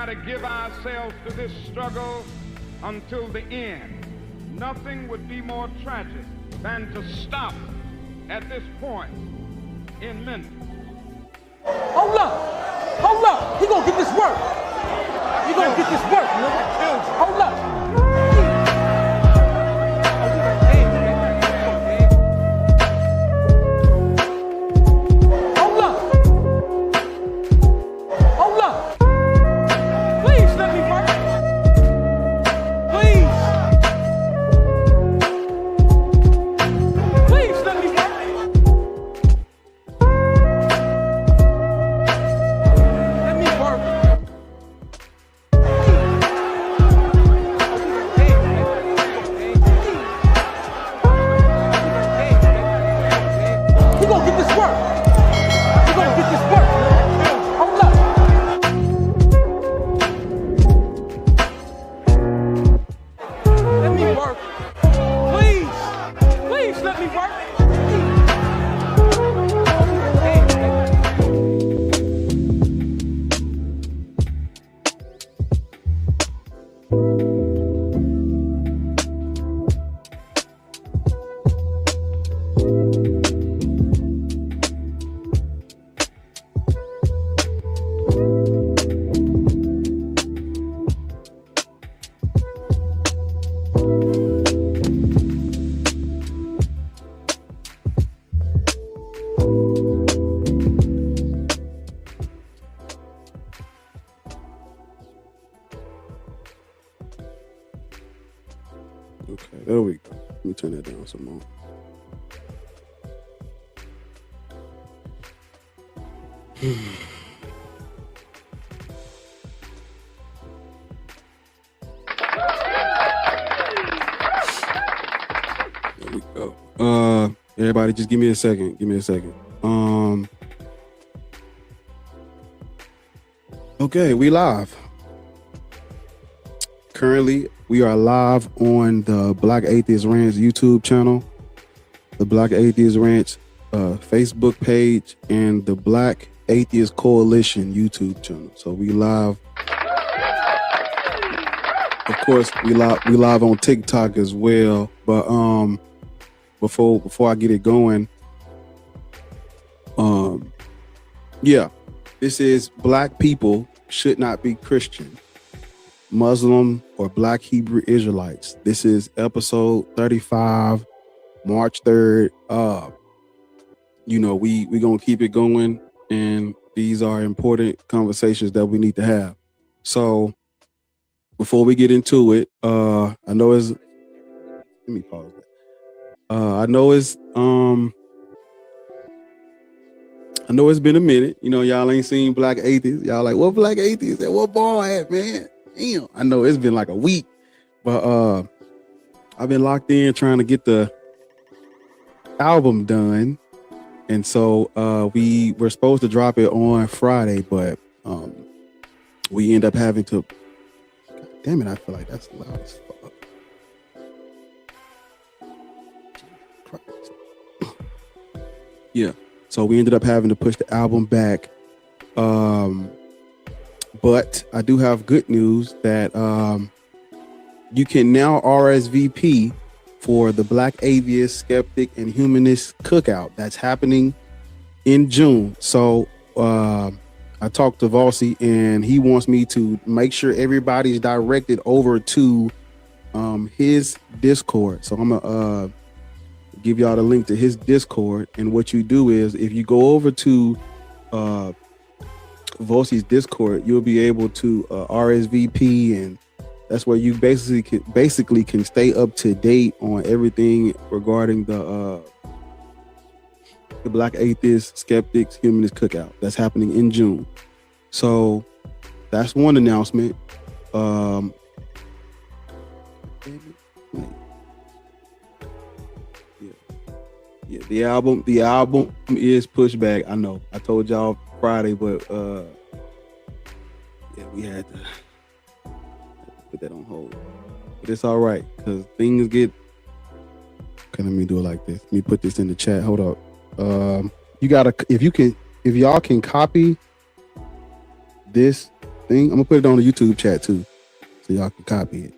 got to give ourselves to this struggle until the end. Nothing would be more tragic than to stop at this point in Memphis. Hold up. He gonna get this work. He gonna get this work, nigga. Hold up. Okay, there we go. Let me turn that down some more. There we go. Everybody just give me a second. Okay, we live. Currently, we are live on the Black Atheist Ranch YouTube channel, the Black Atheist Ranch Facebook page, and the Black Atheist Coalition YouTube channel. So we live. Of course, we live on TikTok as well. But before I get it going, yeah, this is Black People Should Not Be Christian, Muslim or Black Hebrew Israelites. This is episode 35, March 3rd. We gonna keep it going, and these are important conversations that we need to have. So before we get into it, let me pause that. I know it's been a minute. Y'all ain't seen Black Atheists. Y'all like, what Black Atheists at? What ball at, man? Damn. I know it's been like a week, but I've been locked in trying to get the album done. And so we were supposed to drop it on Friday, but we end up having to. God damn it! I feel like that's loud as fuck. Yeah. So we ended up having to push the album back. But I do have good news that you can now RSVP for the Black Atheist, Skeptic, and Humanist Cookout that's happening in June. So I talked to Volcy, and he wants me to make sure everybody's directed over to his Discord. So I'm gonna give y'all the link to his Discord. And what you do is, if you go over to Volcy's Discord, you'll be able to RSVP, and that's where you basically can stay up to date on everything regarding the Black Atheist, Skeptics, Humanist Cookout that's happening in June. So that's one announcement. Yeah, the album is pushed back. I know. I told y'all Friday, but we had to put that on hold. But it's all right, because things get. Okay, let me do it like this. Let me put this in the chat. Hold up. You gotta, if y'all can copy this thing. I'm gonna put it on the YouTube chat too, so y'all can copy it.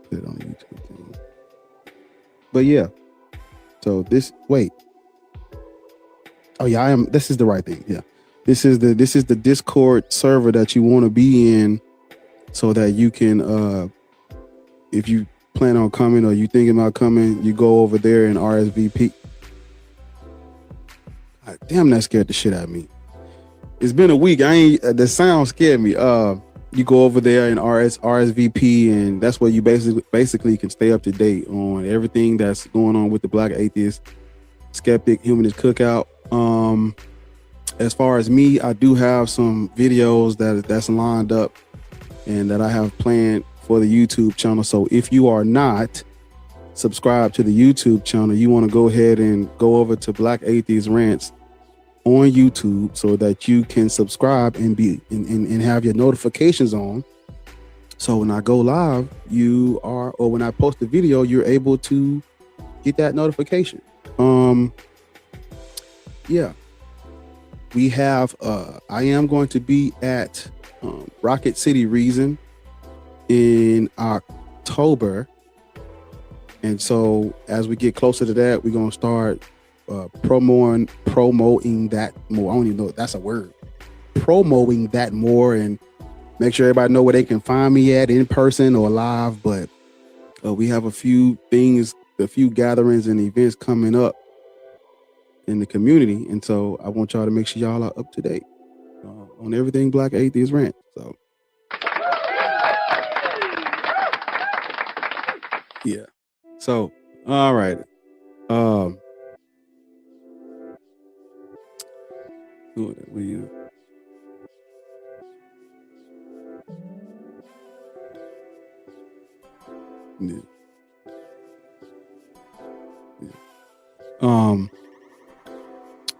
Put it on the YouTube thing. But yeah, so this. Wait. Oh yeah, I am. This is the right thing. Yeah, this is the Discord server that you want to be in, so that you can, if you plan on coming or you thinking about coming, you go over there and RSVP. God, damn, that scared the shit out of me. It's been a week. The sound scared me. You go over there and RSVP, and that's where you basically can stay up to date on everything that's going on with the Black Atheist, Skeptic, Humanist Cookout. As far as me, I do have some videos that's lined up and that I have planned for the YouTube channel. So if you are not subscribed to the YouTube channel, you want to go ahead and go over to Black Atheist Rants on YouTube so that you can subscribe and be and have your notifications on. So when I go live, or when I post a video, you're able to get that notification. Yeah, we have. I am going to be at Rocket City Reason in October, and so as we get closer to that, we're gonna start promoting that more. I don't even know if that's a word. Promoting that more and make sure everybody know where they can find me at in person or live. But we have a few gatherings and events coming up in the community, and so I want y'all to make sure y'all are up to date on everything Black Atheist Rant. So yeah, so all right,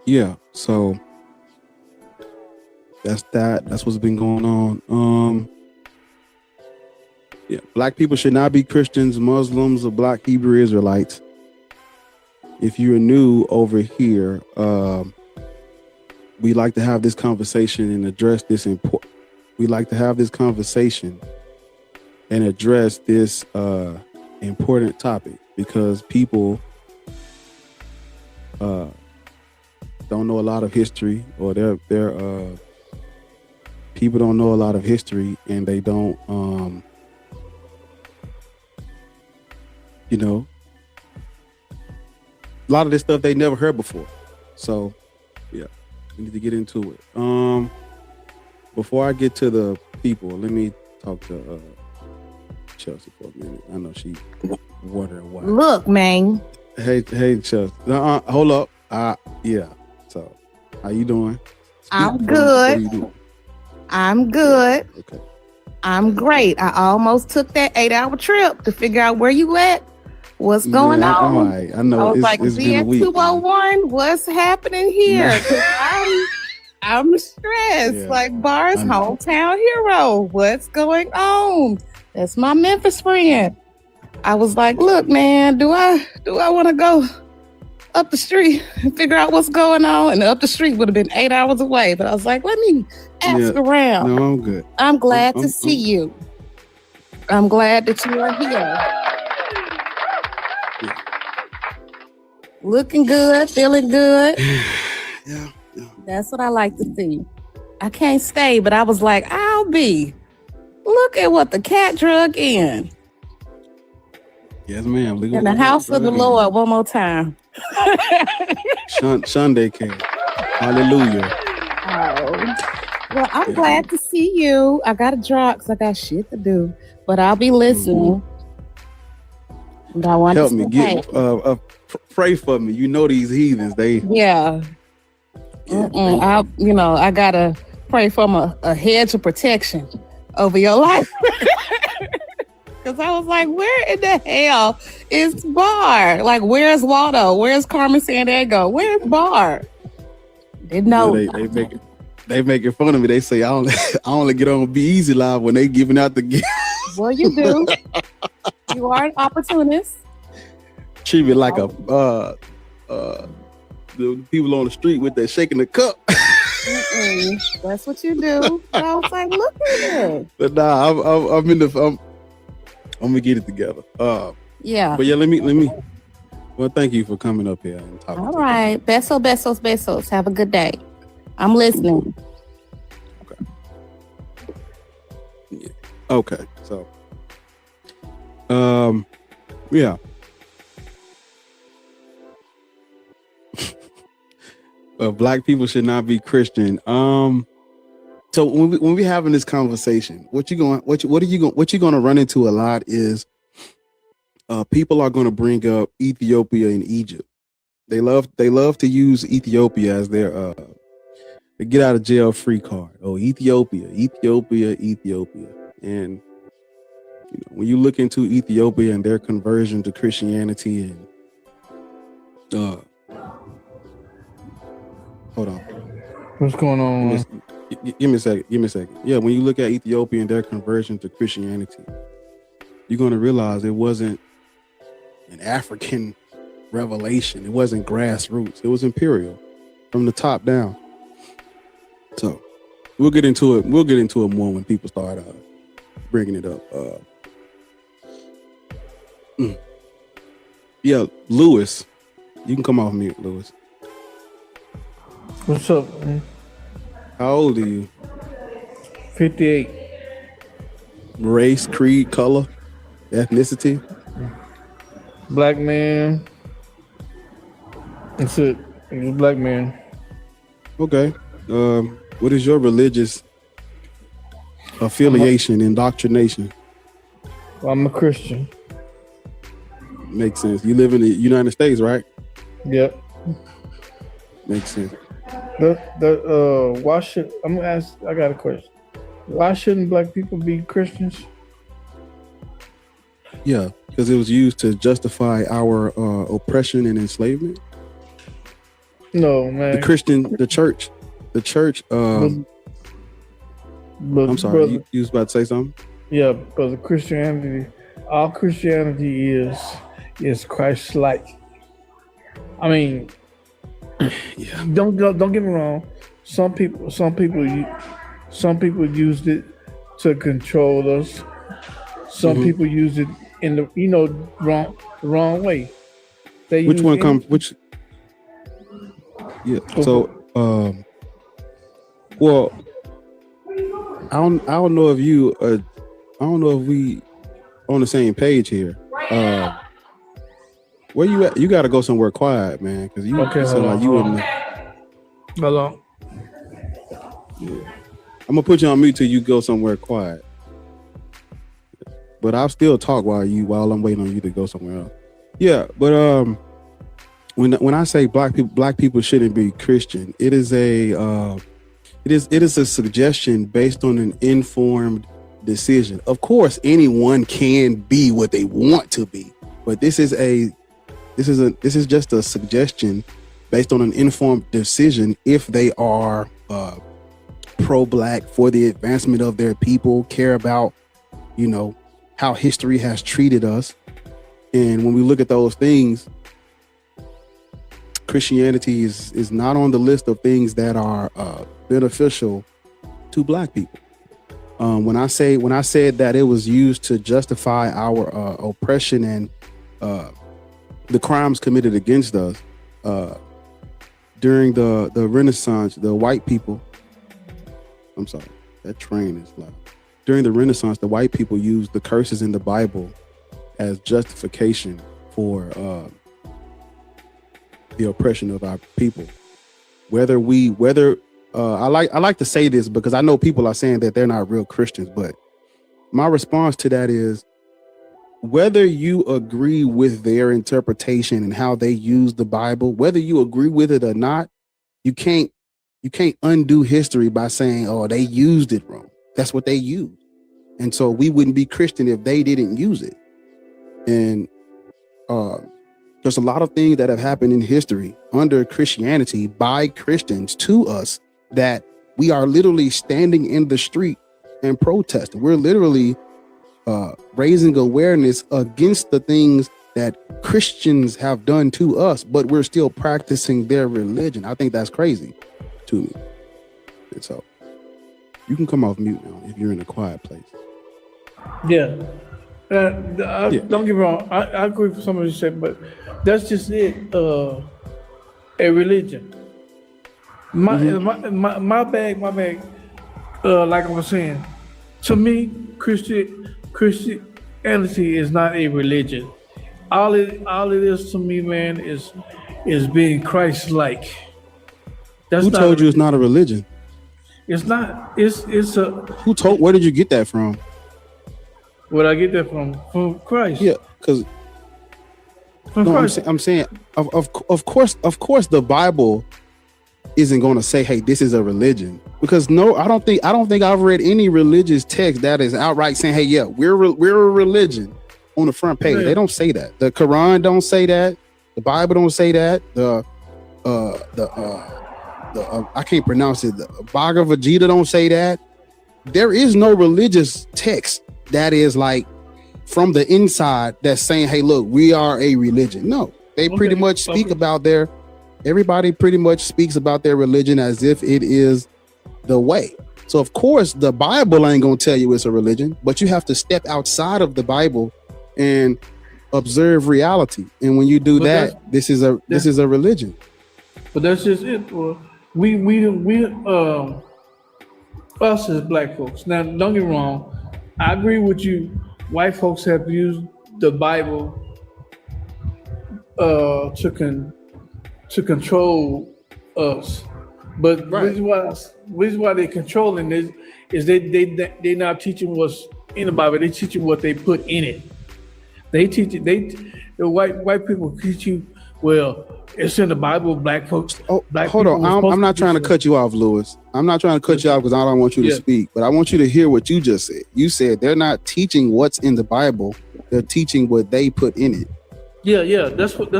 yeah, so that's what's been going on. Yeah, Black people should not be Christians, Muslims, or Black Hebrew Israelites. If you're new over here, we like to have this conversation and address this important topic, because people don't know a lot of history, or people don't know a lot of history, and they don't a lot of this stuff they never heard before. So yeah, we need to get into it. Before I get to the people, let me talk to Chelsea for a minute. I know she wondering why. Look, man. Hey, Chelsea. Hold up. Yeah. So, how you doing? I'm good. What are you doing? I'm good. Okay. I'm great. I almost took that 8-hour trip to figure out where you at. What's going on? I know. I was like, ZX201, what's happening here? I'm stressed. Yeah, like Bar's hometown hero. What's going on? That's my Memphis friend. I was like, look, man, do I want to go up the street and figure out what's going on? And up the street would have been 8 hours away. But I was like, let me ask around. No, I'm good. I'm glad to see you. I'm glad that you are here. Looking good, feeling good. Yeah. That's what I like to see. I can't stay, but I was like, I'll be. Look at what the cat drug in. Yes, ma'am. In the house of the Lord, one more time. Sunday came. Hallelujah. Oh. Well, I'm glad to see you. I got to drop because I got shit to do, but I'll be listening. And I want help to me get pray for me. You know these heathens. Yeah. I gotta pray from a hedge of protection over your life. Because I was like, where in the hell is Bar? Like, where's Waldo? Where's Carmen Sandiego? Where's Bar? Didn't know. They making fun of me. They say I only get on B.A.A.S.H live when they giving out the gift. Well, you do. You are an opportunist. Treat me like the people on the street with that shaking the cup. That's what you do. So I was like, look at it. But nah, I'm gonna get it together. Yeah. But yeah, let me. Well, thank you for coming up here and talking. All right. Besos. Have a good day. I'm listening. Okay. Yeah. Okay. So, yeah. Black people should not be Christian. So when we having this conversation, what you going to run into a lot is, people are going to bring up Ethiopia and Egypt. They love to use Ethiopia as their the get out of jail free card. Oh, Ethiopia. And when you look into Ethiopia and their conversion to Christianity and hold on. What's going on? Give me a second. Yeah, when you look at Ethiopia and their conversion to Christianity, you're going to realize it wasn't an African revelation. It wasn't grassroots. It was imperial from the top down. So we'll get into it. We'll get into it more when people start bringing it up. Yeah, Lewis, you can come off mute, Lewis. What's up, man? How old are you? 58. Race, creed, color, ethnicity? Black man. That's it. He's a black man. Okay. What is your religious affiliation, indoctrination? Well, I'm a Christian. Makes sense. You live in the United States, right? Yep. Makes sense. Why should I'm gonna ask? I got a question. Why shouldn't black people be Christians? Yeah, because it was used to justify our oppression and enslavement. No, man. The church. I'm sorry, brother, you was about to say something? Yeah, but all Christianity is Christ-like. I mean, yeah. Don't get me wrong. Some people used it to control us. Some people use it in the wrong way. Which one comes? Which? Yeah. So, well, I don't know if you. I don't know if we on the same page here. Where you at? You got to go somewhere quiet, man, because you sound like you wouldn't. Hello. Yeah. I'm gonna put you on mute till you go somewhere quiet. But I'll still talk while I'm waiting on you to go somewhere else. Yeah, but when I say black people shouldn't be Christian, it is a suggestion based on an informed decision. Of course, anyone can be what they want to be, but this is just a suggestion based on an informed decision. If they are pro-black, for the advancement of their people, care about how history has treated us, and when we look at those things, Christianity is not on the list of things that are beneficial to black people. When I said that it was used to justify our oppression and the crimes committed against us during the Renaissance, the white people. I'm sorry, that train is loud. During the Renaissance, the white people used the curses in the Bible as justification for the oppression of our people. I like to say this because I know people are saying that they're not real Christians, but my response to that is, whether you agree with their interpretation and how they use the Bible, whether you agree with it or not, you can't undo history by saying, oh, they used it wrong. That's what they used. And so we wouldn't be Christian if they didn't use it. And there's a lot of things that have happened in history under Christianity by Christians to us that we are literally standing in the street and protesting. We're literally raising awareness against the things that Christians have done to us, but we're still practicing their religion. I think that's crazy to me. And so you can come off mute now if you're in a quiet place. Yeah. Don't get me wrong. I agree with some of you said, but that's just it. A religion. My bag. Like I was saying, to me, Christianity is not a religion. All it is to me, man, is being Christ-like. Who told you it's not a religion? It's not. It's a. Who told? Where did you get that from? Where I get that from? From Christ. Yeah, because I'm saying, of course, the Bible isn't going to say, "Hey, this is a religion," because I don't think I've read any religious text that is outright saying, "Hey, yeah, we're a religion." On the front page, they don't say that. The Quran don't say that. The Bible don't say that. I can't pronounce it. The Bhagavad Gita don't say that. There is no religious text that is like from the inside that's saying, "Hey, look, we are a religion." No, they pretty much speak about everybody pretty much speaks about their religion as if it is the way. So of course the Bible ain't gonna tell you it's a religion, but you have to step outside of the Bible and observe reality. And when you do this is a religion. But that's just it. Well, we us as black folks. Now, don't get me wrong. I agree with you. White folks have used the Bible to control us. But reason why they're controlling this is they're not teaching what's in the Bible. They're teaching what they put in it. They teach it. The white people teach you. Well, it's in the Bible. Black folks. Hold on. I'm not trying to cut you off, Lewis. I'm not trying to cut you off because I don't want you to speak. But I want you to hear what you just said. You said they're not teaching what's in the Bible. They're teaching what they put in it. Yeah. That's what.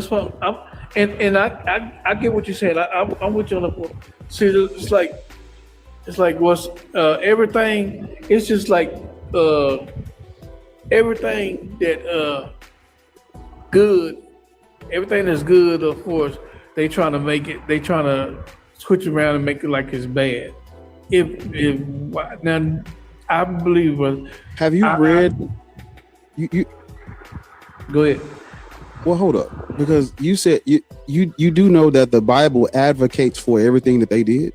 And I get what you said. I'm with you on the point. See, it's like what's everything. It's just like everything that good. Everything that's good, of course, they trying to make it. They trying to switch around and make it like it's bad. Now, I believe. Have you read? You go ahead. Well, hold up, because you said you do know that the Bible advocates for everything that they did,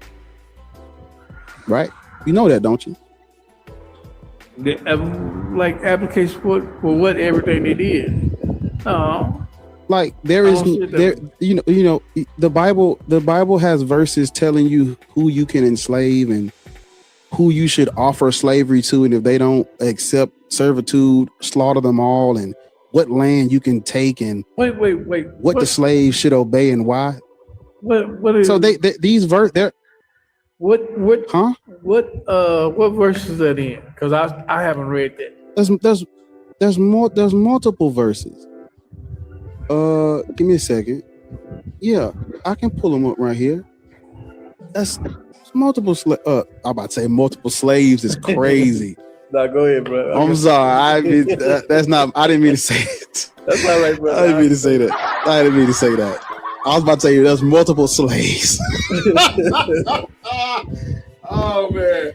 right? You know that, don't you? Like advocates for what everything they did. Like there is you know the Bible has verses telling you who you can enslave and who you should offer slavery to, and if they don't accept servitude, slaughter them all, and what land you can take, and wait. What the slaves should obey and why. What is so these verse there? What verse is that in? Because I haven't read that. There's multiple verses. Give me a second. Yeah, I can pull them up right here. That's multiple. I'm about to say multiple slaves is crazy. No, go ahead, bro. I'm sorry. That's not. I didn't mean to say it. That's all right, bro. I didn't mean to say that. I was about to tell you there's multiple slaves. Oh man.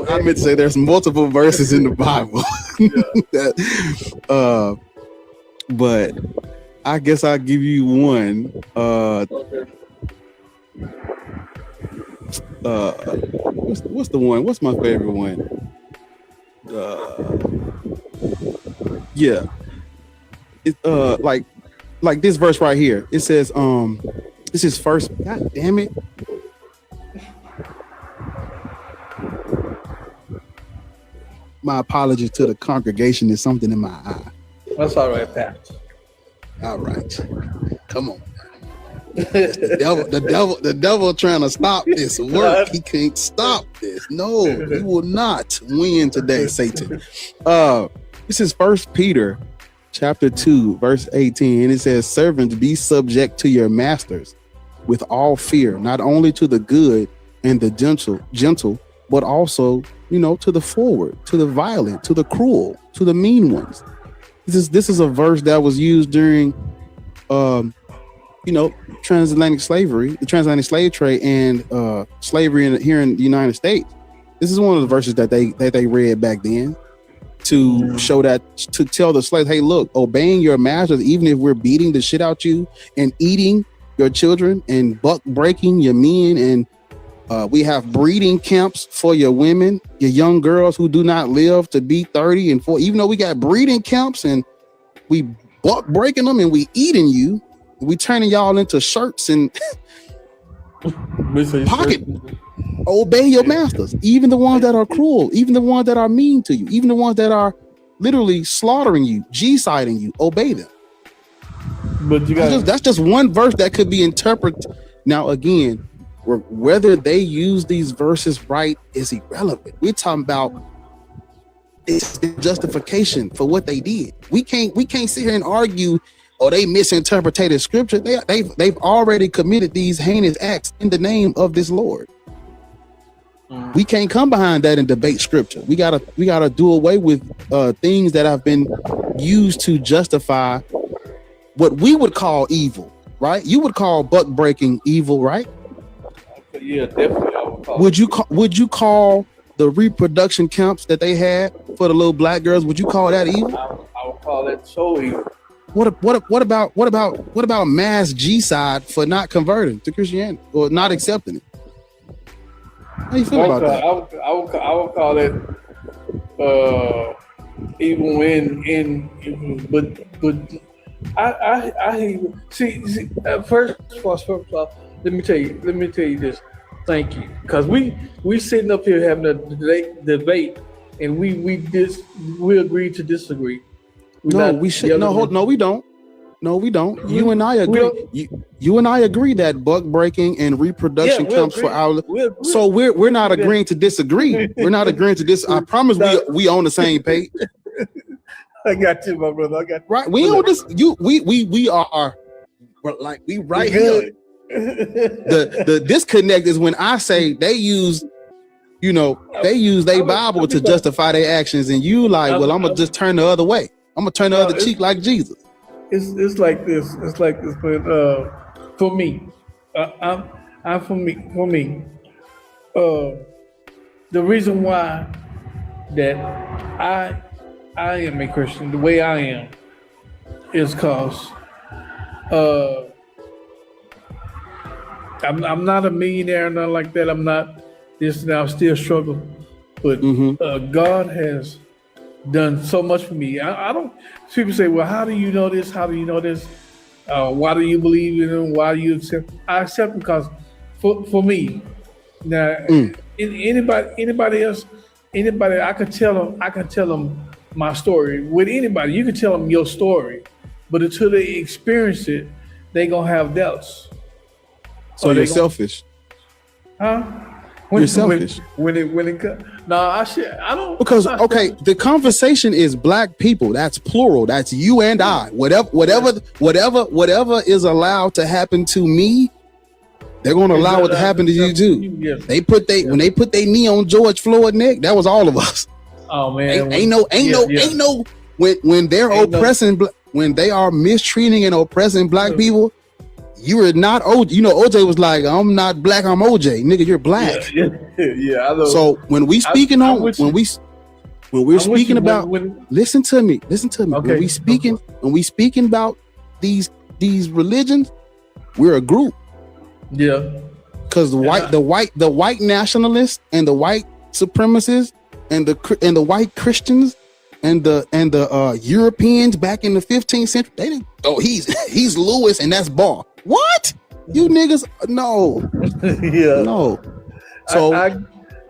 I meant to say there's multiple verses in the Bible. But I guess I'll give you one. What's the one? What's my favorite one? Yeah. It like this verse right here. It says this is first. God damn it. My apologies to the congregation. There's something in my eye. That's all right, Pat. All right. Come on. The devil trying to stop this work. He can't stop this. No, you will not win today, Satan. This is 1 Peter chapter 2, verse 18. And it says, servants, be subject to your masters with all fear, not only to the good and the gentle, but also, to the forward, to the violent, to the cruel, to the mean ones. This is a verse that was used during transatlantic slavery, the transatlantic slave trade, and slavery here in the United States. This is one of the verses that they read back then to show that, to tell the slaves, hey, look, obeying your masters, even if we're beating the shit out you and eating your children and buck breaking your men, and we have breeding camps for your women, your young girls who do not live to be 30 and 40. Even though we got breeding camps and we buck breaking them and we eating you, we turning y'all into shirts and pocket. Obey your masters, even the ones that are cruel, even the ones that are mean to you, even the ones that are literally slaughtering you, G-siding you. Obey them. But that's just one verse that could be interpreted. Now, again, whether they use these verses right is irrelevant. We're talking about it's justification for what they did. We can't sit here and argue, or they misinterpreted scripture. They've already committed these heinous acts in the name of this Lord. We can't come behind that and debate scripture. We gotta do away with things that have been used to justify what we would call evil, right? You would call buck breaking evil, right? Yeah, definitely. I would call would you call the reproduction camps that they had for the little black girls? Would you call that evil? I would call that so evil. What about mass G-side for not converting to Christianity or not accepting it? How you feel about that? I would call it evil but I see first off, let me tell you this. Thank you, because we sitting up here having a debate, and we agree to disagree. We don't. No, we don't. You and I agree. You and I agree that buck breaking and reproduction comes for our. So we're not agreeing to disagree. We're not agreeing to this. I promise we on the same page. I got you, my brother. I got you. Right. We on this. We are like we right here. The disconnect is when I say they use their Bible to justify their actions, and you like, well, I'm gonna just turn the other way. I'm gonna turn the other cheek like Jesus. It's like this. It's like this. But for me, for me. The reason why that I am a Christian the way I am is because I'm not a millionaire or nothing like that. I'm not this now. I'm still struggling, but God has done so much for me. I don't. People say, "Well, how do you know this? How do you know this? Why do you believe in him? Why do you accept?" I accept because for me. Now, anybody else, I can tell them my story. With anybody, you can tell them your story, but until they experience it, they gonna have doubts. So you're selfish. Huh? You're selfish. When it no, I don't. Because the conversation is black people. That's plural. That's you and I. Whatever is allowed to happen to me, they're gonna allow it to happen to you too. Yes. When they put their knee on George Floyd's neck, that was all of us. Oh man, ain't no when they're oppressing when they are mistreating and oppressing black people. You are not OJ. OJ was like, I'm not black, I'm OJ. Nigga, you're black. Yeah, I know. So when we speaking listen to me. Okay. When we speaking about these religions, we're a group. Yeah. Because the white nationalists and the white supremacists and the white Christians and the Europeans back in the 15th century, they didn't. Oh, he's Lewis and that's Barr. What? You niggas? No. Yeah. No. So I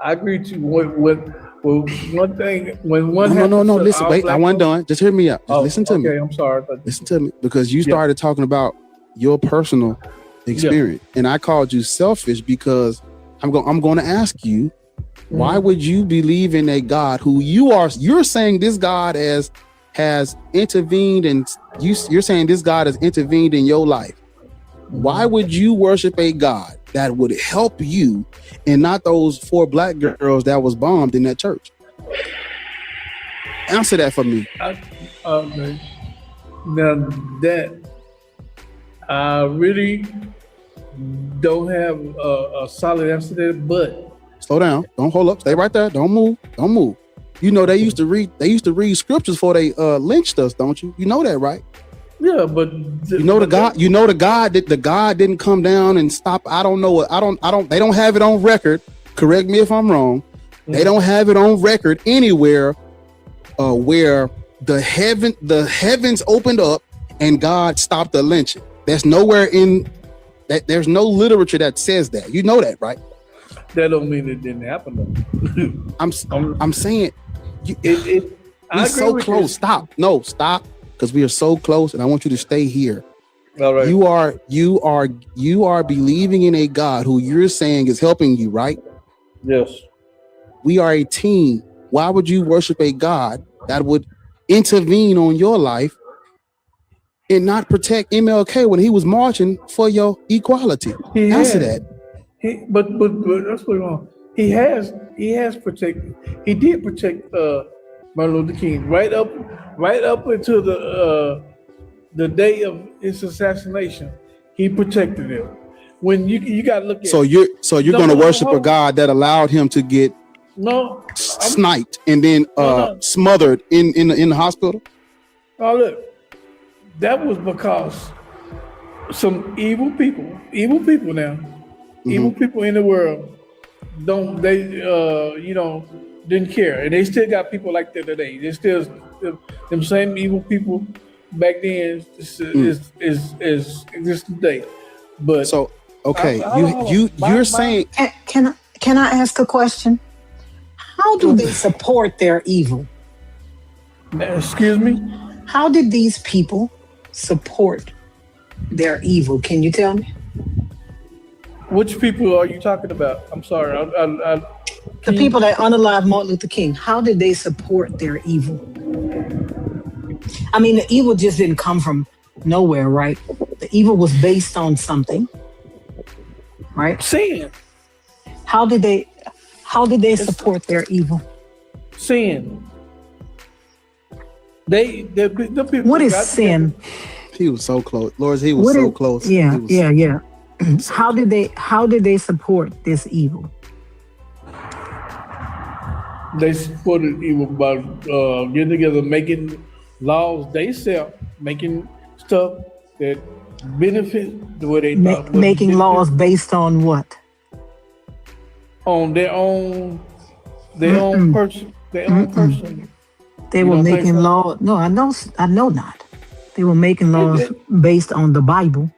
agree to one thing when one. No. Listen, wait. I wasn't done. Just hear me out. Just listen to me. Okay, I'm sorry. Listen to me, because you started talking about your personal experience, and I called you selfish because I'm going to ask you, why would you believe in a God who you're saying this God has intervened, and you're saying this God has intervened in your life? Why would you worship a God that would help you and not those 4 black girls that was bombed in that church? Answer that for me. Now I really don't have a solid answer to that, but Slow down. Don't hold up. Stay right there. Don't move. Don't move. You know they used to read scriptures before they lynched us, don't you? You know that, right? yeah, but You know the God that the God didn't come down and stop. I don't know what I don't they don't have it on record. Correct me if I'm wrong. They don't have it on record anywhere where the heavens opened up and God stopped the lynching. There's nowhere in that. There's no literature that says that. You know that, right? that don't mean it didn't happen though. I'm saying I we're so with close. Stop. No, stop. Because we are so close, and I want you to stay here. All right. You are believing in a God who you're saying is helping you, right? Yes. We are a team. Why would you worship a God that would intervene on your life and not protect MLK when he was marching for your equality? Answer that. But that's what's wrong. He has protected. He did protect Martin Luther King right up until the day of his assassination. He protected him. When you got to look at so you're going to worship a God that allowed him to get sniped and then smothered in the hospital. Oh look, that was because some evil people now. Evil people in the world didn't care, and they still got people like that today. They still them same evil people back then is exist today. But so okay, you're saying can I ask a question? How do they support their evil? Excuse me? How did these people support their evil? Can you tell me? Which people are you talking about? I'm sorry. The people that unalive Martin Luther King, how did they support their evil? I mean, the evil just didn't come from nowhere, right? The evil was based on something, right? Sin. How did they support their evil? Sin. The people. What is sin? He was so close, Lord. He was so close. Yeah. How did they support this evil? They supported evil by getting together, making laws they sell, making stuff that benefit the way they thought. Making laws based on what? On their own person. Their own person. They were making laws. No, I know not. They were making laws based on the Bible.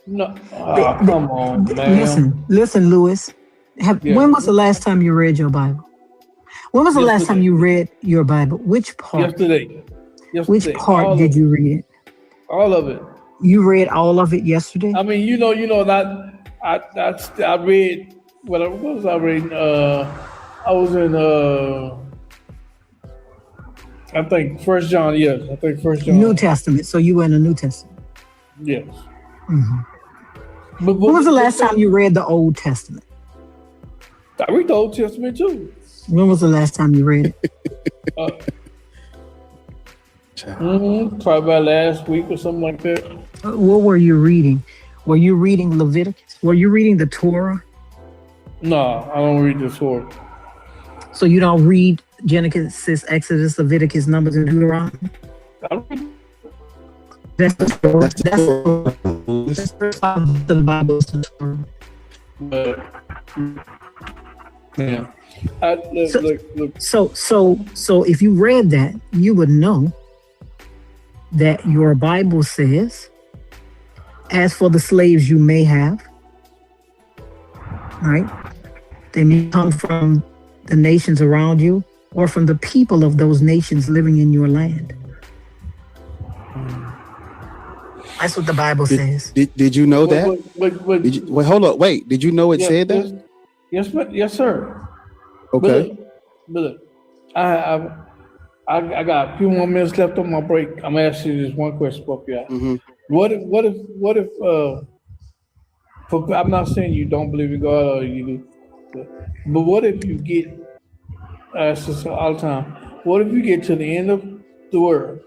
No, come on, man. Listen, Lewis. When was the last time you read your Bible? When was the last time you read your Bible? Which part? Yesterday. Which part did you read? All of it. You read all of it yesterday? I mean, I read what was I reading? I was in I think 1 John. Yes, I think 1 John. New Testament. So you were in the New Testament. Yes. Mm-hmm. When was the last time you read the Old Testament? I read the Old Testament too. When was the last time you read it? Probably about last week or something like that. What were you reading? Were you reading Leviticus? Were you reading the Torah? No, I don't read the Torah. So you don't read Genesis, Exodus, Leviticus, Numbers, and Deuteronomy? That's the Torah. That's the Bible is the Torah. Yeah. Look. So if you read that, you would know that your Bible says, as for the slaves you may have, right? They may come from the nations around you or from the people of those nations living in your land. That's what the Bible says. Did you know that? Wait, hold up. Wait, did you know it said that? Yes, sir. Okay. But I got a few more minutes left on my break. I'm gonna ask you this one question, Poppy. Mm-hmm. What if I'm not saying you don't believe in God or you do, but what if you get all the time? What if you get to the end of the world?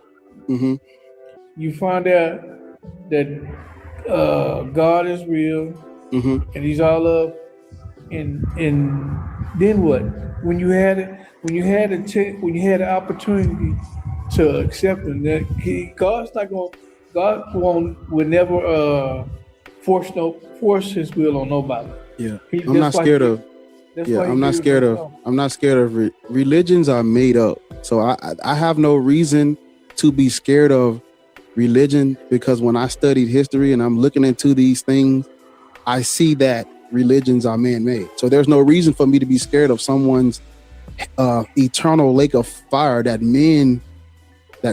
Mm-hmm. You find out that God is real, and He's all up. And then what? When you had it, when you had the opportunity to accept Him, that God's not going. God would never force His will on nobody. Yeah, I'm not scared of. Yeah, I'm not scared of. I'm not scared of religions are made up. So I have no reason to be scared of religion, because when I studied history and I'm looking into these things, I see that religions are man-made. So there's no reason for me to be scared of someone's eternal lake of fire that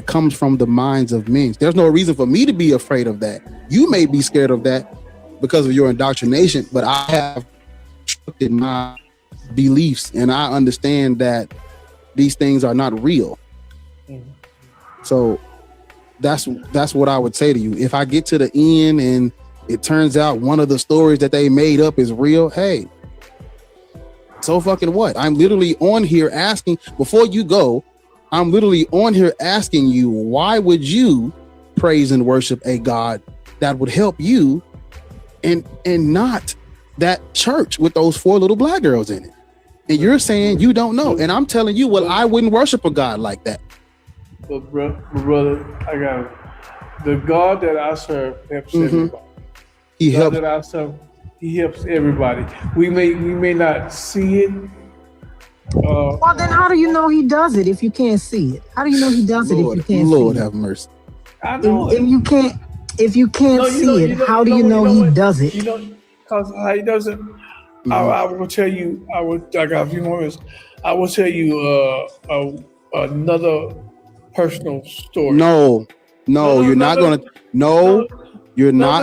comes from the minds of men. There's no reason for me to be afraid of that. You may be scared of that because of your indoctrination, but I have constructed my beliefs and I understand that these things are not real. So that's what I would say to you. If I get to the end and it turns out one of the stories that they made up is real, hey, so fucking what? I'm literally on here asking, before you go, I'm literally on here asking you, why would you praise and worship a God that would help you and not that church with those 4 little black girls in it? And you're saying you don't know. And I'm telling you, well, I wouldn't worship a God like that. But brother, I got it. The God that I serve helps everybody. He helps everybody. We may not see it. Well, then how do you know He does it if you can't see it? How do you know He does it if you can't see it? Lord have mercy. I know if you can't see it, how do you know He does it? You know, because how He does it. I will tell you. I got a few more minutes. I will tell you another personal story. No, you're not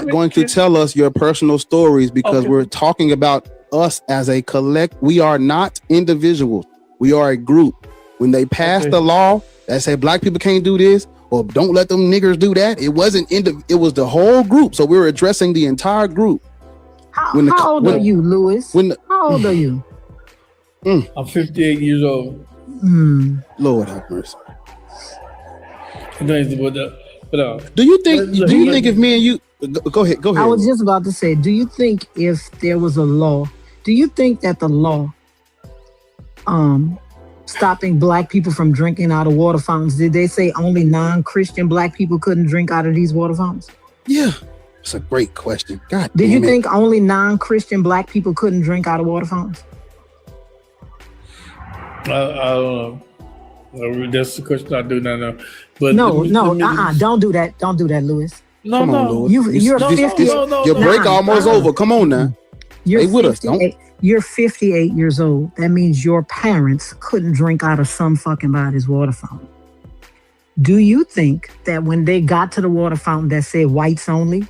going to tell us your personal stories, because we're talking about us as a collect. We are not individuals. We are a group. When they passed the law that said black people can't do this, or don't let them niggers do that, it wasn't it was the whole group. So we were addressing the entire group. How old are you, Lewis? How old are you? I'm 58 years old. Lord have mercy. But do you think if me and you go ahead? I was just about to say, do you think if there was a law, do you think that the law stopping black people from drinking out of water fountains, did they say only non-Christian black people couldn't drink out of these water fountains? Yeah, it's a great question. God, did you think only non-Christian black people couldn't drink out of water fountains? I don't know. That's the question I do not know. But don't do that. Don't do that, Lewis. No, Lord. You're 58. Your break almost over. Come on now. Stay with us. Don't. You're 58 years old. That means your parents couldn't drink out of some fucking body's water fountain. Do you think that when they got to the water fountain that said whites only,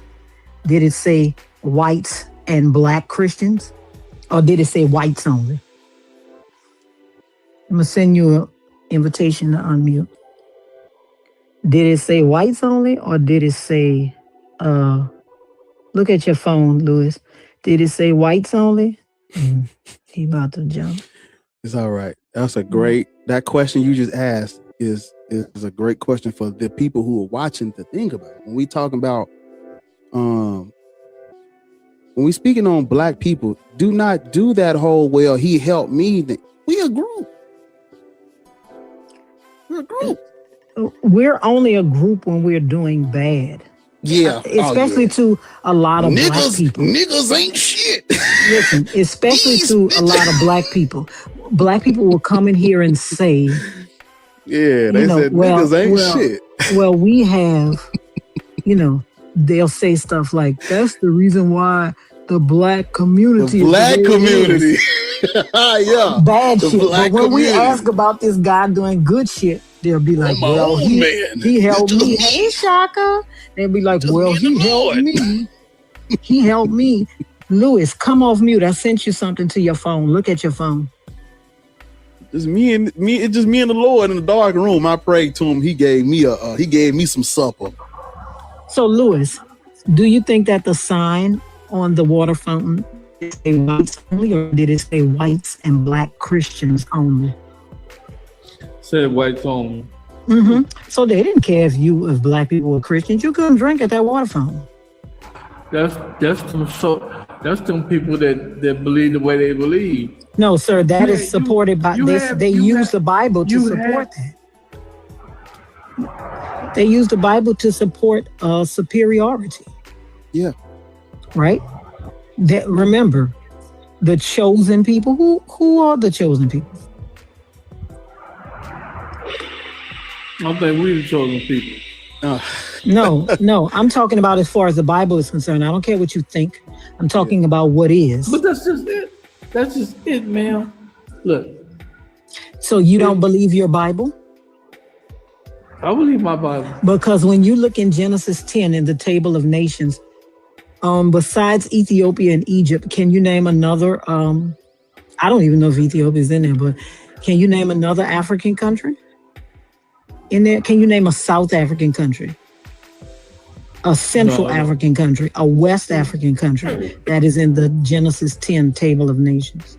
did it say whites and black Christians? Or did it say whites only? I'm going to send you an invitation to unmute. Did it say whites only, or did it say, look at your phone, Lewis. Did it say whites only? He about to jump. It's all right. That's a great, that question you just asked is a great question for the people who are watching to think about. When we talking about, when we speaking on black people, do not do that whole, well, he helped me. We a group. We're a group. We're only a group when we're doing bad. Yeah. Especially to a lot of black people. Niggas ain't shit. Listen, especially to a lot of black people. Black people will come in here and say, yeah, they said niggas ain't shit. Well, we have, they'll say stuff like, that's the reason why the black community yeah. Bad shit. But when we ask about this guy doing good shit, they'll be like, well, he helped me. Hey, Shaka. They'll be like, well, he helped me. He helped me. Lewis, come off mute. I sent you something to your phone. Look at your phone. It's me and the Lord in the dark room. I prayed to him. He gave me some supper. So, Lewis, do you think that the sign on the water fountain did it say whites only, or did it say whites and black Christians only? Said whites only. So they didn't care if black people were Christians. You couldn't drink at that water fountain. That's them people that believe the way they believe. No, sir, that is supported by they use the Bible to support that. They use the Bible to support superiority. Yeah. Right? That remember, the chosen people. Who are the chosen people? I think we the chosen people. No. I'm talking about as far as the Bible is concerned. I don't care what you think. I'm talking about what is. But that's just it. That's just it, man. Look. So you don't believe your Bible? I believe my Bible. Because when you look in Genesis 10 in the table of nations, besides Ethiopia and Egypt, can you name another? I don't even know if Ethiopia is in there, but can you name another African country in there? Can you name a South African country, a Central African country, a West African country that is in the Genesis 10 table of nations?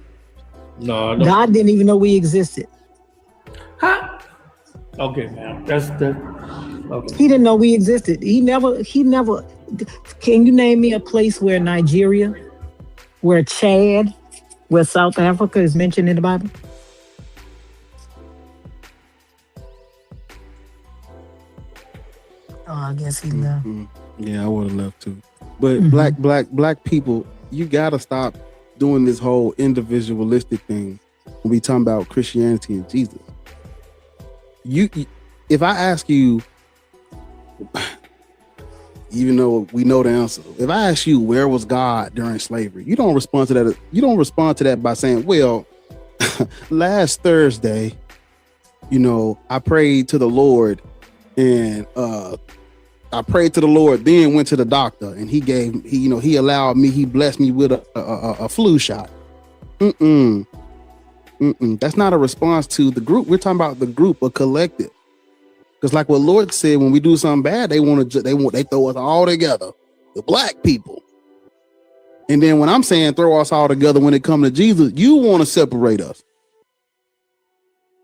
No, God didn't even know we existed. Huh? Okay, man. That's okay. He didn't know we existed. He never. Can you name me a place where Nigeria, where Chad, where South Africa is mentioned in the Bible? Oh, I guess he left. Yeah, I would have left too. But black people, you gotta stop doing this whole individualistic thing when we talking about Christianity and Jesus. If I ask you, even though we know the answer, if I ask you where was God during slavery, you don't respond to that. You don't respond to that by saying, well, last Thursday, I prayed to the Lord and then went to the doctor and he allowed me, he blessed me with a flu shot. That's not a response to the group. We're talking about the group, a collective. Because like what Lord said, when we do something bad, they throw us all together, the black people. And then when I'm saying throw us all together when it comes to Jesus, you want to separate us.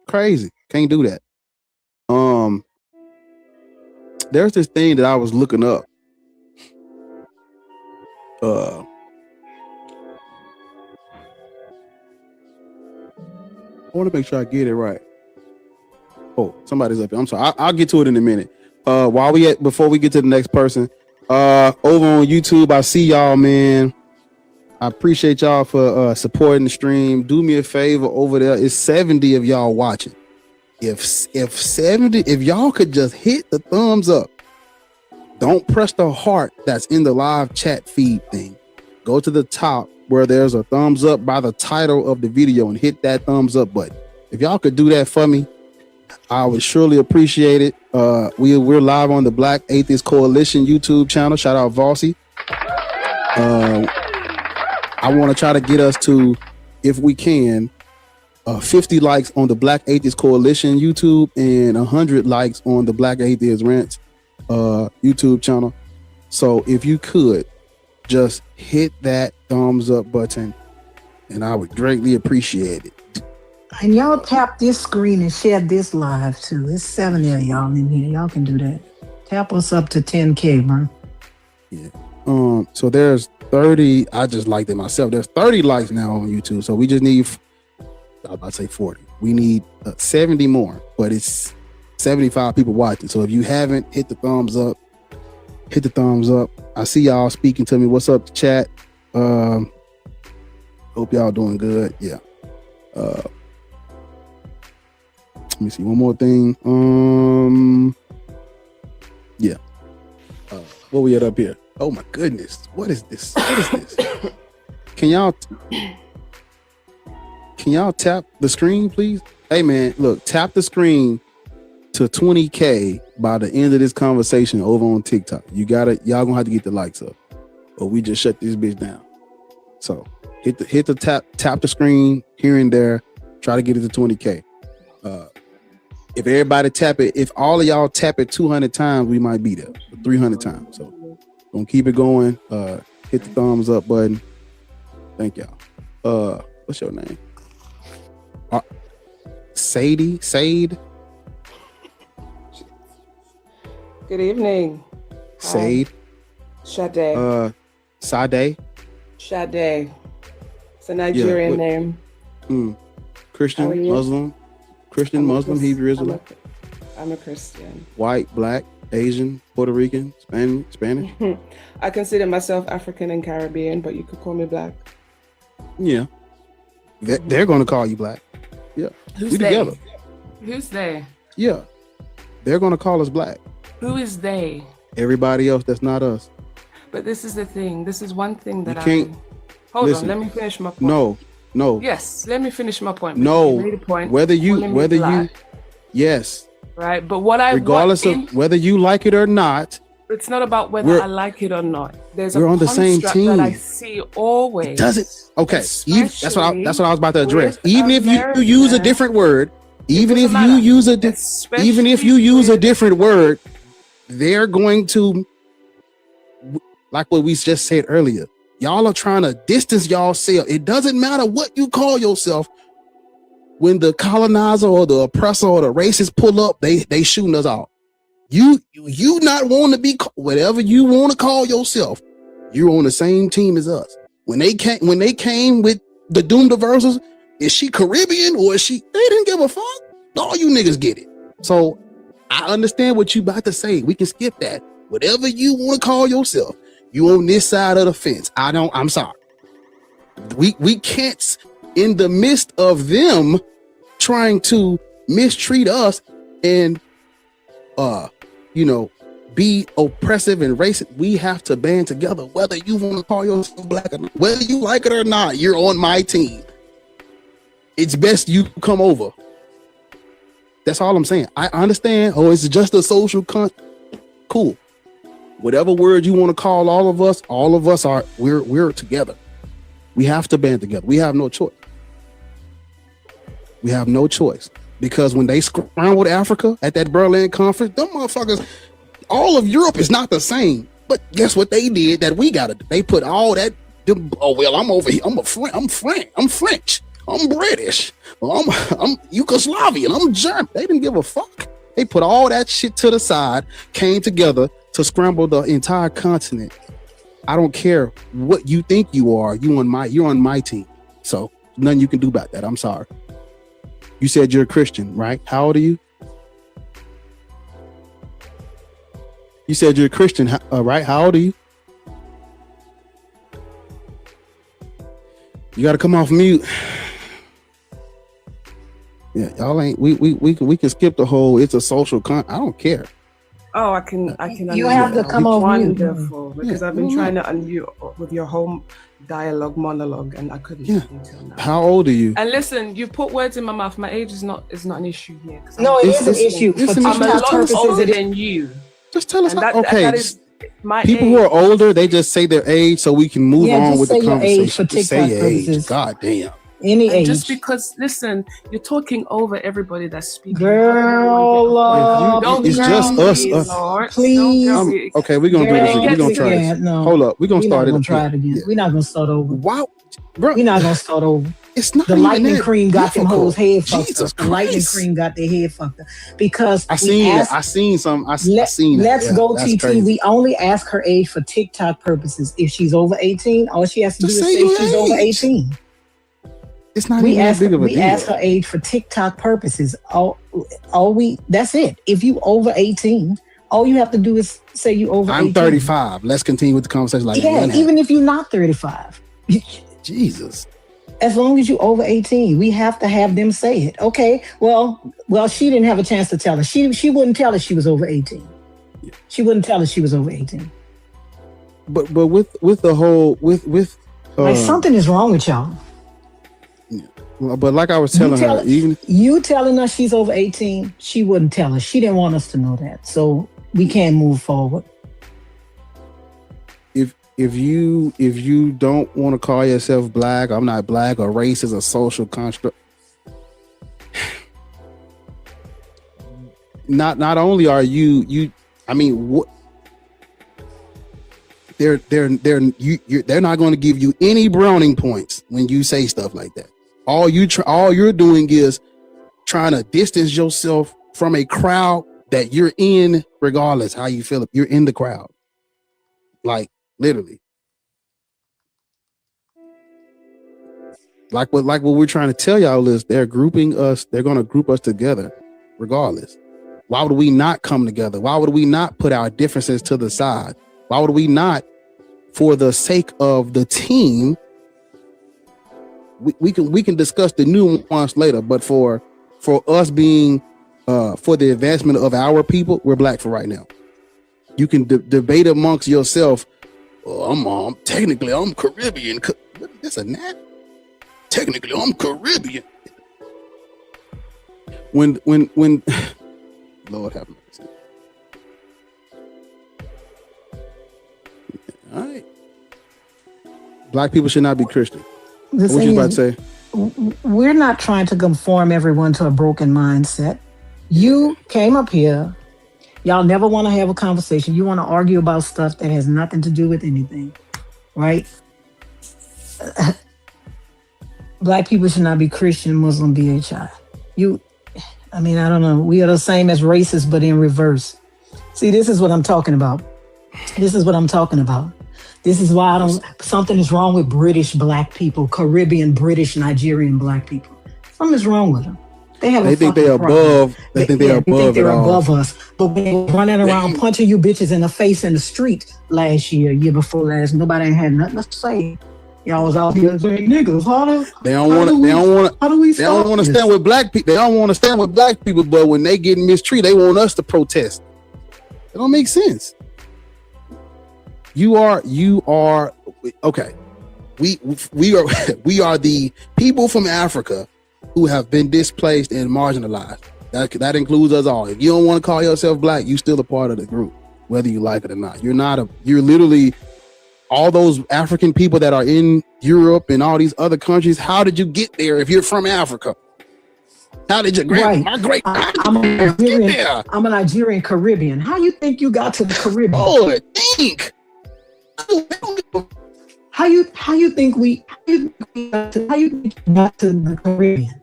Crazy. Can't do that. There's this thing that I was looking up. I want to make sure I get it right. Oh, somebody's up here. I'm sorry. I'll get to it in a minute. Before we get to the next person, over on YouTube, I see y'all, man. I appreciate y'all for supporting the stream. Do me a favor over there. It's 70 of y'all watching. If y'all could just hit the thumbs up, don't press the heart that's in the live chat feed thing. Go to the top where there's a thumbs up by the title of the video and hit that thumbs up button. If y'all could do that for me, I would surely appreciate it. We're live on the Black Atheist Coalition YouTube channel. Shout out Volcy. I want to try to get us to, if we can, 50 likes on the Black Atheist Coalition YouTube and 100 likes on the Black Atheist Rants YouTube channel. So if you could just hit that thumbs up button, and I would greatly appreciate it. And y'all tap this screen and share this live too. It's 70 of y'all in here. Y'all can do that. Tap us up to 10K, man. Yeah. So there's 30. I just liked it myself. There's 30 likes now on YouTube. So we just need, I was about to say 40. We need 70 more, but it's 75 people watching. So if you haven't, hit the thumbs up. Hit the thumbs up. I see y'all speaking to me. What's up, chat? Hope y'all doing good. Yeah. Let me see one more thing. Yeah. What we at up here? Oh my goodness. What is this? Can y'all tap the screen, please? Hey man, look, tap the screen to 20K by the end of this conversation over on TikTok. Y'all gonna have to get the likes up, or we just shut this bitch down. So hit the tap the screen here and there. Try to get it to 20K. If everybody tap it, if all of y'all tap it 200 times, we might be there, 300 times. So gonna keep it going. Hit the thumbs up button. Thank y'all. What's your name? Sade. Good evening. Sade. Sade. Sade. Sade. It's a Nigerian name. Christian, Muslim, Hebrew Israelite. I'm a Christian. White, black, Asian, Puerto Rican, Spanish. I consider myself African and Caribbean, but you could call me black. Yeah. They're going to call you black. Yeah. Who's we they? Together. Who's they? Yeah. They're going to call us black. Who is they? Everybody else that's not us. But this is the thing. This is one thing that Hold on, let me finish my point. No. Yes, let me finish my point. No. You made a point. Yes. Right, but regardless of whether you like it or not, it's not about whether I like it or not. There's we're on the same team that I see always. Does it? Okay, that's what I was about to address. Even if you use a different word, even if you use a different word, they're going to, like what we just said earlier. Y'all are trying to distance y'allself. It doesn't matter what you call yourself. When the colonizer or the oppressor or the racist pull up, they shooting us all. You not want to be whatever you want to call yourself. You're on the same team as us. When they came with the Doom Diversals, is she Caribbean or is she? They didn't give a fuck. All you niggas get it. So I understand what you about to say. We can skip that. Whatever you want to call yourself, you on this side of the fence. I'm sorry. We can't, in the midst of them trying to mistreat us and be oppressive and racist, we have to band together. Whether you want to call yourself black or not, whether you like it or not, you're on my team. It's best you come over. That's all I'm saying. I understand. Oh, it's just a social cool. Whatever word you want to call all of us are, we're together. We have to band together. We have no choice. We have no choice. Because when they scrambled Africa at that Berlin conference, them motherfuckers, all of Europe is not the same. But guess what they did that we got to do? They put all that, I'm over here. I'm French. I'm British. I'm Yugoslavian. I'm German. They didn't give a fuck. They put all that shit to the side, came together to scramble the entire continent. I don't care what you think you are. You're on my team. So nothing you can do about that. I'm sorry. You said you're a Christian, right? How old are you? You said you're a Christian, right? How old are you? You got to come off mute. Yeah, y'all ain't. We can skip the whole. It's a social I don't care. Oh, I can. You have to come off mute. Wonderful, because I've been trying to unmute with your whole monologue, and I couldn't until now. How old are you? And listen, you put words in my mouth. My age is not an issue here. No, it is an issue. I'm a lot older than you. Just tell us. Okay. That is my people age. Who are older, they just say their age so we can move on with the conversation. Age for TikTok say your age. purposes. God damn. Any age. Just because, listen, you're talking over everybody that's speaking. Girl, it's just us. Lord. Please. Okay, we're gonna do this. We're gonna try this. No, hold up. We're gonna start it. Try it again. We're not gonna start over. Wow, bro. We're not gonna start over. It's not the lightning cream got them hoes head fucked Jesus up. The lightning cream got their head fucked up because I seen some. I seen. Let's go, TT. Crazy. We only ask her age for TikTok purposes. If she's over 18, all she has to do is say she's over 18. It's not even that big of a deal. We ask her age for TikTok purposes. That's it. If you over 18, all you have to do is say you over 18. I'm 35. Let's continue with the conversation like that. Even if you're not 35. Jesus. As long as you over 18, we have to have them say it. Okay, well, she didn't have a chance to tell us. She wouldn't tell us she was over 18. She wouldn't tell us she was over 18. But with the whole with like something is wrong with y'all. Well, but like I was telling her, even you telling us she's over 18, she wouldn't tell us. She didn't want us to know that, so we can't move forward. If you don't want to call yourself black, I'm not black, or race is a social construct. Not only are you I mean, what they're not going to give you any browning points when you say stuff like that. All you're doing is trying to distance yourself from a crowd that you're in, regardless how you feel. You're in the crowd, like literally. Like what we're trying to tell y'all is they're grouping us. They're going to group us together, regardless. Why would we not come together? Why would we not put our differences to the side? Why would we not, for the sake of the team? We can discuss the nuance later, but for us being for the advancement of our people, we're black for right now. You can debate amongst yourself. I'm technically I'm Caribbean. That's a nap. Technically, I'm Caribbean. When Lord have mercy. All right. Black people should not be Christian. What you about to say? We're not trying to conform everyone to a broken mindset. You came up here. Y'all never want to have a conversation. You want to argue about stuff that has nothing to do with anything, right? Black people should not be Christian, Muslim, B.A.H.. I don't know. We are the same as racists, but in reverse. See, this is what I'm talking about. This is why something is wrong with British black people, Caribbean, British, Nigerian black people. Something is wrong with them. They think they're above. They think they're above us. But when they were running around punching you bitches in the face in the street year before last, nobody had nothing to say. Y'all was out here saying niggas. They don't want to stand with black people. They don't want to stand with black people, but when they get mistreated, they want us to protest. It don't make sense. You are okay. We are the people from Africa who have been displaced and marginalized. That includes us all. If you don't want to call yourself black, you still a part of the group, whether you like it or not. You're literally all those African people that are in Europe and all these other countries. How did you get there if you're from Africa? How did you I'm a Nigerian Caribbean. How you think you got to the Caribbean? Oh, think. How you think you got to the Caribbean?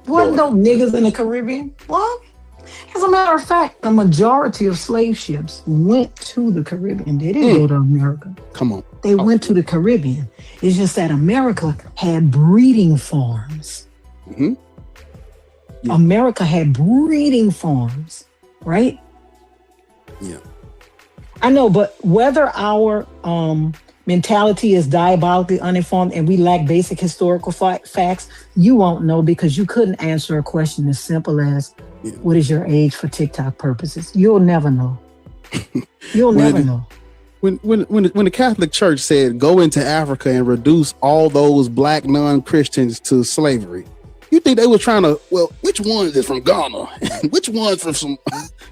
What no niggas in the Caribbean? What? As a matter of fact, the majority of slave ships went to the Caribbean. They didn't go to America. Come on. They went to the Caribbean. It's just that America had breeding farms. Mm-hmm. Yeah. America had breeding farms, right? Yeah. I know, but whether our mentality is diabolically uninformed and we lack basic historical facts, you won't know because you couldn't answer a question as simple as, what is your age for TikTok purposes? You'll never know. You'll never know. When the Catholic Church said, go into Africa and reduce all those black non-Christians to slavery, you think they were trying to, well, which one is from Ghana? Which one's from some...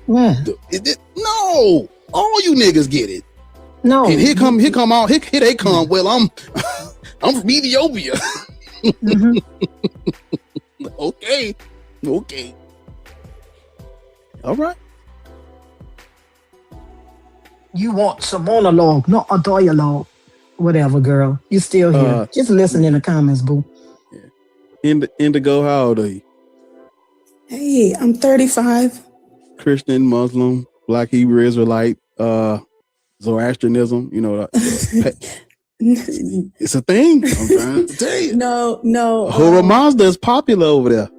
No! All you niggas get it. No. And here they come. Well, I'm from Ethiopia. Mm-hmm. Okay. All right. You want some monologue, not a dialogue. Whatever, girl. You still here. Just listen in the comments, boo. Yeah. Indigo, how old are you? Hey, I'm 35. Christian, Muslim, Black Hebrew Israelite, Zoroastrianism, it's a thing. I'm trying to tell you. No. Hora Mazda is popular over there.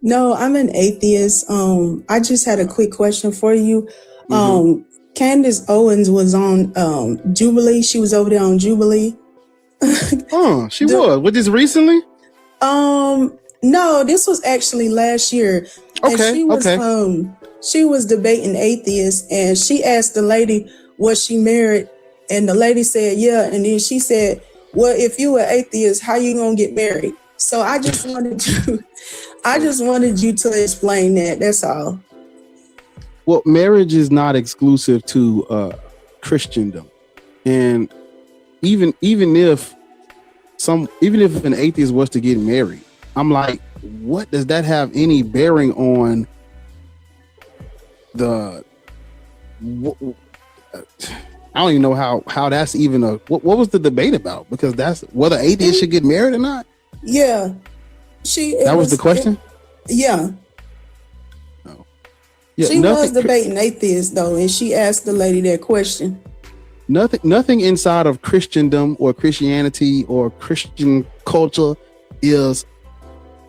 No, I'm an atheist. I just had a quick question for you. Candace Owens was on Jubilee. She was over there on Jubilee. She was. Was this recently? No, this was actually last year. And she was debating atheists, and she asked the lady, was she married? And the lady said, yeah. And then she said, well, if you were atheist, how you gonna get married? So I just wanted you to explain that. That's all. Well, marriage is not exclusive to Christendom, and even if an atheist was to get married, I'm like, what does that have any bearing on the? I don't even know how that's even a. What was the debate about? Because that's whether atheists should get married or not. Yeah, that was the question. Yeah. Yeah, she was debating atheists though, and she asked the lady that question. Nothing inside of Christendom or Christianity or Christian culture is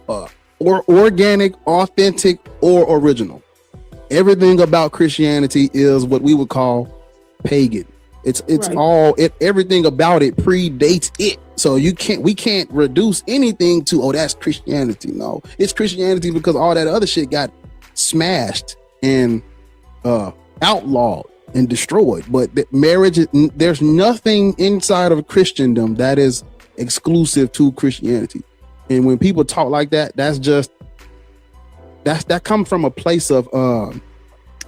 or organic, authentic, or original. Everything about Christianity is what we would call pagan. It's right. Everything about it predates it. So we can't reduce anything to, that's Christianity. No, it's Christianity because all that other shit got smashed and outlawed and destroyed. But marriage, there's nothing inside of Christendom that is exclusive to Christianity. And when people talk like that, that comes from a place of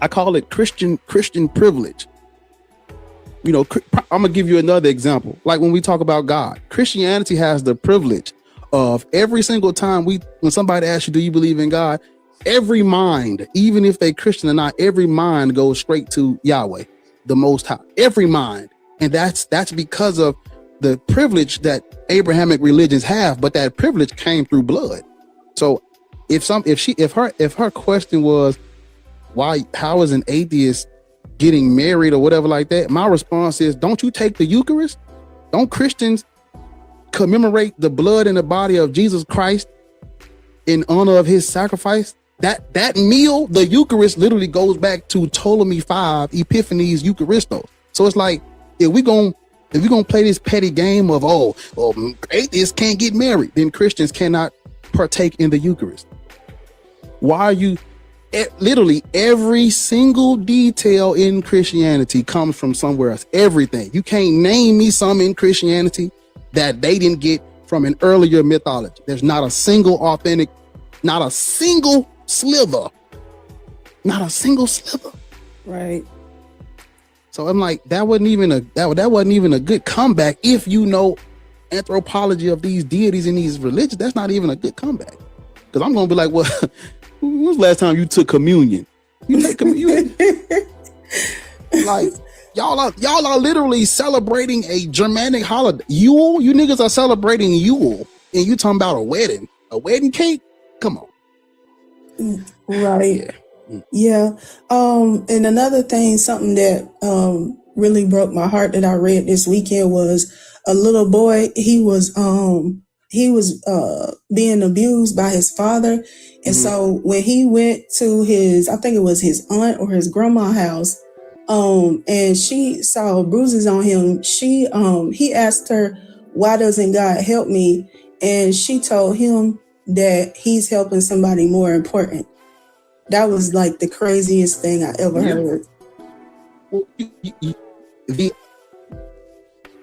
I call it Christian privilege. You know, I'm gonna give you another example. Like when we talk about God, Christianity has the privilege of every single time when somebody asks you, do you believe in God? Every mind, even if they Christian or not, every mind goes straight to Yahweh, the Most High. Every mind, and that's because of the privilege that Abrahamic religions have. But that privilege came through blood. So if her question was, how is an atheist getting married or whatever like that, my response is, don't you take the Eucharist? Don't Christians commemorate the blood and the body of Jesus Christ in honor of his sacrifice? That meal, the Eucharist, literally goes back to Ptolemy 5, Epiphanes Eucharistos. So it's like, if we gonna play this petty game of atheists can't get married, then Christians cannot partake in the Eucharist. Why are you? Literally every single detail in Christianity comes from somewhere else. Everything. You can't name me some in Christianity that they didn't get from an earlier mythology. There's not a single authentic, not a single sliver. Right. So I'm like, that wasn't even a good comeback. If you know anthropology of these deities in these religions, that's not even a good comeback. Because I'm gonna be like, well, when was the last time you took communion? You take communion. Like y'all are literally celebrating a Germanic holiday. Yule, you niggas are celebrating Yule, and you talking about a wedding cake? Come on. Right. Yeah. And another thing, something that really broke my heart that I read this weekend was a little boy. He was being abused by his father. And so when he went to I think it was his aunt or his grandma's house, and she saw bruises on him, he asked her, why doesn't God help me? And she told him that he's helping somebody more important. That was like the craziest thing I ever heard.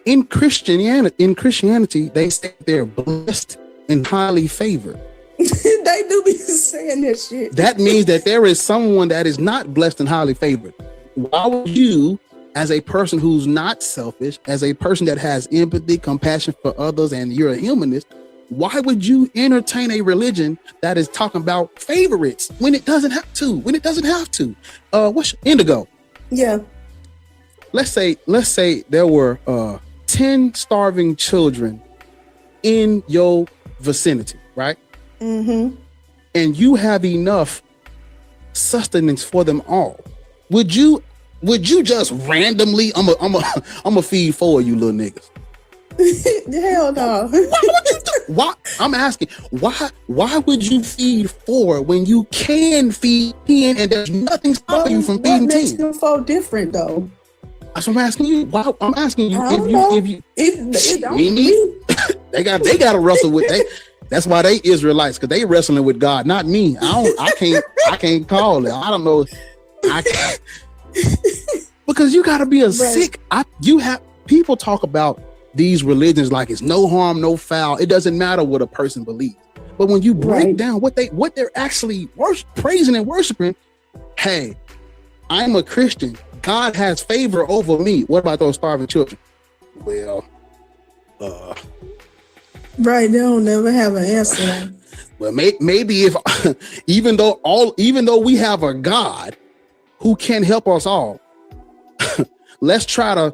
In Christianity, they say they're blessed and highly favored. They do be saying that shit. That means that there is someone that is not blessed and highly favored. Why would you, as a person who's not selfish, as a person that has empathy, compassion for others, and you're a humanist, why would you entertain a religion that is talking about favorites when it doesn't have to? What's Indigo? Yeah. Let's say there were 10 starving children in your vicinity, right? Mm-hmm. And you have enough sustenance for them all. Would you just randomly, I'm a feed 4 of you little niggas? Hell no. Why? I'm asking, why would you feed 4 when you can feed 10 and there's nothing stopping you from feeding 10? What makes them 4 different though? That's what I'm asking you. Why? I'm asking you they got to wrestle with that's why they Israelites, because they wrestling with God, not me. I can't call it. I don't know. I can't. Because you got to be sick. People talk about these religions like it's no harm, no foul. It doesn't matter what a person believes. But when you break down what they're actually praising and worshiping, hey, I'm a Christian. God has favor over me. What about those starving children? Well, right, they don't never have an answer. Well, maybe if even though we have a God who can help us all, let's try to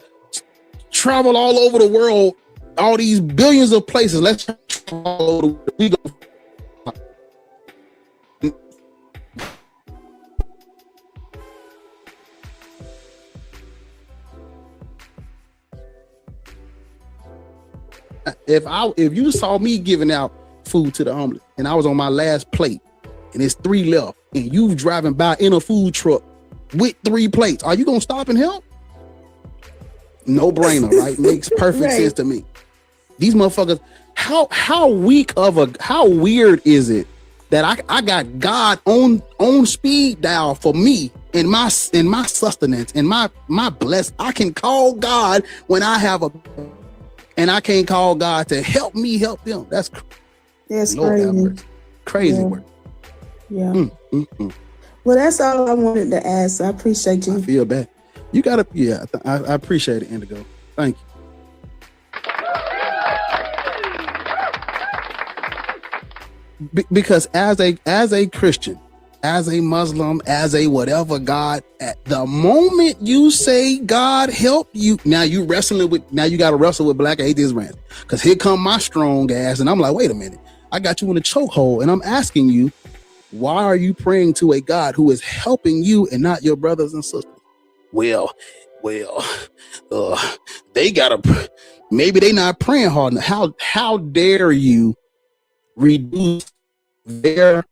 travel all over the world, all these billions of places. Let's travel all over the world. We go. If you saw me giving out food to the homeless and I was on my last plate and it's 3 left and you driving by in a food truck with 3 plates, are you gonna stop and help? No brainer, right? Makes perfect sense to me. These motherfuckers, how weird is it that I got God on speed dial for me in my sustenance and my bless. I can call God when I have and I can't call God to help me help them. That's crazy work. Yeah. Well, that's all I wanted to ask. I appreciate you. I feel bad. You gotta, I appreciate it, Indigo. Thank you. Because as a Christian, as a Muslim, as a whatever God, at the moment you say God help you, now you got to wrestle with black atheist rants. Because here come my strong ass, and I'm like, wait a minute, I got you in a chokehold, and I'm asking you, why are you praying to a God who is helping you and not your brothers and sisters? Well, they gotta, maybe they not praying hard enough. How dare you reduce their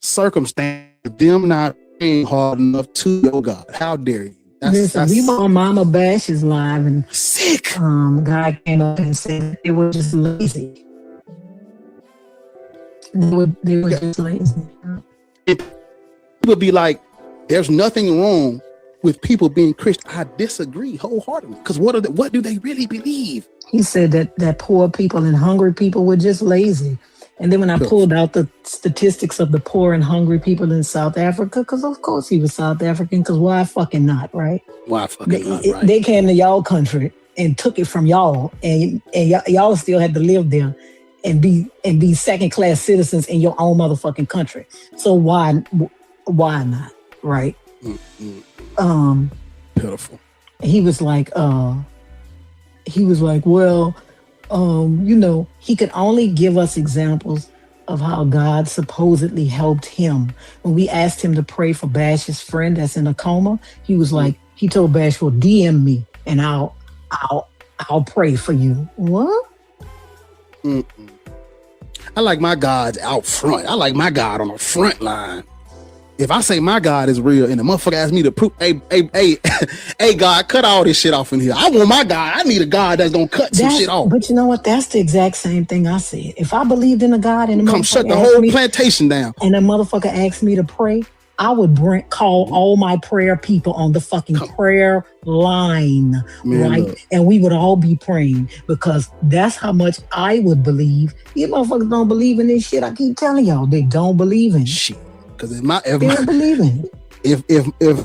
circumstance, them not praying hard enough to your God? How dare you? We were on Mama B.A.A.S.H's live and sick. Guy came up and said they were just lazy. They were just lazy. It would be like, there's nothing wrong with people being Christian. I disagree wholeheartedly. Because what do they really believe? He said that poor people and hungry people were just lazy. And then when I pulled out the statistics of the poor and hungry people in South Africa, because of course he was South African, because why fucking not, right? Why fucking not, right? They came to y'all country and took it from y'all, and y'all still had to live there and be second-class citizens in your own motherfucking country. So why not, right? Pitiful. He was like, well, he could only give us examples of how God supposedly helped him. When we asked him to pray for B.A.A.S.H's friend that's in a coma, he was like, he told B.A.A.S.H, well, DM me and I'll pray for you. What? I like my gods out front. I like my God on the front line. If I say my God is real and the motherfucker asks me to prove, hey, God, cut all this shit off in here. I want my God. I need a God that's gonna cut some shit off. But you know what? That's the exact same thing I said. If I believed in a God and come shut the whole plantation down, and a motherfucker asked me to pray, I would call all my prayer people on the fucking prayer line, right? Look. And we would all be praying, because that's how much I would believe. These motherfuckers don't believe in this shit. I keep telling y'all, they don't believe in shit. Because if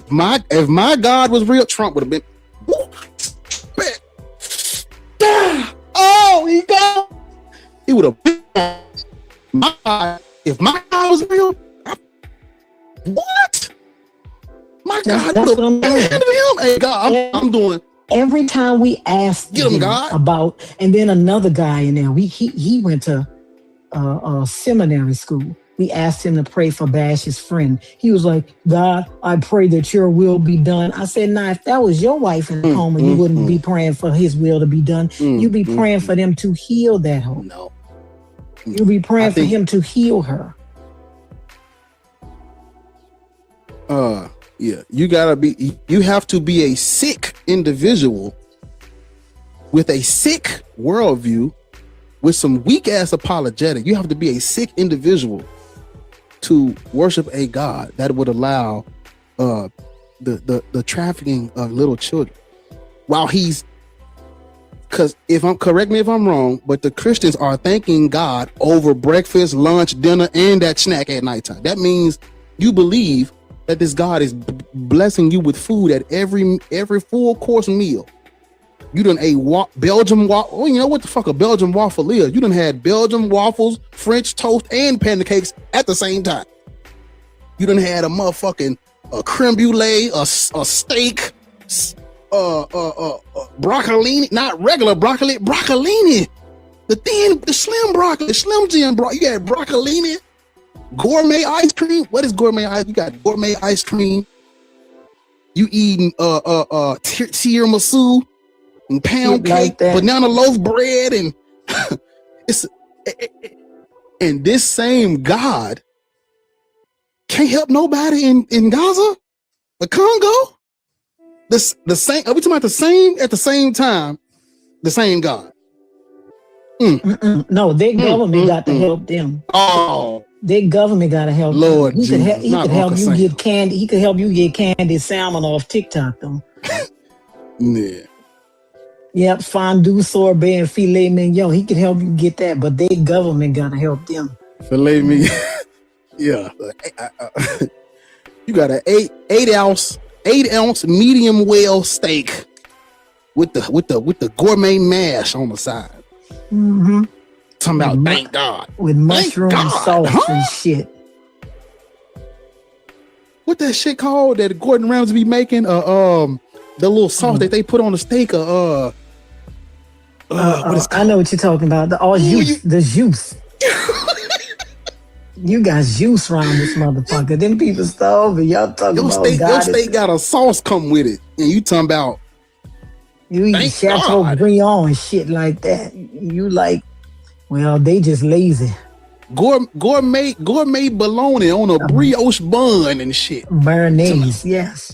my God was real, Trump would have been. Oh, he go. He would have been. If my God was real, what? My God would have been him. Hey God, I'm doing. Every time we asked him about, and then another guy in there, he went to seminary school. We asked him to pray for B.A.A.S.H's friend. He was like, God, I pray that your will be done. I said, nah, if that was your wife in the coma, you wouldn't be praying for his will to be done. You'd be praying for them to heal that home. No. You'd be praying for him to heal her. Yeah, you have to be a sick individual with a sick worldview with some weak ass apologetic. You have to be a sick individual to worship a God that would allow the trafficking of little children. While because correct me if I'm wrong, but the Christians are thanking God over breakfast, lunch, dinner, and that snack at nighttime. That means you believe that this God is blessing you with food at every full course meal. You done ate Belgian waffle. Oh, you know what the fuck a Belgian waffle is? You done had Belgian waffles, French toast, and pancakes at the same time. You done had a motherfucking creme brulee, a steak, broccolini, not regular broccoli, broccolini. The slim broccoli, Slim Jim broccoli. You got broccolini, gourmet ice cream. What is gourmet ice? You got gourmet ice cream. You eating tiramisu. and pound cake, like banana loaf bread, and and this same God can't help nobody in Gaza, the Congo. The same. Are we talking about the same at the same time? The same God. No, their government got to help them. Oh, their government got to help Lord them. He could help you get candy. He could help you get candy salmon off TikTok though. Yeah. Yep, fondue, sorbet, and filet mignon. He could help you get that, but their government got to help them. Filet mignon. Yeah. You got an 8 ounce medium well steak with the gourmet mash on the side. Mm-hmm. Talking about thank God with mushroom sauce and shit. What that shit called that Gordon Ramsay be making? The little sauce that they put on the steak. What is I know what you're talking about. The juice. You got juice around this motherfucker. Them people starving. Y'all talking about your steak got a sauce come with it, and you talking about you eat Chateaubriand and shit like that. You like, well, they just lazy. Gourmet bologna on a brioche bun and shit. Béarnaise, yes.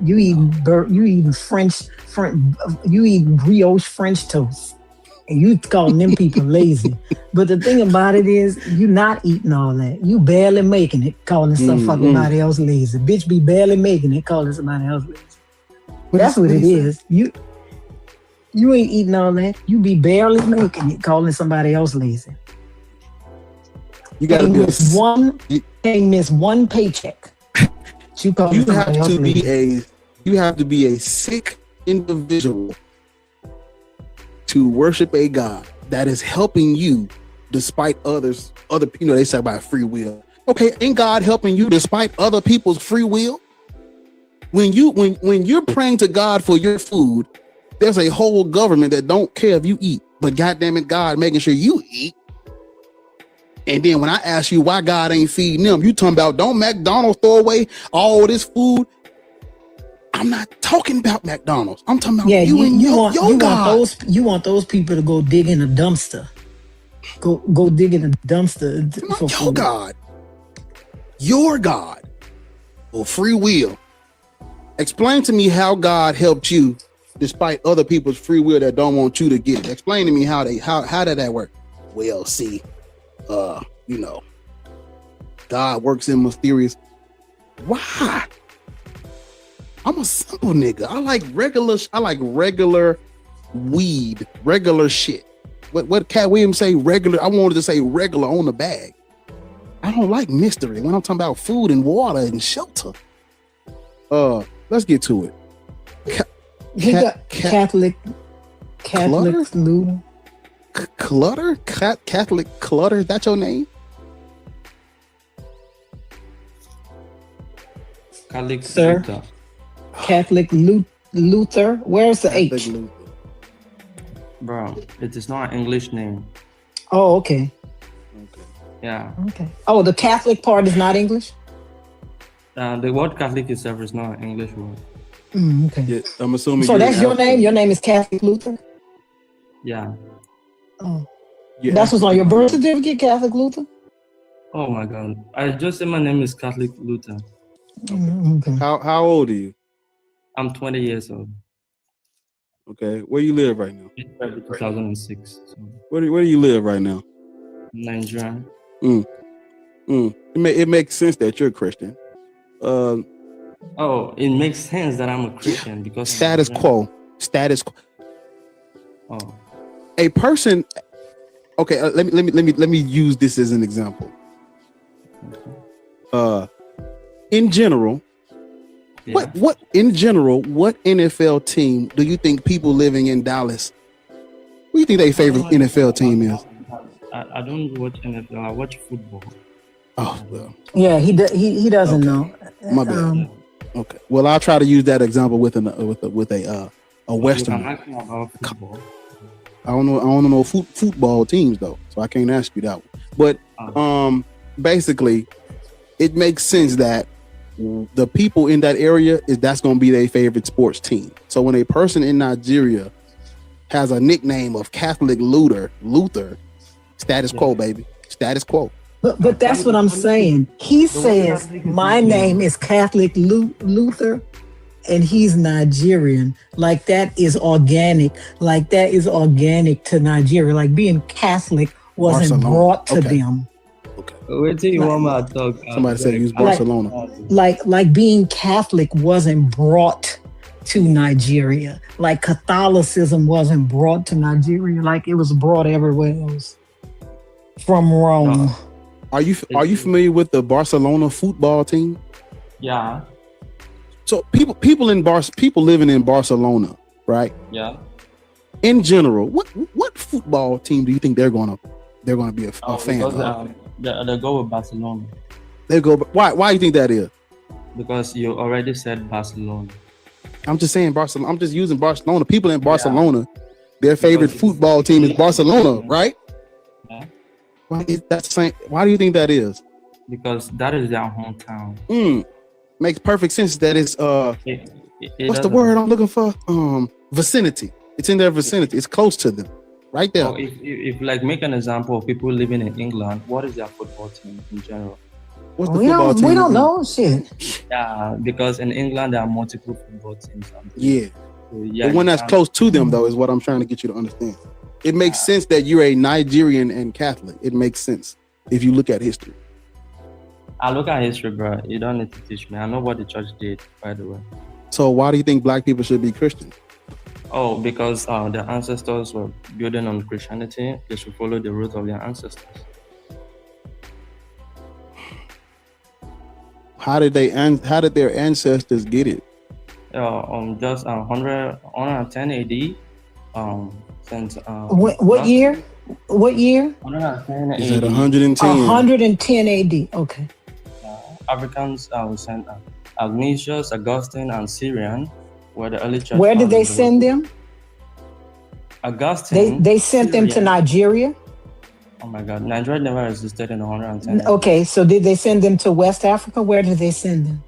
You eat brioche French toast, and you calling them people lazy. But the thing about it is, you not eating all that. You barely making it, calling somebody else lazy. Bitch be barely making it, calling somebody else lazy. That's what it is. You ain't eating all that. You be barely making it, calling somebody else lazy. You gotta miss one paycheck. You have to be a sick individual to worship a God that is helping you despite other people. They say about free will. Okay, ain't God helping you despite other people's free will? When you're praying to God for your food, there's a whole government that don't care if you eat, but goddamn it, God making sure you eat. And then when I ask you why God ain't feeding them, you talking about don't McDonald's throw away all this food? I'm not talking about McDonald's. I'm talking about you God. You want those people to go dig in a dumpster. Go dig in a dumpster for food. Your God for free will. Explain to me how God helped you despite other people's free will that don't want you to get it. Explain to me how did that work? Well, see, God works in mysterious. Why? I'm a simple nigga. I like regular weed, regular shit. What Cat Williams say regular? I wanted to say regular on the bag. I don't like mystery when I'm talking about food and water and shelter. Let's get to it. Catholic Luther. Clutter? Catholic Clutter? Is that your name? Catholic Sir. Luther. Catholic Luther. Where's the H? Luther. Bro, it is not an English name. Oh, okay. Yeah. Okay. Oh, the Catholic part is not English? The word Catholic itself is not an English word. Okay. Yeah, I'm assuming. So that's your name? Your name is Catholic Luther? Yeah. Oh. Yeah. That's what's on your birth certificate, Catholic Luther? Oh my God. I just said my name is Catholic Luther. Okay. How old are you? I'm 20 years old. Okay. Where you live right now? 2006. So. Where do you live right now? Nigeria. It makes sense that you're a Christian. It makes sense that I'm a Christian because status quo. Oh. A person. Okay, let me use this as an example. In general, what NFL team do you think people living in Dallas? What do you think their favorite NFL team is? I don't watch NFL. I watch football. Oh well. Yeah, he doesn't know. My bad. Okay. Well, I'll try to use that example with a Western. I'm asking about football. I don't know football teams though, so I can't ask you that one. But basically, it makes sense that the people in that area that's going to be their favorite sports team. So when a person in Nigeria has a nickname of Catholic Luther, status quo, baby, status quo. But that's what I'm saying. He says my name is Catholic Luther, and he's Nigerian. Like that is organic. Like that is organic to Nigeria. Like being Catholic wasn't brought to them. Wait till you want my talk. Somebody said use Barcelona. Like being Catholic wasn't brought to Nigeria. Like Catholicism wasn't brought to Nigeria. Like it was brought everywhere else from Rome. Are you familiar with the Barcelona football team? Yeah. So people living in Barcelona, right? Yeah. In general, what football team do you think they're gonna be a fan of? They go with Barcelona. They go. Why do you think that is? Because you already said Barcelona. I'm just saying Barcelona. I'm just using Barcelona. People in Barcelona, their favorite football team is Barcelona, right? Yeah. Why is that saying? Why do you think that is? Because that is their hometown. Makes perfect sense. That is what's the word I'm looking for? Vicinity. It's in their vicinity. It's close to them, right there. So if like make an example of people living in England, what is their football team in general? What's the football team? We don't know shit. Yeah, because in England there are multiple football teams. Yeah. So, yeah, the one that's close to them though is what I'm trying to get you to understand. It makes sense that you're a Nigerian and Catholic. It makes sense if you look at history. I look at history, bro. You don't need to teach me. I know what the church did, by the way. So why do you think black people should be Christian? Oh, because their ancestors were building on Christianity. They should follow the root of their ancestors. How did their ancestors get it? Just 110 AD. Since what year? What year? 110 AD. Is it 110? 110 AD. Okay. Africans were sent. Ignatius, Augustine, and Syrian were the early church. Where did they send them? Augustine. They sent them to Nigeria. Oh my God, Nigeria never existed in 110. Okay, so did they send them to West Africa? Where did they send them?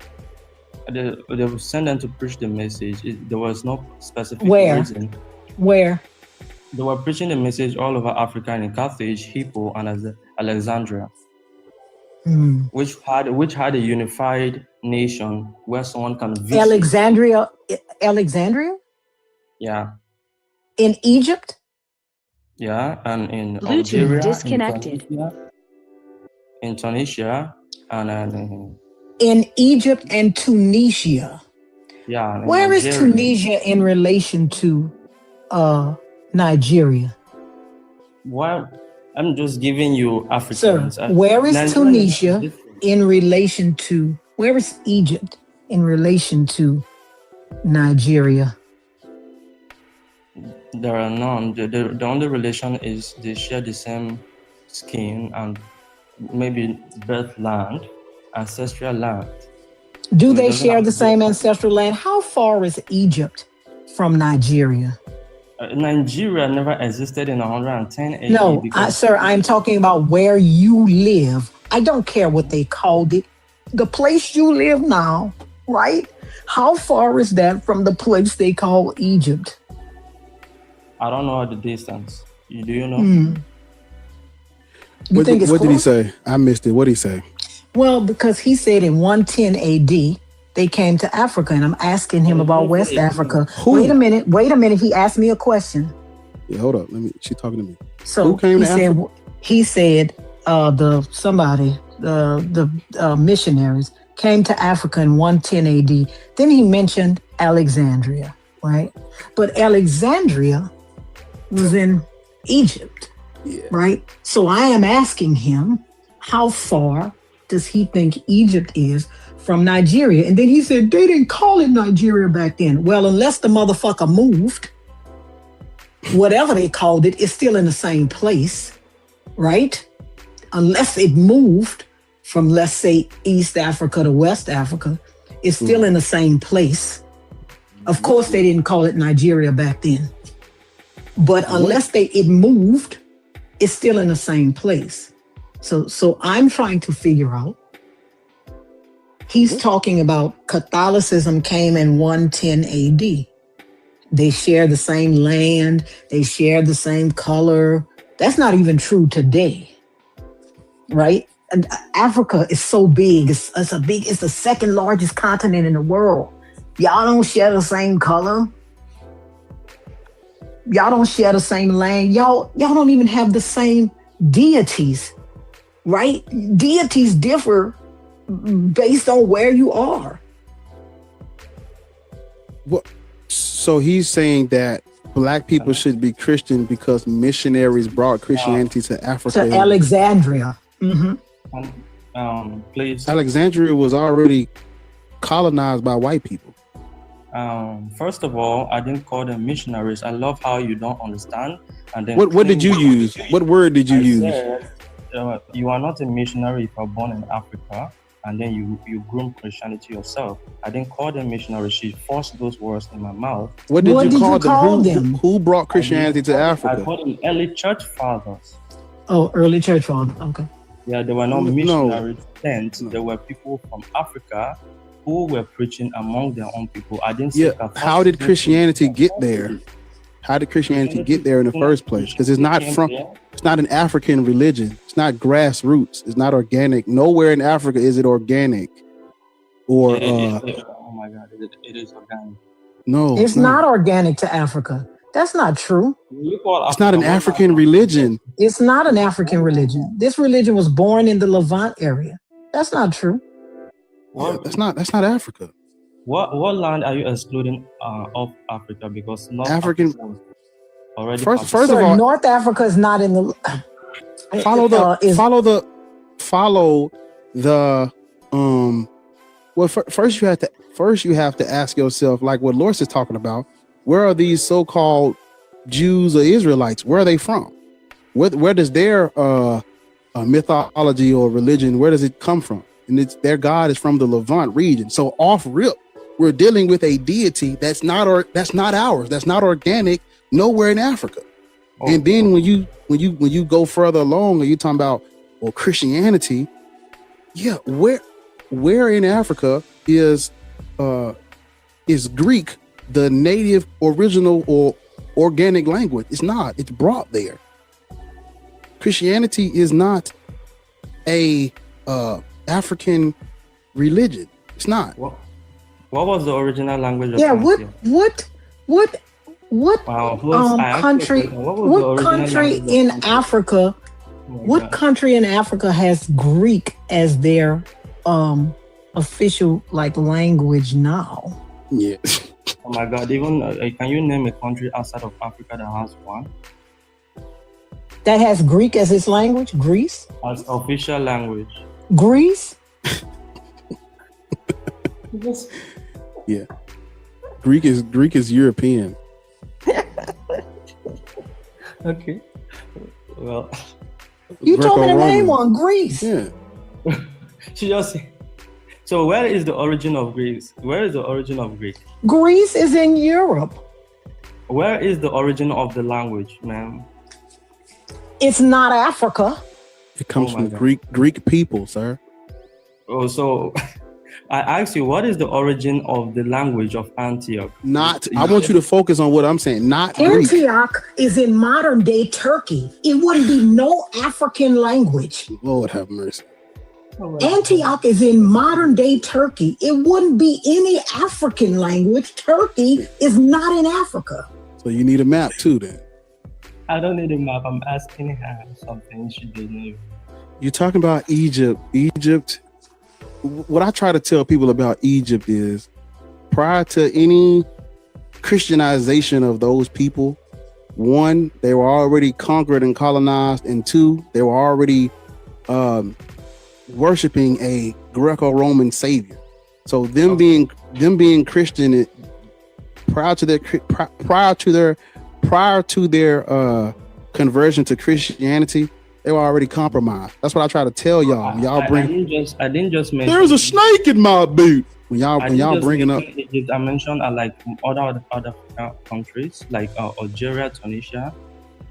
They would send them to preach the message. There was no specific reason. Where? They were preaching the message all over Africa and in Carthage, Hippo, and Alexandria, which had a unified nation where someone can visit. Alexandria? Yeah. In Egypt? Yeah, and in Bluetooth Algeria, disconnected. In Tunisia, and in Egypt and Tunisia. Yeah. Where is Tunisia in relation to Nigeria? Well, I'm just giving you Africans. Sir, where is Tunisia in relation to? Where is Egypt in relation to Nigeria? There are none. The only relation is they share the same skin and maybe birth land, ancestral land. Do they share the same ancestral land? How far is Egypt from Nigeria? Nigeria never existed in 110 AD. No, sir, I'm talking about where you live. I don't care what they called it. The place you live now, right? How far is that from the place they call Egypt? I don't know the distance. Do you know? What did he say? I missed it. What did he say? Well, because he said in 110 AD, they came to Africa, and I'm asking him about West Africa. Who? Wait a minute. He asked me a question. Yeah, hold up. She's talking to me. So who came to Africa? He said the missionaries came to Africa in 110 AD. Then he mentioned Alexandria, right? But Alexandria was in Egypt, right? So I am asking him, how far does he think Egypt is from Nigeria? And then he said, they didn't call it Nigeria back then. Well, unless the motherfucker moved, whatever they called it, it's still in the same place, right? Unless it moved from, let's say, East Africa to West Africa, it's still in the same place. Of course, they didn't call it Nigeria back then. But unless it moved, it's still in the same place. So I'm trying to figure out He's talking about Catholicism came in 110 AD. They share the same land. They share the same color. That's not even true today, right? And Africa is so big. It's the second largest continent in the world. Y'all don't share the same color. Y'all don't share the same land. Y'all don't even have the same deities, right? Deities differ based on where you are. What? So he's saying that black people should be Christian because missionaries brought Christianity to Africa. To Alexandria. Please. Alexandria was already colonized by white people. First of all, I didn't call them missionaries. I love how you don't understand. And then what did you use? What word did you use? Said, you are not a missionary if you're born in Africa, and then you groom Christianity yourself. I didn't call them missionaries. She forced those words in my mouth. What did you call them? Who brought Christianity to Africa? I called them early church fathers. Oh, early church fathers. Okay. Yeah, they were not missionaries sent. There were people from Africa who were preaching among their own people. I didn't say how did Christianity get there? How did Christianity get there in the first place? Because it's not an African religion. It's not grassroots. It's not organic. Nowhere in Africa is it organic. Or oh my God, it is organic. No, it's not organic to Africa. That's not true. It's not an African religion. It's not an African religion. This religion was born in the Levant area. That's not true. Yeah, that's not Africa. What land are you excluding of Africa? Because North African Africa already first of all, North Africa is not in the follow the well, first you have to ask yourself, like what Loris is talking about, where are these so-called Jews or Israelites? Where are they from? Where does their mythology or religion, where does it come from? And it's their God is from the Levant region. So off rip, we're dealing with a deity that's not ours. That's not organic nowhere in Africa. Oh. And then when you go further along, and you talking about Christianity, yeah, where in Africa is Greek the native, original, or organic language? It's not. It's brought there. Christianity is not a African religion. It's not. What was the original language of Antioch? Country in Africa? What country in Africa has Greek as their official language now? Yeah. Oh my God! Even can you name a country outside of Africa that has one? That has Greek as its language? Greece? As official language. Greece? Yeah. Greek is European. Okay. Well, you told me to name one. Greece. Yeah. She just said. So where is the origin of Greece? Where is the origin of Greek? Greece is in Europe. Where is the origin of the language, ma'am? It's not Africa. It comes from Greek people, sir. Oh, so I asked you, what is the origin of the language of Antioch? I want you to focus on what I'm saying. Not Antioch Greek. Is in modern day Turkey. It wouldn't be no African language. Lord have mercy. Antioch is in modern day Turkey. It wouldn't be any African language. Turkey is not in Africa. So you need a map too, then. I don't need a map. I'm asking her something she didn't know. You're talking about Egypt. Egypt. What I try to tell people about Egypt is, prior to any Christianization of those people, one, they were already conquered and colonized, and two, they were already worshiping a Greco-Roman savior. So them being Christian prior to their conversion to Christianity, they were already compromised. That's what I try to tell y'all. I didn't just mention. There's a snake in my boot. When y'all bringing up, I mentioned like other countries like Algeria, Tunisia,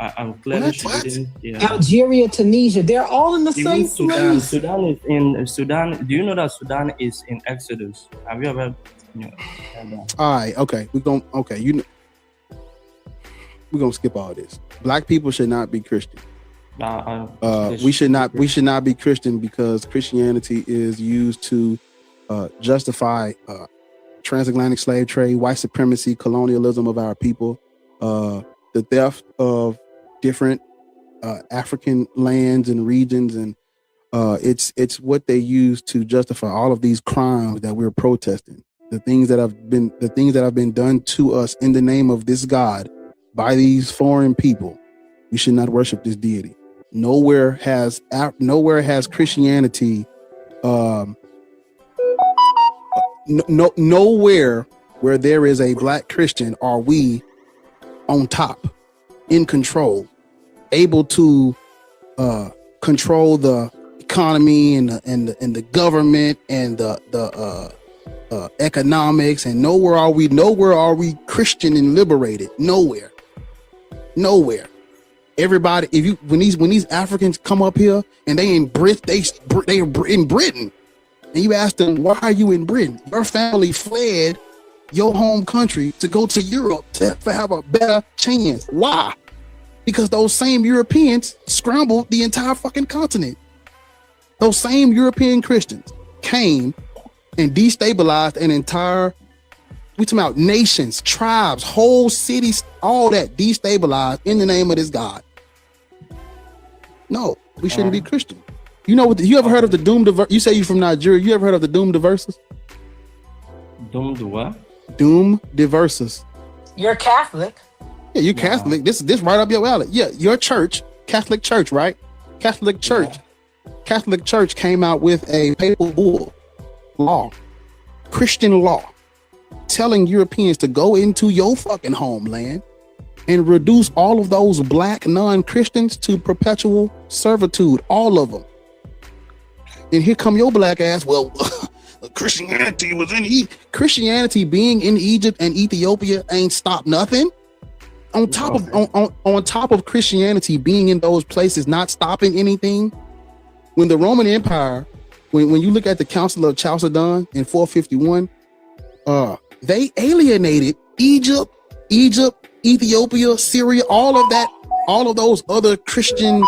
I'm clearly reading. Yeah. Algeria, Tunisia, they're all in the Even same Sudan. place. Sudan is in Sudan. Do you know that Sudan is in Exodus? Have you ever? Heard that? All right, okay, we're gonna skip all this. Black people should not be Christian. We should not be Christian because Christianity is used to justify transatlantic slave trade, white supremacy, colonialism of our people, the theft of different African lands and regions, and it's what they use to justify all of these crimes that we're protesting. The things that have been done to us in the name of this God by these foreign people. We should not worship this deity. Nowhere has Christianity, nowhere where there is a black Christian are we on top, in control, able to control the economy and the government and the economics, and nowhere are we Christian and liberated. Nowhere. Everybody, when these Africans come up here and they in Britain, and you ask them, why are you in Britain? Your family fled your home country to go to Europe to have a better chance. Why? Because those same Europeans scrambled the entire fucking continent. Those same European Christians came and destabilized an entire, we talking about nations, tribes, whole cities, all that destabilized in the name of this God. No, we shouldn't be Christian. You know what? You ever heard of the doomed? You say you from Nigeria. You ever heard of the doomed verses? Doomed what? Doomed verses. You're Catholic. Yeah, you Catholic. This right up your alley. Yeah, your church, Catholic Church, right? Catholic Church came out with a papal bull law, Christian law, telling Europeans to go into your fucking homeland and reduce all of those black non-Christians to perpetual servitude, all of them. And here come your black ass. Well, Christianity was in Christianity being in Egypt and Ethiopia ain't stopped nothing. On top of Christianity being in those places, not stopping anything. When the Roman Empire, when you look at the Council of Chalcedon in 451, they alienated Egypt, Ethiopia, Syria, all of those other Christian,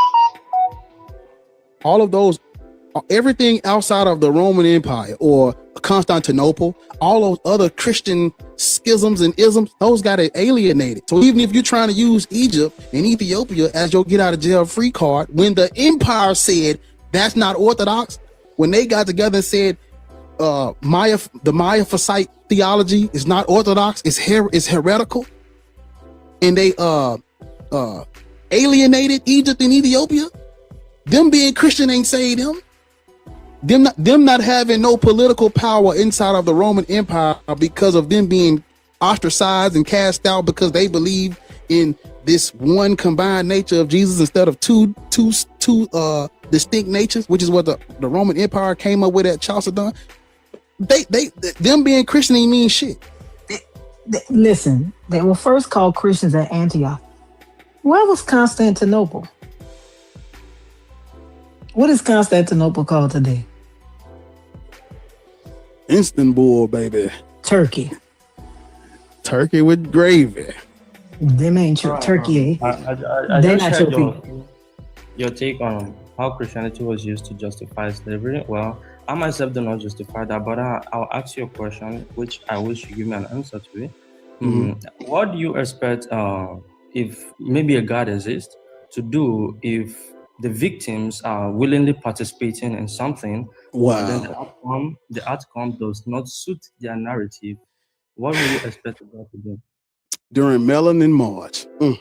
everything outside of the Roman Empire or Constantinople, all those other Christian schisms and isms, those got alienated. So even if you're trying to use Egypt and Ethiopia as your get out of jail free card, when the empire said that's not orthodox, when they got together and said the Miaphysite theology is not orthodox, it's heretical, and they alienated Egypt and Ethiopia, them being Christian ain't saved them. Them not having no political power inside of the Roman Empire because of them being ostracized and cast out because they believe in this one combined nature of Jesus instead of two distinct natures, which is what the Roman Empire came up with at Chalcedon. Them being Christian ain't mean shit. Listen, they were first called Christians at Antioch. Where was Constantinople? What is Constantinople called today? Istanbul, baby. Turkey. Turkey with gravy. Them ain't Turkey, eh? They're not your people. Your take on how Christianity was used to justify slavery. Well, I myself do not justify that, but I'll ask you a question, which I wish you give me an answer to it. What do you expect if maybe a God exists to do if the victims are willingly participating in something? Wow. And then the outcome does not suit their narrative? What will you expect God to do? During Melanin March. Not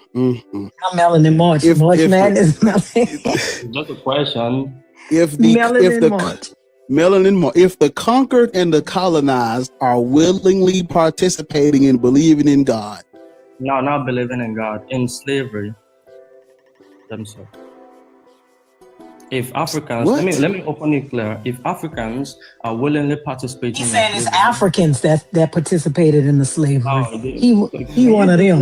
Melanin March. March Madness. Just a question. If the conquered and the colonized are willingly participating and believing in God. No, not believing in God, in slavery themselves. If Africans, let me open it clear. If Africans are willingly participating, He's saying it's Africans that participated in the slavery. He one of them.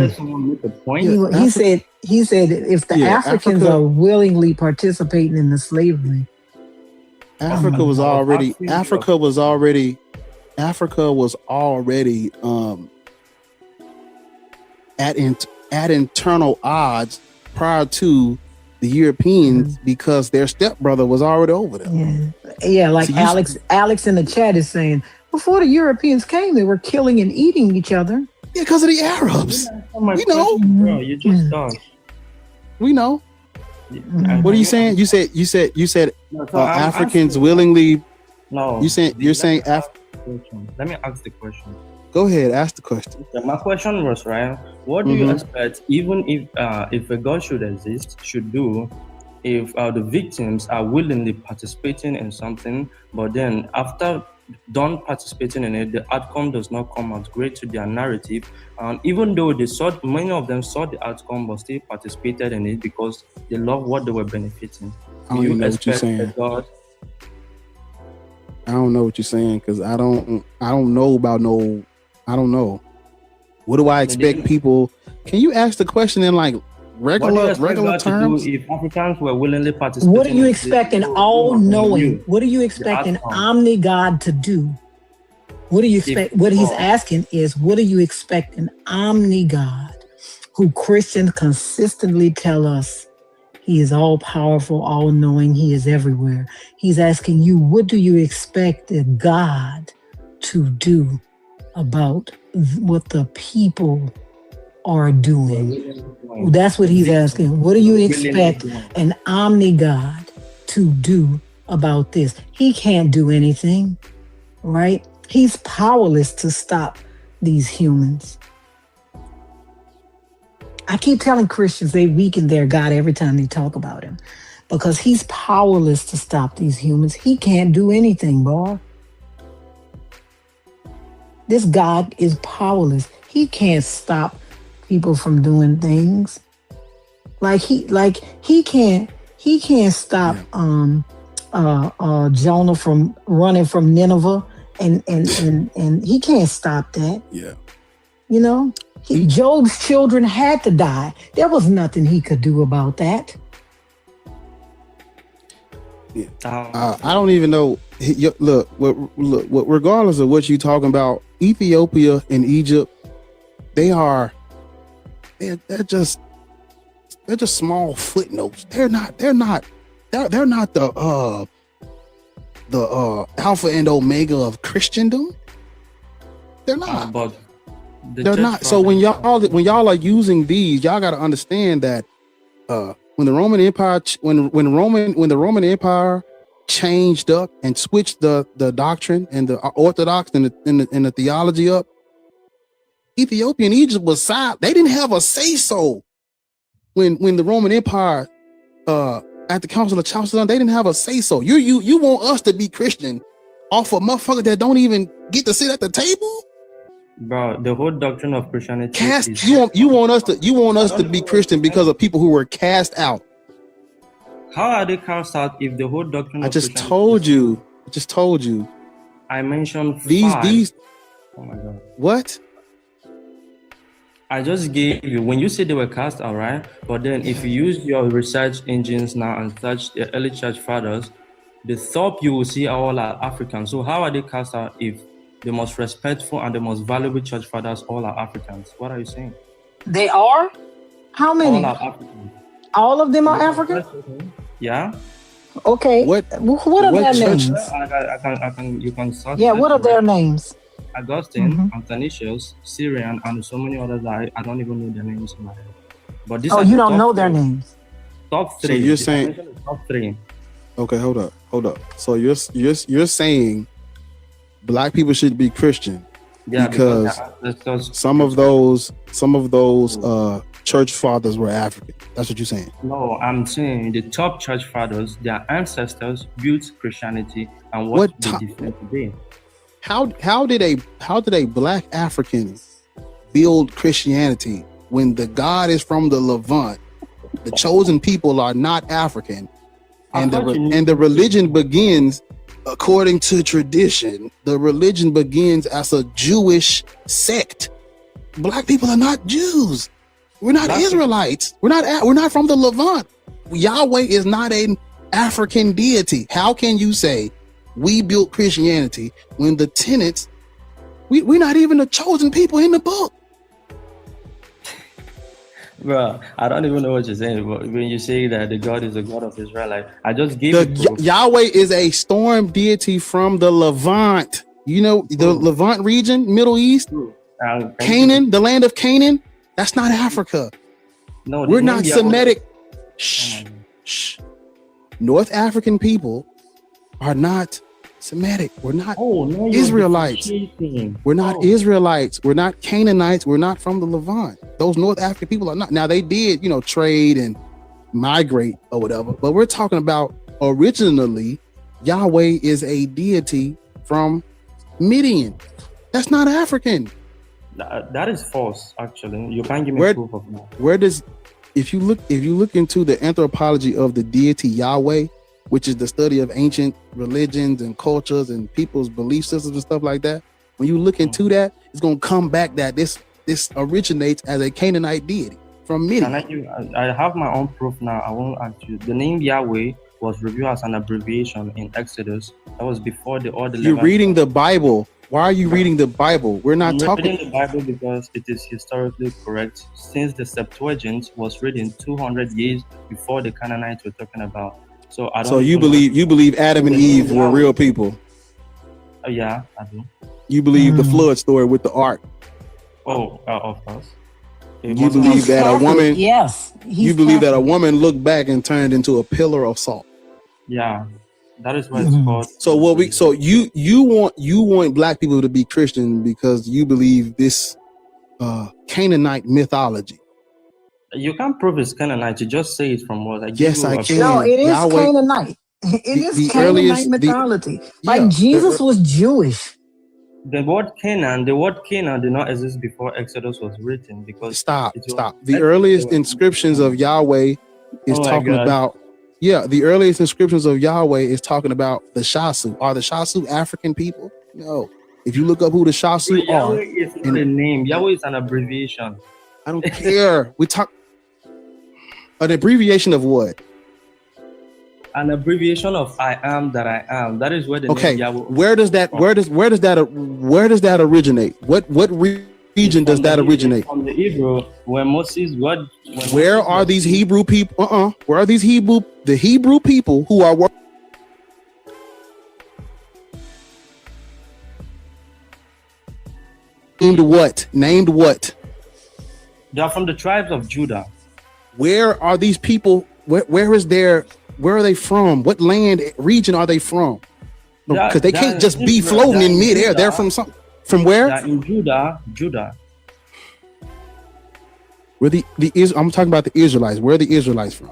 He said if the Africans are willingly participating in the slavery, Africa was already at internal odds prior to the Europeans because their stepbrother was already over there. Yeah, like so Alex in the chat is saying before the Europeans came, they were killing and eating each other. Yeah, because of the Arabs. We know. Bro, you just talk. We know. What are you saying? You said Africans willingly. No. You're saying Let me ask the question. Go ahead, ask the question. My question was, right, what do you expect, even if a God should exist, should do, if the victims are willingly participating in something, but then after done participating in it, the outcome does not come out great to their narrative, and even though many of them saw the outcome, but still participated in it because they love what they were benefiting. I don't know what you're saying. I don't know what you're saying because I don't know about no. I don't know. What do I expect people? Can you ask the question in like regular terms? If Africans were willingly participating, what do you expect an all-knowing? What do you expect an omni-God to do? What do you expect? What he's asking is, what do you expect an omni-God, who Christians consistently tell us he is all-powerful, all-knowing, he is everywhere. He's asking you, what do you expect a God to do about what the people are doing? That's what he's asking. What do you expect an omni-God to do about this? He can't do anything, right? He's powerless to stop these humans. I keep telling Christians they weaken their God every time they talk about him because he's powerless to stop these humans. He can't do anything, boy. This God is powerless. He can't stop people from doing things. He can't stop Jonah from running from Nineveh and he can't stop that. Yeah. You know? Job's children had to die. There was nothing he could do about that. Yeah. I don't even know. Look, regardless of what you're talking about, Ethiopia and Egypt, they're just small footnotes. They're not the alpha and omega of Christendom. They're not. They're not. So when y'all are using these, y'all got to understand that when the Roman Empire when the Roman Empire changed up and switched the doctrine and the orthodox and the theology up, Ethiopia and Egypt was silent. They didn't have a say so when the Roman Empire at the Council of Chalcedon, they didn't have a say so. You want us to be Christian off a motherfucker that don't even get to sit at the table? Bro, the whole doctrine of Christianity you want us to be Christian because of people who were cast out. How are they cast out if the whole doctrine I just told you. I mentioned these. Oh my God. What? I just gave you, when you say they were cast out, right? But then if you use your research engines now and search the early church fathers, the top you will see are all are Africans. So how are they cast out if the most respectful and the most valuable church fathers all are Africans? What are you saying? They are? How many? All are Africans. All of them are African? Yeah. Okay. What are their names? You can search. Yeah, what are their names? Augustine, Athanasius, Syrian, and so many others. I don't even know their names in my head. But these you don't know their names. Top three. So you're saying top three. Okay, hold up. So you're saying Black people should be Christian because some of those church fathers were African. That's what you're saying. No, I'm saying the top church fathers, their ancestors built Christianity and what they defend today. How did a Black African build Christianity when the God is from the Levant? The chosen people are not African. And the religion begins, according to tradition, the religion begins as a Jewish sect. Black people are not Jews. We're not Israelites. We're not from the Levant. Yahweh is not an African deity. How can you say we built Christianity when the tenets, we're not even the chosen people in the book? Bro, I don't even know what you're saying. But when you say that the God is the God of Israel, I just gave you Yahweh is a storm deity from the Levant. You know, the Levant region, Middle East, Canaan, the land of Canaan. That's not Africa. No, we're not Semitic. Shh. North African people are not Semitic. We're not Israelites. We're not Israelites. We're not Canaanites. We're not from the Levant. Those North African people are not. Now they did, trade and migrate or whatever, but we're talking about originally Yahweh is a deity from Midian. That's not African. That is false, actually. You can't give me proof of that. If you look into the anthropology of the deity Yahweh, which is the study of ancient religions and cultures and people's belief systems and stuff like that, when you look into that, it's going to come back that this originates as a Canaanite deity from Midian. I have my own proof now. I won't ask you. The name Yahweh was reviewed as an abbreviation in Exodus. That was before You're reading the Bible. Why are you reading the Bible? We're not talking. Reading the Bible because it is historically correct, since the Septuagint was written 200 years before the Canaanites we're talking about. So you believe Adam and Eve were real people? Yeah, I do. You believe the flood story with the ark? Of course. You believe that a woman? Yes. You believe that a woman looked back and turned into a pillar of salt? Yeah, that is what it's called. So you want black people to be Christian because you believe this Canaanite mythology. You can't prove it's Canaanite. You just say it from what Yes, I can. No, it is Yahweh, Canaanite. It is Canaanite mythology. Jesus was Jewish. The word Canaan did not exist before Exodus was written because stop. The earliest inscriptions of Yahweh is talking about. Yeah, the earliest inscriptions of Yahweh is talking about the Shasu. Are the Shasu African people? No. If you look up who the Shasu are, Yahweh is not a name. Yahweh is an abbreviation. I don't care. We talk an abbreviation of what? An abbreviation of I am that I am. That is where the name Yahweh. Where does that originate? What region does that originate? From the Hebrew, where Moses Where are these Hebrew people? Where are these Hebrew people who are named what? They are from the tribes of Judah. Where are these people? Where are they from? What land region are they from? Because they can't just be floating in midair. They're from from where? In Judah. Where I'm talking about the Israelites. Where are the Israelites from?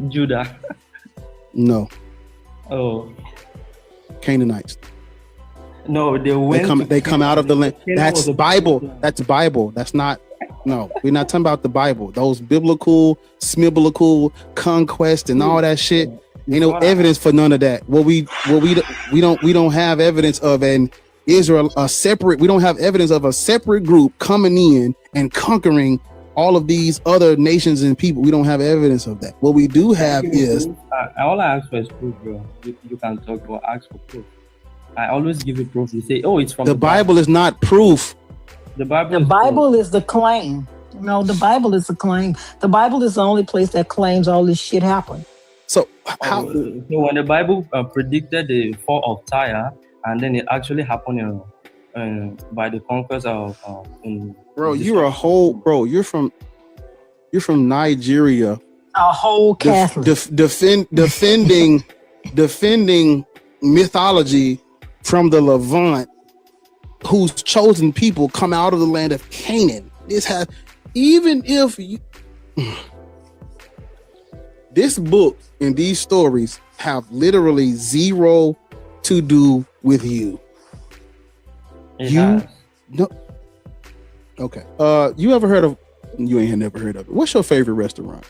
Judah. No. Oh. Canaanites. No, they come out of the land. That's Bible. That's Bible. That's not. No, we're not talking about the Bible. Those biblical, smibblical conquest and all that shit. Ain't no evidence for none of that. We don't have evidence of an Israel we don't have evidence of a separate group coming in and conquering all of these other nations and people. We don't have evidence of that. What we do have is all I ask for is proof, bro. You can talk or ask for proof. I always give you proof. You say, it's from the Bible is not proof. The Bible is the claim. No, the Bible is the claim. The Bible is the only place that claims all this shit happened. So when the Bible predicted the fall of Tyre, and then it actually happened by the conquest of you're from Nigeria. A whole Catholic. defending mythology from the Levant, whose chosen people come out of the land of Canaan. This book and these stories have literally zero to do with you. No. Okay. You ain't never heard of it. What's your favorite restaurant?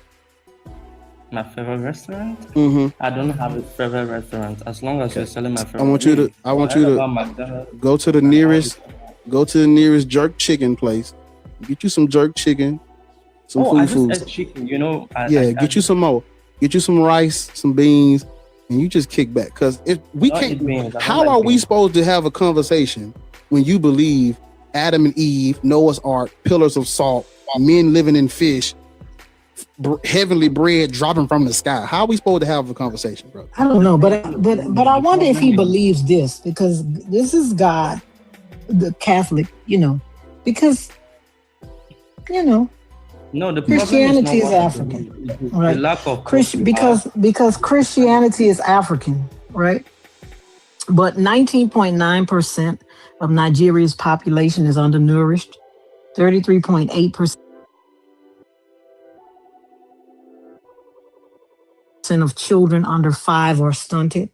My favorite restaurant? Mm-hmm. I don't have a favorite restaurant. As long as you're selling my favorite I want you to go to the nearest jerk chicken place. Get you some jerk chicken, some I just food. ate chicken. You know, Get you some more. Get you some rice, some beans, and you just kick back. Because if we can't, how are we supposed to have a conversation when you believe Adam and Eve, Noah's Ark, pillars of salt, men living in fish, heavenly bread dropping from the sky? How are we supposed to have a conversation, bro? I don't know, but I wonder if he believes this, because this is God, the Catholic, because no, the Christianity is African, right? The lack of because Christianity is African, right? But 19.9% of Nigeria's population is undernourished. 33.8% of children under 5 are stunted.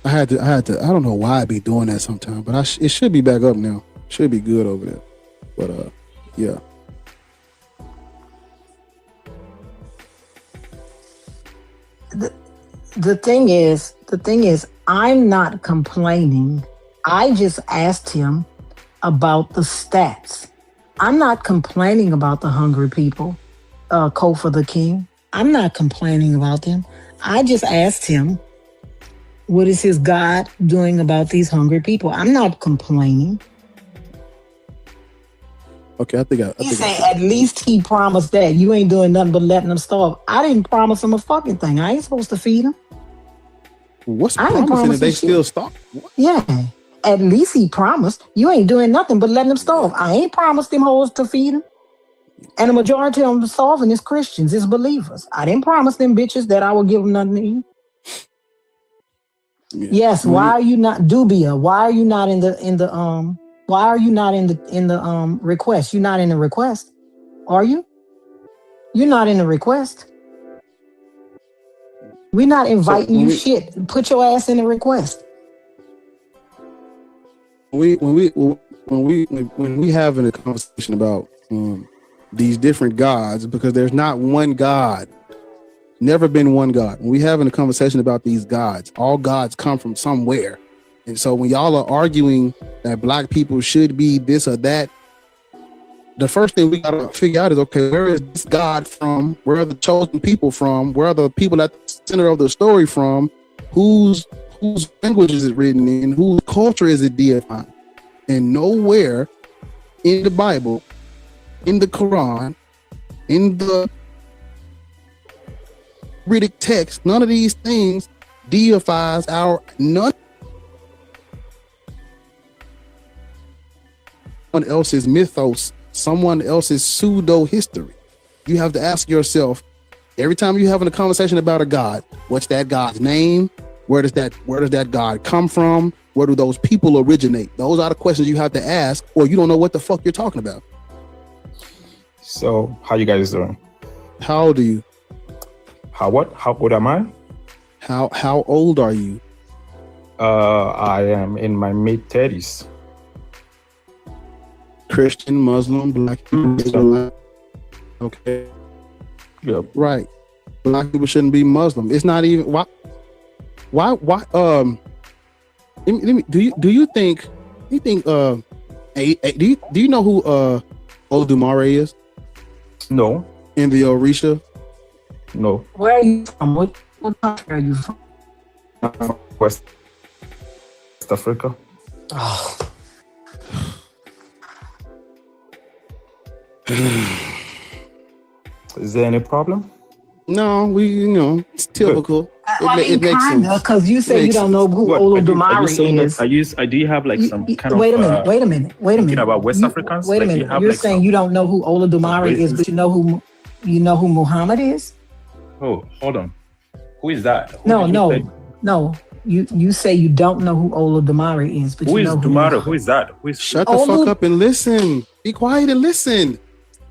I had to. I don't know why I be doing that sometimes, but it should be back up now. Should be good over there. But yeah. The thing is, I'm not complaining. I just asked him about the stats. I'm not complaining about the hungry people, Kofa the King. I'm not complaining about them. I just asked him, what is his God doing about these hungry people? I'm not complaining. Okay, I think at least he promised that. You ain't doing nothing but letting them starve. I didn't promise him a fucking thing. I ain't supposed to feed them. What's promising if they still starve? Yeah. At least he promised. You ain't doing nothing but letting them starve. I ain't promised them hoes to feed them. And the majority of them starving is Christians, is believers. I didn't promise them bitches that I would give them nothing to eat. Yeah. Yes, why are you not Dubia? Why are you not in the why are you not in the request? You're not in the request, are you? You're not in the request. We're not inviting you shit. Put your ass in the request. When we having a conversation about these different gods, because there's not one God, never been one God. When we having a conversation about these gods, all gods come from somewhere. And so when y'all are arguing that black people should be this or that, the first thing we gotta figure out is, okay, where is this God from? Where are the chosen people from? Where are the people at the center of the story from? Whose language is it written in? Whose culture is it deifying? And nowhere in the Bible, in the Quran, in the Riddick text, none of these things deifies none someone else's mythos, someone else's pseudo history. You have to ask yourself every time you're having a conversation about a God, what's that God's name? Where does that God come from? Where do those people originate? Those are the questions you have to ask, or you don't know what the fuck you're talking about. So, how you guys doing? How old are you? How old am I? How old are you? I am in my mid-30s. Christian, Muslim, black people, Israelite. Okay. Yep. Right. Black people shouldn't be Muslim. It's not even why do you think do you know who Olodumare is? No. In the Orisha? No. Where are you from? What country are you from? West Africa. Oh. Is there any problem? No, it's typical. It makes sense. Because you say you don't know who Olodumare is. Do you have like some kind of... Wait a minute. Thinking about West Africans? Wait a minute. You're saying you don't know who Olodumare is, but you know who Muhammad is? Oh, hold on. Who is that? No. You say you don't know who Olodumare is, but you know who is that? Shut the fuck up and listen. Be quiet and listen.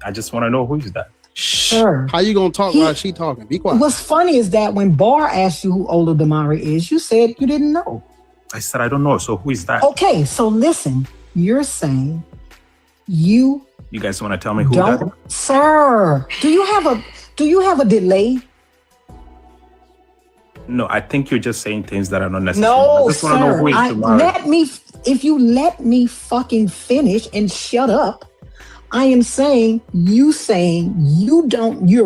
I just want to know who is that. Sure. How you gonna talk while she talking? Be quiet. What's funny is that when Bar asked you who Olodumare is, you said you didn't know. I said I don't know. So who is that? Okay, so listen. You're saying you guys want to tell me who that is? Sir, do you have a delay? No, I think you're just saying things that are not necessary. No, I just want to know who is Dumare. If you let me fucking finish and shut up, I am saying you're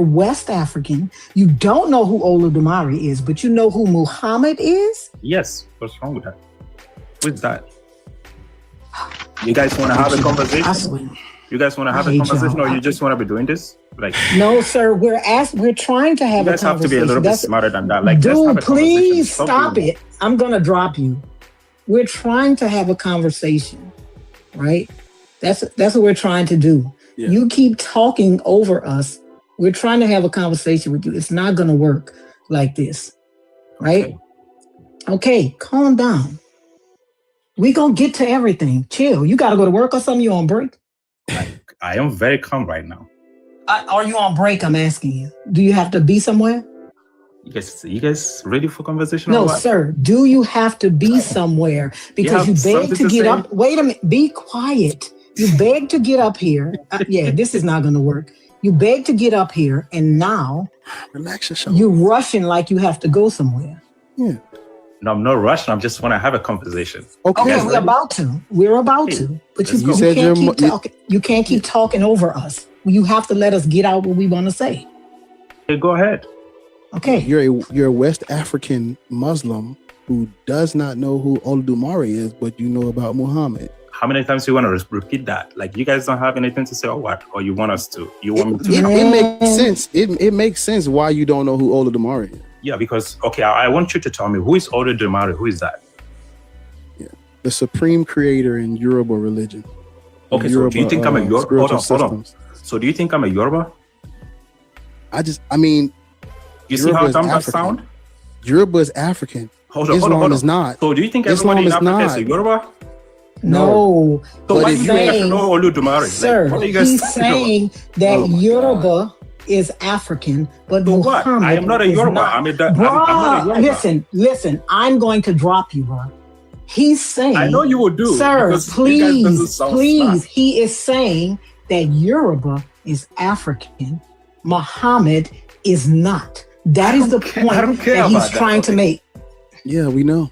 West African. You don't know who Olodumare is, but you know who Muhammad is? Yes. What's wrong with that? Who is that? You guys want to have a conversation? You guys want to have a conversation, or you just want to be doing this? Like, no, sir. We're trying to have a conversation. You guys have to be a little bit smarter than that. Like, dude, please stop it. I'm gonna drop you. We're trying to have a conversation, right? That's what we're trying to do. Yeah. You keep talking over us. We're trying to have a conversation with you. It's not gonna work like this, right? Okay, calm down. We gonna get to everything. Chill. You gotta go to work or something? You on break? I am very calm right now. Are you on break? I'm asking you. Do you have to be somewhere? You guys ready for conversation? No, sir. Do you have to be somewhere? Because you begged to get up. Wait a minute. Be quiet. You begged to get up here. Yeah, this is not going to work. You begged to get up here, and now relax yourself. You're rushing like you have to go somewhere. Yeah. No, I'm not rushing. I just want to have a conversation. Okay, we're about to. But you can't keep talking over us. You have to let us get out what we want to say. Okay, go ahead. Okay. You're a West African Muslim who does not know who Olodumare is, but you know about Muhammad. How many times do you want to repeat that? Like, you guys don't have anything to say or what? Or you want us to? You want me to? It makes sense. It makes sense why you don't know who Olodumare is. Yeah, because, okay, I want you to tell me, who is Olodumare? Who is that? Yeah, the supreme creator in Yoruba religion. Okay, so do you think I'm a Yoruba? Hold on. So do you think I'm a Yoruba? You see how dumb that sound? Yoruba is African. Islam is not. So do you think everybody in Africa is a Yoruba? No. So why do you guys know Olodumare? Sir, he's saying that Yoruba is African, but So what? Muhammad I am not a is Yoruba. not. I'm not a Yoruba. Listen. I'm going to drop you, bro. He's saying. I know you will do. Sir, please. Smart. He is saying that Yoruba is African. Muhammad is not. That is the point that he's trying to make. Yeah, we know.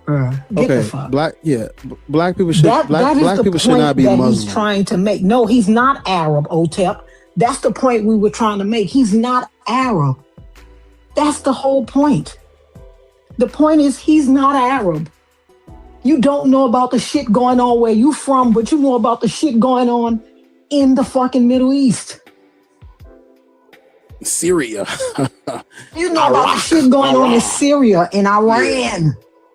Okay, black people should black people should not be Muslim. He's trying to make. No, he's not Arab, Otep. That's the point we were trying to make. He's not Arab. That's the whole point. The point is he's not Arab. You don't know about the shit going on where you from, but you know about the shit going on in the fucking Middle East. Syria. You know about the shit going on in Syria and Iran. Yeah.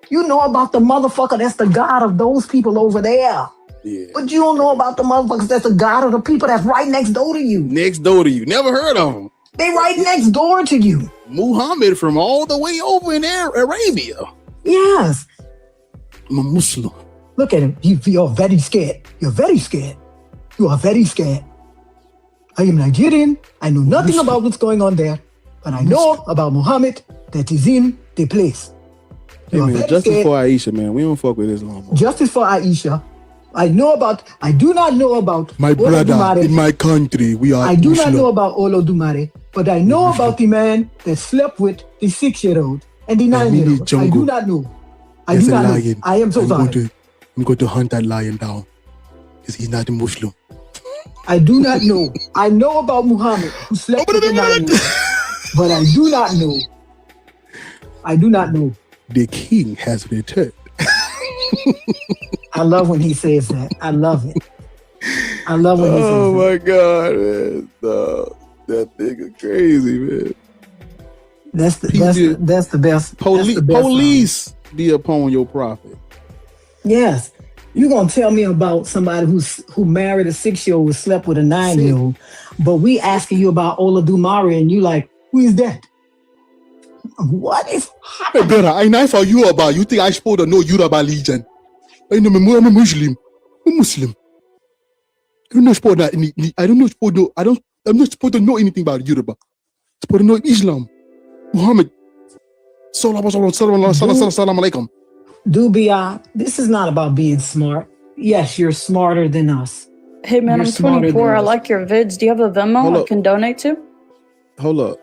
You know about the motherfucker that's the god of those people over there. Yeah. But you don't know about the motherfuckers that's the god of the people that's right next door to you. Next door to you. Never heard of them. They right next door to you. Muhammad from all the way over in Arabia. Yes. I'm a Muslim. Look at him. You're very scared. You're very scared. You are very scared. I am Nigerian. I know nothing about what's going on there. But I know about Muhammad that is in the place. Hey man, justice for Aisha, man. We don't fuck with Islam. Justice for Aisha. I do not know about my brother in my country. I do not know about Olodumare, but I know about the man that slept with the 6-year-old and the 9-year-old. I do not know. I do not know. I am so sorry. I'm going to hunt that lion down because he's not a Muslim. I do not know. I know about Muhammad who slept with the 9-year-old, but I do not know. I do not know. The king has returned. I love when he says that. I love it. I love when he says that. Oh my God, man. No, that nigga crazy, man. That's the best. Police be upon your prophet. Yes. You're going to tell me about somebody who married a 6-year-old who slept with a 9-year-old, but we asking you about Olodumare and you like, who is that? What is happening? Hey, brother, I know for you about. You think I supposed to know Yoruba Legion? I'm a Muslim. I'm Muslim. I'm not supposed to. I'm not supposed to know anything about Yoruba. I'm supposed to know Islam. Muhammad. Salam alaikum. B.A.A.S.H, this is not about being smart. Yes, you're smarter than us. Hey man, I'm 24. I like your vids. Do you have a Venmo I can donate to? Hold up.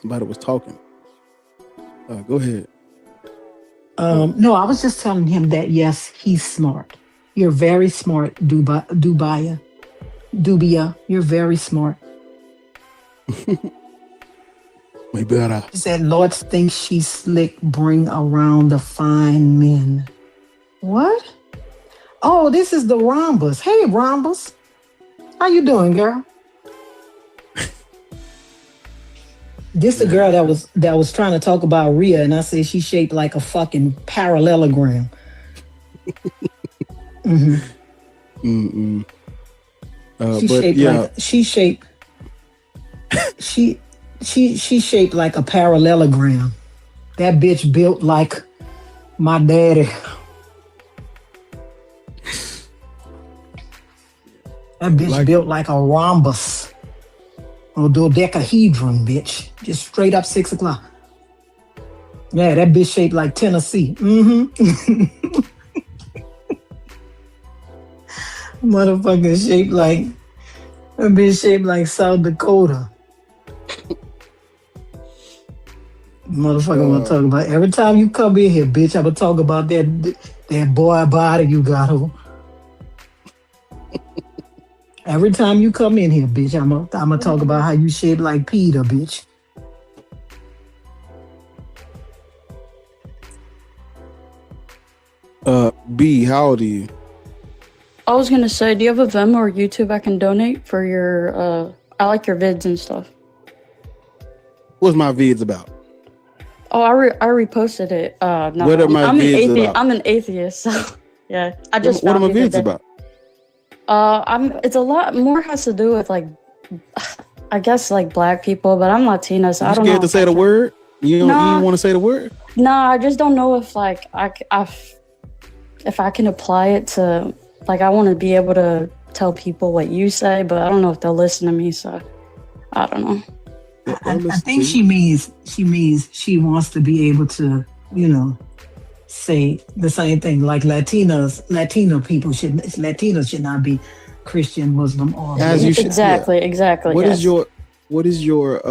Somebody was talking. Go ahead. No, I was just telling him that yes, he's smart. You're very smart, Dubia. You're very smart. My brother. He said, Lord thinks she's slick, bring around the fine men. What? Oh, this is the Rhombus. Hey, Rhombus. How you doing, girl? This the girl that was trying to talk about Rhea, and I said she's shaped like a fucking parallelogram. She's shaped like a parallelogram. That bitch built like my daddy. That bitch built like a rhombus. Or dodecahedron, bitch. Just straight up 6 o'clock. Yeah, that bitch shaped like Tennessee. Motherfucker shaped like, that bitch shaped like South Dakota. Motherfucker wanna talk about, every time you come in here, bitch, I'm gonna talk about that boy body you got, ho. Every time you come in here, bitch, I'm gonna talk about how you shaped like Peter, bitch. B, how old are you? I was gonna say, do you have a Venmo or YouTube I can donate for your, I like your vids and stuff. What's my vids about? Oh, I reposted it. No, what are my vids about? I'm an atheist, so yeah. I just what are my vids about? It's a lot more has to do with like, I guess like black people, but I'm Latina, so I don't know. You scared to say the word? You want to say the word? No, I just don't know if like if I can apply it to, like, I want to be able to tell people what you say, but I don't know if they'll listen to me. So I don't know. I think she means she wants to be able to, say the same thing. Like Latinos should not be Christian, Muslim, or as you should. Exactly. What is your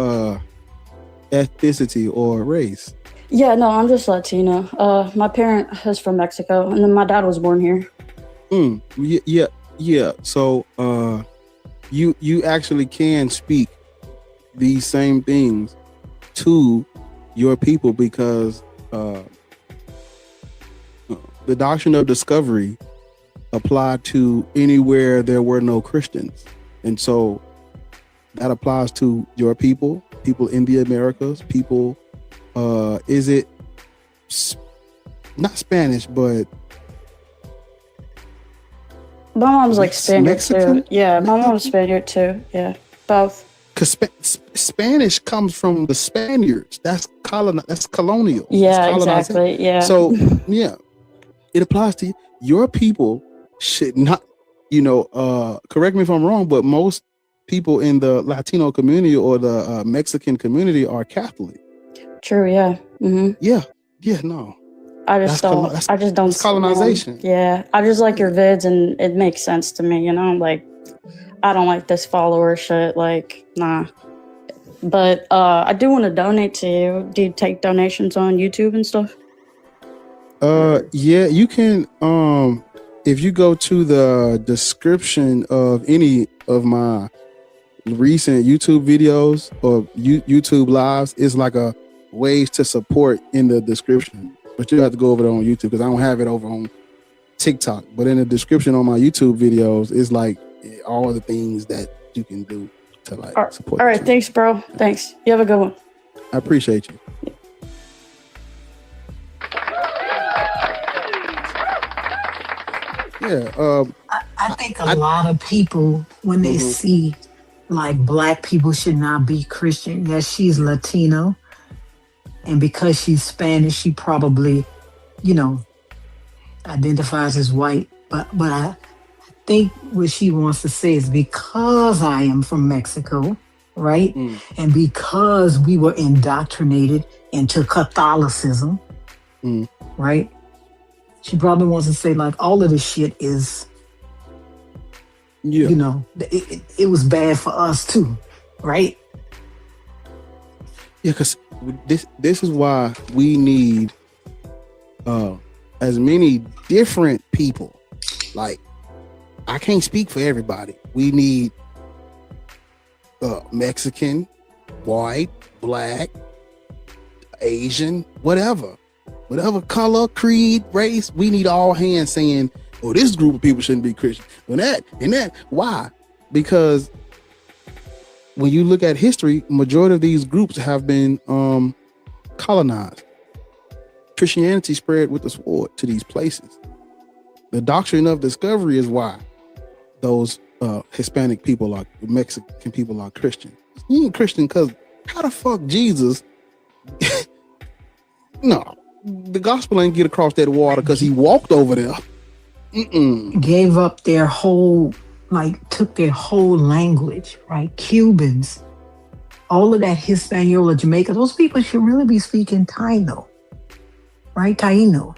ethnicity or race? Yeah, no, I'm just Latino. My parent is from Mexico, and then my dad was born here. Yeah. So, you actually can speak these same things to your people because the doctrine of discovery applied to anywhere there were no Christians, and so that applies to your people in the Americas, people. Is it not Spanish, but my mom's like Spaniard Mexican? too. Yeah, my mom's Spaniard too. Yeah, both. Because Spanish comes from the Spaniards. That's colonial. Yeah, exactly. Yeah. So yeah, it applies to you. Your people should not. Correct me if I'm wrong, but most people in the Latino community or the Mexican community are Catholic. True. Yeah. Mm-hmm. Yeah. No. I just don't. That's colonization. Yeah. I just like your vids, and it makes sense to me. Like, I don't like this follower shit. Like, nah. But I do want to donate to you. Do you take donations on YouTube and stuff? Yeah, you can. If you go to the description of any of my recent YouTube videos or YouTube lives, it's like a ways to support in the description. But you have to go over there on YouTube because I don't have it over on TikTok. But in the description on my YouTube videos, it's like all the things that you can do to support. All right, thanks, bro. Thanks. You have a good one. I appreciate you. Yeah. I think a lot of people, when they see like black people should not be Christian. Yes, she's Latino. And because she's Spanish, she probably, identifies as white. But I think what she wants to say is because I am from Mexico, right? And because we were indoctrinated into Catholicism, right? She probably wants to say like all of this shit is, it was bad for us too, right? Yeah, because this is why we need as many different people. Like, I can't speak for everybody. We need Mexican, white, black, Asian, whatever color, creed, race. We need all hands saying, "Oh, this group of people shouldn't be Christian." Why? Because when you look at history, majority of these groups have been colonized. Christianity spread with the sword to these places. The doctrine of discovery is why those Hispanic people are Mexican people are Christian. You ain't Christian because how the fuck Jesus? No, the gospel ain't get across that water because he walked over there. Gave up their whole, took their whole language, right? Cubans, all of that Hispaniola, Jamaica, those people should really be speaking Taino, right? Taino.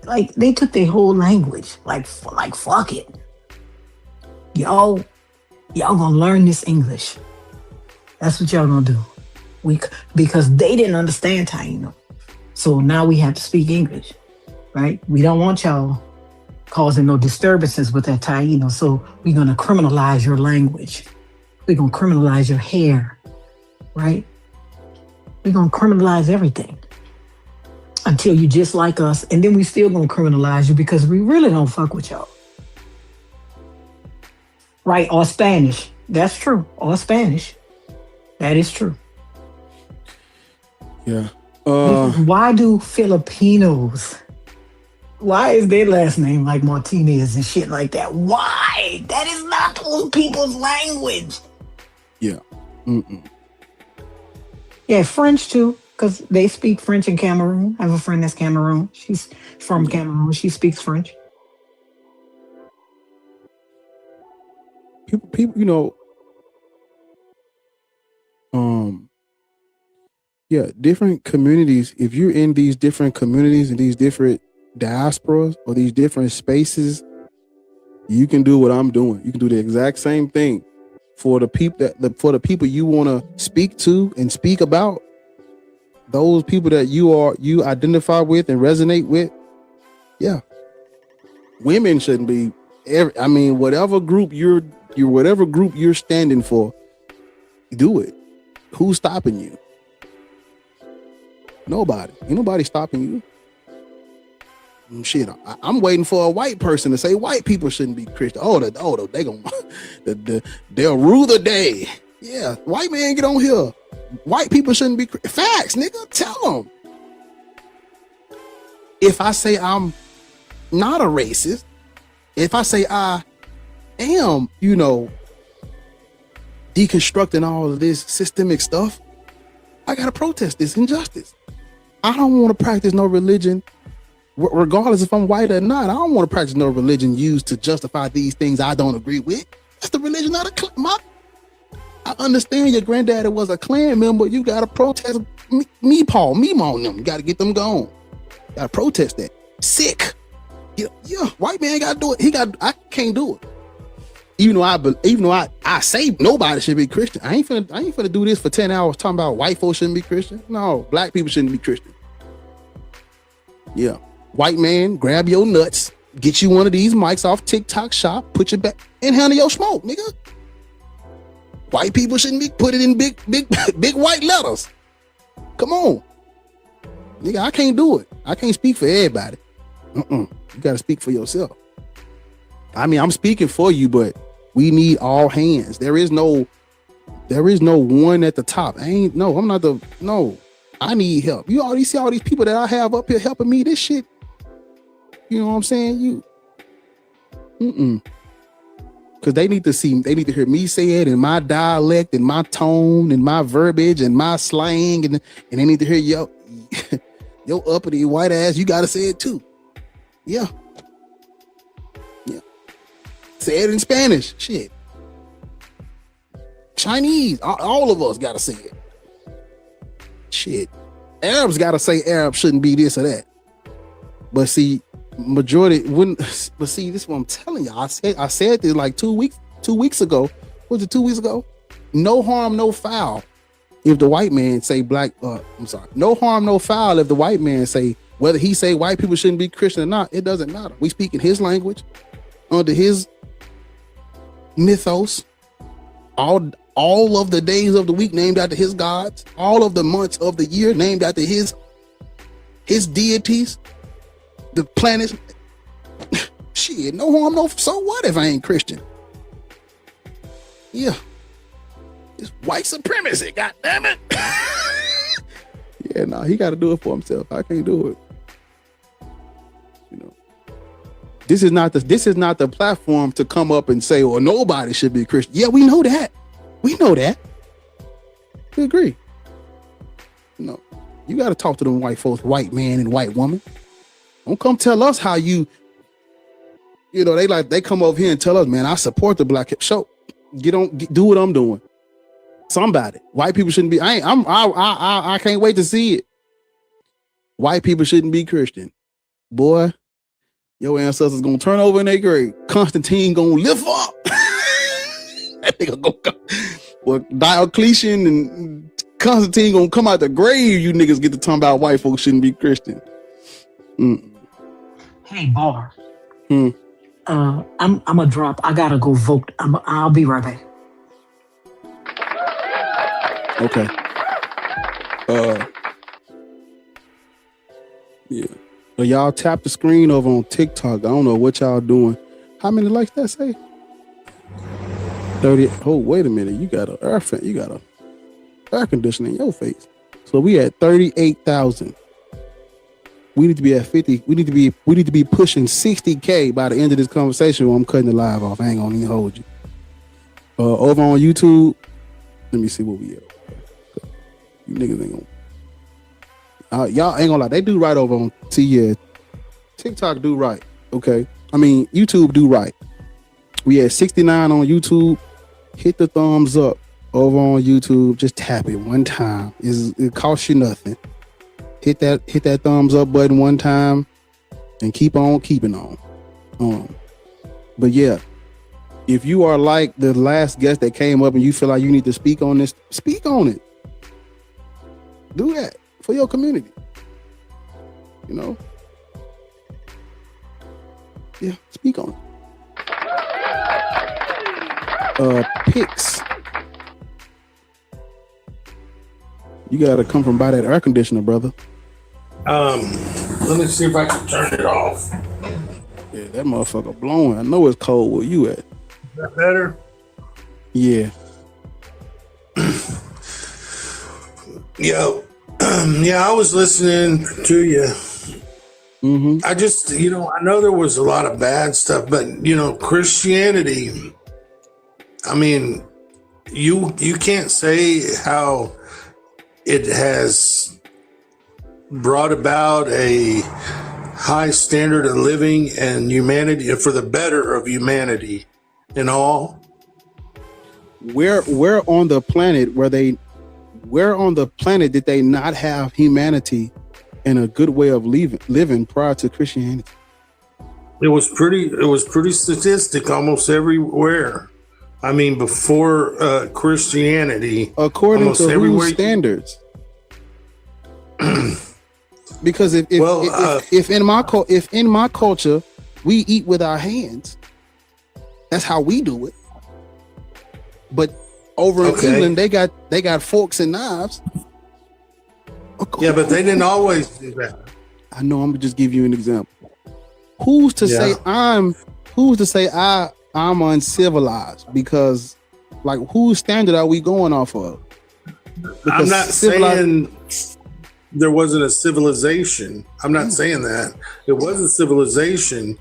Like, they took their whole language, like fuck it. Y'all gonna learn this English. That's what y'all gonna do. Because they didn't understand Taino. So now we have to speak English, right? We don't want y'all causing no disturbances with that Taino. So we're going to criminalize your language. We're going to criminalize your hair, right? We're going to criminalize everything until you just like us. And then we still going to criminalize you because we really don't fuck with y'all. Right? Or Spanish. That's true. Or Spanish. That is true. Yeah. Why do Filipinos, why is their last name like Martinez and shit like that? Why? That is not those people's language. Yeah. Yeah, French too, because they speak French in Cameroon. I have a friend that's Cameroon. She's from Cameroon. She speaks French. people, yeah, different communities. If you're in these different communities and these different diasporas or these different spaces, you can do what I'm doing. You can do the exact same thing for the people for the people you want to speak to and speak about. Those people that you identify with and resonate with. Yeah, women shouldn't be. Whatever group you're standing for, do it. Who's stopping you? Nobody. Ain't nobody stopping you. Shit, I'm waiting for a white person to say white people shouldn't be Christian. They gonna they'll rule the day. Yeah, white man, get on here. White people shouldn't be facts, nigga. Tell them. If I say I'm not a racist, if I say I am, deconstructing all of this systemic stuff, I gotta protest this injustice. I don't want to practice no religion, regardless if I'm white or not. I don't want to practice no religion used to justify these things I don't agree with. That's the religion of the I understand your granddaddy was a Klan member. You gotta protest Paul, on them. You gotta get them gone. You gotta protest that. Sick. Yeah, white man gotta do it. I can't do it. Even though I say nobody should be Christian, I ain't finna do this for 10 hours talking about white folks shouldn't be Christian. No, black people shouldn't be Christian. Yeah, white man, grab your nuts, get you one of these mics off TikTok shop, put your back and handle your smoke, nigga. White people shouldn't be put it in big white letters. Come on, nigga, I can't do it. I can't speak for everybody. You gotta speak for yourself. I'm speaking for you, but we need all hands. There is no one at the top. I need help. You already see all these people that I have up here helping me. This shit, you know what I'm saying? Because they need to hear me say it in my dialect and my tone and my verbiage and my slang, and they need to hear your uppity white ass. You gotta say it too. Yeah. Say it in Spanish. Shit. Chinese. All of us gotta say it. Shit. Arabs gotta say Arab shouldn't be this or that. But see, majority wouldn't. But see, this is what I'm telling you. I said this like 2 weeks ago. Was it 2 weeks ago? No harm, no foul. If the white man say no harm, no foul. If the white man say, whether he say white people shouldn't be Christian or not, it doesn't matter. We speak in his language, under his mythos. All of the days of the week named after his gods. All of the months of the year named after his deities. The planets. Shit, no harm, no. So what if I ain't Christian? Yeah, it's white supremacy. God damn it. Yeah, he got to do it for himself. I can't do it. This is not the platform to come up and say, "Well, nobody should be Christian." Yeah, we know that. We agree. You got to talk to them white folks, white man and white woman. Don't come tell us how they come over here and tell us, man, I support the black show. Do what I'm doing. Somebody, white people shouldn't be. I can't wait to see it. White people shouldn't be Christian, boy. Your ancestors gonna turn over in their grave. Constantine gonna lift up. That nigga gonna come. Well, Diocletian and Constantine gonna come out the grave. You niggas get to talk about white folks shouldn't be Christian. Hey, Bar. I'm a drop. I gotta go vote. I'll be right back. Okay. Yeah. Well, y'all tap the screen over on TikTok. I don't know what y'all doing. How many likes that say? 30. Oh, wait a minute. You got a air conditioner in your face. So we at 38,000. We need to be at 50. We need to be pushing 60K by the end of this conversation when I'm cutting the live off. I ain't gonna even hold you. Over on YouTube, let me see what we at. You niggas ain't gonna. Y'all ain't gonna lie. They do right over on TikTok do right. Okay. I mean, YouTube do right. We at 69 on YouTube. Hit the thumbs up over on YouTube. Just tap it one time. It costs you nothing. Hit that thumbs up button one time and keep on keeping on. But yeah, if you are like the last guest that came up and you feel like you need to speak on this, speak on it. Do that for your community. You know? Yeah, speak on it. Picks. You gotta come from by that air conditioner, brother. Let me see if I can turn it off. Yeah, that motherfucker blowing. I know it's cold where you at. Is that better? Yeah. Yo, yeah, I was listening to you. Mm-hmm. I just, I know there was a lot of bad stuff, but Christianity, I mean, you can't say how it has brought about a high standard of living and humanity for the better of humanity and all. Where on the planet did they not have humanity and a good way of living prior to Christianity? It was pretty statistic almost everywhere. I mean, before Christianity, according to whose standards? Because if in my culture we eat with our hands, that's how we do it. But over in England, they got forks and knives. Yeah, but they didn't always do that. I know. I'm gonna just give you an example. Who's to say I'm uncivilized? Because like, whose standard are we going off of? Because I'm not saying there wasn't a civilization. I'm not saying that. It was a civilization,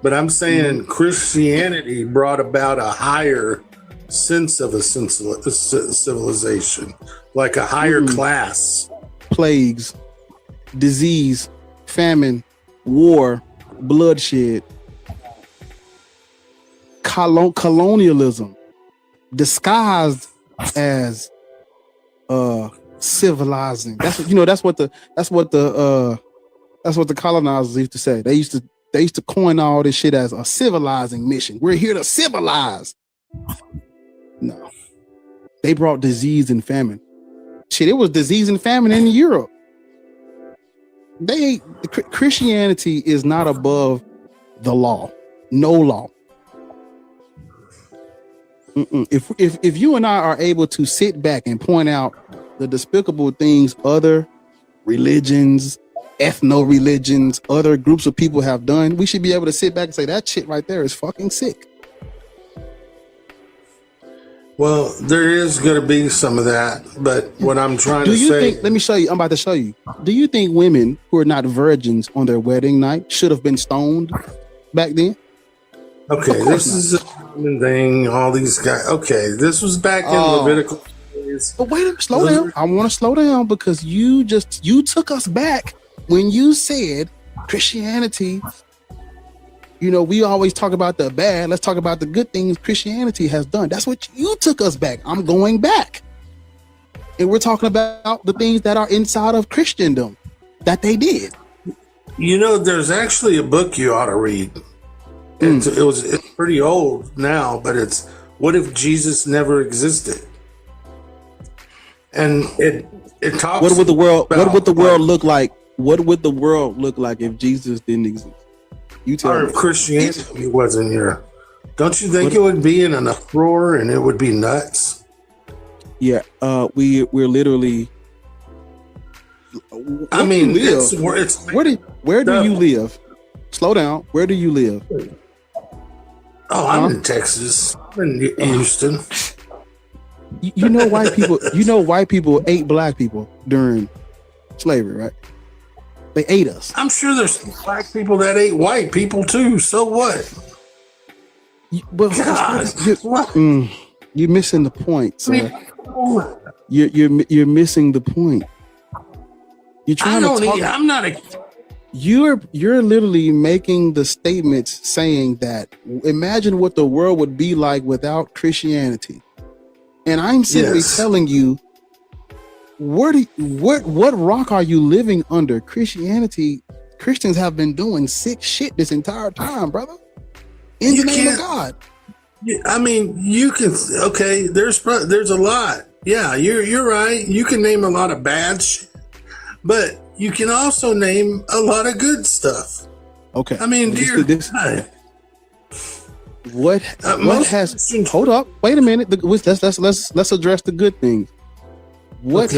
but I'm saying Christianity brought about a higher sense of a civilization, like a higher class. Plagues, disease, famine, war, bloodshed, colonialism, disguised as civilizing. That's what the colonizers used to say. They used to coin all this shit as a civilizing mission. We're here to civilize. No, they brought disease and famine. Shit, it was disease and famine in Europe. Christianity is not above the law. No law. If you and I are able to sit back and point out the despicable things other religions, ethno-religions, other groups of people have done, we should be able to sit back and say that shit right there is fucking sick. Well, there is going to be some of that, but what I'm trying to say... Let me show you. I'm about to show you. Do you think women who are not virgins on their wedding night should have been stoned back then? Okay, this is a common thing. All these guys... Okay, this was back in Levitical days. But wait a minute, slow down. I want to slow down because you took us back when you said Christianity... we always talk about the bad. Let's talk about the good things Christianity has done. That's what you took us back. I'm going back. And we're talking about the things that are inside of Christendom that they did. There's actually a book you ought to read. It's pretty old now, but it's What If Jesus Never Existed? And it talks what would the world look like? What would the world look like if Jesus didn't exist? You tell me. If Christianity wasn't here, don't you think it would be in an uproar and it would be nuts? Yeah, we're literally. I mean, where do you live? Slow down. Where do you live? Oh, I'm in Texas. I'm in Houston. White people ate black people during slavery, right? They ate us. I'm sure there's black people that ate white people too. So what? You're missing the point, sir. You're missing the point. You're trying to talk. you're literally making the statements saying that imagine what the world would be like without Christianity. And I'm simply telling you, what rock are you living under? Christians have been doing sick shit this entire time, brother. In the name of God. I mean, you can, okay, there's a lot. Yeah, you're right. You can name a lot of bad shit, but you can also name a lot of good stuff. Okay. I mean, dear God. What has, hold up, wait a minute. Let's address the good things. What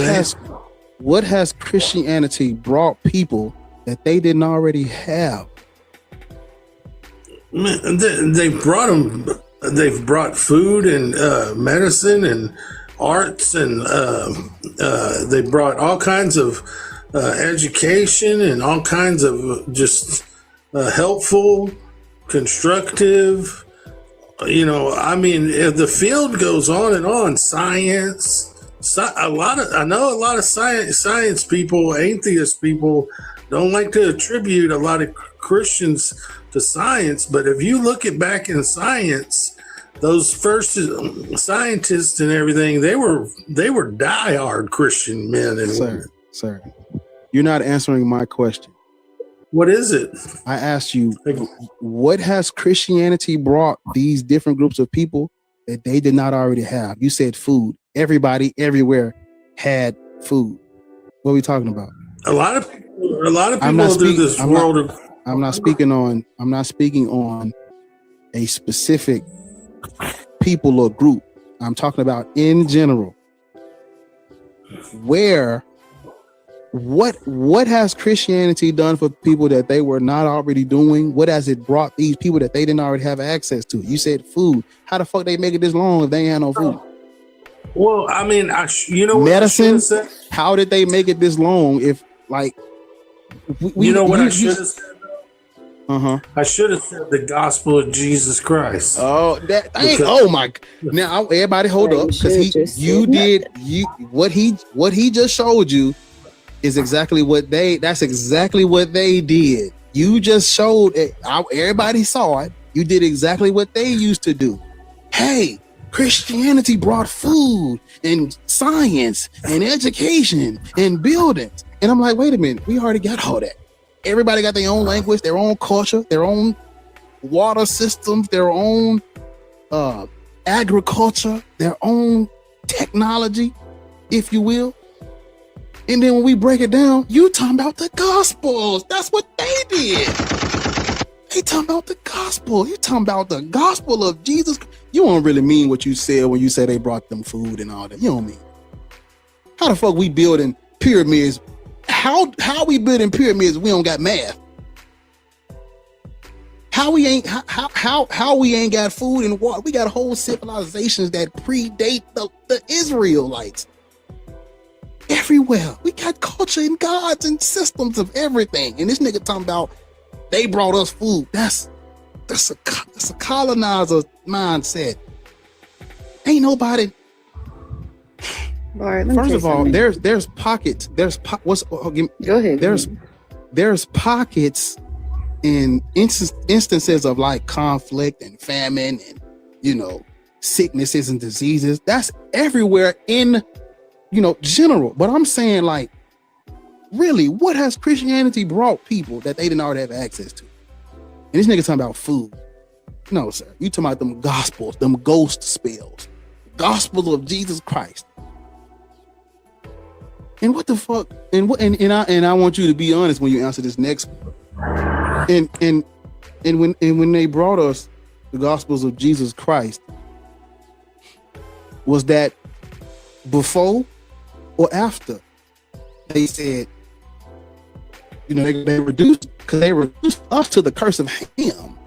has Christianity brought people that they didn't already have? Man, they've brought food and medicine and arts, and they brought all kinds of education and all kinds of just helpful, constructive. You know, I mean, if the field goes on and on, science. I know a lot of science people, atheist people, don't like to attribute a lot of Christians to science, but if you look back in science, those first scientists and everything, they were diehard Christian men and women. Sir, you're not answering my question. What is it? I asked you, what has Christianity brought these different groups of people that they did not already have? You said food. Everybody everywhere had food. What are we talking about? A lot of people do this world. I'm not speaking on a specific people or group. I'm talking about in general. What has Christianity done for people that they were not already doing? What has it brought these people that they didn't already have access to? You said food. How the fuck they make it this long if they ain't had no food? Well, I mean, medicine. How did they make it this long? If like, I should have said. I should have said the gospel of Jesus Christ. Oh, oh my! Now everybody, hold up, because what he just showed you is exactly what that's exactly what they did. You just showed it. Everybody saw it. You did exactly what they used to do. Hey, Christianity brought food and science and education and buildings. And I'm like, wait a minute, we already got all that. Everybody got their own language, their own culture, their own water systems, their own agriculture, their own technology, if you will. And then when we break it down, you talking about the Gospels. That's what they did. They talking about the gospel. You talking about the gospel of Jesus. You don't really mean what you said when you say they brought them food and all that. You don't mean. How the fuck we building pyramids? How we building pyramids? We don't got math. How we ain't got food and water? We got whole civilizations that predate the Israelites. Everywhere we got culture and gods and systems of everything. And this nigga talking about they brought us food. That's a colonizer mindset. Ain't nobody. First of all, there's pockets. Go ahead. There's pockets in instances of like conflict and famine and sicknesses and diseases. That's everywhere in general. But I'm saying, like, really, what has Christianity brought people that they didn't already have access to? And this nigga talking about food. No, sir. You talking about them gospels, them ghost spells, gospel of Jesus Christ. And what the fuck? And I want you to be honest when you answer this next one. And when they brought us the gospels of Jesus Christ, was that before or after they said, they reduced us to the curse of Ham?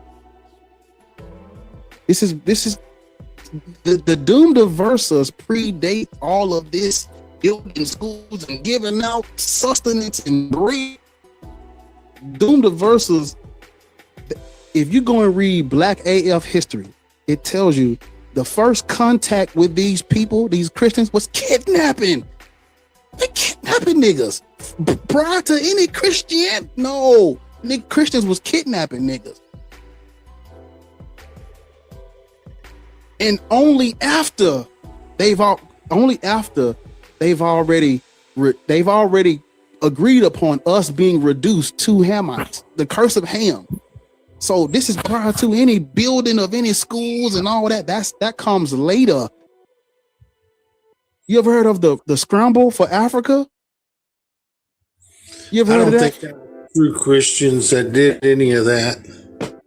This is the doomed verses predate all of this, building schools and giving out sustenance and bread. Doomed verses. If you go and read Black AF history, it tells you the first contact with these people, these Christians, was kidnapping. They kidnapping niggas prior to any Christian, no, Christians was kidnapping niggas. And only after they've already agreed upon us being reduced to Hamites, the curse of Ham. So this is prior to any building of any schools and all that. That comes later. You ever heard of the scramble for Africa? You ever heard of that? I don't think that was true Christians that did any of that.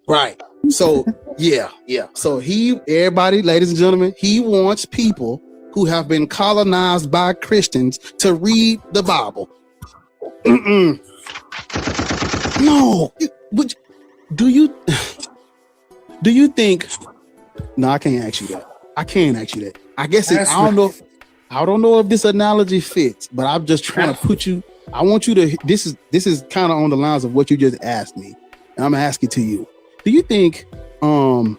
Right. So yeah. So everybody, ladies and gentlemen, he wants people who have been colonized by Christians to read the Bible. No. Do you think? No, I can't ask you that. I can't ask you that. I guess I don't know if this analogy fits, but I'm just trying to put you. I want you to. This is kind of on the lines of what you just asked me, and I'm asking to you. Do you think? Do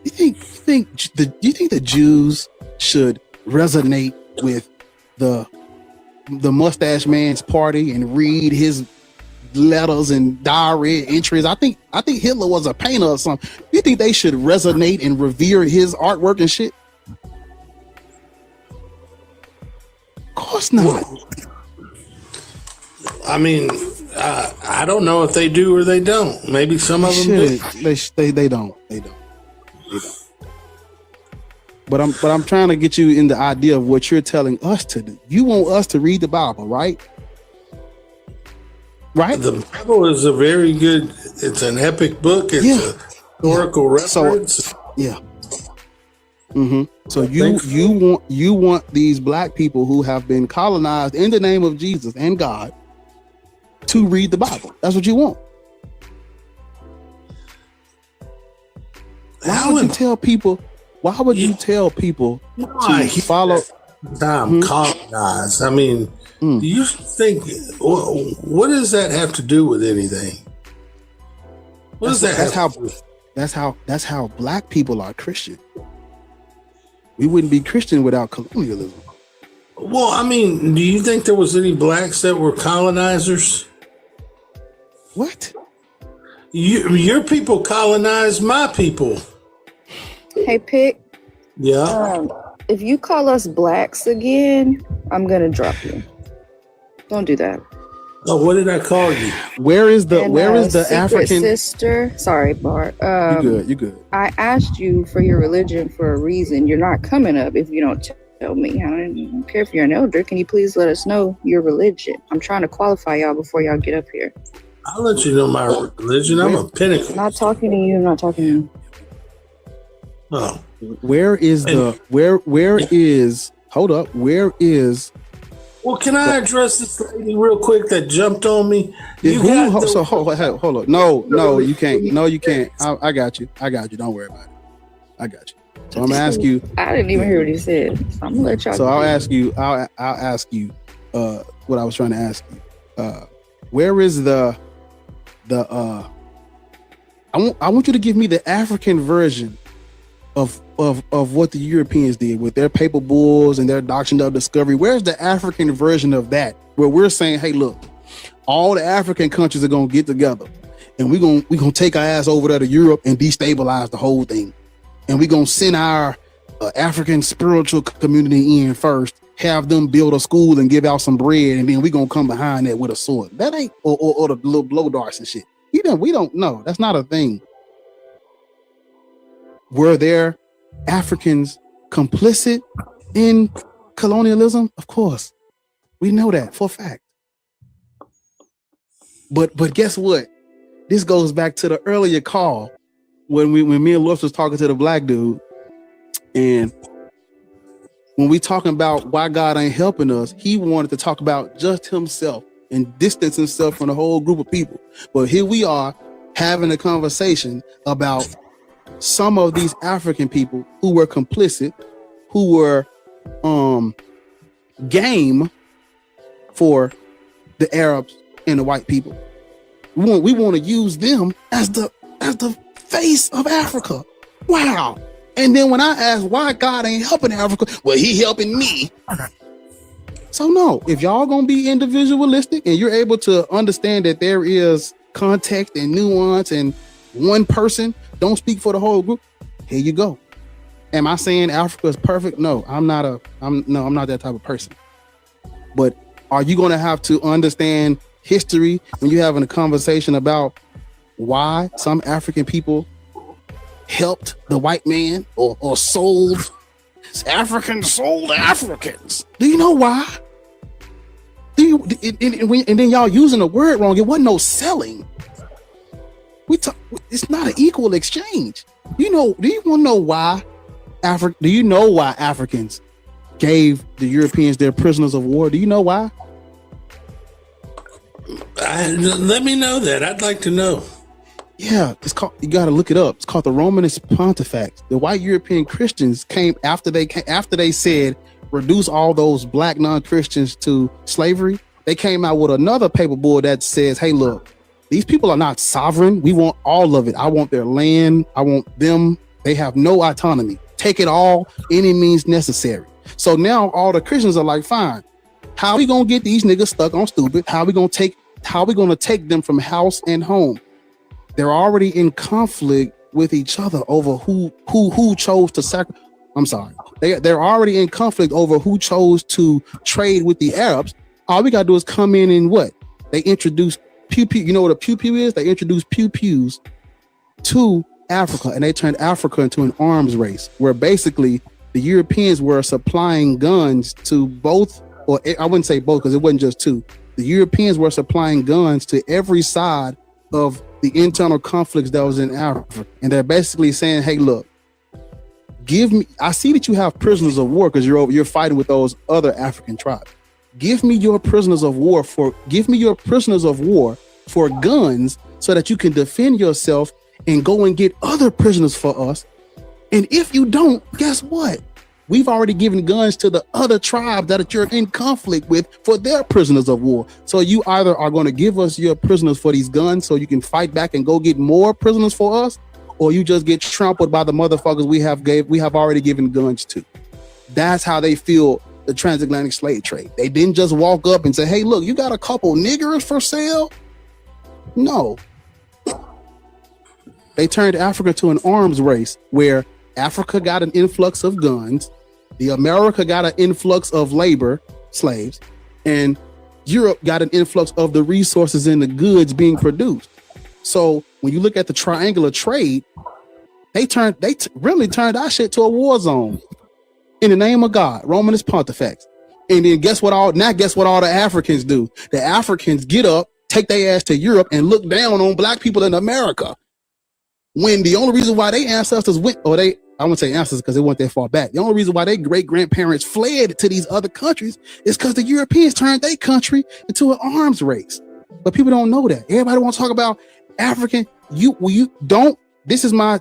you think the Jews should resonate with the mustache man's party and read his letters and diary entries? I think Hitler was a painter or something. You think they should resonate and revere his artwork and shit? Of course not. I mean, I don't know if they do or they don't. Maybe some of them do. They don't. But I'm trying to get you in the idea of what you're telling us to do. You want us to read the Bible, right? Right? The Bible is a very good. It's an epic book. It's a historical reference. So, yeah. Mm-hmm. So you want these black people who have been colonized in the name of Jesus and God to read the Bible. That's what you want. Why would you tell people to follow? Colonized. I mean, do you think what does that have to do with anything? What does that have to do? That's how black people are Christian. We wouldn't be Christian without colonialism. Well, I mean, do you think there was any blacks that were colonizers? What? Your people colonized my people. Hey, Pick. Yeah. If you call us blacks again, I'm gonna drop you. Don't do that. Oh, what did I call you? Where is the African sister? Sorry, Bart. You good. I asked you for your religion for a reason. You're not coming up if you don't tell me. I don't care if you're an elder. Can you please let us know your religion? I'm trying to qualify y'all before y'all get up here. I'll let you know my religion. I'm a Pentecostal. I'm not talking to you. I'm not talking to you. Oh. Where is Well, can I address this lady real quick that jumped on me? Hold on. No, you can't. No, you can't. I got you. Don't worry about it. I got you. So I'm gonna ask you. I didn't even hear what he said. So I'm gonna let y'all. So I'll ask you what I was trying to ask you. Where is I want you to give me the African version of what the Europeans did with their paper bulls and their doctrine of discovery. Where's the African version of that? Where we're saying, hey, look, all the African countries are gonna get together and we're gonna take our ass over there to Europe and destabilize the whole thing. And we're gonna send our African spiritual community in first, have them build a school and give out some bread, and then we're gonna come behind that with a sword. That ain't or the little blow darts and shit. We don't know. That's not a thing. Were there Africans complicit in colonialism? Of course. We know that for a fact. But guess what? This goes back to the earlier call when me and Lewis was talking to the black dude, and when we talking about why God ain't helping us, he wanted to talk about just himself and distance himself from the whole group of people. But here we are having a conversation about some of these African people who were complicit, who were game for the Arabs and the white people. We want to use them as the face of Africa. Wow. And then when I ask why God ain't helping Africa, well, he helping me. So no, if y'all gonna be individualistic and you're able to understand that there is context and nuance and one person don't speak for the whole group, here you go. Am I saying Africa is perfect? No, I'm not that type of person. But are you gonna have to understand history when you're having a conversation about why some African people helped the white man or sold Africans sold Africans? Do you know why? And then y'all using the word wrong. It wasn't no selling. It's not an equal exchange. Do you want to know why do you know why Africans gave the Europeans their prisoners of war? Do you know why? Let me know that. I'd like to know. Yeah, it's called. You got to look it up. It's called the Romanist Pontifex. The white European Christians came after they said reduce all those black non-Christians to slavery. They came out with another paperboard that says, "Hey, look, these people are not sovereign. We want all of it. I want their land. I want them. They have no autonomy. Take it all, any means necessary." So now all the Christians are like, "Fine. How are we gonna get these niggas stuck on stupid? How are we gonna take them from house and home?" They're already in conflict with each other over who chose to sacrifice. I'm sorry. They're already in conflict over who chose to trade with the Arabs. All we gotta do is come in and what? They introduced pew pew. You know what a pew pew is? They introduced pew pews to Africa, and they turned Africa into an arms race where basically the Europeans were supplying guns to both, or I wouldn't say both because it wasn't just two. The Europeans were supplying guns to every side of the internal conflicts that was in Africa. And they're basically saying, "Hey, look, I see that you have prisoners of war because you're fighting with those other African tribes. Give me your prisoners of war for guns so that you can defend yourself and go and get other prisoners for us. And if you don't, guess what? We've already given guns to the other tribes that you're in conflict with for their prisoners of war. So you either are going to give us your prisoners for these guns so you can fight back and go get more prisoners for us, or you just get trampled by the motherfuckers we have already given guns to." That's how they feel the transatlantic slave trade. They didn't just walk up and say, "Hey, look, you got a couple niggers for sale?" No. They turned Africa to an arms race where Africa got an influx of guns, the America got an influx of labor, slaves, and Europe got an influx of the resources and the goods being produced. So when you look at the triangular trade, they really turned our shit to a war zone in the name of God, Romanist Pontifex. And then guess what all the Africans do? The Africans get up, take their ass to Europe and look down on black people in America. When the only reason why they ancestors went, I won't say ancestors because they weren't that far back. The only reason why their great grandparents fled to these other countries is because the Europeans turned their country into an arms race. But people don't know that. Everybody want to talk about African. This is my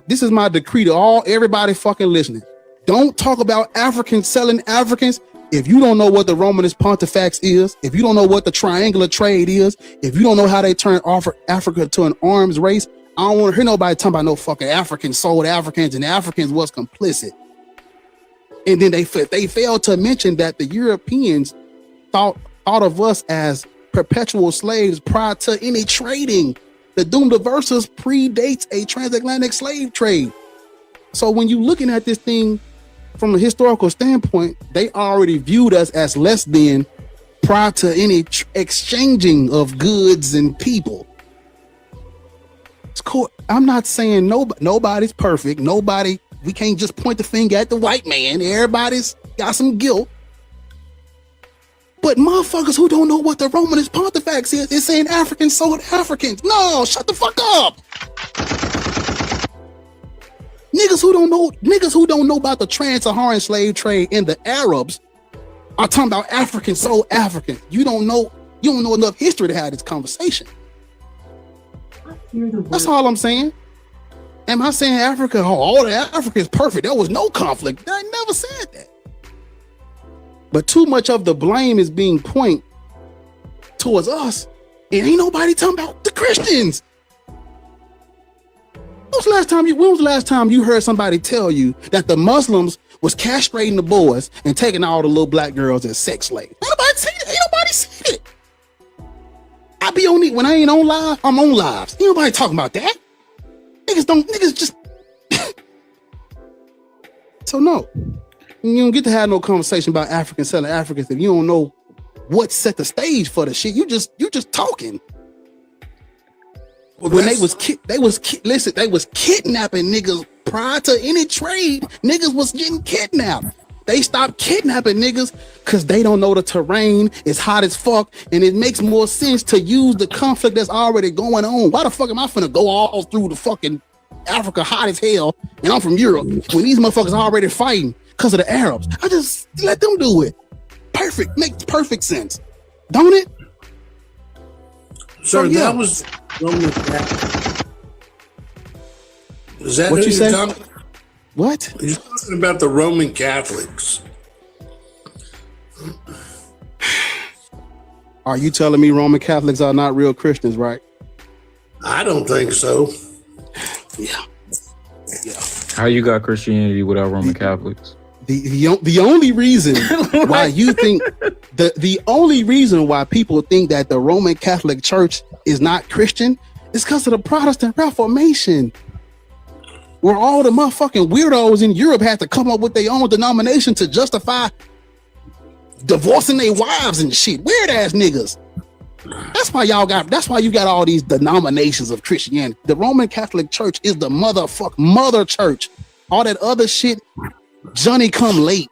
decree to everybody fucking listening. Don't talk about Africans selling Africans if you don't know what the Romanist Pontifex is, if you don't know what the triangular trade is, if you don't know how they turn Africa to an arms race. I don't want to hear nobody talking about no fucking Africans sold Africans and Africans was complicit. And then they failed to mention that the Europeans thought of us as perpetual slaves prior to any trading. The Doom Diversus predates a transatlantic slave trade. So when you're looking at this thing from a historical standpoint, they already viewed us as less than prior to any exchanging of goods and people. It's cool. I'm not saying nobody's perfect. We can't just point the finger at the white man. Everybody's got some guilt. But motherfuckers who don't know what the Romanist Pontifex is saying Africans sold Africans. No, shut the fuck up. Niggas who don't know about the trans-Saharan slave trade and the Arabs are talking about Africans sold Africans. You don't know enough history to have this conversation. That's all I'm saying. Am I saying Africa, all the Africa is perfect? There was no conflict. I never said that. But too much of the blame is being pointed towards us. And ain't nobody talking about the Christians. When was the last time you heard somebody tell you that the Muslims was castrating the boys and taking all the little black girls as sex slaves. Ain't nobody seen it. I be on it when I ain't on live. I'm on lives. Ain't nobody talking about that. Niggas just. So no, you don't get to have no conversation about Africans selling Africans if you don't know what set the stage for the shit. You just talking. Well, when they was kidnapping niggas prior to any trade. Niggas was getting kidnapped. They stopped kidnapping niggas because they don't know the terrain. It's hot as fuck, and it makes more sense to use the conflict that's already going on. Why the fuck am I finna go all through the fucking Africa hot as hell, and I'm from Europe when these motherfuckers are already fighting because of the Arabs? I just let them do it. Perfect, makes perfect sense, don't it? Sir, that was Roman Catholic. Is that what you said? What? You're talking about the Roman Catholics. Are you telling me Roman Catholics are not real Christians, right? I don't think so. Yeah. How you got Christianity without Roman Catholics? The only reason why you think the only reason why people think that the Roman Catholic Church is not Christian is because of the Protestant Reformation, where all the motherfucking weirdos in Europe had to come up with their own denomination to justify divorcing their wives and shit. Weird ass niggas. That's why you got all these denominations of Christianity. The Roman Catholic Church is the mother church. All that other shit, Johnny come late.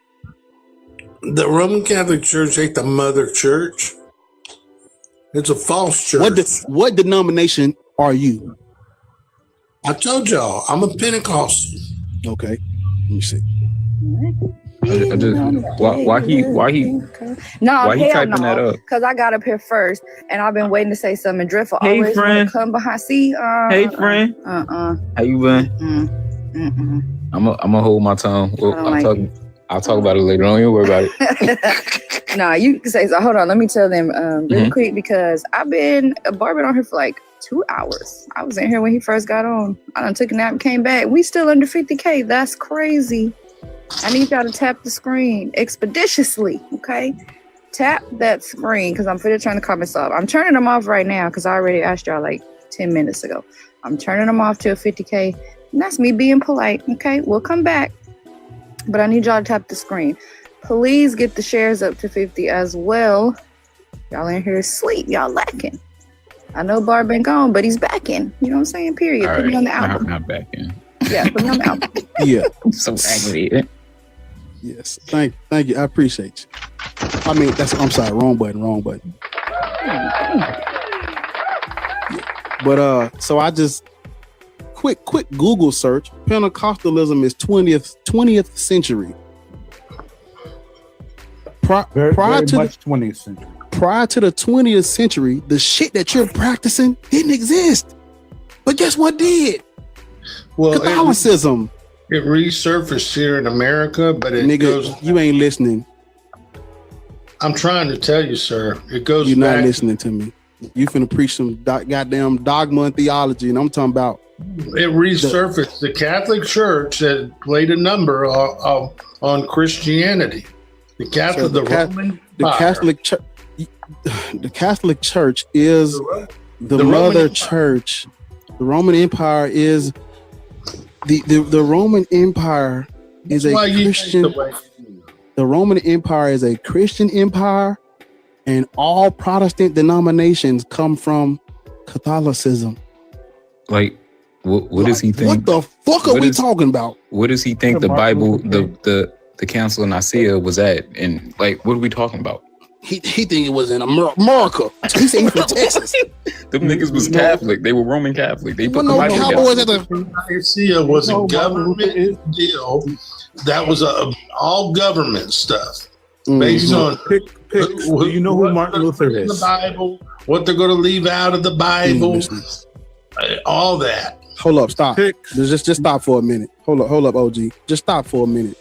The Roman Catholic Church ain't the mother church. It's a false church. What denomination are you? I told y'all, I'm a Pentecostal. Okay, let me see. Why he typing that up? Because I got up here first, and I've been waiting to say something. Dreadful Hey, always friend. come behind. See, Hey, friend. How you been? I'm gonna hold my tongue. I'll talk about it later. Don't even worry about it. Nah, you can say so. Hold on, let me tell them really quick, because I've been barbing on here for like 2 hours. I was in here when he first got on. I done took a nap and came back. We still under 50K. That's crazy. I need y'all to tap the screen expeditiously, okay? Tap that screen, because I'm finna turn the comments off. I'm turning them off right now because I already asked y'all like 10 minutes ago. I'm turning them off till 50K, and that's me being polite, okay? We'll come back, but I need y'all to tap the screen. Please get the shares up to 50 as well. Y'all in here asleep. Y'all lacking. I know Barb been gone, but he's back in. You know what I'm saying? Period. All Put me right. on the album. I'm back in. Yeah, put me on the album. Yeah. I'm so aggravated. Yes. Thank you. I appreciate you. I mean, I'm sorry, wrong button. But so I just quick Google search. Pentecostalism is 20th century. Very much 20th century. Prior to the 20th century, the shit that you're practicing didn't exist. But guess what did? Well, Catholicism. It resurfaced here in America, but you ain't listening. I'm trying to tell you, sir. It goes. You're not listening to me. You finna preach some goddamn dogma and theology, and I'm talking about. It resurfaced. The Catholic Church that played a number on Christianity. The Catholic Church is the mother church. The Roman Empire is the Roman Empire is a Christian. The Roman Empire is a Christian empire, and all Protestant denominations come from Catholicism. Like, what does he think? What the fuck are we talking about? What does he think the Bible, the Council of Nicaea was at? And like, what are we talking about? He think it was in America. He said he's from Texas. Them niggas was Catholic. They were Roman Catholic. They put the Bible Cowboys at the Nicaea was a government deal. That was all government stuff based on. Do you know who Martin Luther is? The Bible, what they're going to leave out of the Bible, all that. Hold up, stop. Just stop for a minute. Hold up, OG. Just stop for a minute.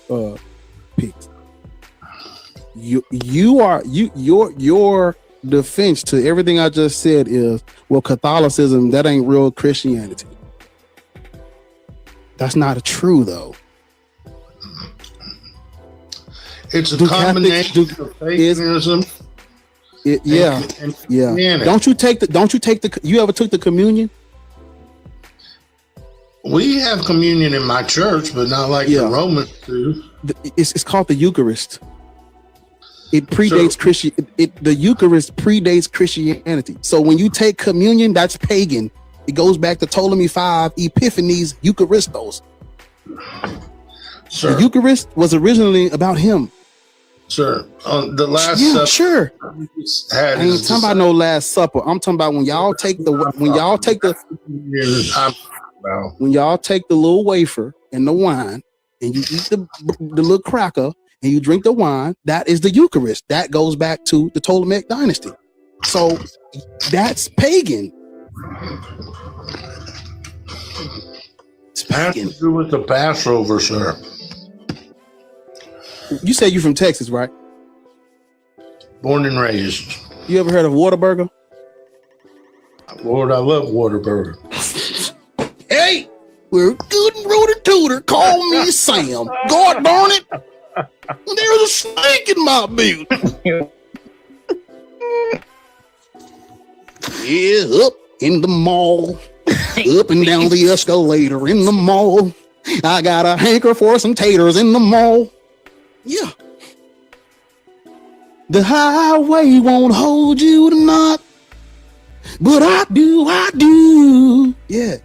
Picks. Your defense to everything I just said is, well, Catholicism, that ain't real Christianity. That's not true though. It's a combination of paganism. Yeah. Don't you take the? You ever took the communion? We have communion in my church, but not like the Romans do. It's called the Eucharist. It predates the Eucharist predates Christianity. So when you take communion, that's pagan. It goes back to Ptolemy 5, Epiphanes, Eucharistos. The Eucharist was originally about him. Sure. The last supper. Sure. I ain't talking about no Last Supper. I'm talking about when y'all take the little wafer and the wine, and you eat the little cracker and you drink the wine. That is the Eucharist. That goes back to the Ptolemaic dynasty. So that's pagan. It's pagan. To do with the Passover, sir. You say you're from Texas, right? Born and raised. You ever heard of Whataburger? Lord, I love Whataburger. Hey, we're good and rooted tooter. Call me Sam. God darn it. There's a snake in my boot. Yeah, up in the mall. Up and down the escalator in the mall. I got a hanker for some taters in the mall. Yeah. The highway won't hold you tonight, but I do. Yeah.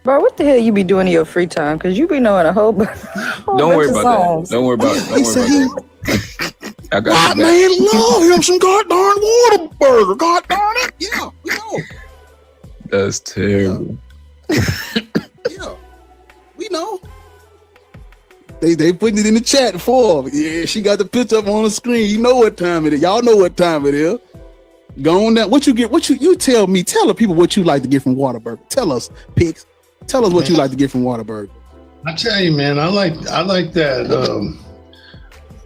Bro, what the hell you be doing in your free time? Because you be knowing a whole bunch Don't worry about that. Don't worry about it. I got white man love him some goddamn Whataburger. God darn it. Yeah, we know. That's terrible. Yeah, we know. They putting it in the chat for me. Yeah, she got the picture up on the screen. You know what time it is. Y'all know what time it is. Go on down. What you get? You tell me? Tell the people what you like to get from Whataburger. Tell us, Pix. Tell us what you like to get from Whataburger. I tell you, man, I like that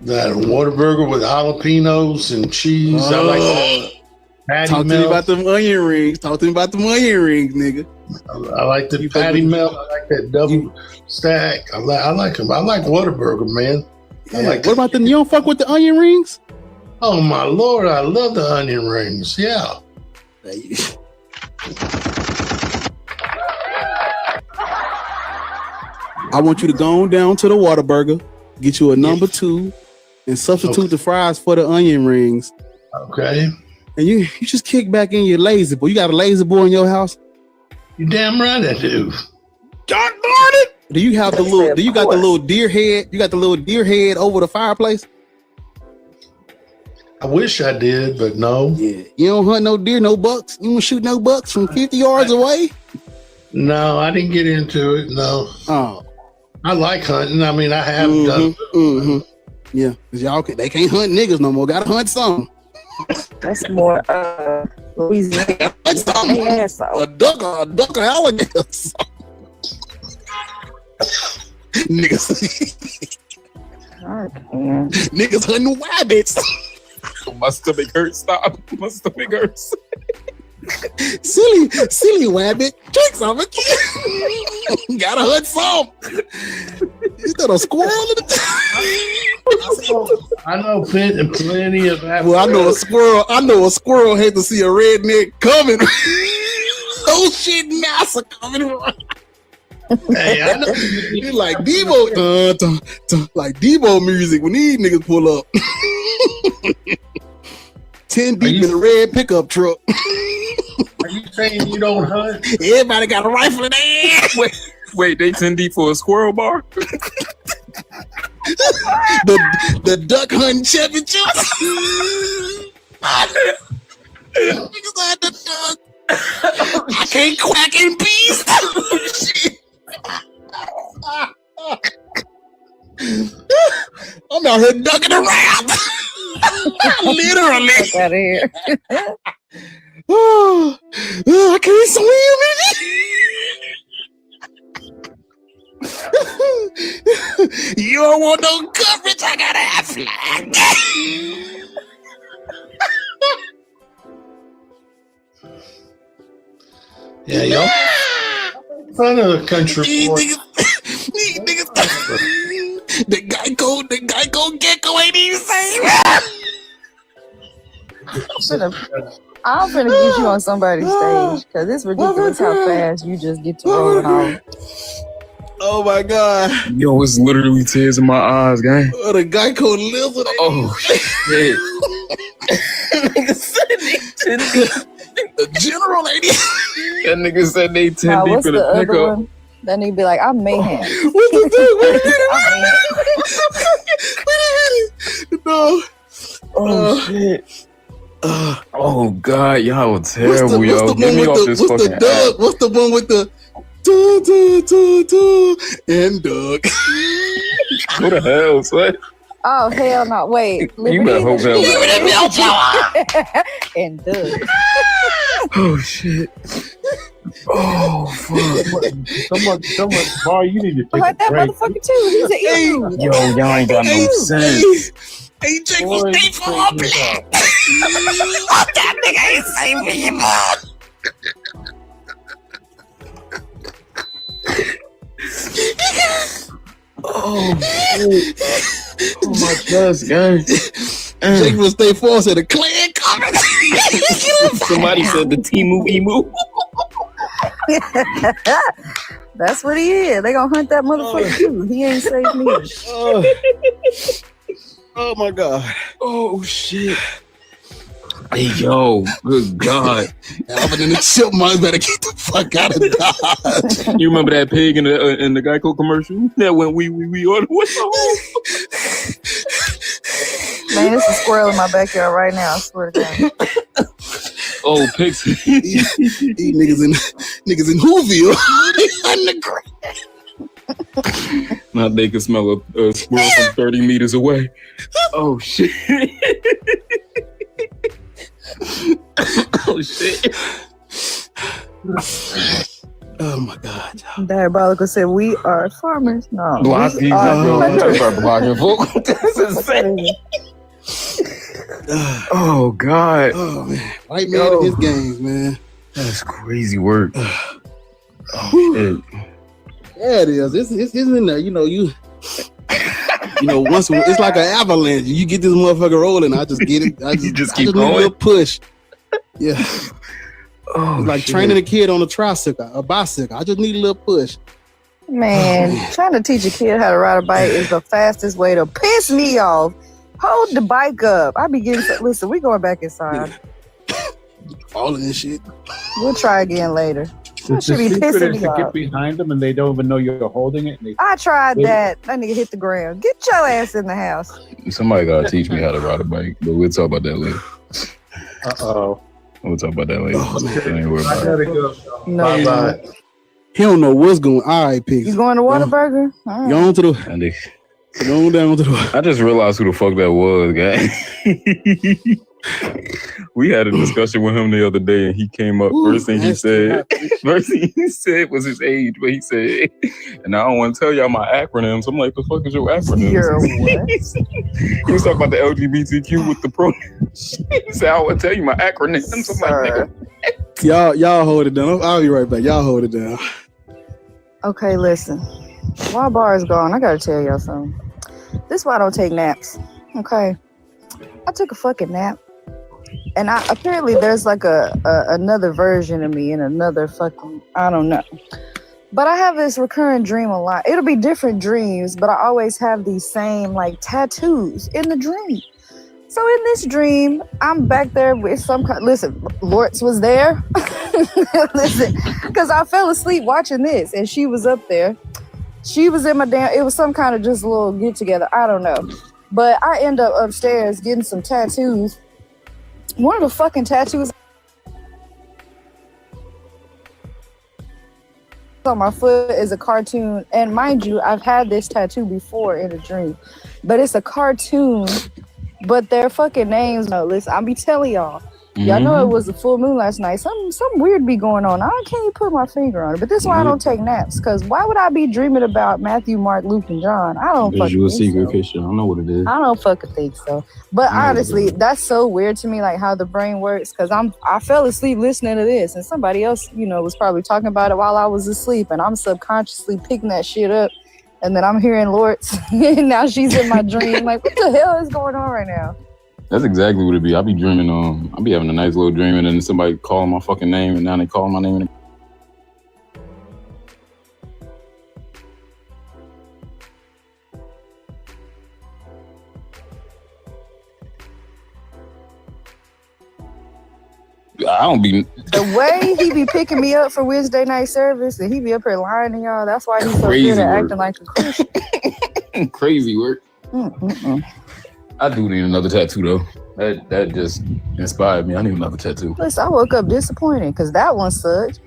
that Whataburger with jalapenos and cheese. I like that. Patty Talk melt. to me about them onion rings. Talk to me about them onion rings, nigga. I like the patty melt. I like that double stack. I like them. I like Whataburger, man. Yeah. I like. What about you don't fuck with the onion rings? Oh my Lord, I love the onion rings. Yeah. I want you to go on down to the Whataburger, get you a number 2, and substitute the fries for the onion rings. Okay. And you just kick back in your lazy boy. You got a lazy boy in your house? You damn right I do. God darn it! Do you have the little? Do you got the little deer head? You got the little deer head over the fireplace? I wish I did, but no. Yeah. You don't hunt no deer, no bucks. You don't shoot no bucks from 50 yards away? No, I didn't get into it. No. Oh. I like hunting. I mean, I have done. Yeah, because they can't hunt niggas no more. Gotta hunt some. That's more Louisiana. A duck or alligator. Niggas. Niggas hunting rabbits. My stomach hurts. Stop. My stomach hurts. Silly rabbit. Drink some again. Gotta hunt some. Is that a squirrel in the I know plenty of that. Well, I know a squirrel had to see a redneck coming. Oh shit, NASA coming around. Hey, I know. It's like Debo, like Debo music when these niggas pull up. 10 deep in a red pickup truck. Are you saying you don't hunt? Everybody got a rifle in their hand. Wait, they 10 deep for a squirrel bar? the duck hunting championship. I can't quack in peace. I'm out here ducking around. Literally. Get out of here. I can't swim. You don't want no coverage. I gotta have flag. Yeah, y'all. Front of the country. The guy Geico gecko ain't even saying I'm finna get you on somebody's stage because it's ridiculous how fast you just get to rolling off. Oh my God. Yo, it's literally tears in my eyes, gang. Oh, the Geico lizard. Oh, shit. The general lady. That nigga said they 10 Nah, deep what's in the the other pickup. one? That nigga be like, I'm mayhem. What's the thing? Wait a minute. No. Oh, shit. Oh, God, y'all were terrible, yo. Get me off this fucking app. What's the one with the and Doug? Who the hell, son? Oh, hell no. Wait. You better hope hell And Doug. Oh, shit. Oh, fuck. Someone, Bar, you need to take Like a that break. motherfucker, too. He's an emu. Yo, y'all ain't got no sense. Hey, Jake was stay for our black. That nigga ain't say me, man. Oh, shit. Oh, my chest, gang. Jake will stay for us at a clan comment. Somebody said the Timu emu. That's what he is. They gonna hunt that motherfucker, too. He ain't safe neither. Oh my God. Oh, shit. Hey, yo, good God. Alvin and the Chipmunks better get the fuck out of Dodge. You remember that pig in the Geico commercial? That went we on what's the hole? Man, it's a squirrel in my backyard right now. I swear to God. Oh, pigs. These niggas in Whoville. On the ground. Now they can smell a squirrel from 30 meters away. Oh, shit. Oh, shit. Oh, my God. Diabolical said, we are farmers. No. Block we these are start blocking folk. That's insane. Oh, God. Oh, man. White man in his games, man. That's crazy work. Oh, shit. Yeah, it is. It's in there. You know, once it's like an avalanche. You get this motherfucker rolling. I just get it. I just keep need going. a little push. Yeah. Oh, it's like shit. training a kid on a bicycle. I just need a little push. Man, trying to teach a kid how to ride a bike is the fastest way to piss me off. Hold the bike up. I be getting listen, we going back inside. Falling and shit. We'll try again later. The That should be secret pissing is me to get off. behind them and they don't even know you're holding it. And I tried that. That nigga hit the ground. Get your ass in the house. Somebody gotta teach me how to ride a bike, but we'll talk about that later. Uh-oh. We'll talk about that later. Ain't worried I about gotta it. go. No, Bye-bye. He don't know what's going on. All right, Pigs. You going to Whataburger? All right. Go on to the. And they- Go down to the. I just realized who the fuck that was, guy. We had a discussion with him the other day, and he came up. First thing he said was his age, but he said, and I don't want to tell y'all my acronyms. I'm like, the fuck is your acronyms? You're what? He was talking about the LGBTQ with the pronouns. He said, I want to tell you my acronyms. I'm like, nigga. Y'all hold it down. I'll be right back. Y'all hold it down. Okay, listen. While bar is gone, I gotta tell y'all something. This is why I don't take naps. Okay. I took a fucking nap. And apparently there's like another version of me in another fucking, I don't know. But I have this recurring dream a lot. It'll be different dreams, but I always have these same like tattoos in the dream. So in this dream, I'm back there with some kind. Listen, Lortz was there. Listen, because I fell asleep watching this, and she was up there. She was in my damn. It was some kind of just a little get together. I don't know, but I end up upstairs getting some tattoos. One of the fucking tattoos on my foot is a cartoon, and mind you, I've had this tattoo before in a dream, but it's a cartoon. But their fucking names, no, listen, I'll be telling y'all. Y'all know it was a full moon last night. Some weird be going on. I can't even put my finger on it. But this is why I don't take naps. Because why would I be dreaming about Matthew, Mark, Luke, and John? I don't Because fucking you a think secret so. Christian. I don't know what it is. I don't fucking think so. But honestly, that's so weird to me, like how the brain works. Because I fell asleep listening to this, and somebody else, was probably talking about it while I was asleep, and I'm subconsciously picking that shit up And then I'm hearing Lords, and now she's in my dream. Like, what the hell is going on right now? That's exactly what it be. I be dreaming. I be having a nice little dream, and then somebody calling my fucking name, and now they calling my name. I don't be the way he be picking me up for Wednesday night service, and he be up here lying to y'all. That's why he's so good at acting like a Christian. Crazy work. I do need another tattoo though. That just inspired me. I need another tattoo. Listen, I woke up disappointed because that one sucked.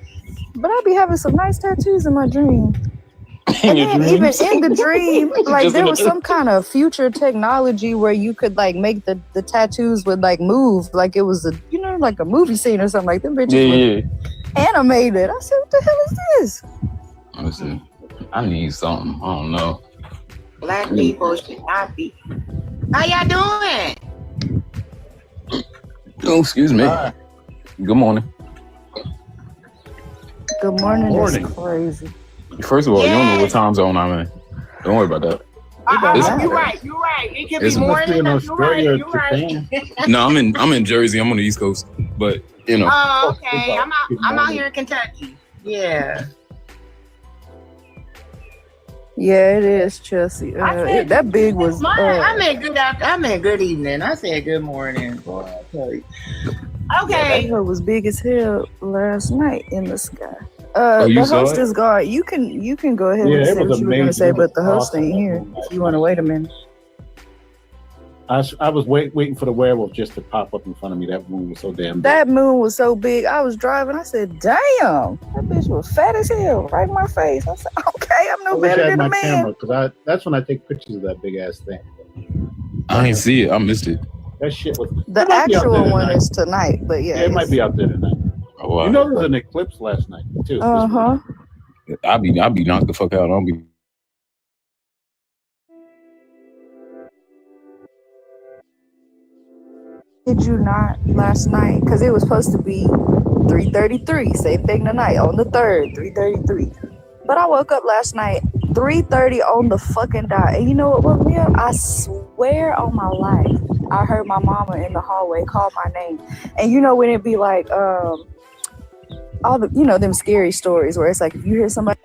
But I be having some nice tattoos in my dream. And then even in the dream, like there was some kind of future technology where you could like make the tattoos would like move like it was like a movie scene or something. Like them bitches animated. I said, what the hell is this? Listen, I need something. I don't know. Black people should not be. How y'all doing? Oh, excuse me. Good morning. Good morning. Is crazy. First of all, you don't know what time zone I'm in. Don't worry about that. You're right. It could be morning. You're right. No, I'm in Jersey. I'm on the East Coast, but you know. Oh, okay. I'm out here in Kentucky. Yeah. Yeah, it is, Chelsea. That big was. I meant good evening. I said good morning. Boy, I tell you. Okay. That was big as hell last night in the sky. You the saw host it? is gone. You can go ahead and say what you were going to say, but the host ain't here. If you want to wait a minute. I was waiting for the werewolf just to pop up in front of me. That moon was so damn big. That moon was so big. I was driving. I said, "Damn, that bitch was fat as hell, right in my face." I said, "Okay, I'm no better than a man." Camera, because that's when I take pictures of that big ass thing. I ain't see it. I missed it. That shit was. The actual one is tonight, but yeah, it might be out there tonight. Oh, wow. You know, there was an eclipse last night too. I'll be knocked the fuck out. I'll be. Did you not last night? Because it was supposed to be 3:33. Same thing tonight on the 3rd, 3:33. But I woke up last night 3:30 on the fucking dot, and you know what woke me up? I swear on my life, I heard my mama in the hallway call my name, and you know when it be like all the them scary stories where it's like if you hear somebody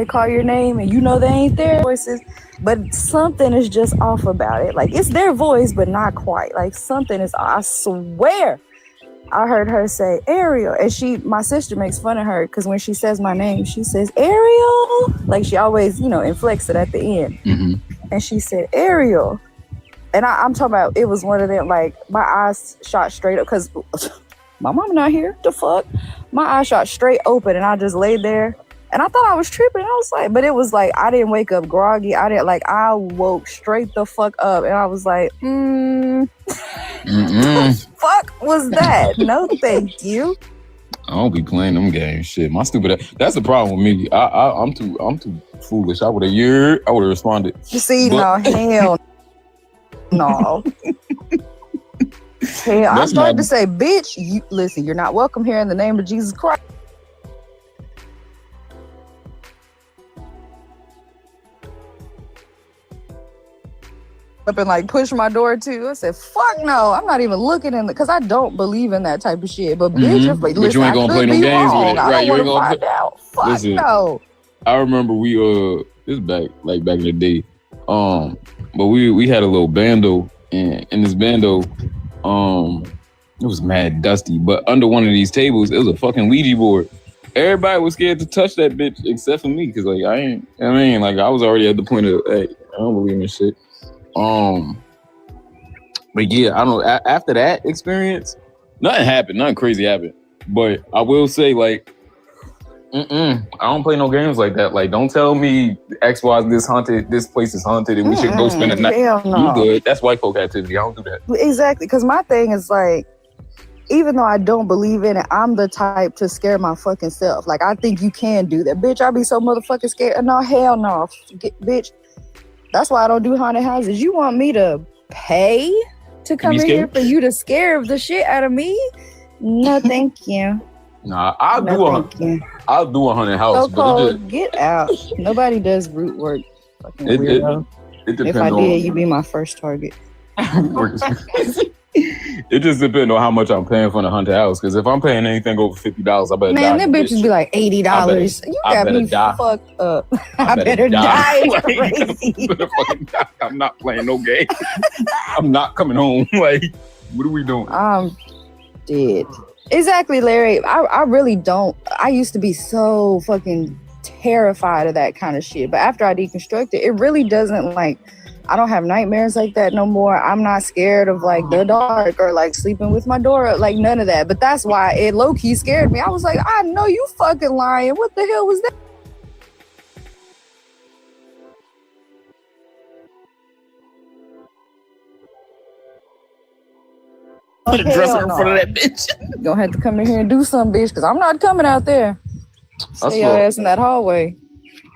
call your name and they ain't their voices, but something is just off about it. Like it's their voice, but not quite. Like something is. I swear, I heard her say Ariel, and my sister makes fun of her because when she says my name, she says Ariel. Like she always, inflects it at the end. Mm-hmm. And she said Ariel, and I'm talking about it was one of them. Like my eyes shot straight up because my mom not here. The fuck, my eyes shot straight open, and I just laid there. And I thought I was tripping. I was like, but it was like, I didn't wake up groggy. I woke straight the fuck up. And I was like, the fuck was that? No, thank you. I don't be playing them games. Shit, my stupid ass. That's the problem with me. I'm too foolish. I would have responded. You see, hell no. Hell, I started to say, bitch, listen, you're not welcome here in the name of Jesus Christ. Up and like push my door too. I said, "Fuck no, I'm not even looking in because I don't believe in that type of shit." But bitch, but you ain't gonna play no games with it, right? You ain't gonna find out. Fuck no. I remember we this is back in the day. But we had a little bando, and in this bando, it was mad dusty. But under one of these tables, it was a fucking Ouija board. Everybody was scared to touch that bitch except for me because like I was already at the point of hey, I don't believe in shit. But yeah, I don't. After that experience, nothing crazy happened. But I will say, like, I don't play no games like that. Like, don't tell me X, Y, this place is haunted, and we should go spend the night. Hell no. You good? That's white folk activity. I don't do that. Exactly, because my thing is like, even though I don't believe in it, I'm the type to scare my fucking self. Like, I think you can do that, bitch. I be so motherfucking scared. No, hell no, bitch. That's why I don't do haunted houses. You want me to pay to come in here for you to scare the shit out of me? No, thank you. Nah, I'll do a haunted house, So cold, get out. Nobody does root work. Fucking weirdo. It depends if I did, on you'd be my first target. It just depends on how much I'm paying for the haunted house. Because if I'm paying anything over $50, I better die. Man, them bitches be like $80. You got me fucked up. I better die. Crazy. I'm not playing no game. I'm not coming home. Like, what are we doing? I'm dead. Exactly, Larry. I really don't. I used to be so fucking terrified of that kind of shit. But after I deconstructed, it really doesn't like. I don't have nightmares like that no more. I'm not scared of like the dark or like sleeping with my door, like none of that. But that's why it low key scared me. I was like, I know you fucking lying. What the hell was that? Put a dresser in front of that bitch. You're gonna have to come in here and do something, bitch, because I'm not coming out there. Stay your ass in that hallway.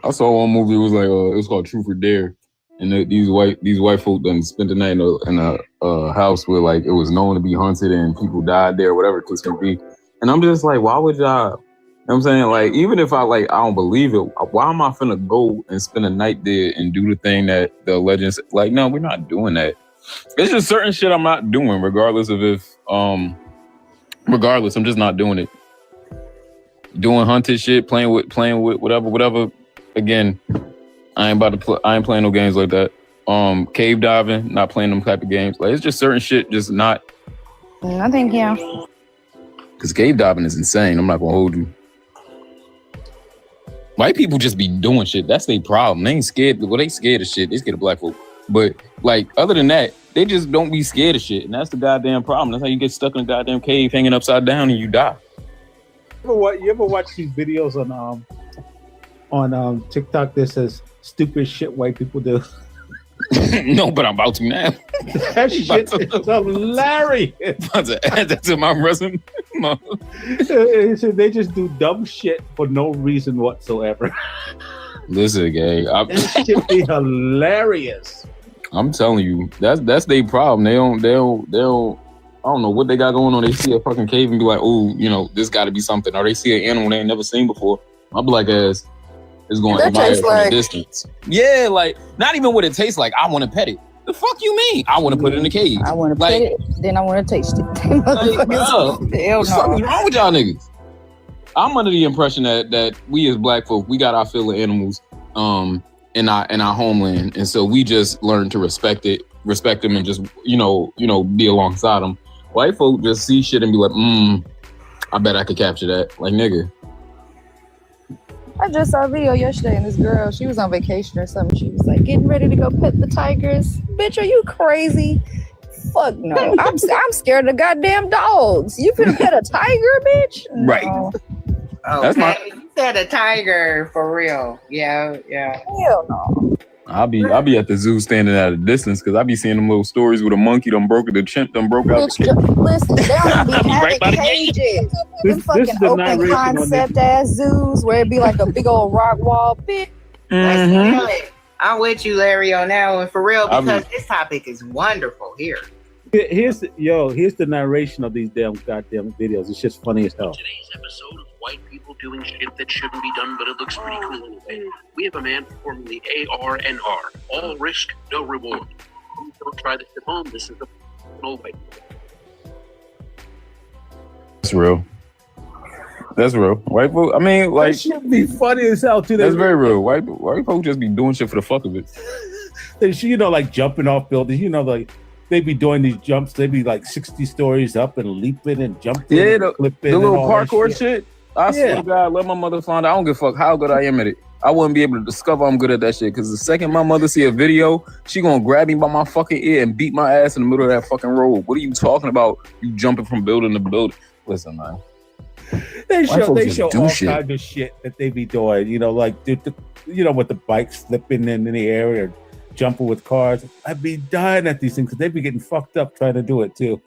I saw one movie. It was like it was called Truth or Dare. And these white folk done spent the night in a house where like it was known to be haunted and people died there, whatever the case may be. And I'm just like, why would y'all? You know what I'm saying? Like, even if I don't believe it, why am I finna go and spend a night there and do the thing that the legends like? No, we're not doing that. It's just certain shit I'm not doing, regardless of if regardless, I'm just not doing it. Doing haunted shit, playing with whatever. Again. I ain't playing no games like that. Cave diving, not playing them type of games. Like, it's just certain shit, just not. I think, yeah. Because cave diving is insane. I'm not gonna hold you. White people just be doing shit. That's their problem. They ain't scared. Well, they scared of shit. They scared of black folk. But like, other than that, they just don't be scared of shit. And that's the goddamn problem. That's how you get stuck in a goddamn cave hanging upside down and you die. You ever watch these videos on TikTok that says stupid shit white people do? No, but I'm about to now. That shit is hilarious. About to add that to my resume. They just do dumb shit for no reason whatsoever. Listen, gang, that shit be hilarious. I'm telling you, that's their problem. They don't. I don't know what they got going on. They see a fucking cave and be like, oh, you know, this got to be something. Or they see an animal they ain't never seen before. My black ass is going to admire it from a distance. Yeah, like, not even what it tastes like. I want to pet it. The fuck you mean? I want to put it in the cage. I want to pet it, then I want to taste it. Like, bro, what the fuck is wrong with y'all niggas? I'm under the impression that we as black folk, we got our fill of animals in our homeland. And so we just learn to respect them and just, you know, be alongside them. White folk just see shit and be like, I bet I could capture that. Like, nigga. I just saw a video yesterday and this girl, she was on vacation or something. She was like, getting ready to go pet the tigers. Bitch, are you crazy? Fuck no. I'm scared of goddamn dogs. You finna pet a tiger, bitch? No. Right. Okay, you said a tiger for real. Yeah. Hell no. I'll be at the zoo standing at a distance because I be seeing them little stories with a monkey the chimp broke out. Listen, they don't be having cages. Them fucking open concept ass zoos where it be like a big old rock wall. Bitch. Mm-hmm. I'm with you, Larry, on that one for real because this topic is wonderful here. Here's the narration of these goddamn videos. It's just funny as hell. Today's episode of white people doing shit that shouldn't be done, but it looks pretty cool anyway. We have a man performing the ARNR. All risk, no reward. Please don't try this at home. This is a no way. That's real. That's real. White folk, I mean, like, that should be funny as hell too. That's very real. White folk just be doing shit for the fuck of it. They, you know, like jumping off buildings. You know, like they be doing these jumps. They be like 60 stories up and leaping and jumping. Yeah, and flipping the little and parkour shit. I swear to God, let my mother find out. I don't give a fuck how good I am at it. I wouldn't be able to discover I'm good at that shit. Because the second my mother see a video, she gonna grab me by my fucking ear and beat my ass in the middle of that fucking road. What are you talking about? You jumping from building to building? Listen, man. They show all kinds of shit that they be doing. You know, like you know, with the bikes flipping in the air or jumping with cars. I'd be dying at these things because they be getting fucked up trying to do it too.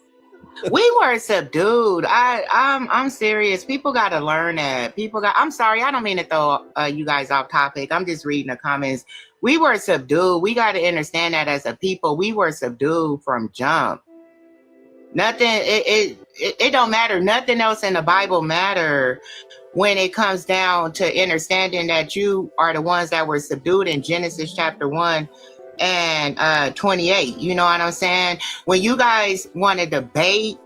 We were subdued. I'm serious. People got to learn that. I'm sorry. I don't mean to throw you guys off topic. I'm just reading the comments. We were subdued. We got to understand that as a people, we were subdued from jump. Nothing. It don't matter. Nothing else in the Bible matter when it comes down to understanding that you are the ones that were subdued in Genesis chapter 1 and 28. You know what I'm saying? When you guys want to debate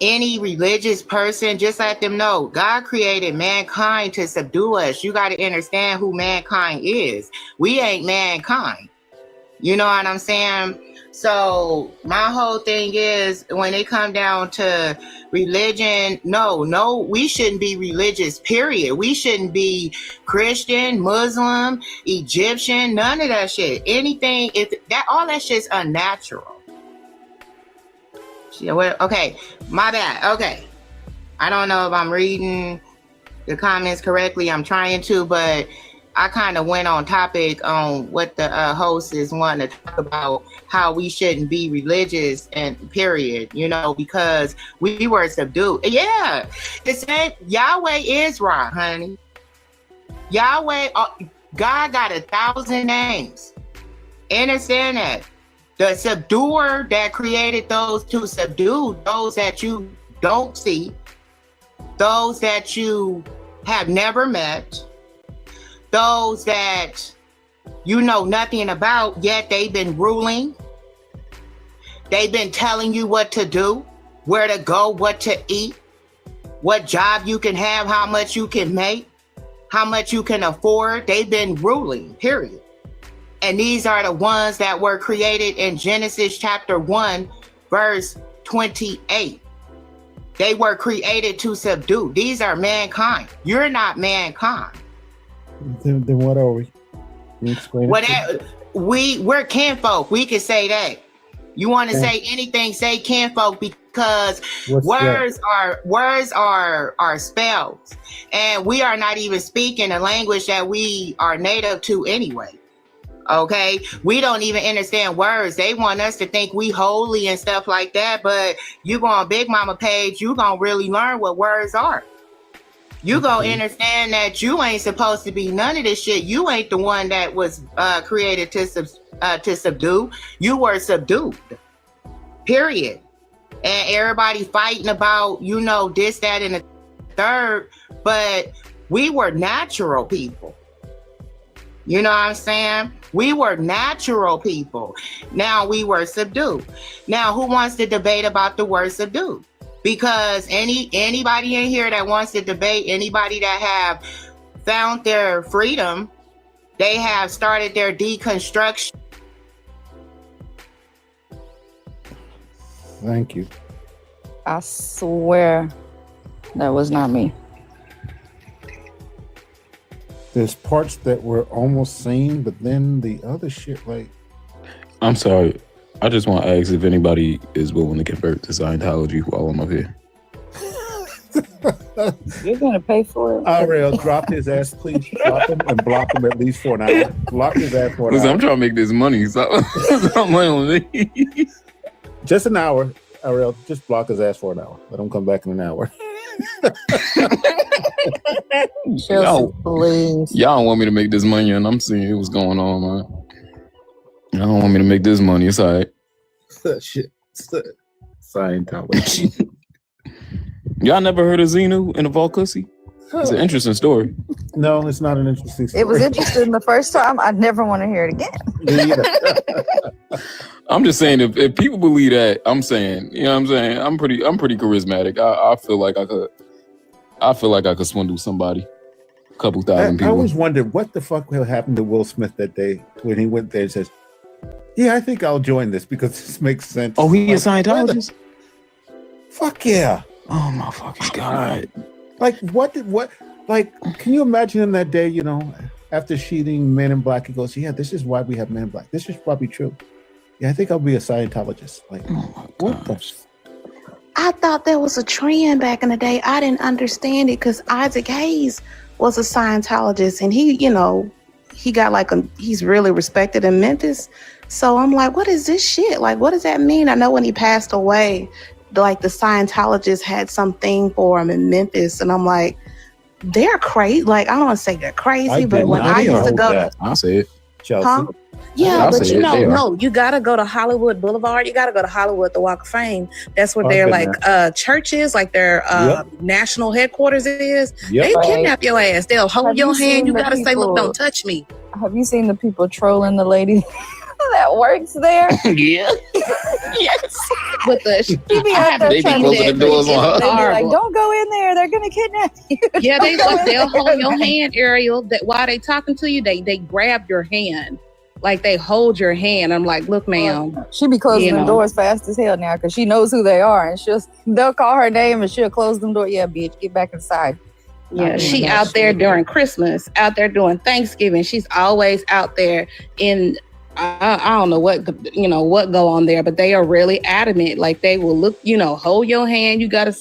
any religious person, just let them know God created mankind to subdue us. You got to understand who mankind is. We ain't mankind. You know what I'm saying? So my whole thing is when it come down to religion, no, we shouldn't be religious, period. We shouldn't be Christian, Muslim, Egyptian, none of that shit. Anything, all that shit's unnatural. Okay, my bad. Okay. I don't know if I'm reading the comments correctly. I'm trying to, but I kind of went on topic on what the host is wanting to talk about, how we shouldn't be religious and period, because we were subdued. Yeah, the same. Yahweh is right, honey. Yahweh, God got 1,000 names. Understand that. The subduer that created those to subdue those that you don't see, those that you have never met, those that you know nothing about, yet they've been ruling. They've been telling you what to do, where to go, what to eat, what job you can have, how much you can make, how much you can afford. They've been ruling, period. And these are the ones that were created in Genesis chapter 1, verse 28. They were created to subdue. These are mankind. You're not mankind. Then what are we? Can you explain Whatever. We're kinfolk. We can say that. You want to say anything, say kinfolk, because words are spells. And we are not even speaking a language that we are native to anyway. Okay, we don't even understand words. They want us to think we holy and stuff like that, but you go on Big Mama page, you gonna really learn what words are. You gonna understand that you ain't supposed to be none of this shit. You ain't the one that was created to subdue. You were subdued. Period. And everybody fighting about, this, that, and the third, but we were natural people. You know what I'm saying? We were natural people. Now we were subdued. Now, who wants to debate about the word subdued? Because anybody in here that wants to debate, anybody that have found their freedom, they have started their deconstruction. Thank you. I swear that was not me. There's parts that were almost seen, but then the other shit, like... I'm sorry. I just want to ask if anybody is willing to convert to Scientology while I'm up here. You're going to pay for it? Ariel, drop his ass, please. Drop him and block him at least for an hour. Block his ass for an hour. I'm trying to make this money. So just an hour, Ariel. Just block his ass for an hour. Let him come back in an hour. Y'all don't want me to make this money, and I'm seeing what's going on, man. I don't want me to make this money. It's all right. Shit. Scientology. Y'all never heard of Xenu and the Volcy? It's an interesting story. No, it's not an interesting story. It was interesting the first time. I never want to hear it again. I'm just saying, if people believe that, I'm saying, you know what I'm saying? I'm pretty charismatic. I feel like I could swindle somebody. A couple thousand people. I always wondered what the fuck happened to Will Smith that day when he went there and says, yeah, I think I'll join this because this makes sense. Oh, he a Scientologist? Fuck yeah. Oh my fucking God. Like can you imagine him that day, after shooting Men in Black, he goes, yeah, this is why we have Men in Black. This is probably true. Yeah, I think I'll be a Scientologist. Like, what the? I thought there was a trend back in the day. I didn't understand it because Isaac Hayes was a Scientologist and he got he's really respected in Memphis. So I'm like, what is this shit? Like, what does that mean? I know when he passed away, the Scientologists had something for him in Memphis. And I'm like, they're crazy. Like, I don't want to say they're crazy, but when I used to go, I'll say it. Chelsea. Huh? Yeah, I'll but say you it, know, they are. no, you gotta go to Hollywood Boulevard. You gotta go to Hollywood, the Walk of Fame. That's where I've their been like churches, like their national headquarters is. Yep. They kidnap your ass. They'll hold Have your you hand. seen You the gotta say, "Look, people- don't touch me." Have you seen the people trolling the lady that works there? Yeah. Yes. With the She be out there They be trying to closing the doors on her. They be like, horrible. "Don't go in there. They're gonna kidnap you." Yeah, Don't go in they'll there." hold your hand, Ariel. That while they talking to you, they grab your hand, like they hold your hand. I'm like, look, ma'am. She be closing them doors fast as hell now because she knows who they are, and they'll call her name and she'll close them door. Yeah, bitch, get back inside. Yeah, she out there during Christmas, out there doing Thanksgiving. She's always out there in. I don't know what go on there, but they are really adamant. Like they will look, hold your hand. You gotta,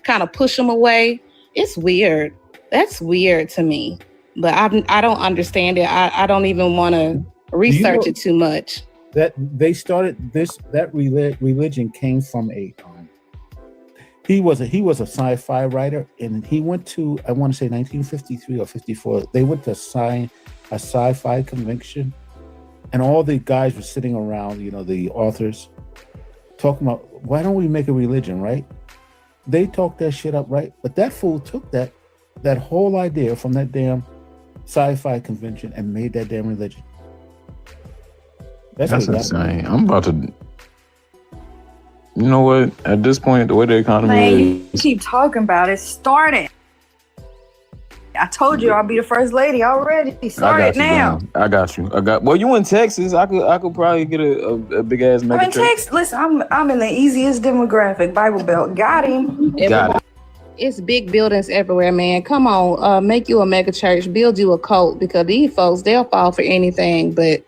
kind of push them away. It's weird. That's weird to me. But I don't understand it. I don't even want to research it too much. That they started that religion came from a he was a sci-fi writer, and he went to, I want to say 1953 or 54. They went to a sci-fi convention, and all the guys were sitting around, the authors, talking about, why don't we make a religion, right? They talked that shit up, right? But that fool took that whole idea from that damn sci-fi convention and made that damn religion. That's insane. I'm about to. You know what? At this point, the way the economy Man, you is, keep talking about it. Start it. I told you I'll be the first lady already. Start it now. I got you. Well, you in Texas? I could probably get a big ass mega I'm in truck. Texas. Listen, I'm in the easiest demographic. Bible Belt. Got him. Got it. It's big buildings everywhere, man. Come on, make you a mega church, build you a cult, because these folks, they'll fall for anything. But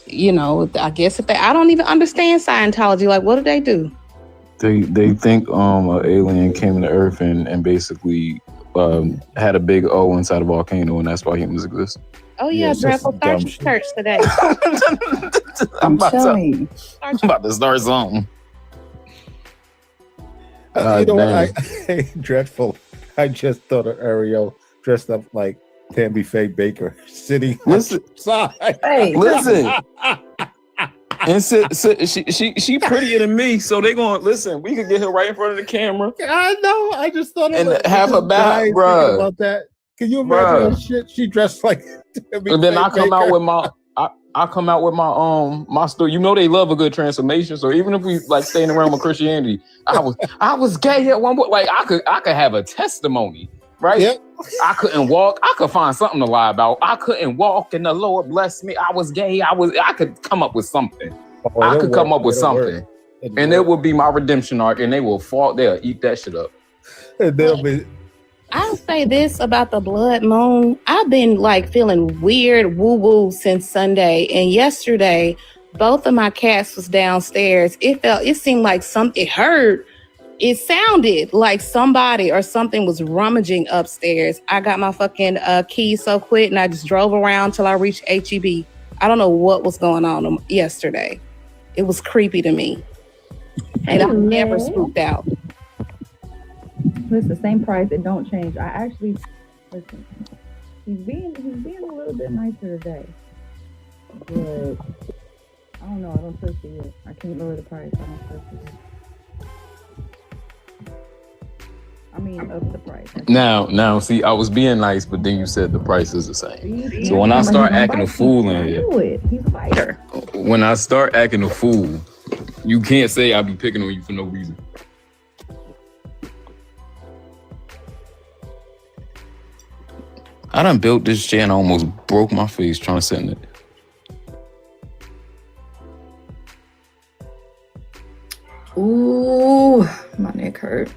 I guess I don't even understand Scientology. Like, what do they do? They think an alien came to Earth and basically had a big O inside a volcano, and that's why humans exist. Oh yeah, Dreadful Starch Church today. I'm about to start something. You know what? Dreadful. I just thought of Ariel dressed up like Tammy Faye Baker sitting outside. Hey, listen. And she prettier than me, so they gonna listen. We could get her right in front of the camera. I know. I just thought and have her back, bro. About that. Can you imagine that shit? She dressed like. And then I come out with my. I come out with my story. They love a good transformation. So even if we like staying around with Christianity, I was gay at one point. Like I could have a testimony, right? Yep. I couldn't walk. I could find something to lie about. I couldn't walk, and the Lord blessed me. I was gay. I could come up with something. I could come up with something, and it would be my redemption arc. And they will fall. They'll eat that shit up. And they'll be. I'll say this about the blood moon. I've been like feeling weird woo-woo since Sunday. And yesterday, both of my cats was downstairs. It seemed like it sounded like somebody or something was rummaging upstairs. I got my fucking keys so quick and I just drove around till I reached HEB. I don't know what was going on yesterday. It was creepy to me. And I'm never spooked out. It's the same price. It don't change. I actually listen. He's being a little bit nicer today, but I don't know. I don't trust it yet. I can't lower the price. I don't trust it yet. I mean, up the price. Now, see, I was being nice, but then you said the price is the same. So when I start acting a fool in here, he's a fighter. When I start acting a fool, you can't say I be picking on you for no reason. I done built this chair and I almost broke my face trying to sit in it. Ooh, my neck hurt.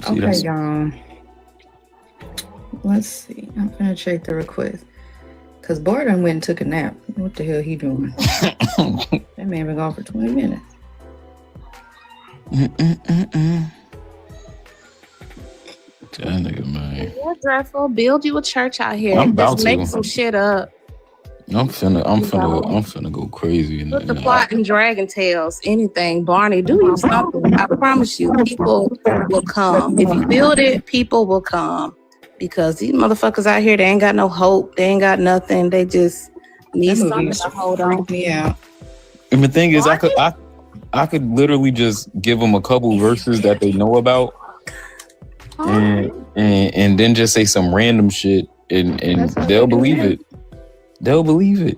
See, Okay, y'all. Let's see. I'm gonna check the request. Cause Barton went and took a nap. What the hell he doing? That man been gone for 20 minutes. That nigga, man. Yeah, Dreadful. Build you a church out here. I'm about Just make to. some shit up. I'm finna go crazy. Put the plot in Dragon Tales. Anything. Barney, do you something. I promise you, people will come. If you build it, people will come. Because these motherfuckers out here, they ain't got no hope. They ain't got nothing. They just Need That movie something used to to hold on. freak me out. And the thing is, I could literally just give them a couple verses that they know about, and then just say some random shit, and they'll believe it. They'll believe it.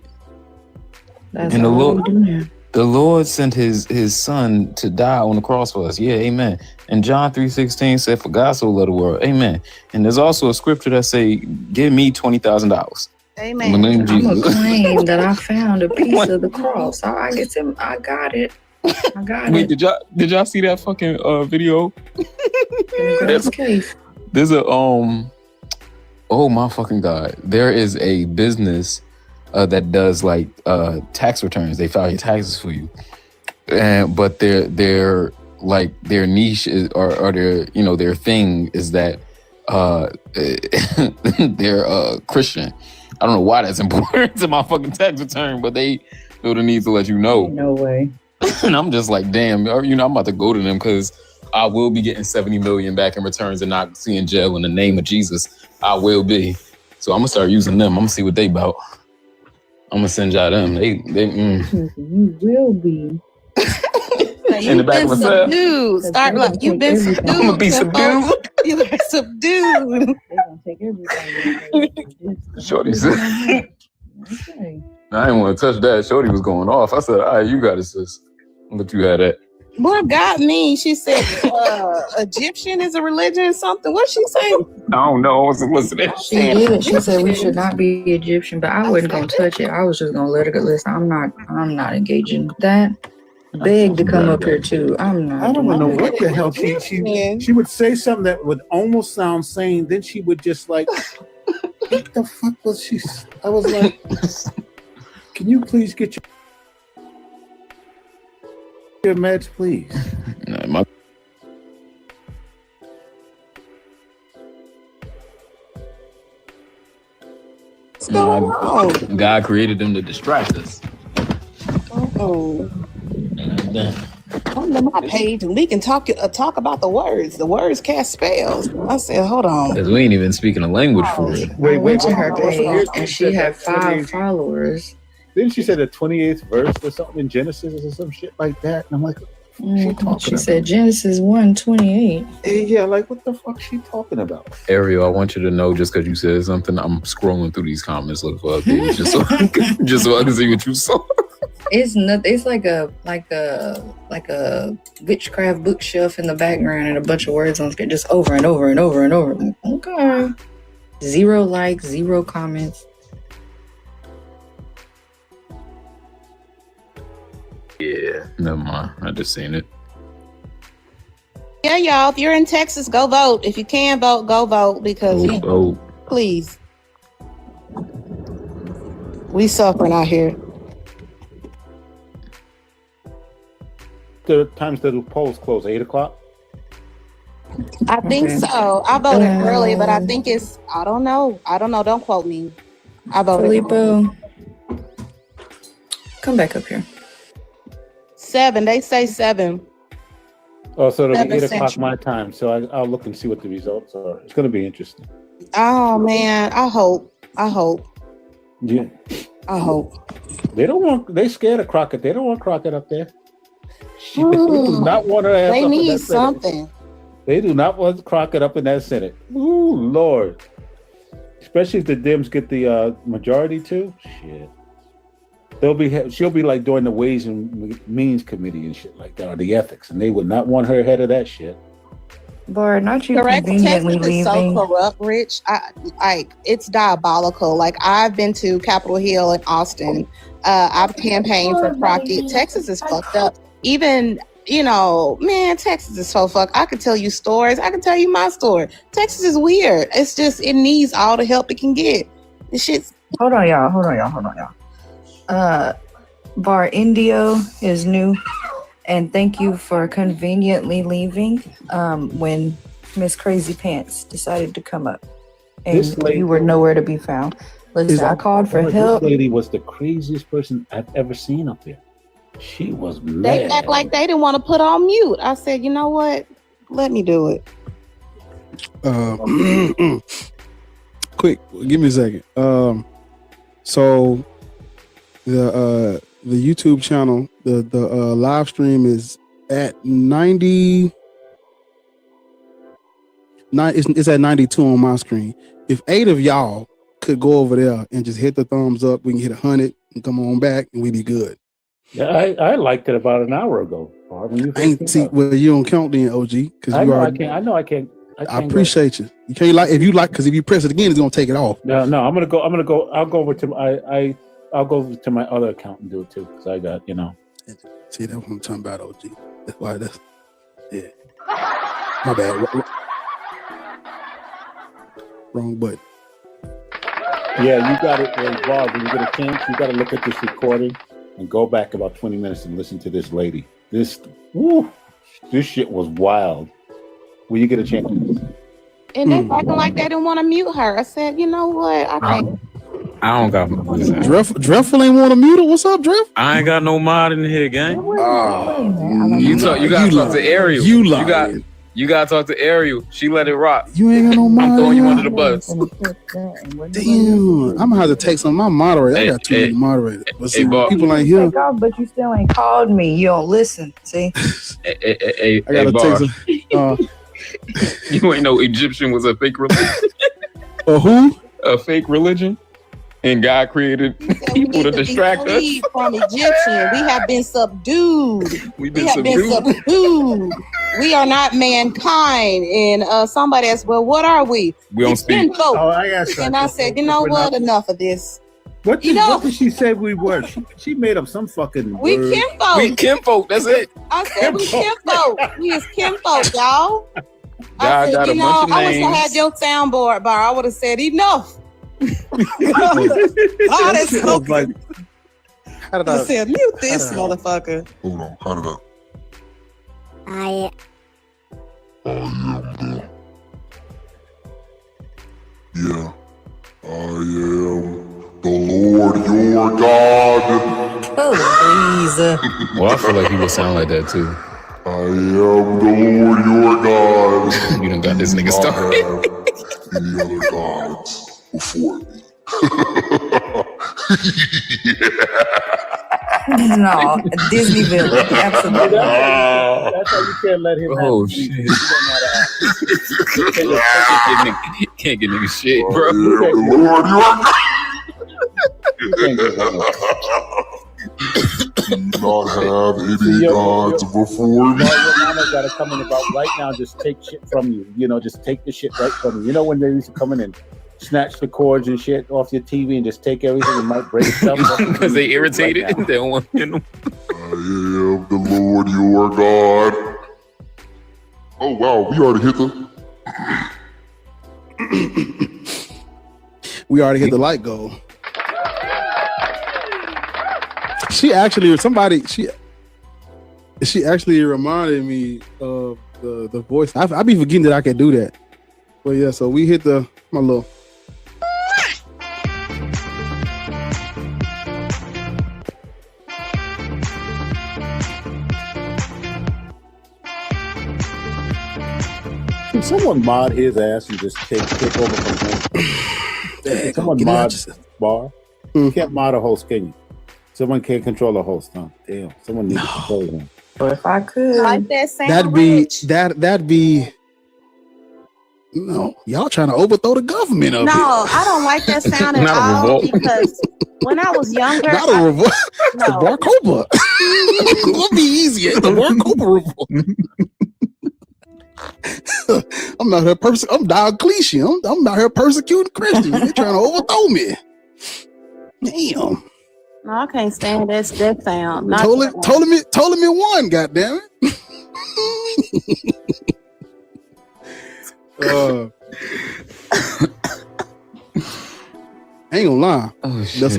That's And all we do now. the Lord sent his son to die on the cross for us. Yeah, amen. And John 3:16 said, "For God so loved the world." Amen. And there's also a scripture that say, "Give me $20,000." Amen. In the name of I'm Jesus. gonna claim that I found a piece of the cross. I got it. I got Wait, it. did y'all see that fucking video? Case. There's a oh my fucking God. There is a business that does like tax returns. They file your taxes for you. But their like their niche is or their their thing is that they're Christian. I don't know why that's important to my fucking tax return, but they feel the need to let you know. No way. And I'm just like, damn, I'm about to go to them because I will be getting 70 million back in returns and not seeing jail in the name of Jesus. I will be. So I'm gonna start using them. I'm gonna see what they about. I'm gonna send y'all them. They You will be. In the back of my cell. Subdued. Start like you've been subdued. I'm gonna be subdued. You've been subdued. They're gonna take everything. Shorty said, I didn't want to touch that. Shorty was going off. I said, all right, you got it, sis. I'll let you have that. What got me? She said Egyptian is a religion or something. What'd she say? I don't know. I wasn't listening. She did. She said we should not be Egyptian, but I wasn't gonna touch it. I was just gonna let her go. Listen, I'm not engaging with that. Beg to come up here too. I'm not. I don't know what the hell she would say something that would almost sound sane. Then she would just like, what the fuck was she? I was like, can you please get your meds, please? What's going on? God created them to distract us. Oh. Come to my page and we can talk about the words. The words cast spells. I said, hold on. Because we ain't even speaking a language for it. I went to her page and she had 5 followers. Then she said the 28th verse or something in Genesis or some shit like that. And I'm like, She said Genesis 1:28. Yeah, like what the fuck she talking about? Ariel, I want you to know just because you said something, I'm scrolling through these comments looking for updates just so I can see what you saw. It's nothing. It's like a witchcraft bookshelf in the background and a bunch of words on screen, just over and over and over and over. Like, okay. 0 likes, 0 comments. Yeah, never mind. I just seen it. Yeah, y'all. If you're in Texas, go vote. If you can vote, go vote because please. We suffering out here. The times that the polls close, 8:00. I think so. I voted early, but I think it's I don't know. Don't quote me. I voted. Filippo, come back up here. 7. They say 7. Oh, so it'll be 8:00 Central. my time. So I'll look and see what the results are. It's going to be interesting. Oh man, I hope. Yeah. I hope. They scared of Crockett. They don't want Crockett up there. They do not want her ass They up in need that Senate. something. They do not want Crockett up in that Senate. Ooh, Lord. Especially if the Dems get the majority too. Shit. She'll be like doing the Ways and Means Committee and shit like that, or the ethics, and they would not want her head of that shit. Bart, not you Correct. conveniently Texas is so leaving. corrupt, Rich. It's diabolical. Like I've been to Capitol Hill in Austin. I've campaigned for Crockett. Texas is fucked up. Even man, Texas is so fucked. I could tell you stories. I can tell you my story. Texas is weird. It's just it needs all the help it can get. This shit's. Hold on, y'all. Bar Indio is new, and thank you for conveniently leaving when Miss Crazy Pants decided to come up, and you were nowhere to be found. Listen, I called for help. This lady was the craziest person I've ever seen up there. She was mad. They act like they didn't want to put on mute. I said, you know what? Let me do it. Quick, give me a second. So The YouTube channel, the live stream is at 90. It's at 92 on my screen. If 8 of y'all could go over there and just hit the thumbs up, we can hit 100 and come on back, and we be good. Yeah, I liked it about an hour ago. When you I ain't see. Well, you don't count then, OG, because you are. I can't. I appreciate you. You can't like if you press it again, it's gonna take it off. No, I'm gonna go. I'll go over to I'll go over to my other account and do it too, because I got See, that's what I'm talking about, OG. That's why yeah. My bad. Wrong button. Yeah, you got it, Bob. When you get a chance, you got to look at this recording and go back about 20 minutes and listen to this lady. This shit was wild. When you get a chance. And they acting like they didn't want to mute her. I said, you know what? I can't. I don't got Dreffel ain't want to mute her. What's up, Dreff? I ain't got no mod in here, gang. You gotta talk to Ariel. You gotta talk to Ariel. She let it rock. You ain't got no mod. I'm throwing you under the bus. Damn, I'm gonna have to take some of my moderator. I got too many moderators. But see, people ain't here. But you still ain't called me. You don't listen. See? I gotta take some. You ain't know Egyptian was a fake religion. Who? A fake religion. And God created people to distract us. From Egyptian, we have been subdued. We have been subdued. We are not mankind. And somebody asked, "Well, what are we?" We don't speak. I asked her. And I said, "You know what? Enough of this." What did she say we were? She made up some fucking. We kinfolk. We kinfolk. That's it. I said we kinfolk. We is kinfolk, y'all. I said, got a bunch of I wish I names. had your soundboard bar. I would have said enough. That's so funny. I said, mute this motherfucker. Hold on, how did I am the Lord your God. Oh, Well, I feel like he would sound like that too. I am the Lord your God. You done got this nigga started. Any other gods before me? No, Disney villain. Absolutely. That's how you can't let him. Oh shit! Can't get nigga shit, bro. The Lord do not have any gods before me. Your mama got to come in about right now. Just take shit from you. Just take the shit right from you. You know when they used to come in and snatch the cords and shit off your TV and just take everything and might break stuff because they irritated and they don't want to. I am the Lord your God. Oh wow, we already hit the light goal. She actually reminded me of the voice. I be forgetting that I can do that. But yeah, so we hit my little. Can someone mod his ass and just take over from him? Can someone mod bar? You can't mod a host, can you? Someone can't control a host, huh? Damn, someone needs to control him. But if I could, like that sound. That'd be. No, y'all trying to overthrow the government up here. I don't like that sound at all because when I was younger, not a revolt. No. The Bar Cobra. It'll be easier. The Bar Cobra revolt. I'm not here I'm Diocletian. I'm out here persecuting Christians. They're trying to overthrow me. Damn. No, I can't stand that sound. Told me one, goddamn it. I ain't gonna lie. Oh, shit, the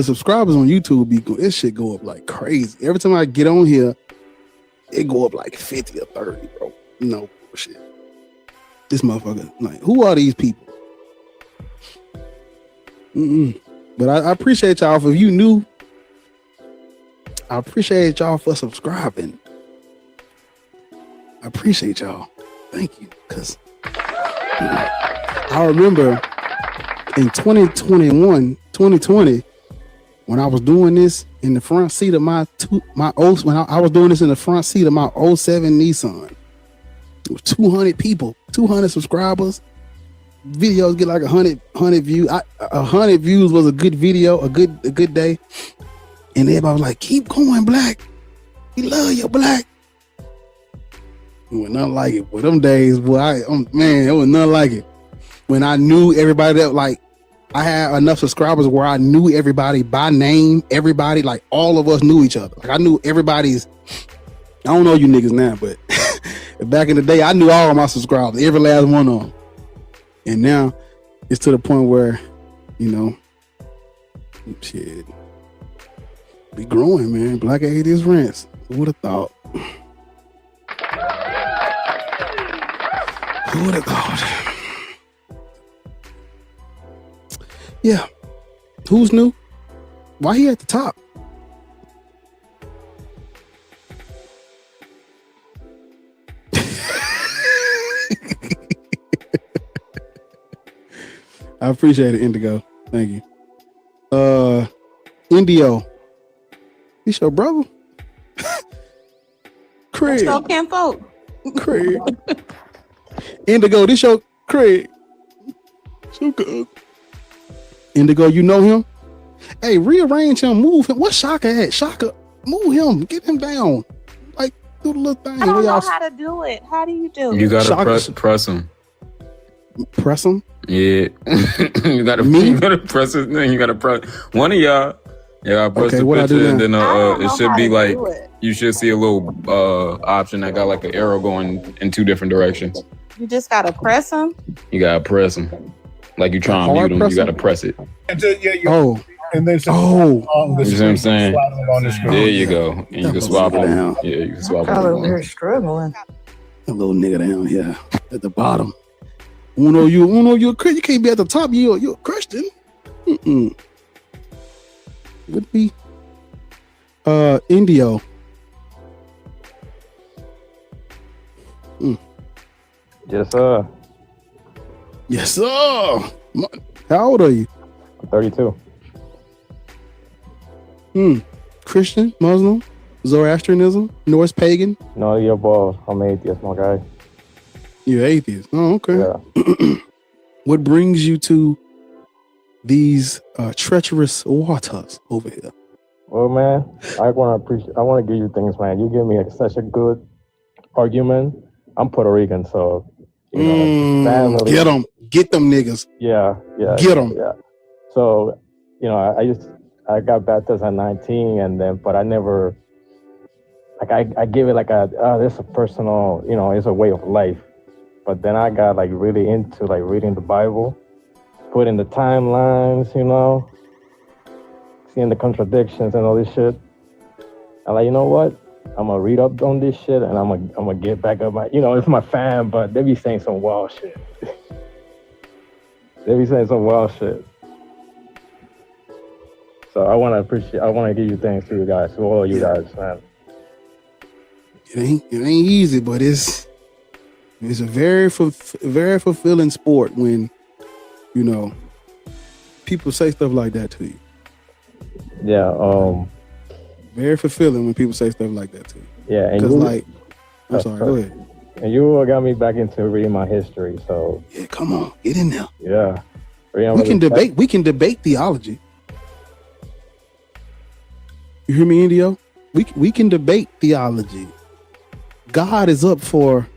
subscribers on YouTube this shit go up like crazy. Every time I get on here, it go up like 50 or 30, bro. No bullshit. This motherfucker, like, who are these people? But I appreciate y'all. If you new, I appreciate y'all for subscribing. I appreciate y'all. Thank you. Because I remember in 2020, when I was doing this in the front seat of I was doing this in the front seat of my 07 Nissan. It was 200 people, 200 subscribers. Videos get like 100 views. 100 views was a good video, a good day. And everybody was like, keep going, Black. We love you, Black. It was nothing like it. But them days, boy, man, it was nothing like it. When I knew everybody that, like, I had enough subscribers where I knew everybody by name, everybody, like all of us knew each other. Like I knew everybody's, I don't know you niggas now, but back in the day, I knew all of my subscribers, every last one of them. And now it's to the point where, you know, shit, we growing, man. Black Atheist Rants. Who would have thought? Who would have thought? Yeah. Who's new? Why he at the top? I appreciate it, Indigo. Thank you. Indio. He's your brother? Craig. So can't vote. Craig. Indigo, this your Craig. So good. Indigo, you know him? Hey, rearrange him, move him. What's Shaka at? Shaka, move him, get him down. Like, do the little thing. I don't know how to do it. How do you do it? You gotta press him. Press him? Yeah. you gotta press his name. You gotta press one of y'all. Yeah, press the picture, and then it should be like you should see a little option that got like an arrow going in two different directions. You just gotta press them. You gotta press them. Like you trying to mute them, you gotta press it. And then, you know what I'm saying? There you go. And you can swap it down. Yeah, you can swap it down. They're struggling. A little nigga down here at the bottom. Uno, you can't be at the top. You're a Christian. Would be Indio. Yes, sir. Yes, sir. How old are you? I'm 32. Christian, Muslim, Zoroastrianism, Norse pagan? No, you're boss. I'm atheist, my guy. You're atheist. Oh, okay. Yeah. What brings you to these treacherous waters over here? Well, man, I want to give you things, man. You give me such a good argument. I'm Puerto Rican, so you know, family. Get them niggas. Yeah. Get them. Yeah. So, you know, I got baptized at 19, but I never, like, I give it like this is a personal, you know, it's a way of life. But then I got like really into like reading the Bible, putting the timelines, you know, seeing the contradictions and all this shit. I'm like, you know what? I'm gonna read up on this shit and I'm gonna get back up my, you know, it's my fam, but they be saying some wild shit. So I want to give you thanks to you guys, to all you guys, man. It ain't easy, but it's a very fulfilling sport when, you know, people say stuff like that to you. Yeah. Very fulfilling when people say stuff like that to you. Yeah, and because like, I'm sorry, go ahead. And you got me back into reading my history, so yeah, come on, get in there. Yeah, we can debate. We can debate theology. You hear me, Indio? We can debate theology. God is up for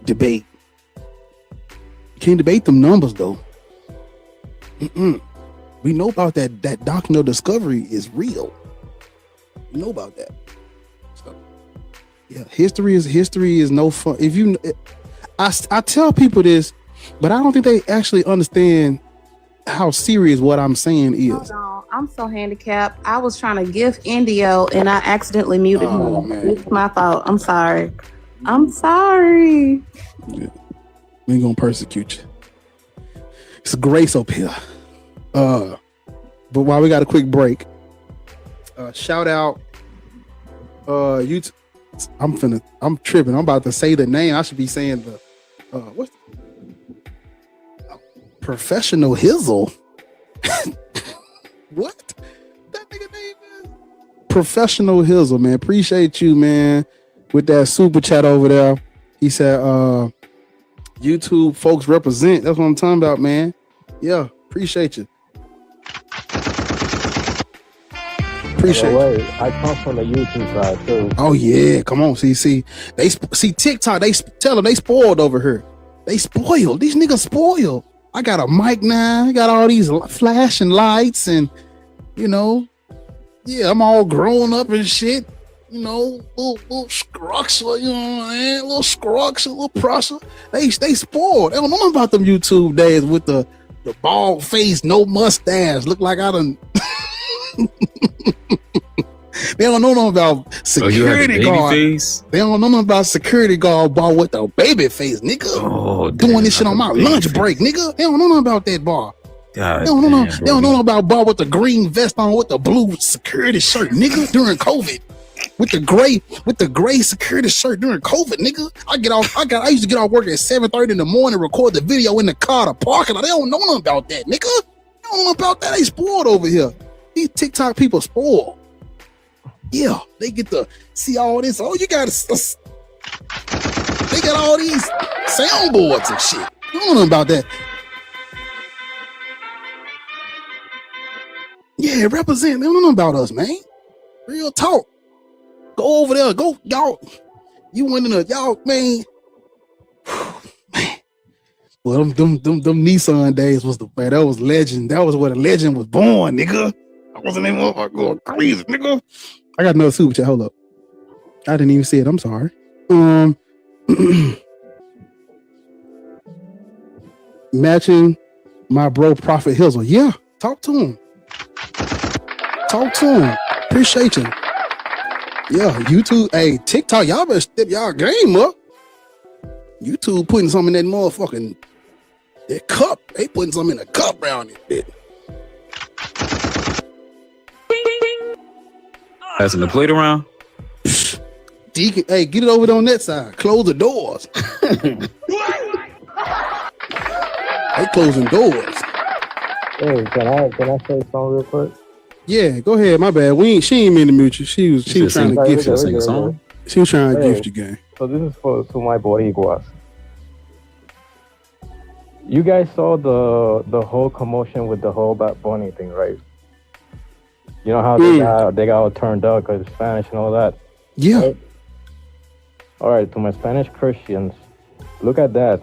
debate. You can't debate them numbers though. We know about that doctrinal discovery is real. We know about that. So yeah, history is no fun. If you, I tell people this, but I don't think they actually understand how serious what I'm saying is. Hold on. I'm so handicapped. I was trying to give Indio and I accidentally muted him. Man. It's my fault. I'm sorry. Yeah. We ain't gonna persecute you. It's grace up here. But while we got a quick break, shout out I'm tripping. I'm about to say the name. I should be saying the what's Professional Hizzle. What? That Professional Hizzle, man. Appreciate you, man, with that super chat over there. He said, YouTube folks represent. That's what I'm talking about, man. Yeah, appreciate you. Appreciate you. I come from the YouTube side too. Oh yeah, come on. See TikTok. They tell them they spoiled over here. They spoiled. These niggas spoiled. I got a mic now. I got all these flashing lights, and I'm all grown up and shit. Little structure, little structure, little pressure. They spoiled. They don't know about them YouTube days with the bald face, no mustache. Look like I done. They don't know nothing about security guard. Face? They don't know nothing about security guard bar with the baby face, nigga. Oh, doing this shit on my lunch break, nigga. They don't know nothing about that bar. They don't know nothing about bar with the green vest on with the blue security shirt, nigga, during COVID. With the gray security shirt during COVID, nigga. I used to get off work at 7:30 in the morning, record the video in the car, the parking lot. They don't know nothing about that, nigga. They don't know about that. They spoiled over here. These TikTok people spoiled. Yeah, they get to see all this. Oh, you got they got all these soundboards and shit. You don't know nothing about that. Yeah, represent. They don't know nothing about us, man. Real talk. Go over there. Go, y'all. You went in there, y'all, man. Man. Well, them Nissan days was that was legend. That was where the legend was born, nigga. I wasn't even going crazy, nigga. I got another super chat. Hold up. I didn't even see it. I'm sorry. Matching my bro Prophet Hizzle. Yeah, talk to him. Talk to him. Appreciate you. Yeah, YouTube. Hey, TikTok, y'all better step y'all game up. YouTube putting something in that motherfucking that cup. They putting something in a cup around it. Bit. Passing the plate around. Deacon, hey, get it over there on that side. Close the doors. They closing doors. Hey, can I say something real quick? Yeah, go ahead. My bad. She ain't mean to mute you. She was trying to gift you. She was trying to gift you, gang. So this is for my Boricuas. You guys saw the whole commotion with the whole Bad Bunny thing, right? You know how they got all turned up because it's Spanish and all that. Yeah. Right? All right, to my Spanish Christians, look at that.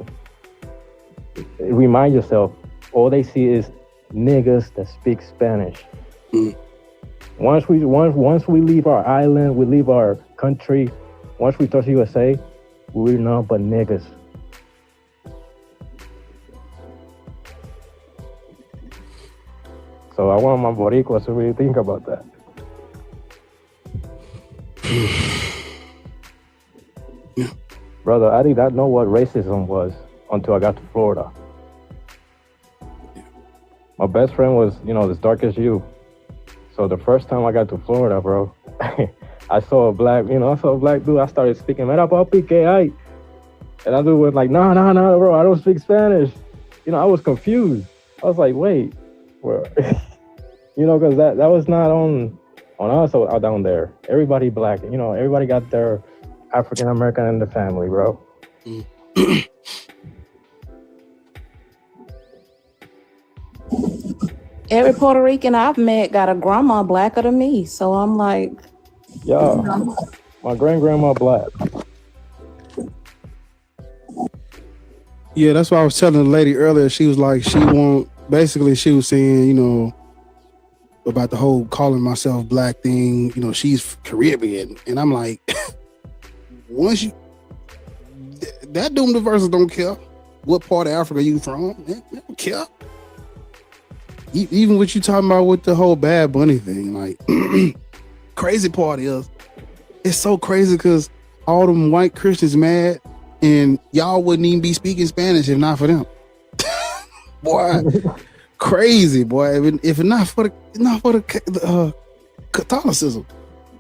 Remind yourself, all they see is niggas that speak Spanish. Once we leave our island, we leave our country. Once we touch USA, we're not but niggas. So I want my Boricuas to really think about that. Brother, I did not know what racism was until I got to Florida. My best friend was, as dark as you. So the first time I got to Florida, bro, I saw a black dude. I started speaking, man, B.A.A.H. And that dude was like, no, bro, I don't speak Spanish. I was confused. I was like, wait, well, because that was not on us out down there. Everybody black, everybody got their African American in the family, bro. Every Puerto Rican I've met got a grandma blacker than me, so I'm like, yeah, my grandma black. Yeah, that's why I was telling the lady earlier. She was like, she was saying, about the whole calling myself black thing. She's Caribbean, and I'm like, once that doom diverses don't care what part of Africa you from. They don't care. Even what you talking about with the whole Bad Bunny thing, like, crazy part is, it's so crazy because all them white Christians mad, and y'all wouldn't even be speaking Spanish if not for them. Boy, crazy, boy. If not for the Catholicism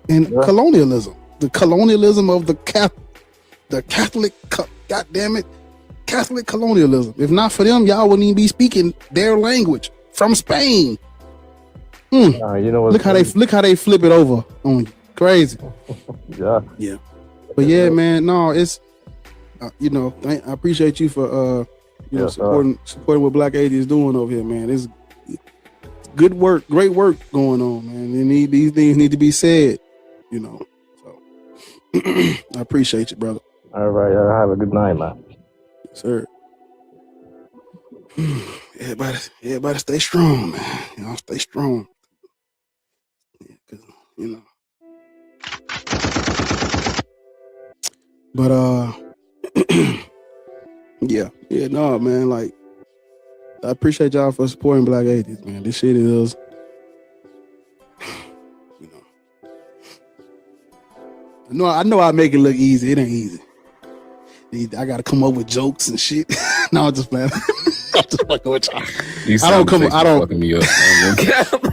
and colonialism, the colonialism of the Catholic, goddammit, Catholic colonialism. If not for them, y'all wouldn't even be speaking their language from Spain. You know what? Look how they flip it over on you. Crazy. Yeah. But yeah, man, no, it's you know, I appreciate you for you know, supporting what Black A.H is doing over here, man. It's good work, great work going on, man. These things need to be said, you know. So I appreciate you, brother. All right, have a good night, man. Yes, sir. Everybody stay strong, man. You know, stay strong. Yeah, 'cause, you know. But yeah, no, man. Like, I appreciate y'all for supporting Black A.H, man. This shit is, you know. I know I make it look easy. It ain't easy. I gotta come up with jokes and shit. No, I'm just playing. I'm just fucking with y'all. Fucking me up.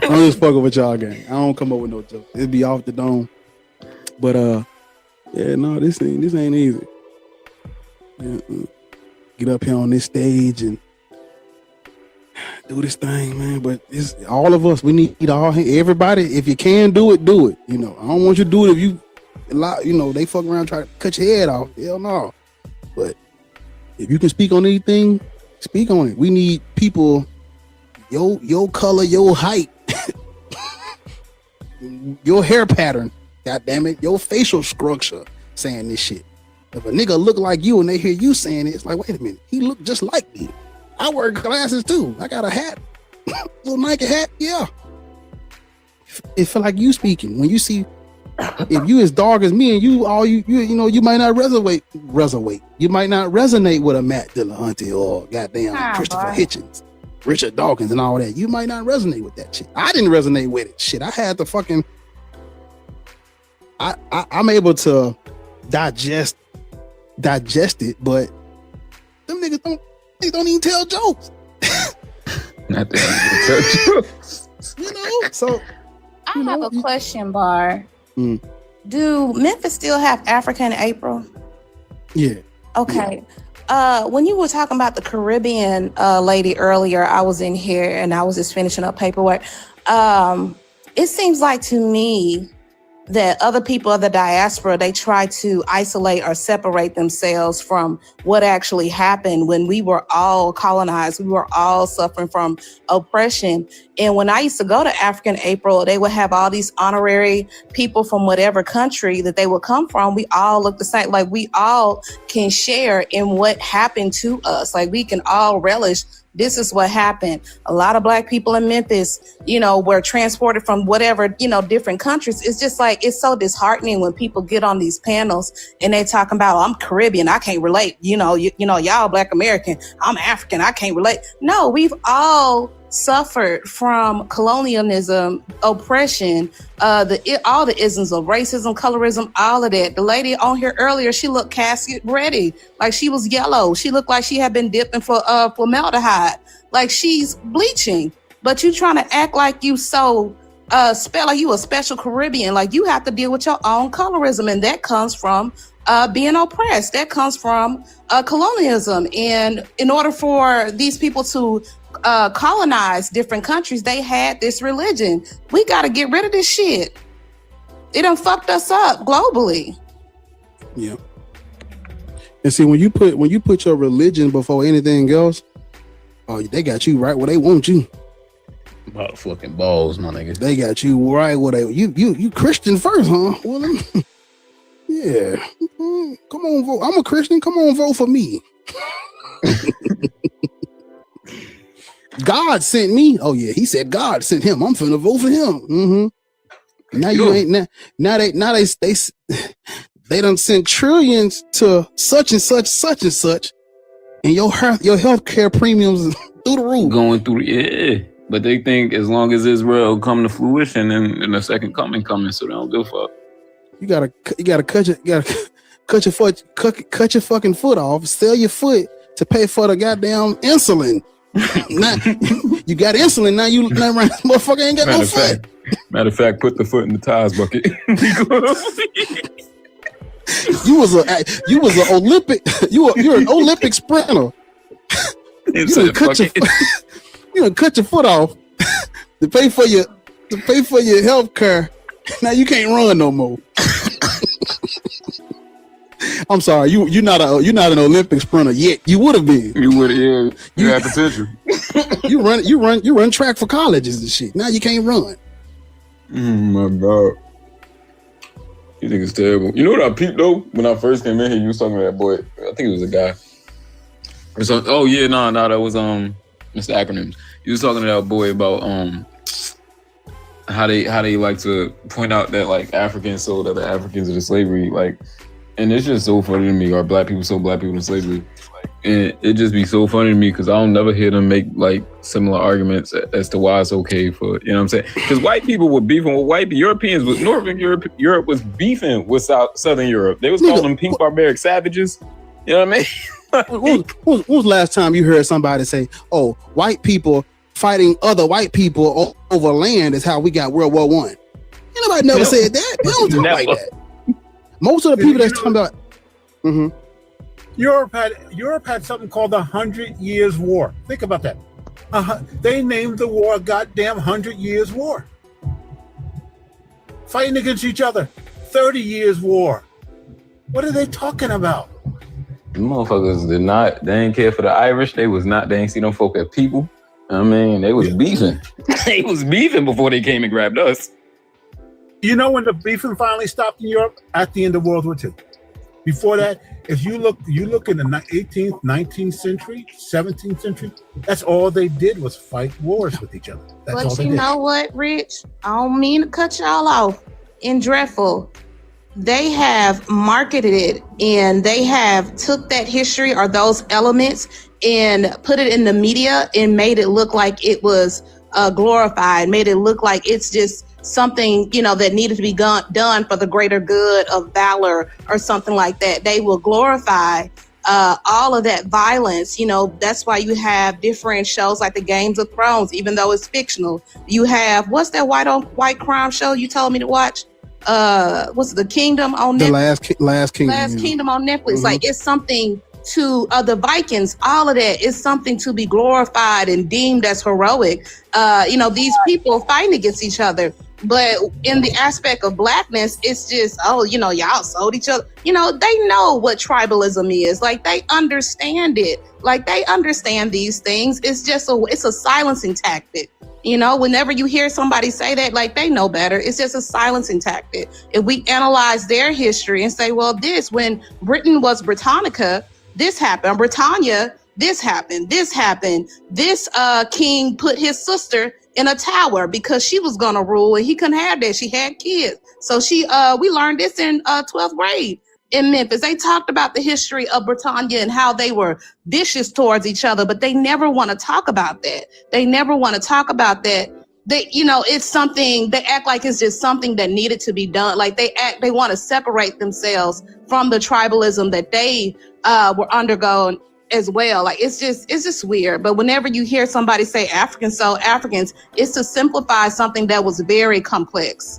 I'm just fucking with y'all, gang. I don't come up with no jokes. It'd be off the dome. But yeah, no, this ain't easy. Yeah, get up here on this stage and do this thing, man. But it's all of us. We need everybody. If you can do it, do it. You know, I don't want you to do it if you know, they fuck around try to cut your head off. Hell no. But if you can speak on anything, speak on it. We need people, your color, your height, your hair pattern, god damn it, your facial structure saying this shit. If a nigga look like you and they hear you saying it, it's like, wait a minute, he look just like me. I wear glasses too. I got a hat, little Nike hat. Yeah, it feel like you speaking when you see. If you as dark as me and you know, you might not resonate. You might not resonate with a Matt Dillahunty or goddamn Christopher Hitchens, Richard Dawkins, and all that. You might not resonate with that shit. I didn't resonate with it. Shit, I had to fucking. I'm able to digest it, but them niggas don't even tell jokes. Not that tell jokes. You know, so I have a question, Bar. Do Memphis still have Africa in April? Yeah. Okay. Yeah. When you were talking about the Caribbean lady earlier, I was in here and I was just finishing up paperwork. It seems like to me that other people of the diaspora, they try to isolate or separate themselves from what actually happened when we were all colonized. We were all suffering from oppression. And when I used to go to African April, they would have all these honorary people from whatever country that they would come from. We all look the same. Like, we all can share in what happened to us. Like, we can all relish. This is what happened. A lot of Black people in Memphis, you know, were transported from whatever, you know, different countries. It's just like, it's so disheartening when people get on these panels and they talking about, I'm Caribbean, I can't relate. You know, y'all Black American, I'm African, I can't relate. No, we've all suffered from colonialism, oppression, all the isms of racism, colorism, all of that. The lady on here earlier, she looked casket ready, like she was yellow. She looked like she had been dipping for formaldehyde, like she's bleaching. But you trying to act like you so like you a special Caribbean, like you have to deal with your own colorism, and that comes from being oppressed. That comes from colonialism. And in order for these people to colonize different countries, they had this religion. We got to get rid of this shit. It done fucked us up globally. Yeah. And see, when you put your religion before anything else, oh, they got you right where they want you. About fucking balls, my nigga. They got you right where they you Christian first, huh? Well, yeah. Come on, vote. I'm a Christian. Come on, vote for me. God sent me. Oh yeah, he said God sent him. I'm finna vote for him. Mm-hmm. Now you ain't now they done sent trillions to such and such, and your healthcare premiums through the roof. Going through, yeah. But they think as long as Israel come to fruition and the second coming, so they don't give a fuck. You gotta cut your fucking foot off, sell your foot to pay for the goddamn insulin. Now, you got insulin, now you motherfucker ain't got no foot. Matter of fact, put the foot in the tires bucket. You're an Olympic sprinter. You done cut your foot off to pay for your to pay for your health care. Now you can't run no more. I'm sorry, you're not an Olympic sprinter yet. You would have been. You would, yeah. You had potential. you run track for colleges and shit. Now you can't run. My God. You think it's terrible. You know what I peeped though? When I first came in here, you was talking to that boy. I think it was a guy. Oh yeah, no, that was Mr. Acronyms. You was talking to that boy about how they like to point out that like Africans sold other Africans into slavery, like, and it's just so funny to me. Are black people sold black people into slavery? And it just be so funny to me because I don't never hear them make like similar arguments as to why it's okay for, you know what I'm saying? Because white people were beefing with white Europeans, with Northern Europe was beefing with Southern Europe. They was calling them pink barbaric savages. You know what I mean? When was the last time you heard somebody say, "Oh, white people fighting other white people over land is how we got World War I"? Nobody never said that. They don't talk like that. Most of the people that's talking about. Mm-hmm. Europe had something called the 100 Years' War. Think about that. They named the war a goddamn 100 Years' War. Fighting against each other. 30 Years' War. What are they talking about? The motherfuckers they didn't care for the Irish. They ain't see them folk as people. I mean, they was beefing. They was beefing before they came and grabbed us. You know when the beefing finally stopped in Europe? At the end of World War II. Before that, if you look in the 18th, 19th century, 17th century, that's all they did was fight wars with each other. That's all But they you did. know what, Rich? I don't mean to cut y'all off. In Dreadful, they have marketed it and they have took that history or those elements and put it in the media and made it look like it was glorified, made it look like it's just something, that needed to be done for the greater good of valor or something like that. They will glorify all of that violence. That's why you have different shows like the Games of Thrones, even though it's fictional. You have, what's that white crime show you told me to watch? What's The Kingdom on Netflix? The Last Kingdom. Last Kingdom on Netflix. Mm-hmm. Like, it's something to the Vikings, all of that is something to be glorified and deemed as heroic. These people fighting against each other. But in the aspect of blackness, it's just, y'all sold each other. They know what tribalism is. Like, they understand it. Like, they understand these things. It's just it's a silencing tactic. Whenever you hear somebody say that, like, they know better. It's just a silencing tactic. If we analyze their history and say, well, when Britain was Britannica, this happened. Britannia, this happened. This happened. This king put his sister in a tower because she was gonna rule and he couldn't have that. She had kids. So we learned this in 12th grade in Memphis. They talked about the history of Britannia and how they were vicious towards each other, but they never want to talk about that. They never want to talk about that. It's something, they act like it's just something that needed to be done. Like they want to separate themselves from the tribalism that they were undergoing as well. Like it's just weird. But whenever you hear somebody say Africans sold Africans, it's to simplify something that was very complex.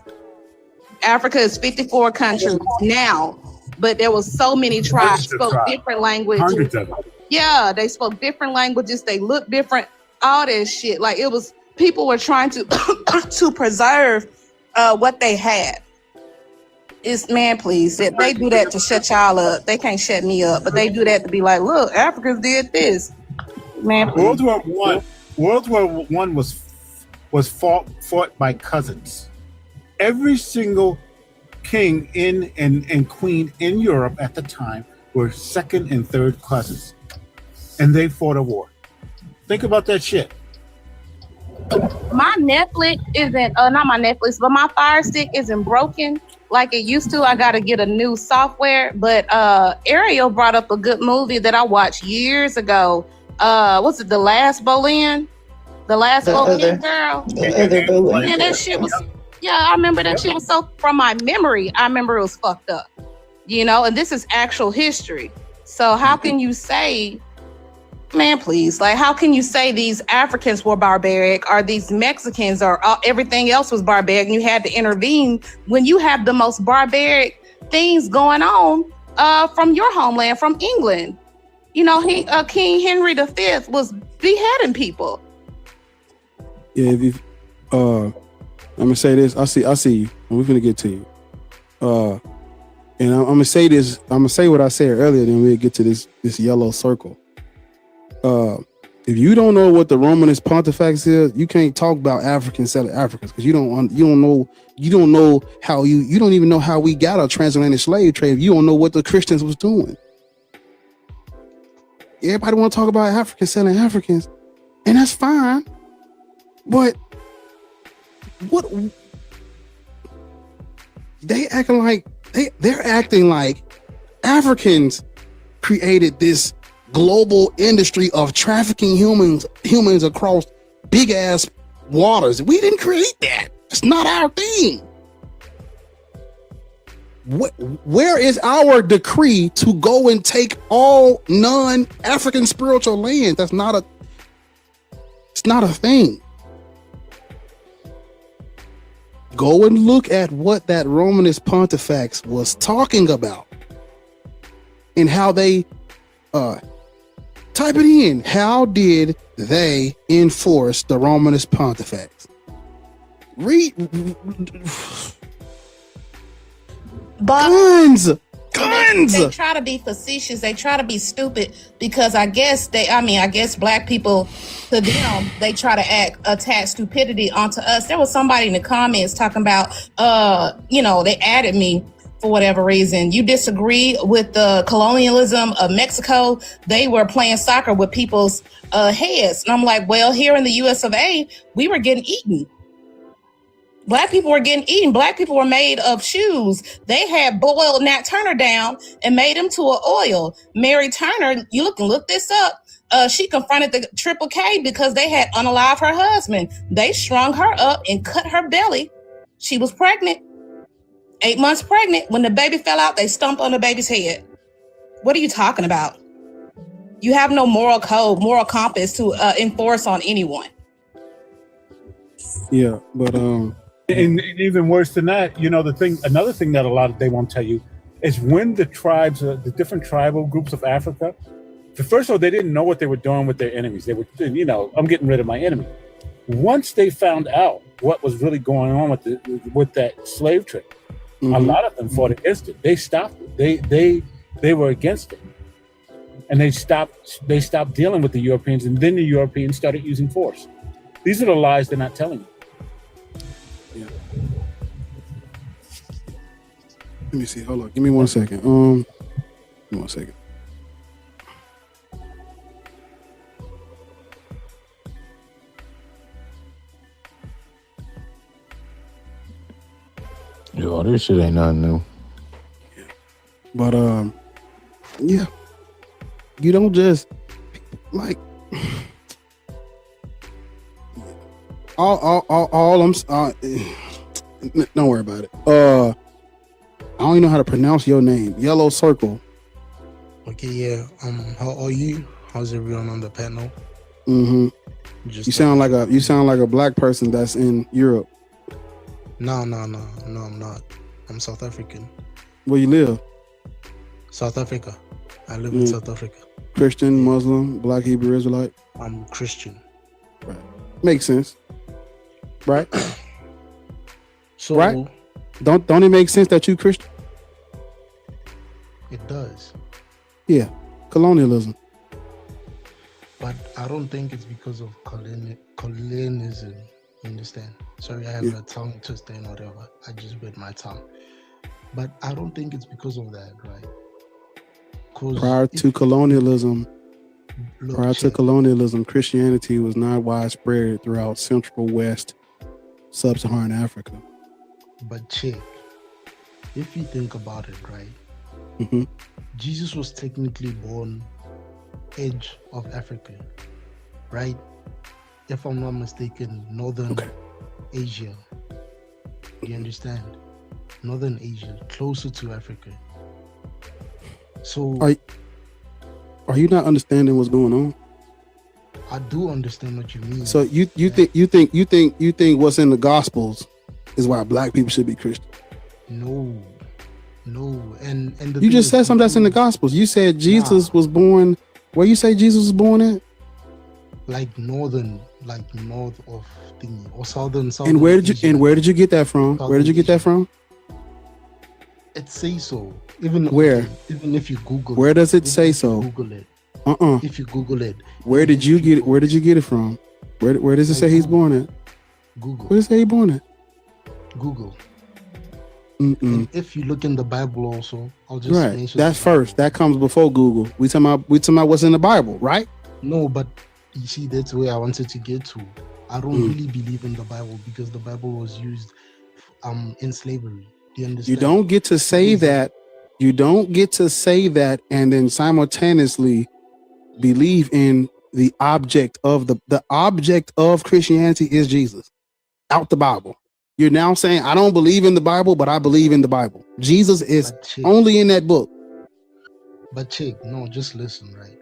Africa is 54 countries now, but there was so many tribes, spoke different languages. Hundreds of them. Yeah, they spoke different languages. They looked different. All that shit. Like it was, people were trying to to preserve what they had. Man, please. They do that to shut y'all up. They can't shut me up, but they do that to be like, look, Africans did this. Man, please. World War I was fought by cousins. Every single king and queen in Europe at the time were second and third cousins, and they fought a war. Think about that shit. My Netflix isn't, not my Netflix, but my Fire Stick isn't broken like it used to. I got to get a new software. But Ariel brought up a good movie that I watched years ago. What's it? The Last Boleyn? The Last Boleyn girl? The other Boleyn. Man, that shit was, I remember that shit was so, from my memory, I remember it was fucked up. And this is actual history. So how can you say, man, please, like, how can you say these Africans were barbaric or these Mexicans or everything else was barbaric and you had to intervene when you have the most barbaric things going on from your homeland, from England? King Henry V was beheading people. Yeah, I'm gonna say this. I see you. And we're gonna get to you. And I'm gonna say this. I'm gonna say what I said earlier. Then we'll get to this yellow circle. If you don't know what the Romanist Pontifex is, you can't talk about Africans selling Africans because you don't know how you don't even know how we got a transatlantic slave trade. If you don't know what the Christians was doing. Everybody want to talk about Africans selling Africans, and that's fine. But what they're acting like Africans created this global industry of trafficking humans across big ass waters. We didn't create that. It's not our thing. Where is our decree to go and take all non-African spiritual lands? It's not a thing. Go and look at what that Romanist Pontifex was talking about and how they type it in. How did they enforce the Romanist Pontifex? Guns. They try to be facetious. They try to be stupid because I guess black people, to them, they try to attach stupidity onto us. There was somebody in the comments talking about, they added me for whatever reason. You disagree with the colonialism of Mexico. They were playing soccer with people's heads. And I'm like, well, here in the US of A, we were getting eaten. Black people were getting eaten. Black people were made of shoes. They had boiled Nat Turner down and made him to an oil. Mary Turner, you can look this up. She confronted the Triple K because they had unalived her husband. They strung her up and cut her belly. She was pregnant, 8 months pregnant. When the baby fell out, they stomped on the baby's head. What are you talking about? You have no moral code, moral compass to enforce on anyone. Yeah, but And even worse than that, another thing that they won't tell you is when the tribes, the different tribal groups of Africa, first of all, they didn't know what they were doing with their enemies. They were, I'm getting rid of my enemy. Once they found out what was really going on with that slave trade, a lot of them fought against it. They stopped it. They were against it, and they stopped dealing with the Europeans, and then the Europeans started using force. These are the lies they're not telling you. Yeah. Let me see. Hold on. Give me 1 second. Give me 1 second. Yo, this shit ain't nothing new. Yeah. But yeah. You don't just like all I'm don't worry about it. I don't even know how to pronounce your name. Yellow Circle. Okay, yeah. How are you? How's everyone on the panel? Mm-hmm. You sound like a black person that's in Europe. No, I'm not. I'm South African. Where you live? South Africa. I live in South Africa. Christian, Muslim, Black, Hebrew, Israelite? I'm Christian. Right. Makes sense. Right? So right? Don't it make sense that you Christian? It does. Yeah. Colonialism. But I don't think it's because of colonialism. You understand? Sorry, I have a tongue twister and whatever. I just bit my tongue. But I don't think it's because of that, right? Prior to colonialism, Christianity was not widespread throughout Central, West, Sub-Saharan Africa. But check, if you think about it, right? Mm-hmm. Jesus was technically born edge of Africa, right? If I'm not mistaken, Northern Asia. You understand? Northern Asia, closer to Africa. So are you not understanding what's going on? I do understand what you mean. So you think what's in the Gospels is why black people should be Christian? No. And you just said something that's in the Gospels. You said Jesus was born. Where you say Jesus was born at? like north of thingy or southern. And where did you get that from? Where did you get that from? It says so. Even if you Google. Where does it say so? Google it. If you Google it. Where did you get it? Where did you get it from? Where does it say he's born at? Google. Where does it say he's born at? Google. And if you look in the Bible also, I'll just mention that's first. That comes before Google. We talking about what's in the Bible, right? No, but you see, that's where I wanted to get to. I don't really believe in the Bible because the Bible was used in slavery. Do you understand? You don't get to say that. You don't get to say that and then simultaneously believe in the object of the object of Christianity is Jesus out the Bible. You're now saying I don't believe in the Bible, but I believe in the Bible. Jesus is only in that book. But check, no, just listen, right?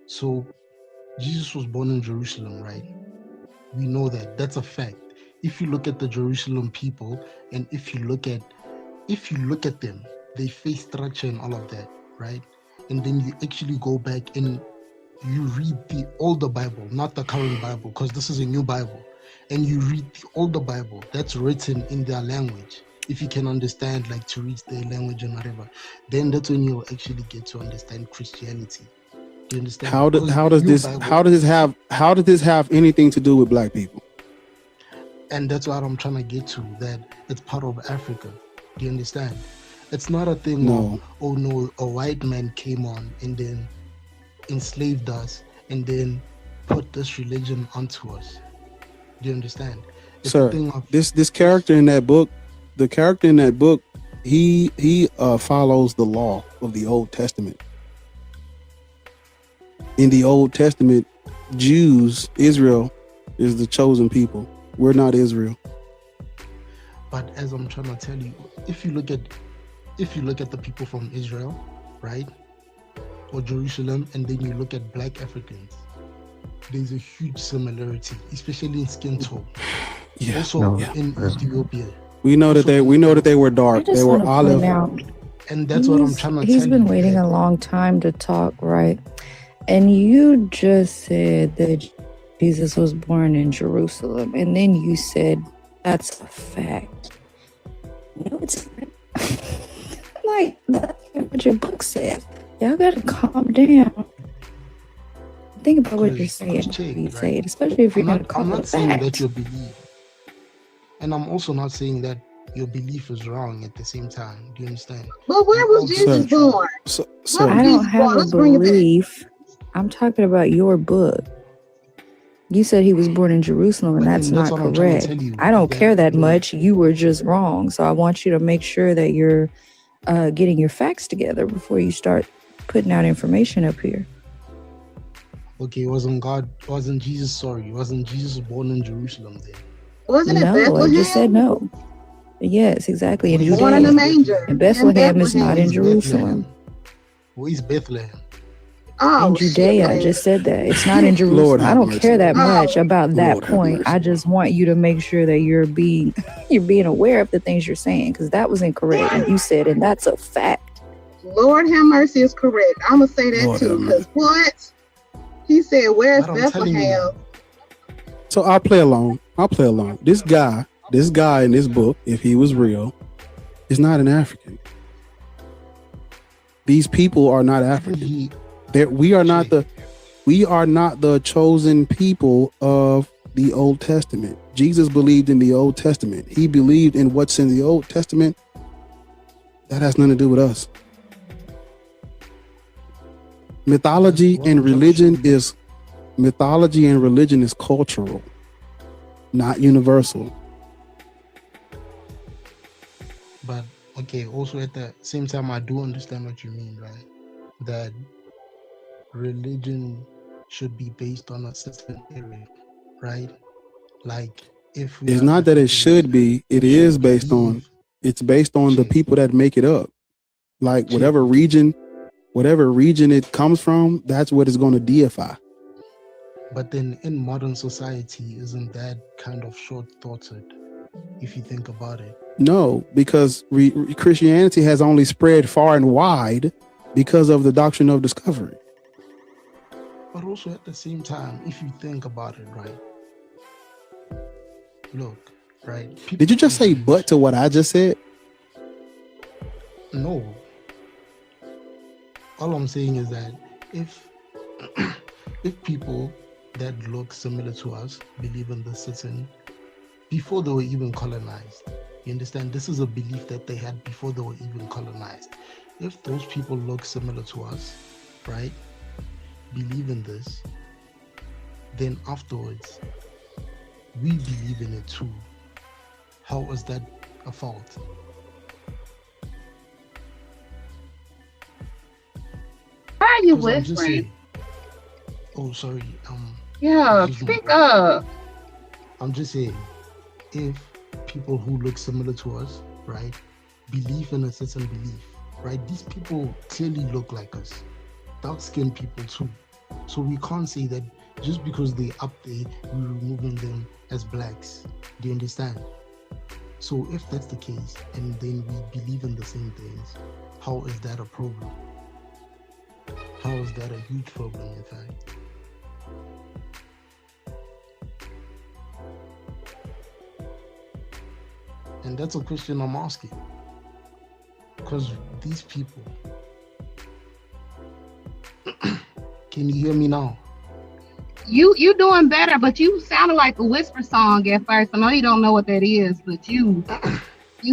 So Jesus was born in Jerusalem, right? We know that. That's a fact. If you look at the Jerusalem people, and if you look at them, they face structure and all of that, right? And then you actually go back and you read the older Bible, not the current Bible, because this is a new Bible. And you read the older Bible that's written in their language. If you can understand, like to read their language and whatever, then that's when you'll actually get to understand Christianity. Do you understand? How does this have anything to do with black people? And that's what I'm trying to get to, that it's part of Africa. Do you understand? It's not a thing of, oh no, a white man came on and then enslaved us and then put this religion onto us. Do you understand? It's Sir, this character in that book, the character in that book, he follows the law of the Old Testament. In the Old Testament, Jews, Israel is the chosen people. We're not Israel. But as I'm trying to tell you, if you look at the people from Israel, right, or Jerusalem, and then you look at black Africans, there's a huge similarity, especially in skin tone. Yeah. Also in Ethiopia. We know that they were dark. They were olive. And that's what I'm trying to tell you. He's been waiting a long time to talk, right? And you just said that Jesus was born in Jerusalem, and then you said that's a fact. No, it's not. Like, that's what your book says. Y'all gotta calm down. Think about what you're saying. You say it, especially if you're gonna call I'm it not saying fact. that your belief, and I'm also not saying that your belief is wrong at the same time. Do you understand? But where was Jesus born? I don't have a belief. I'm talking about your book. You said he was born in Jerusalem, and that's not correct. I don't care that much. You were just wrong. So I want you to make sure that you're getting your facts together before you start putting out information up here. Okay, wasn't Jesus born in Jerusalem then? Wasn't it No, Bethlehem? I just said no. Yes, exactly. In Born in Judea. a manger. And Bethlehem is not in Jerusalem. Where's Bethlehem? Oh, In Judea, I just said that. It's not in Jerusalem. I don't care that much about that point. I just want you to make sure that you're being aware of the things you're saying, because that was incorrect. And you said, and that's a fact. Lord have mercy is correct. I'm going to say that too. Because what? He said, where's Bethlehem? So I'll play along. This guy in this book, if he was real, is not an African. These people are not African. We are not the chosen people of the Old Testament. Jesus believed in the Old Testament. He believed in what's in the Old Testament. That has nothing to do with us. Mythology and religion is cultural, not universal. But okay, also at the same time, I do understand what you mean, right? That religion should be based on a certain area, right? Like if It's not that it should be, it is based on, it's based on the people that make it up. Like whatever region it comes from, that's what it's going to deify. But then in modern society, isn't that kind of short-thoughted if you think about it? No, because Christianity has only spread far and wide because of the doctrine of discovery. But also at the same time, if you think about it, right? Look, right? Did you just say but to what I just said? No. All I'm saying is that if people that look similar to us believe in the certain before they were even colonized, you understand? This is a belief that they had before they were even colonized. If those people look similar to us, right, believe in this, then afterwards we believe in it too. How is that a fault? Why are you whispering? Oh, sorry. Yeah, speak up. I'm just saying, if people who look similar to us, right, believe in a certain belief, right, these people clearly look like us, dark-skinned people too. So we can't say that just because they're up there, we're removing them as blacks. Do you understand? So if that's the case, and then we believe in the same things, how is that a problem? How is that a huge problem, in fact? And that's a question I'm asking. Because these people, can you hear me now? You doing better, but you sounded like a whisper song at first. I know you don't know what that is, but you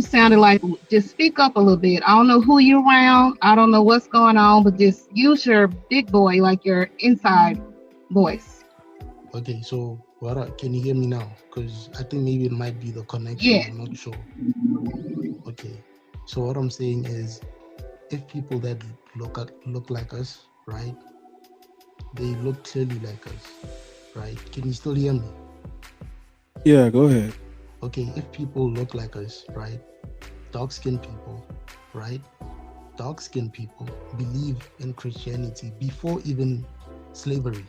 sounded like, just speak up a little bit. I don't know who you're around. I don't know what's going on, but just use your big boy, like your inside voice. Okay, so can you hear me now? Because I think maybe it might be the connection. Yeah. I'm not sure. Okay, so what I'm saying is, if people that look like us, right, they look clearly like us, right? Can you still hear me? Yeah, go ahead. Okay, if people look like us, right, dark-skinned people, right, dark-skinned people believe in Christianity before even slavery,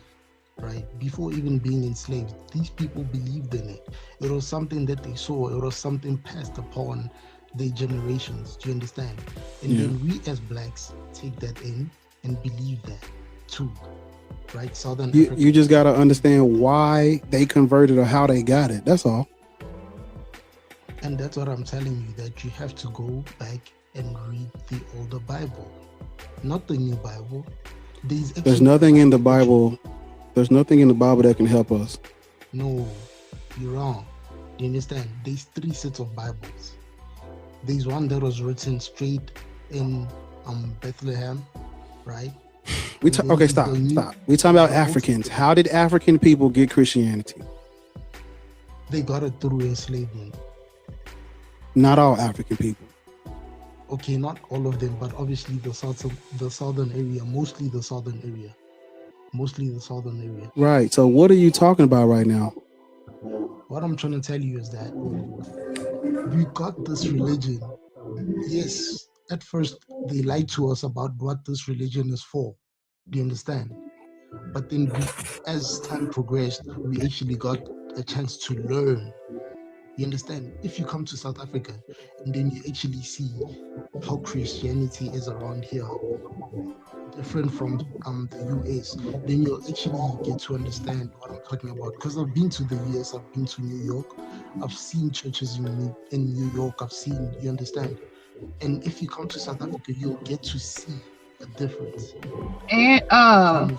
right? Before even being enslaved, these people believed in it. It was something that they saw. It was something passed upon their generations. Do you understand? And then we as blacks take that in and believe that too, right? Southern Africa. You just got to understand why they converted or how they got it. That's all. And that's what I'm telling you, that you have to go back and read the older Bible, not the new Bible. There's nothing in the Bible. There's nothing in the Bible that can help us. No, you're wrong. You understand? There's 3 sets of Bibles. There's one that was written straight in Bethlehem, right? Okay, stop. We're talking about Africans. How did African people get Christianity? They got it through enslavement. Not all African people. Okay, not all of them, but obviously the southern area, mostly the southern area. Right. So what are you talking about right now? What I'm trying to tell you is that we got this religion. Yes, at first they lied to us about what this religion is for. Do you understand? But then as time progressed, we actually got a chance to learn. You understand? If you come to South Africa and then you actually see how Christianity is around here, different from the US, then you'll actually get to understand what I'm talking about. Because I've been to the US, I've been to New York, I've seen churches in New York, you understand? And if you come to South Africa, you'll get to see a difference. And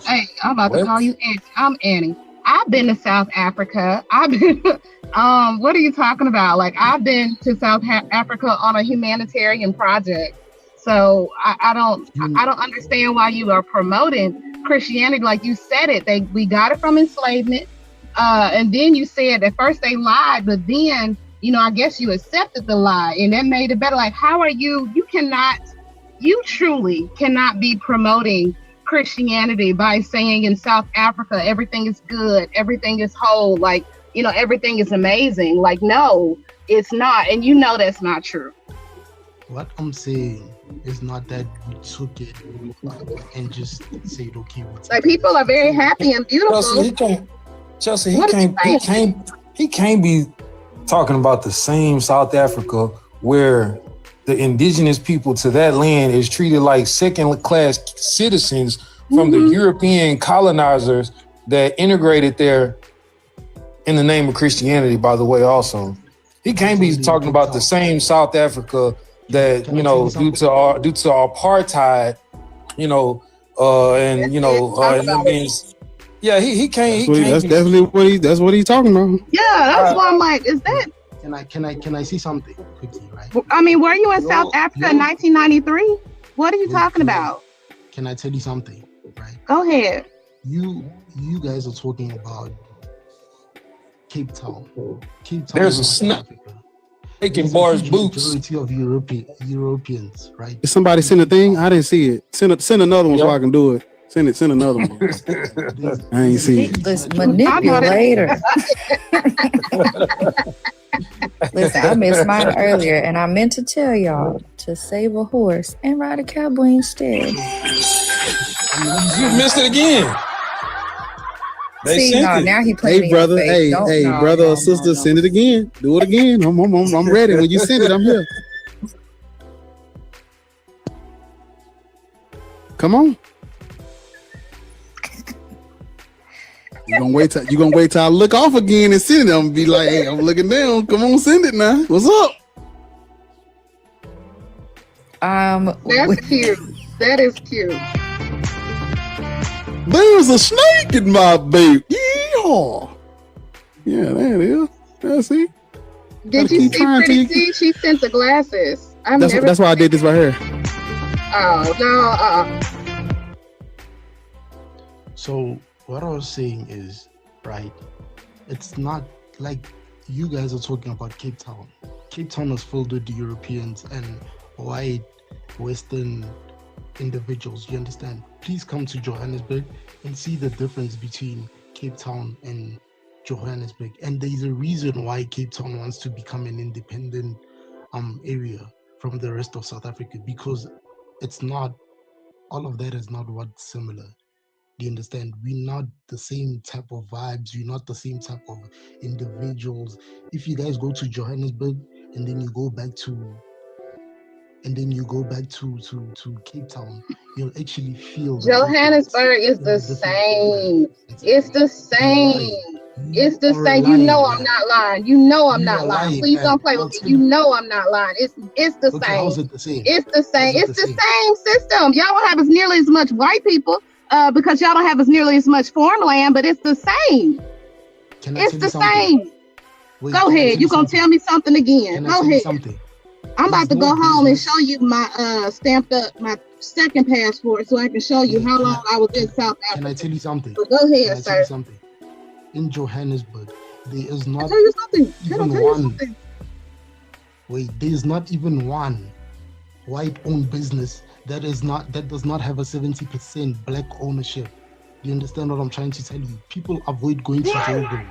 hey, I'm about to call you Annie. I'm Annie. I've been to South Africa. I've been what are you talking about? Like, I've been to South Africa on a humanitarian project. So I don't understand why you are promoting Christianity. Like you said it, we got it from enslavement. And then you said at first they lied, but then, I guess you accepted the lie and that made it better. Like, how are you truly cannot be promoting Christianity by saying in South Africa everything is good, everything is whole, like, everything is amazing. Like, no, it's not, and that's not true. What I'm saying is not that we took it and just said, okay, like, people are very happy and beautiful. Chelsea, he can't be talking about the same South Africa where the indigenous people to that land is treated like second-class citizens from the European colonizers that integrated there in the name of Christianity, by the way, also. He can't be talking about the same South Africa that, due to apartheid, he can't. That's what he's talking about. Yeah, that's why I'm like, is that? Can I see something quickly, right? I mean, were you in South Africa in 1993? What are you talking about? Can I tell you something, right? Go ahead. You guys are talking about Cape Town. There's a snake taking bars boots. Majority of Europeans, right? Did somebody send a thing? I didn't see it. Send another one so I can do it. Send another one. I ain't see it. This manipulator. Listen, I missed mine earlier, and I meant to tell y'all to save a horse and ride a cowboy instead. You missed it again. Now he playing. Hey, brother. Brother or sister, send it again. Do it again. I'm ready. When you send it, I'm here. Come on. You gonna wait till I look off again and send it. I'm gonna be like, hey, I'm looking down. Come on, send it now. What's up? That's cute. That is cute. There's a snake in my baby. Yeehaw. Yeah, there it is. That's it. Did you see Pretty C? She sent the glasses. That's why I did this right here. Oh no. So what I was saying is, right, it's not like you guys are talking about Cape Town. Cape Town is filled with Europeans and white Western individuals, you understand? Please come to Johannesburg and see the difference between Cape Town and Johannesburg. And there's a reason why Cape Town wants to become an independent area from the rest of South Africa, because it's not, all of that is not what's similar. Do you understand? We're not the same type of vibes. We're not the same type of individuals. If you guys go to Johannesburg and then you go back to Cape Town, you'll actually feel Johannesburg is the same. It's the same. It's the same. You know I'm not lying. You know I'm not lying. Please don't play with me. You know I'm not lying. It's the same. How's it the same? It's the same. It's the same system. Y'all don't have as nearly as much white people because y'all don't have as nearly as much farmland, but it's the same. It's the same. Go ahead. You're going to tell me something again. Go ahead. I'm about to go home and show you my stamped up, my second passport so I can show you how long I was in South Africa. Can I tell you something? But go ahead, sir. In Johannesburg, there is not there's not even one white-owned business that does not have a 70% black ownership. Do you understand what I'm trying to tell you? People avoid going to Joburg.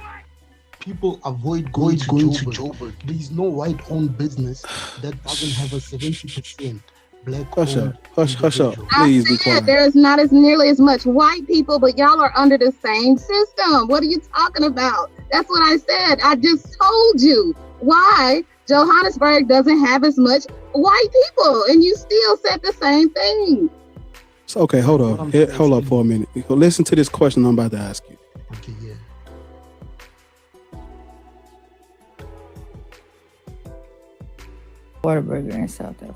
People avoid going to Joburg. There's no white-owned business that doesn't have a 70% black. Hush up. Please be quiet. There's not as nearly as much white people, but y'all are under the same system. What are you talking about? That's what I said. I just told you why Johannesburg doesn't have as much white people, and you still said the same thing. So, okay, hold up for a minute. Listen to this question I'm about to ask you. Okay, yeah. Whataburger in South Africa.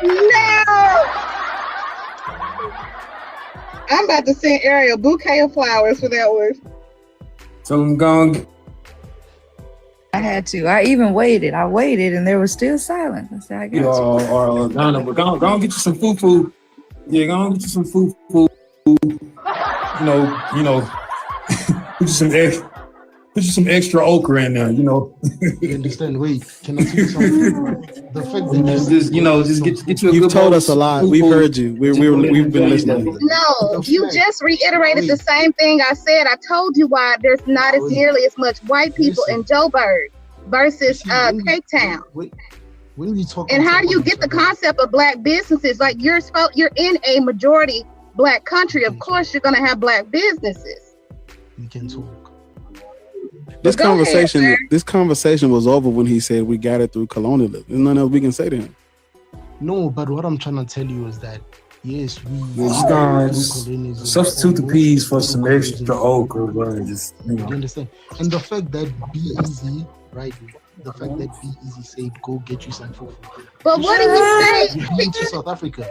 No! I'm about to send Ariel a bouquet of flowers for that one. So I'm going. I had to. I even waited. I waited, and there was still silence. I said, "I got you." No, but go get you some food. Yeah, go get you some food. You know, put you some extra okra in there. You know. You understand? Wait, can I tell you something? The fact that just get you. You've told us a lot. We've heard you. We've been listening. No, you just reiterated the same thing I said. I told you why there's not as nearly as much white people in Joburg versus Cape Town. When we talk, and how do you get the concept of black businesses? Like you're in a majority black country. Of course, you're gonna have black businesses. You can talk. This conversation was over when he said we got it through colonialism. There's nothing else we can say to him. No, but what I'm trying to tell you is that yes, substitute the peas for some extra okra, bro. Just Do you understand? And the fact that B.A.S.H, right? The fact that B.A.S.H said, "Go get you some fufu." But what did he say? You've been to South Africa.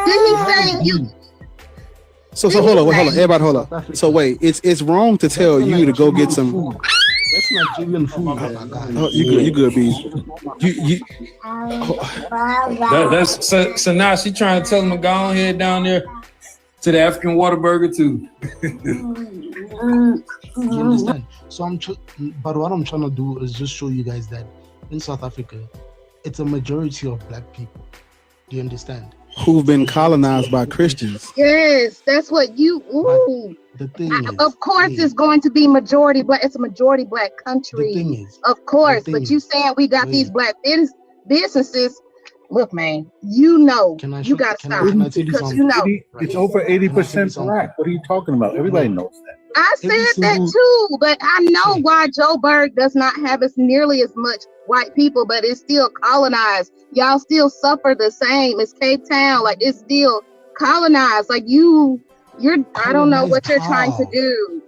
Did he say you? So hold on, everybody, hold on. So wait, it's wrong to tell you to go get some food. That's Nigerian food, my guy. Oh, you good, B. So now she trying to tell him to go on head down there to the African Whataburger too. You understand? So but what I'm trying to do is just show you guys that in South Africa, it's a majority of black people. Do you understand? Who've been colonized by Christians. Yes, that's what you. Ooh. The thing is, of course, it's going to be majority black. It's a majority black country. The thing is, of course, but you saying we got these black businesses. Look, man, you know, you got to stop because you know it's over 80% black. What are you talking about? Everybody knows that. I said that too, but I know why Joburg does not have as nearly as much white people, but it's still colonized. Y'all still suffer the same as Cape Town. Like it's still colonized. Like you're I don't know what you're trying to do.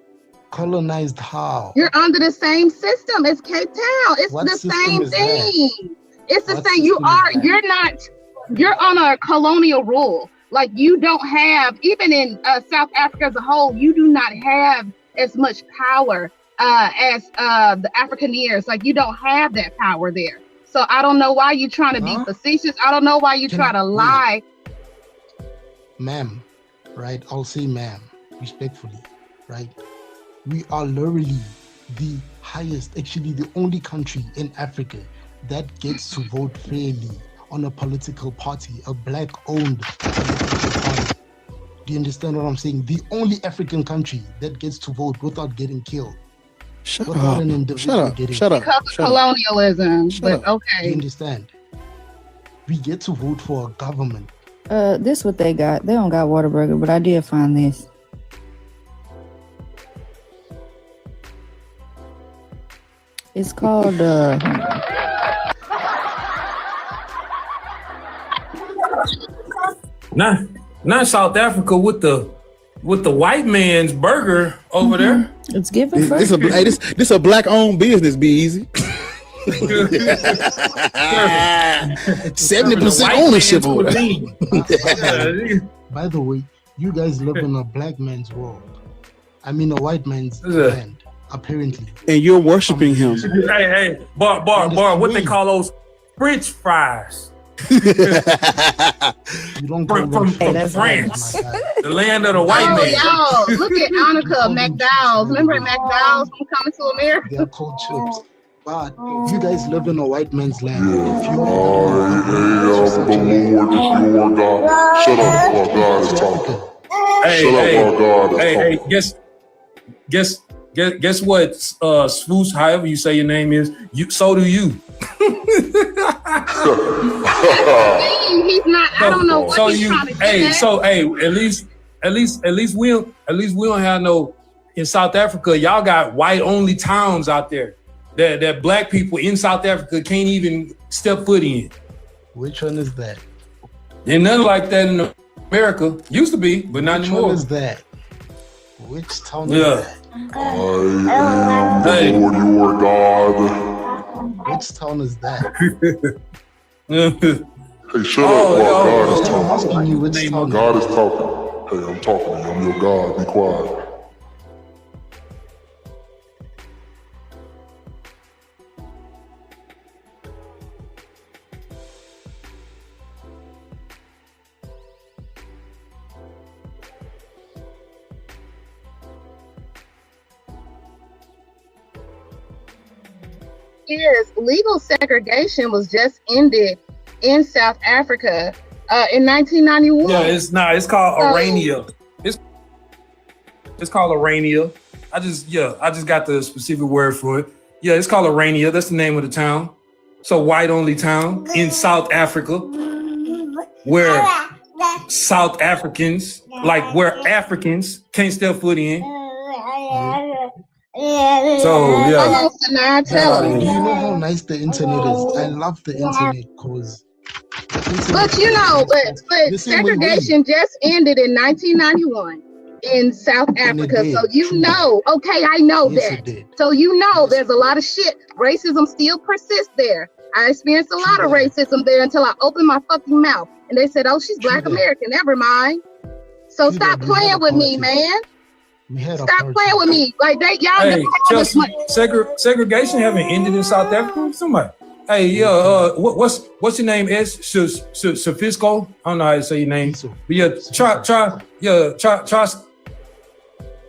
Colonized how? You're under the same system as Cape Town. It's the same thing. It's the same. You're on a colonial rule. Like you don't have, even in South Africa as a whole, you do not have as much power as the Afrikaneers. Like you don't have that power there. So I don't know why you're trying to be facetious. I don't know why you try to lie. Ma'am, right? I'll say ma'am, respectfully, right? We are literally the highest, actually the only country in Africa that gets to vote fairly on a political party, a black-owned political party. Do you understand what I'm saying? The only African country that gets to vote without getting killed. Shut up. Because of colonialism. But okay. Do you understand? We get to vote for a government. This what they got. They don't got Whataburger, but I did find this. It's called not South Africa with the white man's burger over there. It's given. This a black owned business. Be easy. 70% ownership over there. By the way, you guys live in a black man's world. I mean, a white man's land, apparently. And you're worshiping him. Hey, bar, what they call those French fries. You don't from France, the land of the white man. Y'all, look at Annika, McDowell's. Remember McDowell's from Coming to America? They're called chips. But you guys live in a white man's land. If you the Lord is your God. Shut up, our God is talking. Hey, guess what? Swoosh, however you say your name is, so do you. He's not. I don't know what he's trying to get at least we don't have no. In South Africa, y'all got white only towns out there that black people in South Africa can't even step foot in. Which one is that? There's nothing like that in America. Used to be, but not anymore. Which one is that? Which town is that? I am the Lord your God. Which town is that? Hey, shut up, God is talking. God is talking. Hey, I'm talking to you. I'm your God. Be quiet. Is legal segregation was just ended in South Africa in 1991. Yeah, it's called Arania. It's called Arania. I just got the specific word for it. Yeah, it's called Arania. That's the name of the town. So white only town in South Africa, where South Africans, where Africans can't step foot in. So yeah. You know how nice the internet is. I love the internet because But you know, but segregation just ended in 1991 in South Africa. So you know, okay, I know that. So you know there's a lot of shit. Racism still persists there. I experienced a lot of racism there until I opened my fucking mouth. And they said, oh, she's Black American. Never mind. So stop playing with me, man. Stop playing with me. Like y'all hey, Chelsea, segregation haven't ended in South Africa? Somebody. Hey, what's your name? Sufisco? I don't know how to say your name. But yeah,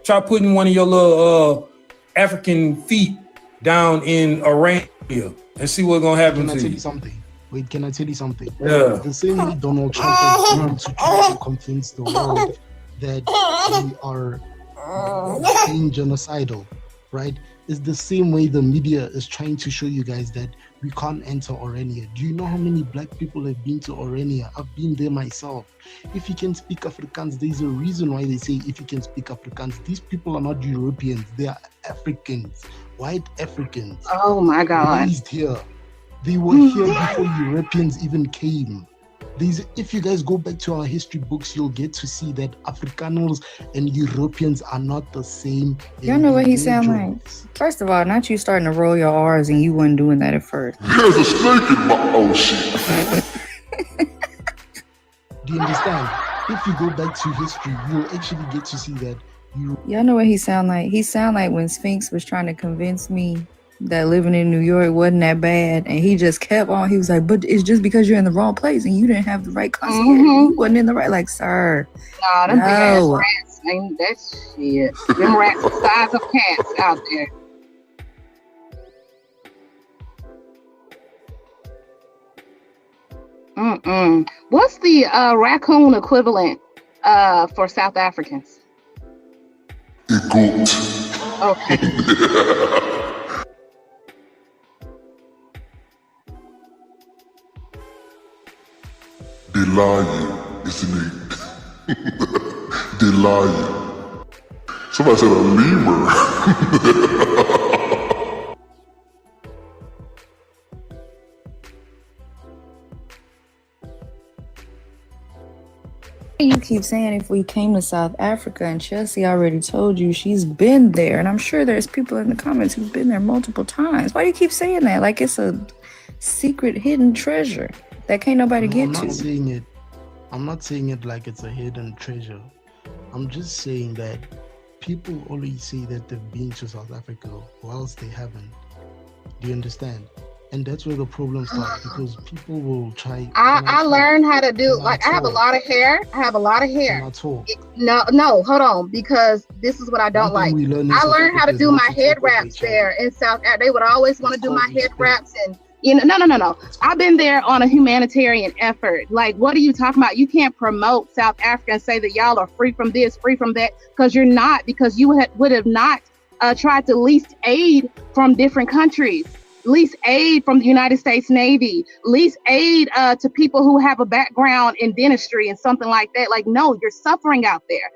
try putting one of your little African feet down in Arabia and see what's gonna happen to you. Can I tell you something? Wait, can I tell you something? Yeah. The same way Donald Trump is trying to convince the world that we are being genocidal, right? It's the same way the media is trying to show you guys that we can't enter Orania. Do you know how many Black people have been to Orania? I've been there myself. If you can speak Afrikaans, there's a reason why they say if you can speak Afrikaans. These people are not Europeans, they are Africans, white Africans. Oh my God. Raised here. They were here before Europeans even came. If you guys go back to our history books, you'll get to see that Afrikaners and Europeans are not the same. Y'all know what he sound like? First of all, not you starting to roll your R's and you wasn't doing that at first. There's a snake in my own shit. Do you understand? If you go back to history, you'll actually get to see that. Y'all know what he sound like? He sound like when Sphinx was trying to convince me that living in New York wasn't that bad, and he just kept on. He was like, but it's just because you're in the wrong place and you didn't have the right concierge. You wasn't in the right, like, sir. Nah, them big ass rats, ain't that shit. Them rats the size of cats out there. What's the raccoon equivalent for South Africans? Okay. They lying, isn't it? They lying. Somebody said a lemur. You keep saying if we came to South Africa, and Chelsea already told you she's been there, and I'm sure there's people in the comments who've been there multiple times. Why do you keep saying that? Like it's a secret hidden treasure that can't nobody get to. I'm not saying it like it's a hidden treasure. I'm just saying that people always say that they've been to South Africa whilst they haven't. Do you understand? And that's where the problem starts, because people will try. I learned how to do, like, I have a lot of hair. No, hold on, because this is what I don't like. I learned how to do my head wraps there in South Africa. They would always want to do my head wraps, and no. I've been there on a humanitarian effort. Like, what are you talking about? You can't promote South Africa and say that y'all are free from this, free from that, because you're not, because you would have not tried to lease aid from different countries. Lease aid from the United States Navy, lease aid to people who have a background in dentistry and something like that. Like, no, you're suffering out there.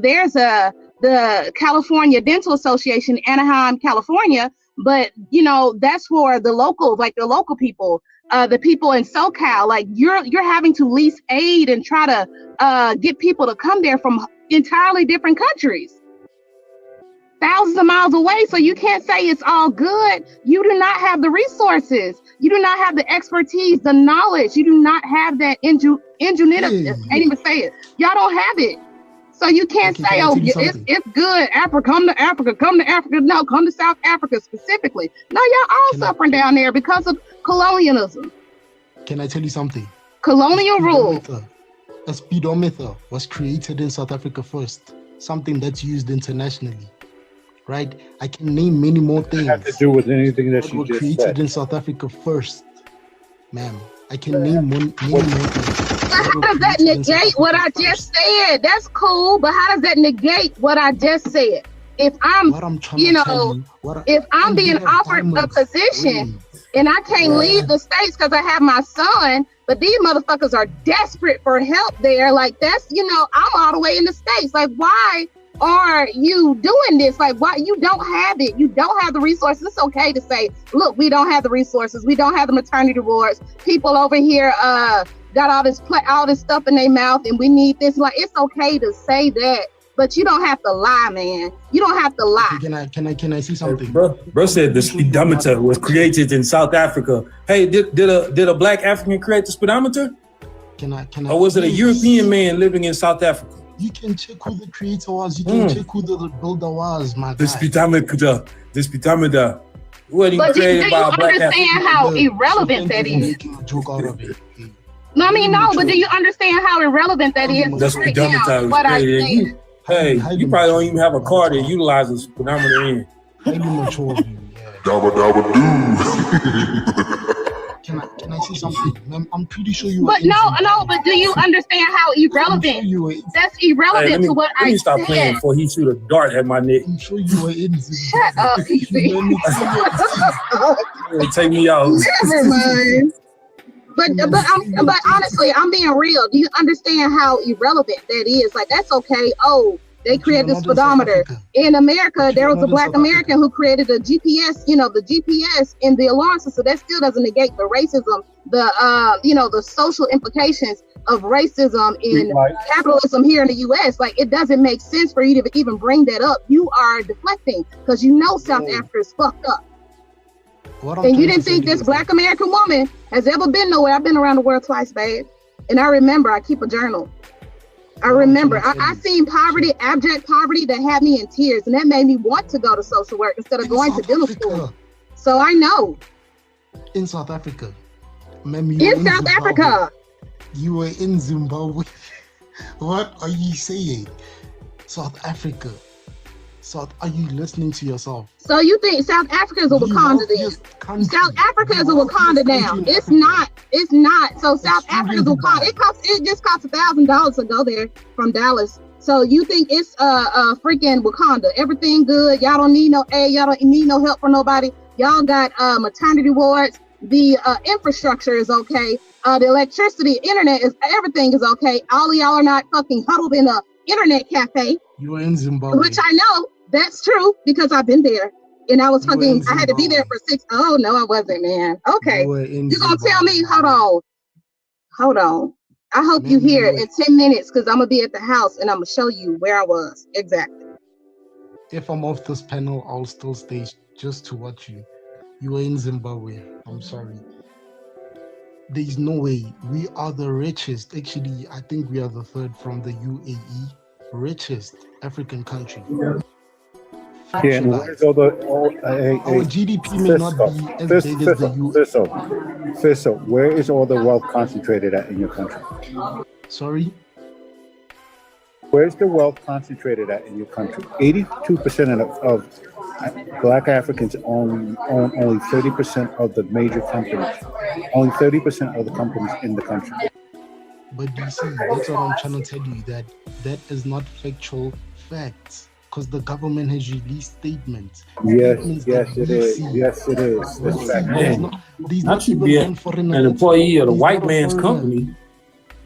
There's the California Dental Association, Anaheim, California, but that's for the locals, like the local people, the people in SoCal. Like you're having to lease aid and try to get people to come there from entirely different countries. Thousands of miles away, so you can't say it's all good. You do not have the resources. You do not have the expertise, the knowledge. You do not have that ingenuity. I can't even say it. Y'all don't have it. So you can't say, oh, it's good. Africa, come to Africa, come to Africa. No, come to South Africa specifically. No, y'all all suffering down there because of colonialism. Can I tell you something? Colonial rule. A speedometer was created in South Africa first. Something that's used internationally. Right, I can name many more things. Have to do with anything that you just created said. in South Africa first, ma'am. I can name many more things. But how does that negate what I just said? That's cool, but how does that negate what I just said? If I'm, if I'm being offered a position and I can't leave the States because I have my son, but these motherfuckers are desperate for help there. Like that's, I'm all the way in the States. Like why are you doing this? Like, why you don't have it? You don't have the resources. It's okay to say, look, we don't have the resources. We don't have the maternity wards. People over here got all this stuff in their mouth, and we need this. Like, it's okay to say that, but you don't have to lie, man. You don't have to lie. Can I see something? Bro said the speedometer was created in South Africa. Hey, did a black African create the speedometer? Or was it a European man living in South Africa? You can check who the creator was. You can check who the builder was, my guy. The speedometer. What But do you understand how irrelevant that is? No, I mean, no, but do you understand how irrelevant that is? The speedometer. Hey, you probably don't even have a car that utilizes speedometer in. Dabba dabba doo. Can I say something? I'm pretty sure you. But but do you understand how irrelevant? That's irrelevant to what I said. Let me stop playing before he shoot a dart at my neck. I'm sure you were in. Shut up, easy. Take me out. Never mind. But honestly, I'm being real. Do you understand how irrelevant that is? Like, that's okay. Oh, they created the speedometer. In America, there was a black American who created a GPS, the GPS in the alarm system. That still doesn't negate the racism, the social implications of racism in capitalism here in the US. Like, it doesn't make sense for you to even bring that up. You are deflecting because South Africa is fucked up. And you didn't think this black American woman has ever been nowhere. I've been around the world twice, babe. And I remember, I keep a journal. I remember, I seen poverty, abject poverty that had me in tears. And that made me want to go to social work instead of going to dental school. So I know. In South Africa. In South Africa. You were in Zimbabwe. What are you saying? South Africa. Are you listening to yourself? So you think South Africa is a Wakanda then? South Africa is a Wakanda now. It's not. So South Africa is a Wakanda. It just costs $1,000 to go there from Dallas. So you think it's a freaking Wakanda? Everything good. Y'all don't need no aid. Y'all don't need no help from nobody. Y'all got maternity wards. The infrastructure is okay. The electricity, internet everything is okay. All of y'all are not fucking huddled in a internet cafe. You were in Zimbabwe. Which I know that's true because I've been there. And I was fucking, I had to be there for 6. Oh, no, I wasn't, man. Okay. You're going to tell me, hold on. I hope you hear it in 10 minutes because I'm going to be at the house and I'm going to show you where I was. Exactly. If I'm off this panel, I'll still stay just to watch you. You were in Zimbabwe. I'm sorry. There's no way. We are the richest. Actually, I think we are the third from the UAE. Richest African country. Yeah, and where's all our GDP may not be as big as the US. Fisso, where is all the wealth concentrated at in your country? Sorry? Where's the wealth concentrated at in your country? 82% of Black Africans own only 30% of the major companies. Only 30% of the companies in the country. But you see, that's what I'm trying to tell you, that is not factual facts, because the government has released statements. Yes, it is. Yes, it is. That's fact. Not you be an employee of the white man's company.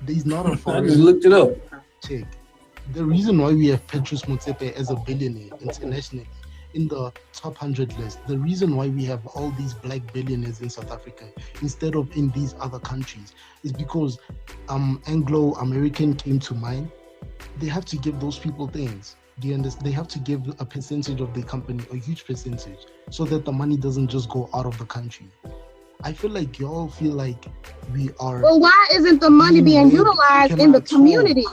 There's not a foreign. I just looked it up. Check. The reason why we have Petrus Motsepe as a billionaire internationally in the top 100 list, the reason why we have all these black billionaires in South Africa instead of in these other countries is because Anglo-American came to mind. They have to give those people things. Do you understand? They have to give a percentage of the company, a huge percentage, so that the money doesn't just go out of the country. I feel like y'all feel like we are. Well, why isn't the money being utilized in the communities?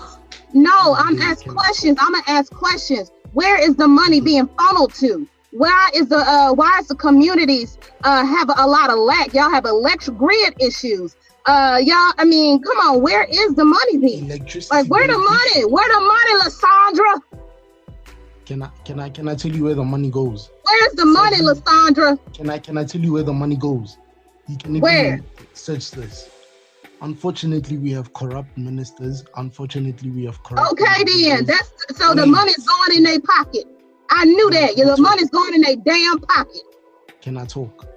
No, I'm asking questions. I'm gonna ask questions. Where is the money being funneled to? Why is the communities have a lot of lack? Y'all have electric grid issues. Y'all, I mean, come on, where is the money being? Like, where the money? Where the money, Lysandra? Can I tell you where the money goes? Where's the money, Lysandra? Can I tell you where the money goes? You can even search this. Unfortunately, we have corrupt ministers. Unfortunately, we have corrupt. Okay, then so the money's going in their pocket. I knew that. The money's going in their damn pocket. Can I talk?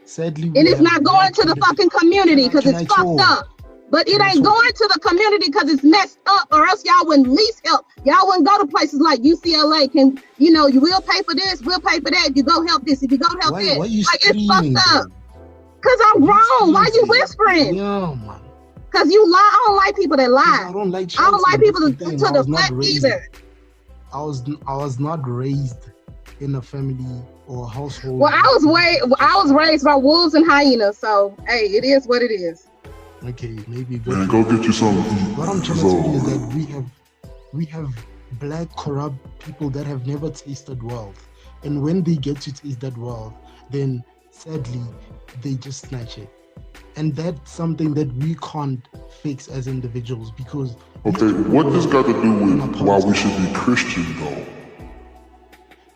Sadly, and it's not going to the fucking community because it's fucked up. But it ain't going to the community because it's messed up, or else y'all wouldn't least help. Y'all wouldn't go to places like UCLA. You will pay for this, we'll pay for that. You go help this, if you go help that. Why you like screaming, it's fucked up. though? Cause I'm grown. Why you whispering? Yeah, man. Cause you lie. I don't like people that lie. I don't like people to deflect either. I was not raised in a family or household. Well, I was raised by wolves and hyenas. So hey, it is what it is. Okay, maybe. Man, go get you something to eat. What I'm trying to tell you is that we have black corrupt people that have never tasted wealth, and when they get to taste that wealth, then sadly they just snatch it, and that's something that we can't fix as individuals because. Okay, what this got to do with why we should be Christian though?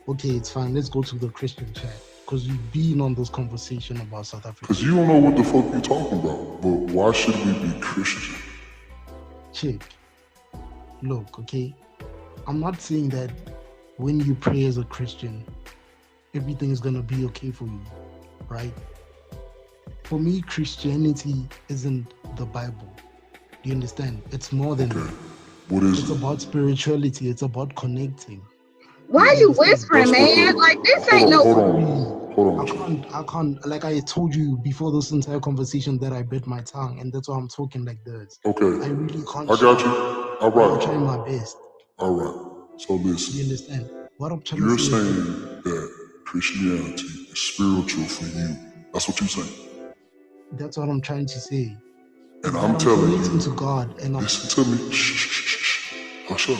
Okay, it's fine. Let's go to the Christian chat. Because you've been on those conversations about South Africa. Because you don't know what the fuck you're talking about. But why should we be Christian? Chick, look, okay? I'm not saying that when you pray as a Christian, everything is going to be okay for you, right? For me, Christianity isn't the Bible. Do you understand? It's more than that. What is It's about spirituality. It's about connecting. Why are you whispering, man? Like this ain't no. Hold on. I can't. Like I told you before this entire conversation that I bit my tongue, and that's why I'm talking like this. Okay. I really can't. I got you. All right. I'm trying my best. All right. So listen. You understand what I'm trying You're to say? You're saying that Christianity is spiritual for you. That's what you're saying. That's what I'm trying to say. And I'm telling you. Listen to God and listen to me. Shh. Hush up.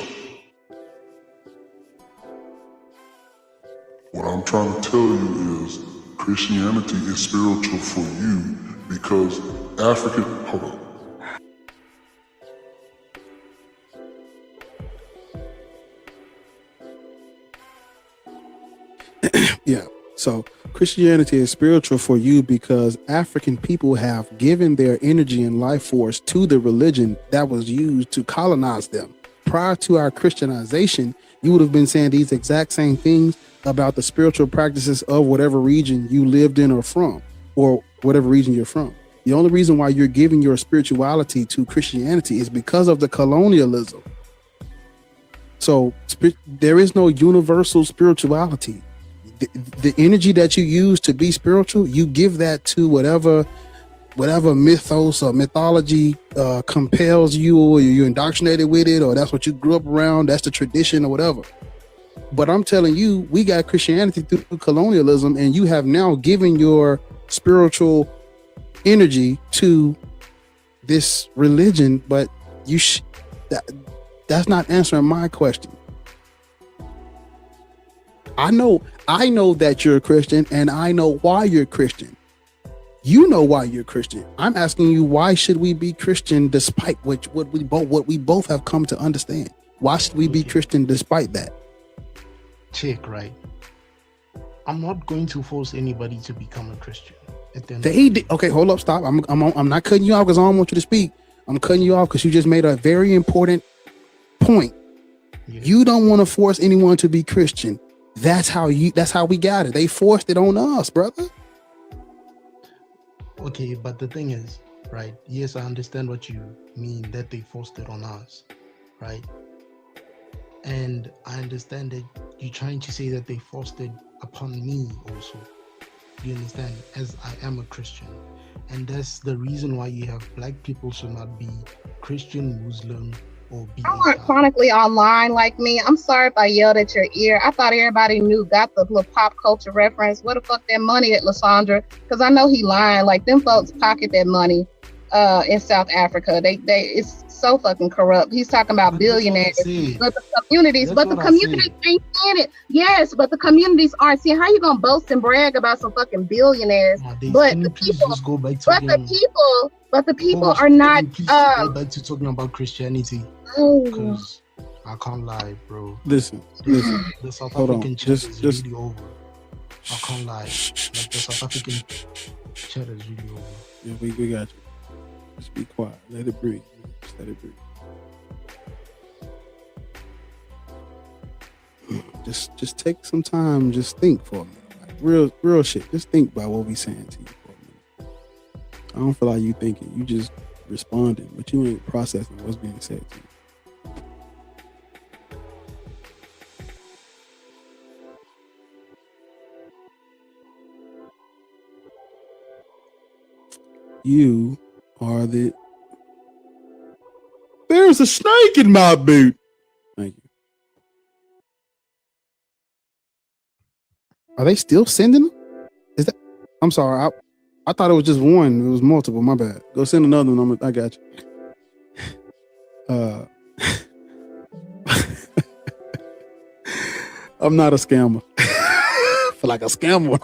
What I'm trying to tell you is Christianity is spiritual for you because hold on. Yeah. So Christianity is spiritual for you because African people have given their energy and life force to the religion that was used to colonize them. Prior to our Christianization, you would have been saying these exact same things about the spiritual practices of whatever region you lived in or from, or whatever region you're from. The only reason why you're giving your spirituality to Christianity is because of the colonialism. So there is no universal spirituality. The energy that you use to be spiritual, you give that to whatever mythos or mythology compels you, or you're indoctrinated with it, or that's what you grew up around, that's the tradition or whatever. But I'm telling you, we got Christianity through colonialism, and you have now given your spiritual energy to this religion, but that's not answering my question. I know that you're a Christian, and I know why you're Christian. You know why you're Christian. I'm asking you, why should we be Christian despite what we both have come to understand? Why should we be Christian despite that? Check, right? I'm not going to force anybody to become a Christian. Okay, hold up, stop. I'm not cutting you off because I don't want you to speak. I'm cutting you off because you just made a very important point. Yeah. You don't want to force anyone to be Christian. That's how we got it. They forced it on us, brother. Okay, but the thing is, right? Yes, I understand what you mean that they forced it on us, right? And I understand that you're trying to say that they forced it upon me also. You understand? As I am a Christian. And that's the reason why you have black people should not be Christian, Muslim, or B.A.A.S.H. I'm not chronically online like me. I'm sorry if I yelled at your ear. I thought everybody got the little pop culture reference. Where the fuck that money at, Lysandra? Because I know he lying. Like, them folks pocket that money in South Africa. They it's so fucking corrupt. He's talking about billionaires, but the communities ain't in it. Yes, but the communities aren't. See, how you gonna boast and brag about some fucking billionaires? But the people are not. Go back to talking about Christianity. Because I can't lie, bro. Listen. The South African chat is just really over. I can't lie. Like, the South African chat is really over. Yeah, we got you. Just be quiet. Let it breathe. Just let it breathe. Just take some time. Just think for a minute. Like, real shit. Just think about what we saying to you for a minute. I don't feel like you thinking. You just responding, but you ain't processing what's being said to you. You are the... There's a snake in my boot. Thank you. Are they still sending them? Is that... I'm sorry. I thought it was just one. It was multiple. My bad. Go send another one. I got you. I'm not a scammer. For like a scammer.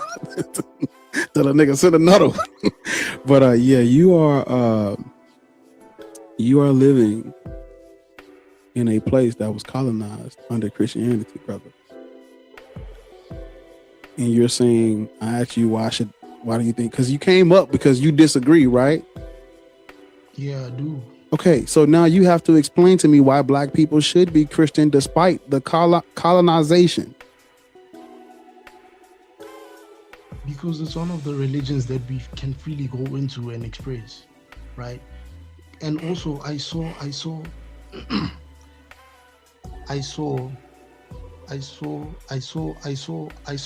Tell a nigga send another one. But yeah, you are living in a place that was colonized under Christianity, brother. And you're saying, I asked you why do you think? Because you came up because you disagree, right? Yeah, I do. Okay, so now you have to explain to me why black people should be Christian despite the colonization. Because it's one of the religions that we can freely go into and express, right? And also I saw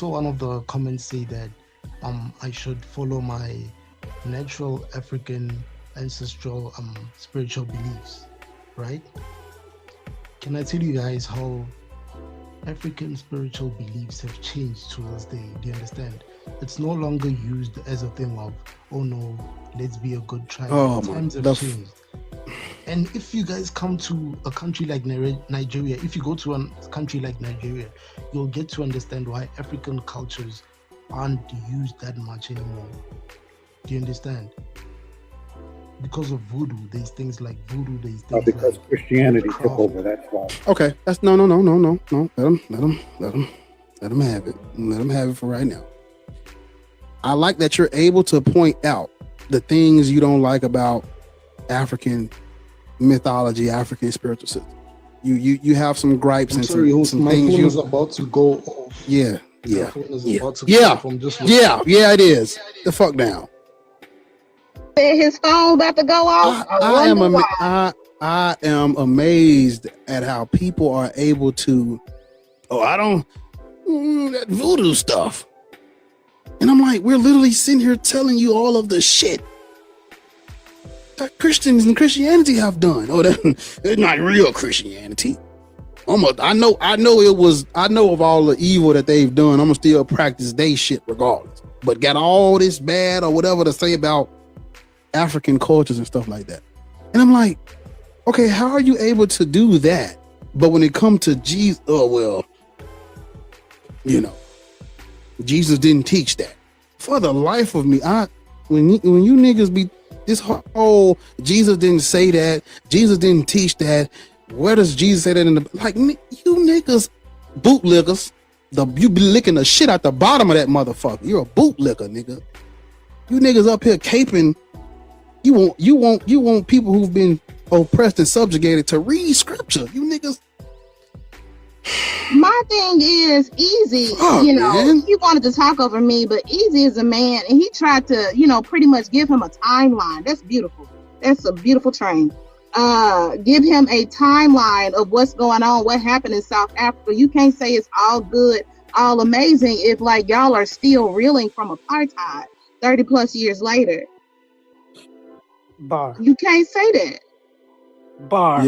one of the comments say that I should follow my natural African ancestral spiritual beliefs, right? Can I tell you guys how African spiritual beliefs have changed to this day? Do you understand? It's no longer used as a thing of, oh no, let's be a good tribe. Times have changed. And if you guys come to a country like Nigeria, if you go to a country like Nigeria, you'll get to understand why African cultures aren't used that much anymore. Do you understand? Because of voodoo, there's things like voodoo, there's things because like Christianity took over, that's why. Okay, that's no. Let them have it. Let them have it for right now. I like that you're able to point out the things you don't like about African mythology, African spiritual system. You have some gripes and some my things phone you... is about to go off. Yeah. My phone is about to go off. I'm just it is. The fuck down. His phone about to go off. I am amazed at how people are able to, that voodoo stuff. And I'm like, we're literally sitting here telling you all of the shit that Christians and Christianity have done. Oh, that's not real Christianity. I know of all the evil that they've done. I'm gonna still practice they shit regardless. But got all this bad or whatever to say about African cultures and stuff like that. And I'm like, okay, how are you able to do that? But when it comes to Jesus, Jesus didn't teach that. For the life of me, when you niggas be this whole Jesus didn't say that, Jesus didn't teach that. Where does Jesus say that in the you niggas bootlickers? You be licking the shit out the bottom of that motherfucker. You're a bootlicker, nigga. You niggas up here caping. You want people who've been oppressed and subjugated to read scripture. You niggas. My thing is Easy, man. He wanted to talk over me, but Easy is a man and he tried to, pretty much give him a timeline. That's beautiful. That's a beautiful train. Give him a timeline of what's going on, what happened in South Africa. You can't say it's all good, all amazing if y'all are still reeling from apartheid 30 plus years later. Bar. You can't say that. Bar.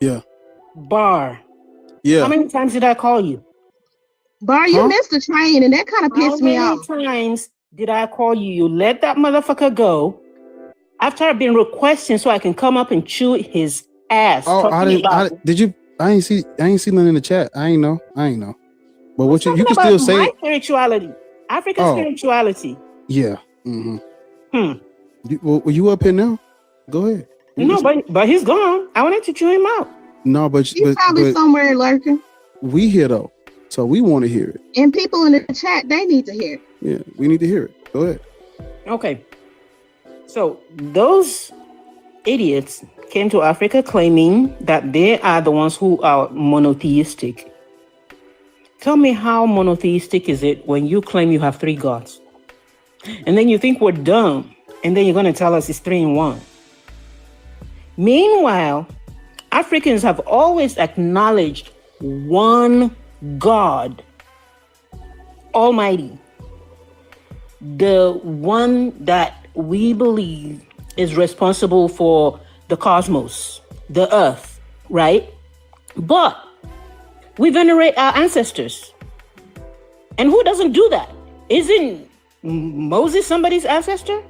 Yeah. Bar. Yeah. How many times did I call you? Bar, you missed the train and that kind of pissed me off. How many times did I call you? You let that motherfucker go after I've been requesting so I can come up and chew his ass. I ain't see nothing in the chat. I ain't know. But what you can still say my spirituality. African spirituality. Yeah. Mm-hmm. Were you up here now? Go ahead. No, but he's gone. I wanted to chew him out. No, but he's probably somewhere lurking. We hear though, so we want to hear it. And people in the chat, they need to hear it. Yeah, we need to hear it. Go ahead. Okay. So those idiots came to Africa claiming that they are the ones who are monotheistic. Tell me how monotheistic is it when you claim you have 3 gods? And then you think we're dumb, and then you're going to tell us it's 3 in 1. Meanwhile, Africans have always acknowledged one God, Almighty, the one that we believe is responsible for the cosmos, the earth, right? But we venerate our ancestors. And who doesn't do that? Isn't Moses somebody's ancestor?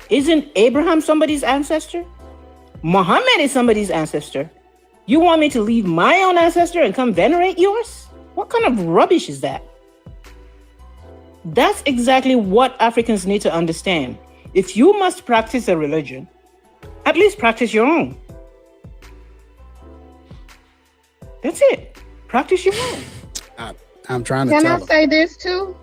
Isn't Abraham somebody's ancestor? Muhammad is somebody's ancestor. You want me to leave my own ancestor and come venerate yours? What kind of rubbish is that? That's exactly what Africans need to understand. If you must practice a religion, at least practice your own. That's it. Practice your own. I'm trying to Can tell I them. say this too?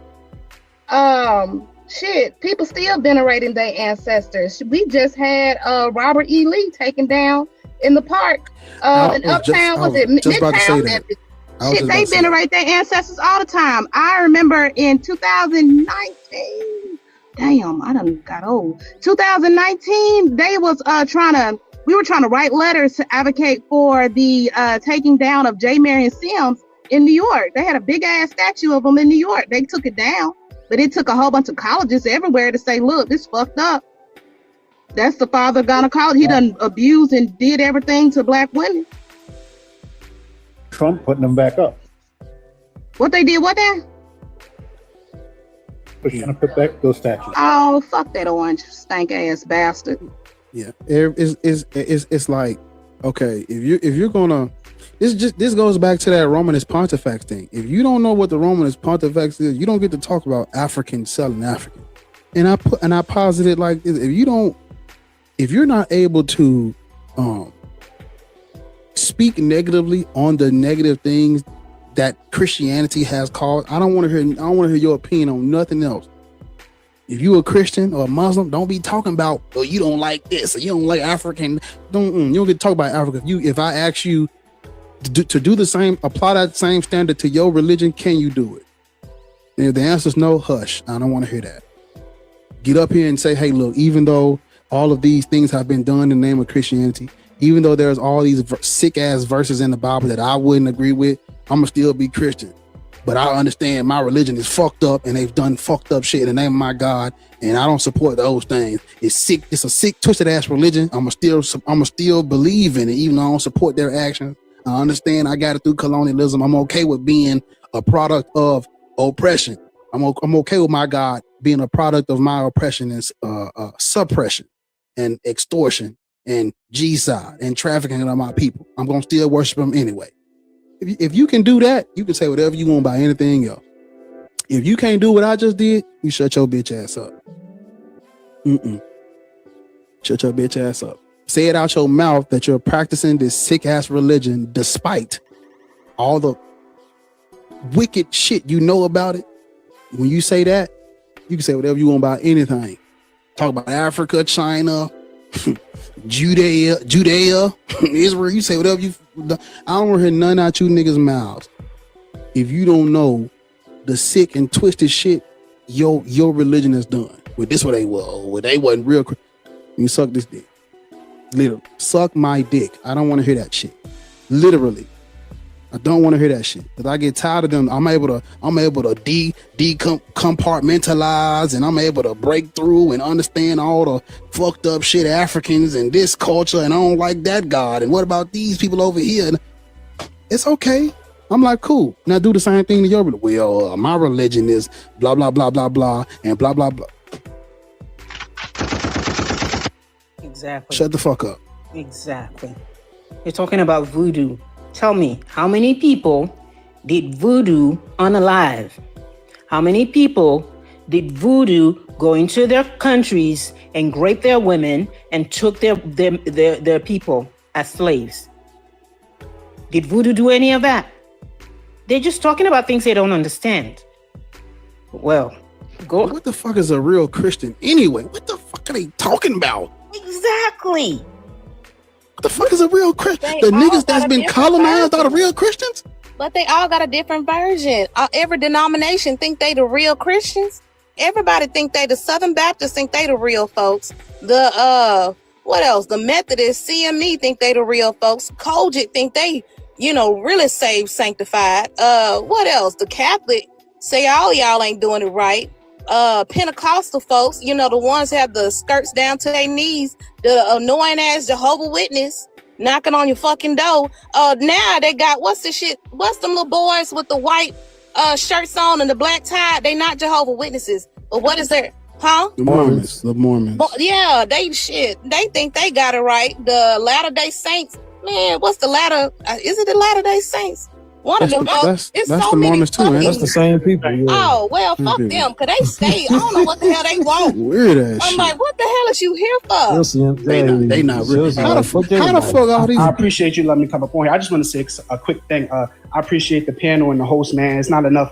Shit, people still venerating their ancestors. We just had Robert E. Lee taken down in the park in Uptown. Was it Midtown Memphis? Shit, they venerate their ancestors all the time. I remember in 2019. Damn, I done got old. 2019, they was we were trying to write letters to advocate for the taking down of J. Marion Sims in New York. They had a big ass statue of him in New York. They took it down, but it took a whole bunch of colleges everywhere to say, look, this fucked up. That's the father of gynecology. He done abused and did everything to black women. Trump putting them back up. What they did, what then? We're trying to put back those statues. Oh, fuck that orange stank ass bastard. Yeah, it's like, okay, if you're gonna, this goes back to that Romanist Pontifex thing. If you don't know what the Romanist Pontifex is, you don't get to talk about African selling African. And I posit it like this: if you're not able to speak negatively on the negative things that Christianity has caused, I don't want to hear your opinion on nothing else. If you a Christian or a Muslim, don't be talking about, oh, you don't like this or you don't like African. You don't get to talk about Africa. If I ask you to do the same, apply that same standard to your religion, can you do it? And if the answer is no, hush. I don't want to hear that. Get up here and say, hey, look, even though all of these things have been done in the name of Christianity, even though there's all these sick ass verses in the Bible that I wouldn't agree with, I'm gonna still be Christian. But I understand my religion is fucked up and they've done fucked up shit in the name of my God, and I don't support those things. It's sick. It's a sick, twisted ass religion. I'm gonna still believe in it, even though I don't support their actions. I understand I got it through colonialism. I'm okay with being a product of oppression. I'm okay with my God being a product of my oppression and suppression and extortion and G-side and trafficking of my people. I'm gonna still worship him anyway. If you can do that, you can say whatever you want about anything else. If you can't do what I just did, you shut your bitch ass up. Shut your bitch ass up. Say it out your mouth that you're practicing this sick ass religion despite all the wicked shit you know about it. When you say that, you can say whatever you want about anything. Talk about Africa, China, Judea, Israel. You say whatever you. I don't want to hear none out you niggas' mouths. If you don't know the sick and twisted shit your religion has done. With this, what they wasn't real. You suck this dick. Literally, suck my dick. I don't want to hear that shit. Literally, I don't want to hear that shit. Cause I get tired of them. I'm able to compartmentalize, and I'm able to break through and understand all the fucked up shit Africans and this culture, and I don't like that God. And what about these people over here? And it's okay. I'm like, cool. Now do the same thing to your religion. Well, my religion is blah blah blah blah blah and blah blah blah. Exactly. Shut the fuck up. Exactly. You're talking about voodoo. Tell me, how many people did voodoo unalive? How many people did voodoo go into their countries and rape their women and took their people as slaves? Did voodoo do any of that? They're just talking about things they don't understand. Well, go. What the fuck is a real Christian anyway? What the fuck are they talking about? Exactly. What the fuck is a real Christian? The niggas that's been colonized are the real Christians? But they all got a different version. Every denomination think they the real Christians. Everybody think they the Southern Baptists think they the real folks. The What else? The Methodists, CME think they the real folks. Kojic think they, really saved, sanctified. What else? The Catholic say all y'all ain't doing it right. Pentecostal folks, the ones have the skirts down to their knees, the annoying ass Jehovah's Witness knocking on your fucking door. Now they got what's them little boys with the white shirts on and the black tie? They not Jehovah's Witnesses, but what is their The Mormons. Yeah, they think they got it right. The Latter-day Saints, man, what's the Latter? Is it the Latter-day Saints? One of them. That's It's the so many Mormons too, man. That's the same people. Yeah. Oh, well, fuck them, because they stay. I don't know what the hell they want. Weird ass I'm shit. like, what the hell is you here for? They not real. How the fuck all these? I appreciate you letting me come up on here. I just want to say a quick thing. I appreciate the panel and the host, man. It's not enough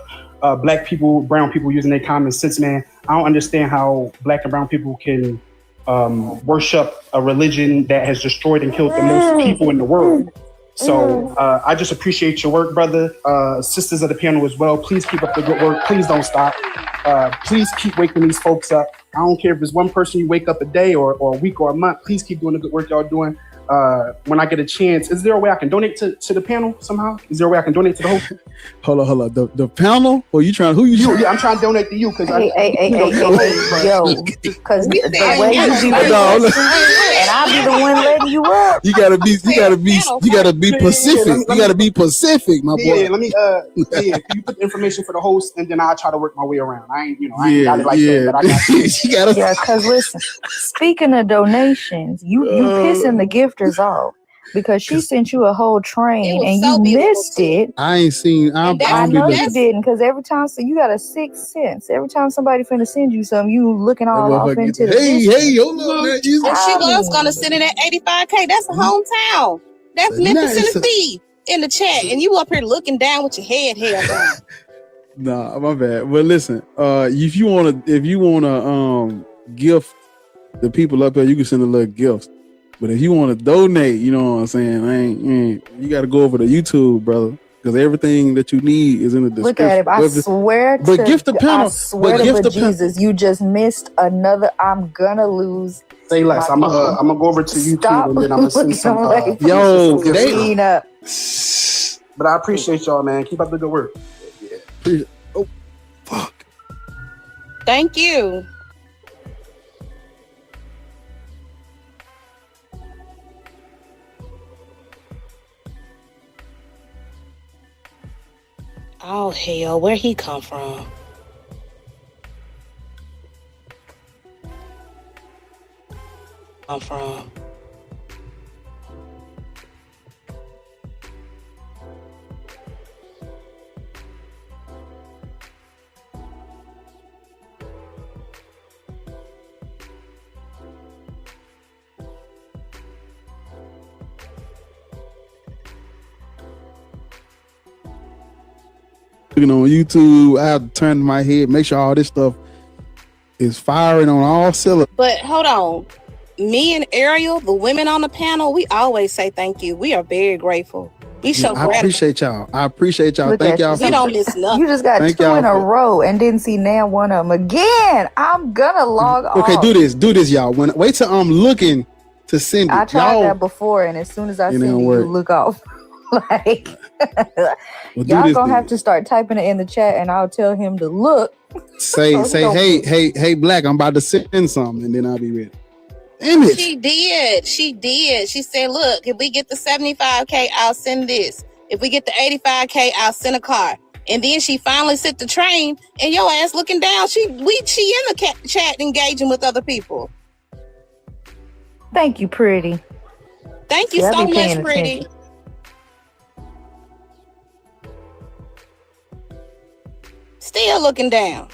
black people, brown people using their common sense, man. I don't understand how black and brown people can worship a religion that has destroyed and killed the most people in the world. So I just appreciate your work, brother. Sisters of the panel as well. Please keep up the good work. Please don't stop. Please keep waking these folks up. I don't care if it's one person you wake up a day or a week or a month. Please keep doing the good work y'all doing. When I get a chance, is there a way I can donate to the panel somehow? Is there a way I can donate to the host? Hold on. The panel? Or you trying? Yeah, I'm trying to donate to you because yo, because the way you be and I'll be the one letting you up. You gotta be Pacific. You gotta be Pacific, my boy. Yeah, let me can you put the information for the host and then I'll try to work my way around. I ain't got it like that, but I got you. Yeah, because listen, speaking of donations, you pissing the gifters off. Because she sent you a whole train and you missed it. I ain't seen. I know you didn't, because every time, so you got a sixth sense. Every time somebody finna send you something, you looking all off into the Hey, hold on, man. And she was gonna send it at 85K. That's a hometown. That's Memphis, Tennessee in the chat, and you up here looking down with your head held down. Nah, my bad. Well, listen, if you wanna gift the people up there, you can send a little gift. But if you want to donate, you know what I'm saying, you got to go over to YouTube, brother, because everything that you need is in the description. Look at it. I swear to Jesus, you just missed another. I'm gonna lose. Say less. I'm gonna go over to YouTube and then I'm gonna send some. But I appreciate y'all, man. Keep up the good work. Yeah. Oh, fuck. Thank you. Oh, hell, where he come from? Looking on YouTube, I have to turn my head, make sure all this stuff is firing on all cylinders. But hold on. Me and Ariel, the women on the panel, we always say thank you. We are very grateful. We show gratitude. I appreciate y'all. Thank y'all. We don't miss nothing. You just got two in a row and didn't see now one of them again. I'm gonna log off. Okay, do this, y'all. Wait till I'm looking to send it. I tried that before, and as soon as I send it, you look off. Like, y'all gonna have to start typing it in the chat, and I'll tell him to look. Say, hey, Black, I'm about to send something, and then I'll be ready. Damn it. She did. She said, look, if we get the 75K, I'll send this. If we get the 85K, I'll send a car. And then she finally sent the train, and your ass looking down. She in the chat engaging with other people. Thank you, pretty. Thank you so much, pretty. Still looking down.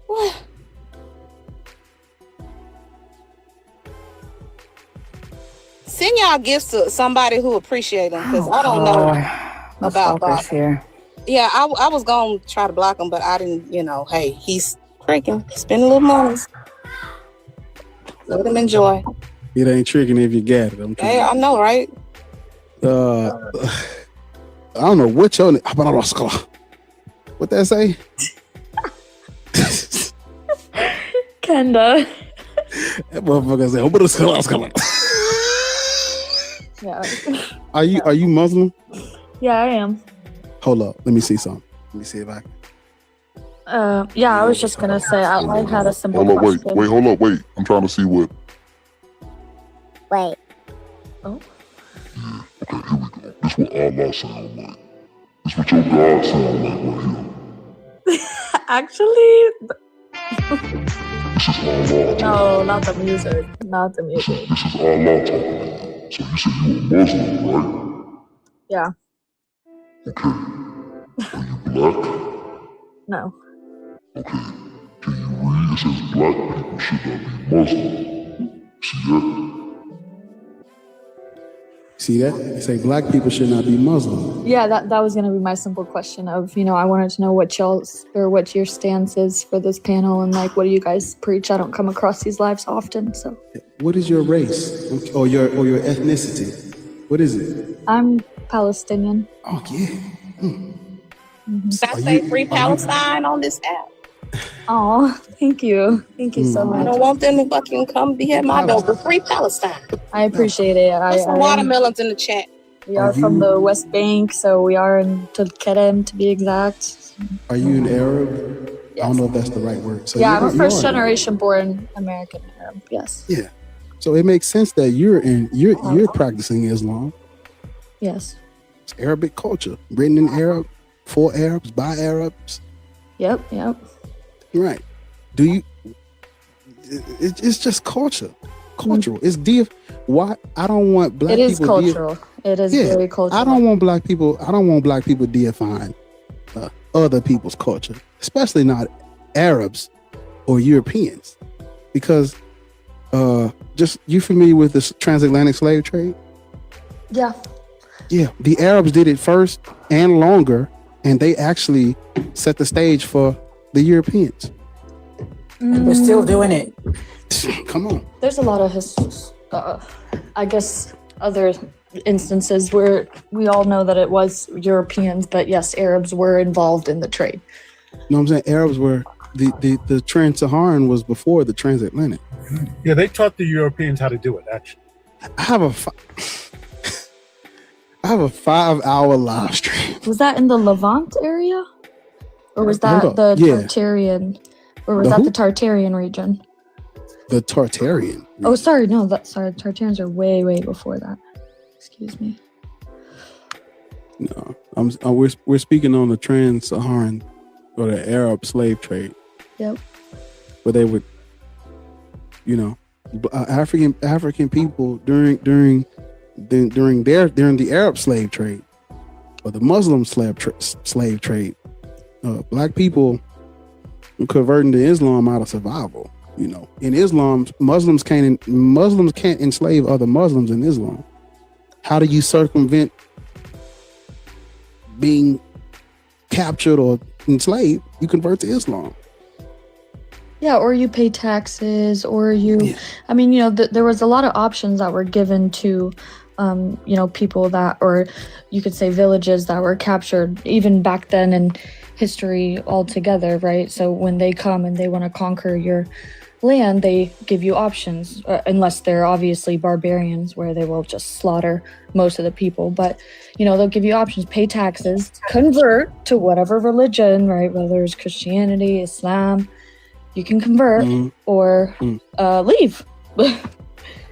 What? Send y'all gifts to somebody who appreciate them, because I don't know about this here. Yeah, I was gonna try to block him, but I didn't. Hey, he's freaking spending a little money. Let him enjoy. It ain't tricking if you got it. Hey, I know, right? I don't know what your what that say? Kenda. That motherfucker said, Yeah. Are you Muslim? Yeah, I am. Hold up. Let me see something. Let me see if I can. Yeah, I was just gonna say I had a simple Hold up, question. hold up, wait. I'm trying to see what. Wait. Oh. This what Allah sound like. This what your God sound like right here. Actually, This is Allah. no, not the music. Not the music. This is Allah talking. So you say you a Muslim, right? Yeah. Okay. Are you black? No. Okay. Can you read? It says black people should not be Muslim. See that? See that? They say black people should not be Muslim. Yeah, that was gonna be my simple question of, I wanted to know what what your stance is for this panel and like what do you guys preach? I don't come across these lives often, so. What is your race or your ethnicity? What is it? I'm Palestinian. Oh yeah. Should I say free Palestine on this app? Oh, thank you. Thank you so much. I don't want them to fucking come be at my door, but free Palestine. I appreciate it. Put some watermelons in the chat. We are from the West Bank, so we are in Tulkerem to be exact. Are you an Arab? Yes. I don't know if that's the right word. So yeah, I'm a first generation born American Arab. Yes. Yeah. So it makes sense that you're practicing Islam. Yes. It's Arabic culture, written in Arab, for Arabs, by Arabs. Yep. Right. Do you? It's just culture, cultural. It's deep. Why I don't want black people. It is cultural. It is very cultural. I don't want black people deifying other people's culture, especially not Arabs or Europeans, because just you familiar with this transatlantic slave trade? Yeah. Yeah, the Arabs did it first and longer, and they actually set the stage for the Europeans. They're still doing it. Come on. There's a lot of I guess other instances where we all know that it was Europeans, but yes, Arabs were involved in the trade. You know what I'm saying? Arabs were the trans-Saharan was before the transatlantic. Yeah, they taught the Europeans how to do it. Actually, I have a 5-hour live stream. Was that in the Levant area? Or was that the Tartarian? Or was that the Tartarian region? The Tartarian. Oh, sorry. No, Tartarians are way, way before that. Excuse me. No, we're speaking on the trans-Saharan or the Arab slave trade. Yep. Where they would, African people during the Arab slave trade or the Muslim slave trade, black people converting to Islam out of survival. In Islam, Muslims can't enslave other Muslims in Islam. How do you circumvent being captured or enslaved? You convert to Islam. Yeah, or you pay taxes, or you. Yeah. I mean, there was a lot of options that were given to, people that, or you could say villages that were captured even back then in history altogether, right? So when they come and they want to conquer your land, they give you options, unless they're obviously barbarians where they will just slaughter most of the people. But, they'll give you options, pay taxes, convert to whatever religion, right? Whether it's Christianity, Islam, you can convert or leave.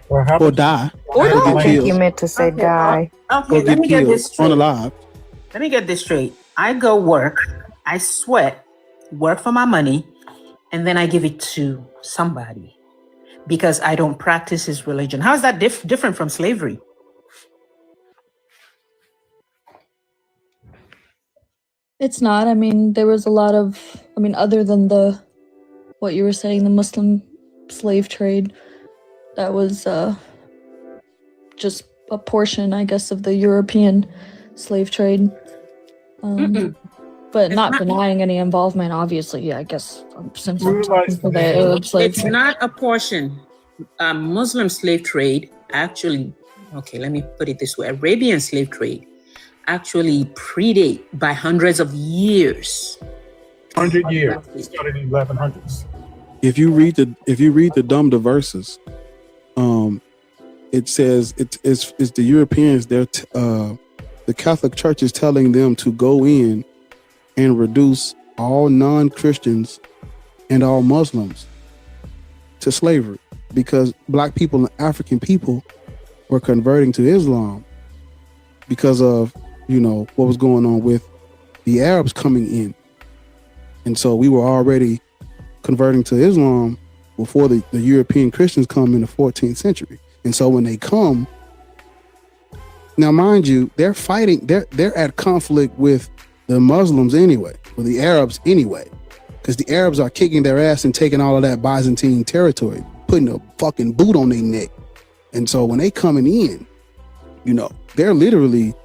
Or die. I think you meant to say die. Okay, let me get this straight. Unalive. Let me get this straight. I go work, I sweat, work for my money, and then I give it to somebody because I don't practice his religion. How is that different from slavery? It's not. I mean, there was a lot of, other than what you were saying, the Muslim slave trade, that was just a portion, I guess, of the European slave trade. But not denying any involvement, obviously, I guess, since I'm talking for the Arab slave It's trade. not a portion. Muslim slave trade actually, okay, let me put it this way. Arabian slave trade actually predate by hundreds of years. 100 years. It started in the 1100s. if you read the Dumb verses, it says it's the Europeans. The Catholic Church is telling them to go in and reduce all non-Christians and all Muslims to slavery, because black people and African people were converting to Islam because of, what was going on with the Arabs coming in. And so we were already converting to Islam before the European Christians come in the 14th century. And so when they come, now mind you, they're fighting, they're at conflict with the Muslims anyway, with the Arabs anyway, because the Arabs are kicking their ass and taking all of that Byzantine territory, putting a fucking boot on their neck. And so when they coming in, they're literally,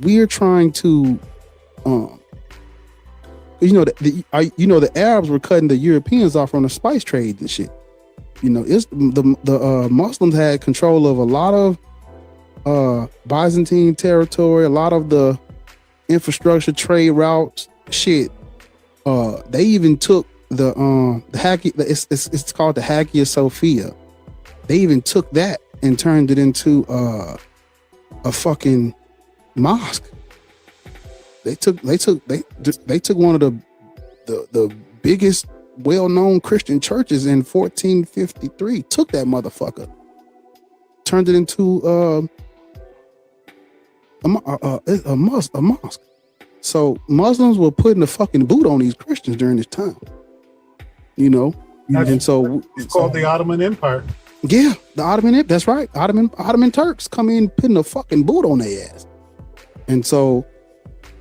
we're trying to, the Arabs were cutting the Europeans off on the spice trade and shit. It's the Muslims had control of a lot of Byzantine territory, a lot of the infrastructure, trade routes, shit. They even took the it's called the Hagia Sophia. They even took that and turned it into a fucking mosque. They took one of the biggest well-known Christian churches in 1453, took that motherfucker, turned it into a mosque. So Muslims were putting a fucking boot on these Christians during this time, and so it's called the Ottoman Empire. Yeah, the Ottoman. That's right. Ottoman Turks come in putting a fucking boot on their ass, and so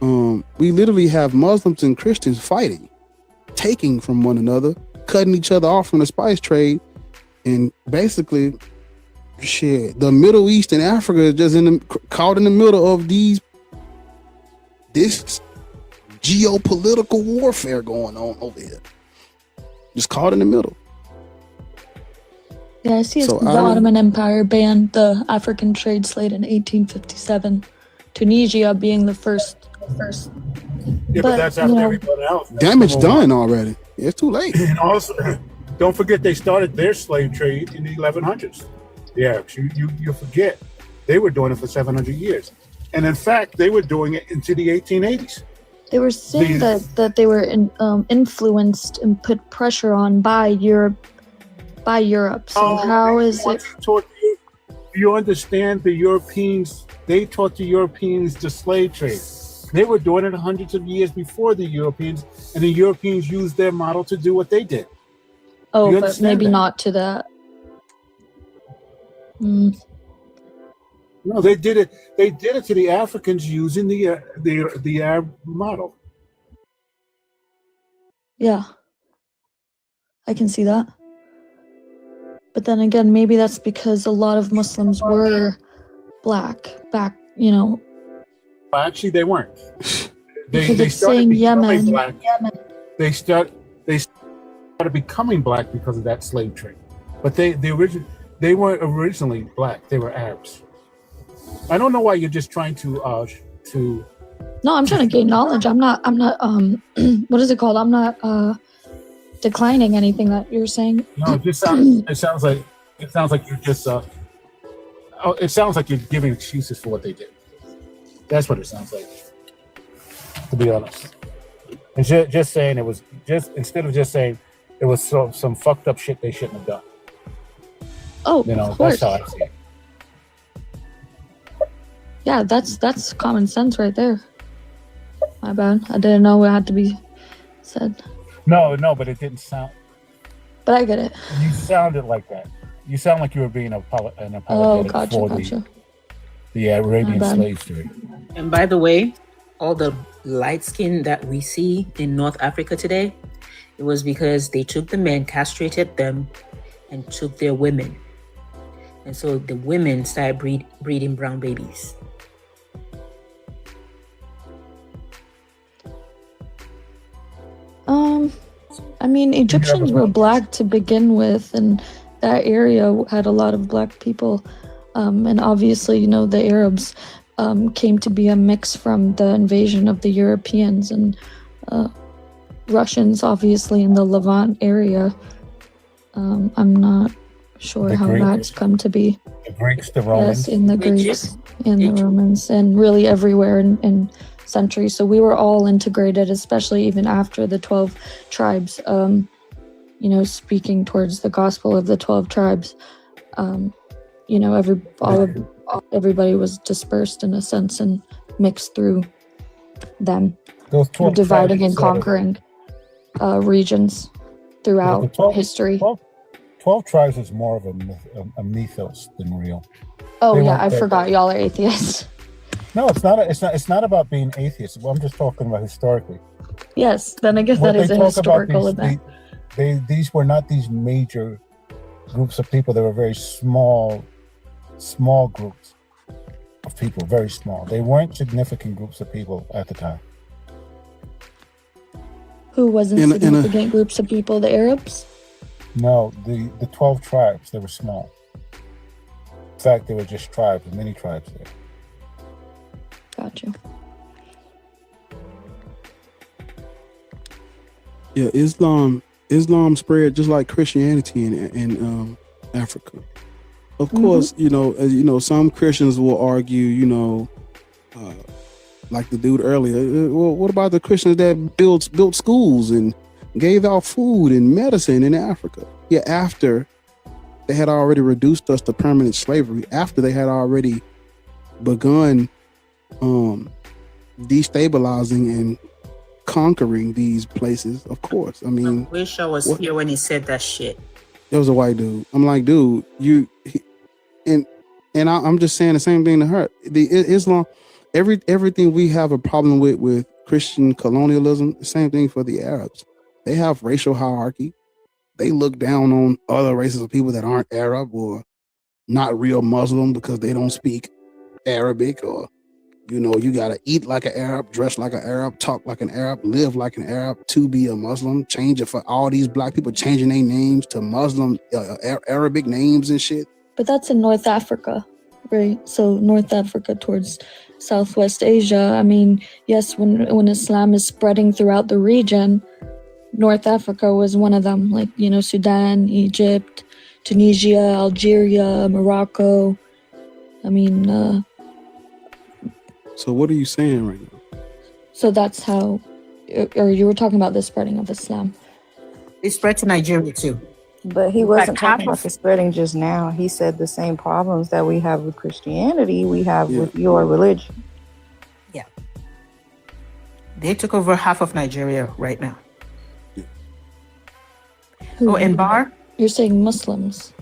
we literally have Muslims and Christians fighting, taking from one another, cutting each other off from the spice trade, and basically, shit, the Middle East and Africa is just caught in the middle of this geopolitical warfare going on over here. Just caught in the middle. Yeah, I see the Ottoman Empire banned the African trade slave in 1857. Tunisia being the first. Yeah, but that's after everybody else. Damage done already. It's too late. And also, don't forget they started their slave trade in the 1100s. Yeah, you forget. They were doing it for 700 years. And in fact, they were doing it into the 1880s. They were saying that they were influenced and put pressure on by Europe. So how is it? Do you understand the Europeans? They taught the Europeans the slave trade. They were doing it hundreds of years before the Europeans, and the Europeans used their model to do what they did. Oh, but maybe not to that. No, they did it. They did it to the Africans using the Arab model. Yeah, I can see that. But then again, maybe that's because a lot of Muslims were black back, Actually, they weren't. They started becoming black. They started becoming black because of that slave trade. But they weren't originally black. They were Arabs. I don't know why you're just trying to. No, I'm trying to gain knowledge. I'm not. What is it called? I'm not declining anything that you're saying. No, it sounds like you're just. It sounds like you're giving excuses for what they did. That's what it sounds like. To be honest, it's just saying it was just instead of just saying it was some fucked up shit they shouldn't have done. Oh, of course. That's how I see it. Yeah, that's common sense right there. My bad. I didn't know it had to be said. No, but it didn't sound. But I get it. You sounded like that. You sound like you were being an apologetic for the Arabian slave trade. And by the way, all the light skin that we see in North Africa today, it was because they took the men, castrated them, and took their women. And so the women started breeding brown babies. I mean, Egyptians were black to begin with, and that area had a lot of black people. And obviously, the Arabs came to be a mix from the invasion of the Europeans and Russians, obviously, in the Levant area. I'm not sure how that's come to be. The Greeks, the Romans. Yes, in the Greeks, in the Romans, and really everywhere in centuries. So we were all integrated, especially even after the 12 tribes. Speaking towards the gospel of the 12 tribes. Everybody was dispersed in a sense and mixed through them. Those 12 dividing tribes and conquering regions throughout history. 12 tribes is more of a mythos than real. I forgot y'all are atheists. No, it's not. It's not about being atheists. Well, I'm just talking about historically. Yes, then I guess that is a historical event. These were not these major groups of people. They were very small groups of people, very small. They weren't significant groups of people at the time. Who wasn't significant groups of people? The Arabs? No, the 12 tribes, they were small. In fact, they were just tribes, many tribes there. Gotcha. Yeah, Islam spread just like Christianity in Africa. Of course, some Christians will argue, like the dude earlier. Well, what about the Christians that built schools and gave out food and medicine in Africa? Yeah, after they had already reduced us to permanent slavery, after they had already begun destabilizing and conquering these places. Of course, I mean, I wish I was here when he said that shit. It was a white dude. I'm like, dude, I'm just saying the same thing to her. The Islam, everything we have a problem with Christian colonialism, the same thing for the Arabs. They have racial hierarchy. They look down on other races of people that aren't Arab or not real Muslim because they don't speak Arabic, or you gotta eat like an Arab, dress like an Arab, talk like an Arab, live like an Arab to be a Muslim. Change it for all these black people changing their names to Muslim Arabic names and shit. But that's in North Africa, right? So North Africa towards Southwest Asia. I mean, yes, when Islam is spreading throughout the region, North Africa was one of them. Like, Sudan, Egypt, Tunisia, Algeria, Morocco. I mean, so what are you saying right now? So that's how, or you were talking about the spreading of Islam. It spread to Nigeria too. But he wasn't talking about the spreading just now. He said the same problems that we have with Christianity, we have with your religion. Yeah. They took over half of Nigeria right now. And Bar? You're saying Muslims.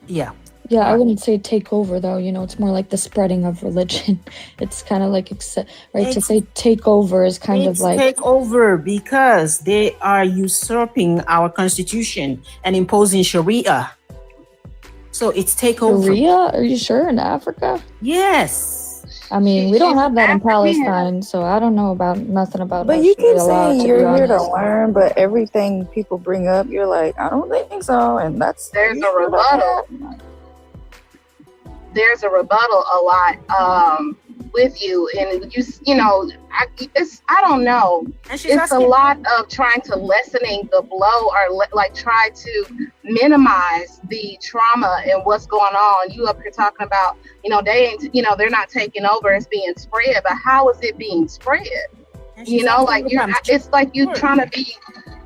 Yeah. Yeah, I wouldn't say take over though. It's more like the spreading of religion. It's kind of like, to say take over is kind of like take over because they are usurping our constitution and imposing Sharia. So it's take over. Sharia? Are you sure in Africa? Yes. I mean, we don't have that in Palestine, so I don't know nothing about. But you keep saying you're here to learn, but everything people bring up, you're like, I don't think so, and there's a rebuttal. There's a rebuttal a lot with you, and I don't know. It's a lot of trying to lessening the blow or try to minimize the trauma and what's going on. You up here talking about, they ain't, they're not taking over, it's being spread, but how is it being spread? It's like you trying to be,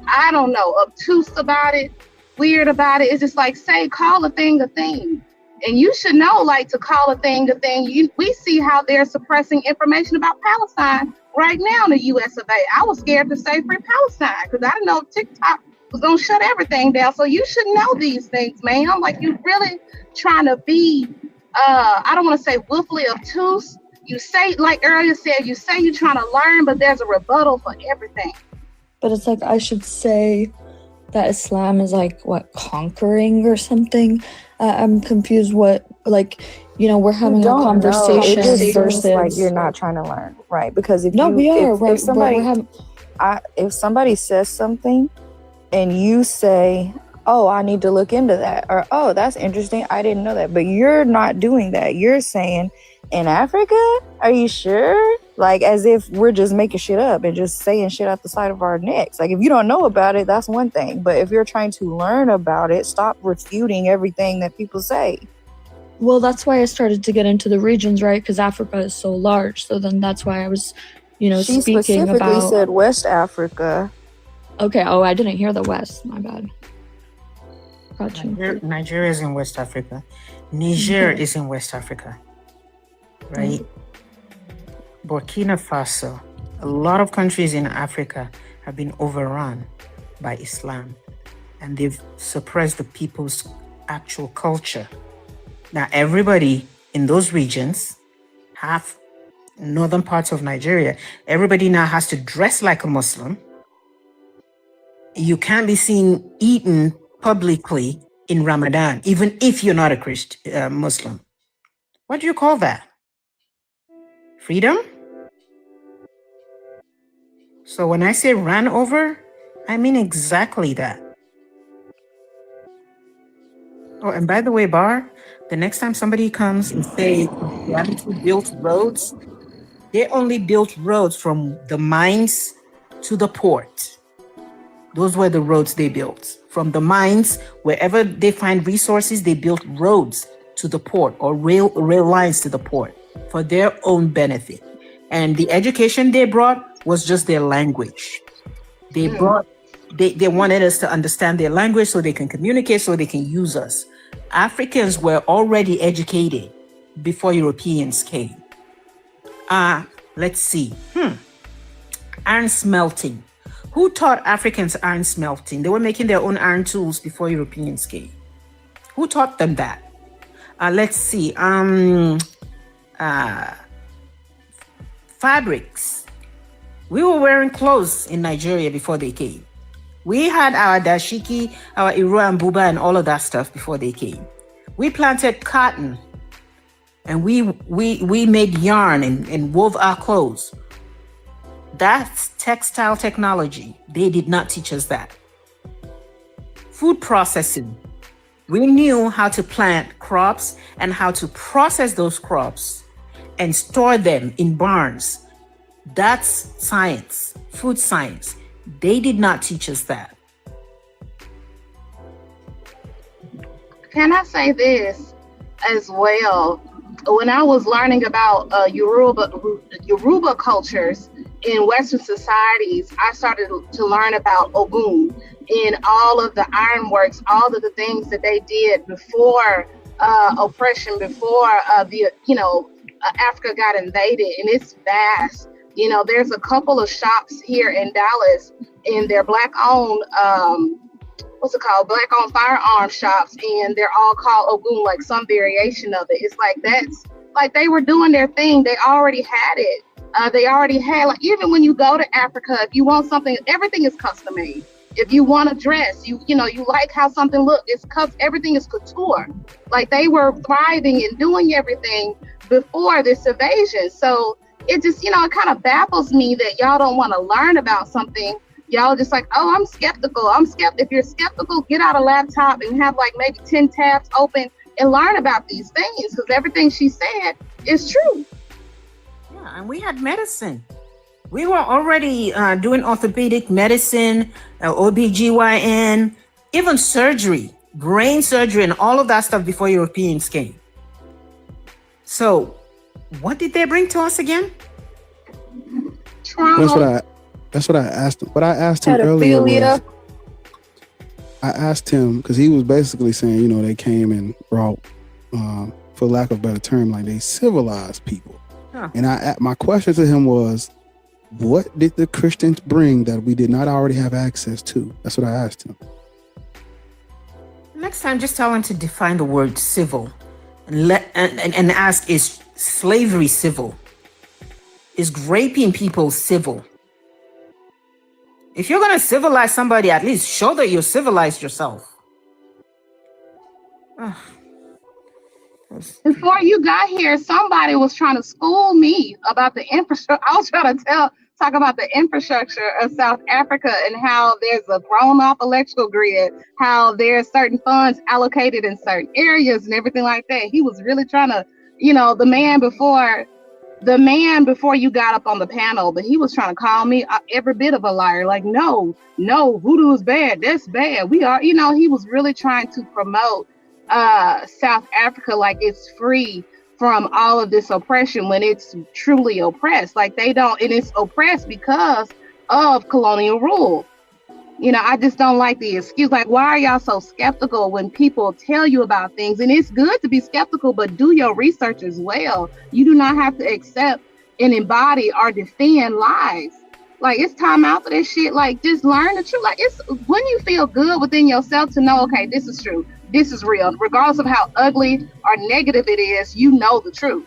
I don't know, obtuse about it, weird about it. It's just like, call a thing a thing. And you should know, to call a thing a thing. We see how they're suppressing information about Palestine right now in the US of A. I was scared to say free Palestine because I didn't know TikTok was going to shut everything down. So you should know these things, man. You really trying to be, I don't want to say willfully obtuse. You say, like earlier said, you say you're trying to learn, but there's a rebuttal for everything. But it's like, I should say that Islam is conquering or something. I'm confused we're having a conversation versus like you're not trying to learn, right? Because if somebody says something and you say, oh, I need to look into that, or oh, that's interesting, I didn't know that, but you're not doing that. You're saying, in Africa, are you sure? Like, as if we're just making shit up and just saying shit out the side of our necks. Like, if you don't know about it, that's one thing. But if you're trying to learn about it, stop refuting everything that people say. Well, that's why I started to get into the regions, right? Because Africa is so large. So then that's why I was, She speaking specifically about. said West Africa. Okay. Oh, I didn't hear the West. My bad. Got you. Nigeria is in West Africa. Niger is in West Africa, right? Burkina Faso. A lot of countries in Africa have been overrun by Islam, and they've suppressed the people's actual culture. Now, everybody in those regions, half northern parts of Nigeria, everybody now has to dress like a Muslim. You can't be seen eating publicly in Ramadan, even if you're not a Christian Muslim. What do you call that? Freedom? So when I say ran over, I mean exactly that. Oh, and by the way, Bar, the next time somebody comes and say Christianity built roads, they only built roads from the mines to the port. Those were the roads they built. From the mines, wherever they find resources, they built roads to the port or rail lines to the port for their own benefit. And the education they brought was just their language. They wanted us to understand their language so they can communicate, so they can use us. Africans were already educated before Europeans came. Let's see. Iron smelting. Who taught Africans iron smelting? They were making their own iron tools before Europeans came. Who taught them that? Let's see. Fabrics. We were wearing clothes in Nigeria before they came. We had our dashiki, our Iro and Buba and all of that stuff before they came. We planted cotton and we made yarn and wove our clothes. That's textile technology. They did not teach us that. Food processing. We knew how to plant crops and how to process those crops and store them in barns. That's science, food science. They did not teach us that. Can I say this as well? When I was learning about Yoruba cultures in Western societies, I started to learn about Ogun and all of the ironworks, all of the things that they did before oppression, before Africa got invaded, and it's vast. There's a couple of shops here in Dallas, and they're Black-owned, Black-owned firearm shops, and they're all called Ogun, like some variation of it. It's like that's like they were doing their thing. They already had it. They already had, like, even when you go to Africa, if you want something, everything is custom made. If you want a dress, you like how something looks, everything is couture. Like, they were thriving and doing everything before this invasion. So it just, it kind of baffles me that y'all don't want to learn about something. Y'all just like, oh, I'm skeptical. If you're skeptical, get out a laptop and have like maybe 10 tabs open and learn about these things, because everything she said is true. Yeah, and we had medicine. We were already doing orthopedic medicine, OBGYN, even surgery, brain surgery, and all of that stuff before Europeans came. So what did they bring to us again? Trauma. That's what I asked him. What I asked him earlier was, I asked him, because he was basically saying, they came and brought, for lack of a better term, like they civilized people. Huh. And my question to him was, what did the Christians bring that we did not already have access to? That's what I asked him. Next time, just tell him to define the word civil and ask, is slavery civil? Is raping people civil? If you're going to civilize somebody, at least show that you're civilized yourself. Before you got here, somebody was trying to school me about the infrastructure. I was trying to talk about the infrastructure of South Africa and how there's a thrown-off electrical grid, how there's certain funds allocated in certain areas and everything like that. He was really trying to, the man before the man before you got up on the panel, but he was trying to call me every bit of a liar. Like, no, voodoo is bad. That's bad. We are, he was really trying to promote South Africa like it's free from all of this oppression when it's truly oppressed. Like they don't, and it's oppressed because of colonial rule. I just don't like the excuse. Like, why are y'all so skeptical when people tell you about things? And it's good to be skeptical, but do your research as well. You do not have to accept and embody or defend lies. Like, it's time out for this shit. Like, just learn the truth. Like, it's when you feel good within yourself to know, okay, this is true. This is real. Regardless of how ugly or negative it is, you know the truth.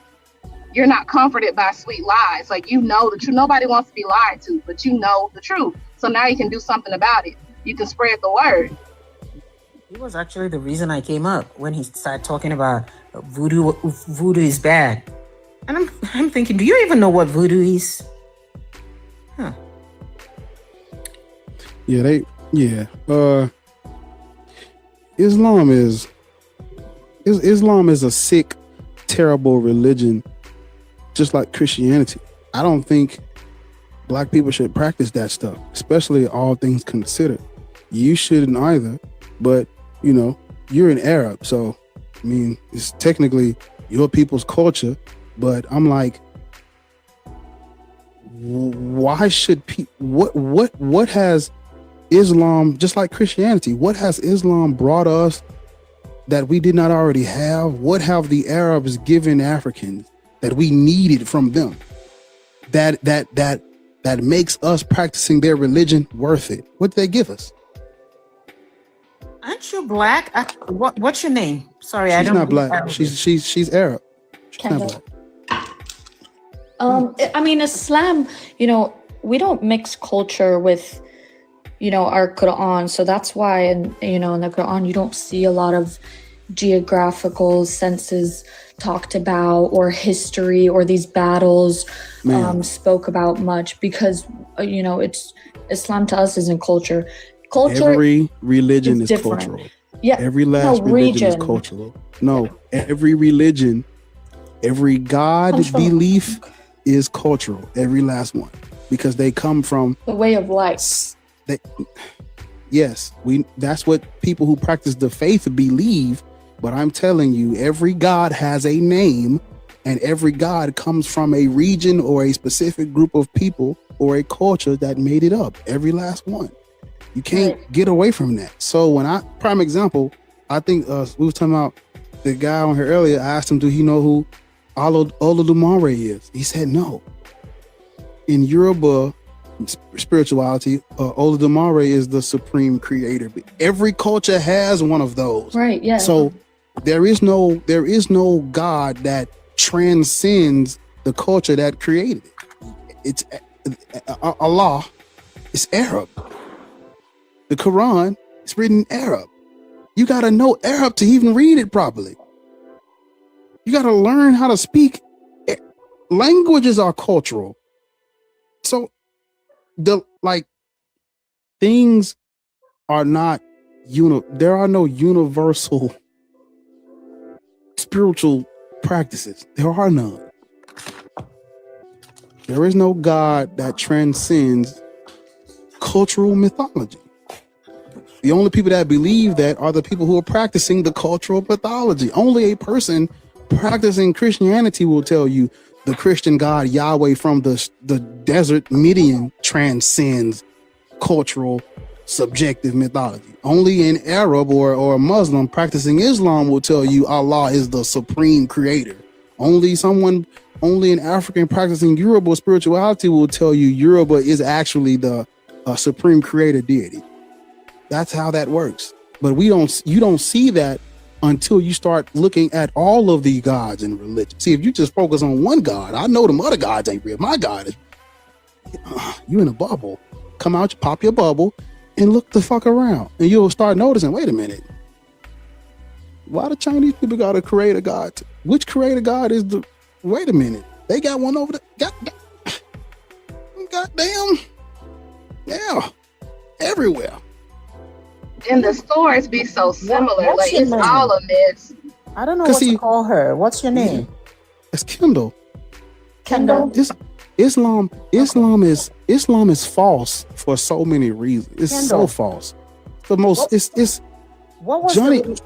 You're not comforted by sweet lies. Like, you know the truth. Nobody wants to be lied to, but you know the truth. So now you can do something about it. You can spread the word. He was actually the reason I came up when he started talking about voodoo. Voodoo is bad, and I'm thinking, do you even know what voodoo is? Huh? Islam is a sick, terrible religion, just like Christianity. I don't think Black people should practice that stuff, especially all things considered. You shouldn't either, but you're an Arab, so I mean, it's technically your people's culture. But I'm like, why should people? What has Islam, just like Christianity, what has Islam brought us that we did not already have? What have the Arabs given Africans that we needed from them? That makes us practicing their religion worth it. What did they give us? Aren't you Black? What's your name? Sorry, She's not Black. She's Arab. She's not Black. I mean, Islam, we don't mix culture with, our Quran. So that's why, in the Quran, you don't see a lot of geographical senses talked about, or history, or these battles spoke about much, because it's Islam to us isn't culture. Every religion is different. cultural. Yeah, every last religion is cultural. No, every religion, every God belief is cultural. Every last one, because they come from the way of life. That's what people who practice the faith believe. But I'm telling you, every God has a name, and every God comes from a region or a specific group of people or a culture that made it up. Every last one. You can't get away from that. So prime example, I think we was talking about the guy on here earlier. I asked him, do he know who Olodumare is? He said no. In Yoruba spirituality, Olodumare is the supreme creator. Every culture has one of those. Right, yeah. So there is no God that transcends the culture that created it. It's Allah. It's Arab. The Quran is written in Arab. You got to know Arab to even read it properly. You got to learn how to speak. Languages are cultural. So things are not there are no universal spiritual practices. There are none. There is no God that transcends cultural mythology. The only people that believe that are the people who are practicing the cultural mythology. Only a person practicing Christianity will tell you the Christian God Yahweh from the desert Midian transcends cultural subjective mythology. Only an Arab or a Muslim practicing Islam will tell you Allah is the supreme creator. Only an African practicing Yoruba spirituality will tell you Yoruba is actually the supreme creator deity. That's how that works. But you don't see that until you start looking at all of the gods in religion. See, if you just focus on one God, I know them other gods ain't real. My God is you in a bubble. Come out, pop your bubble, and look the fuck around, and you'll start noticing. Wait a minute, why the Chinese people got to create a god? Which creator god is the? Wait a minute, they got one over there. Goddamn, yeah, everywhere. And the stories be so similar. Like it's all a mess. I don't know what to call her. What's your name? It's Kendall. Kendall. Islam is false for so many reasons. It's Kendall. so false. The most it's What was Johnny. the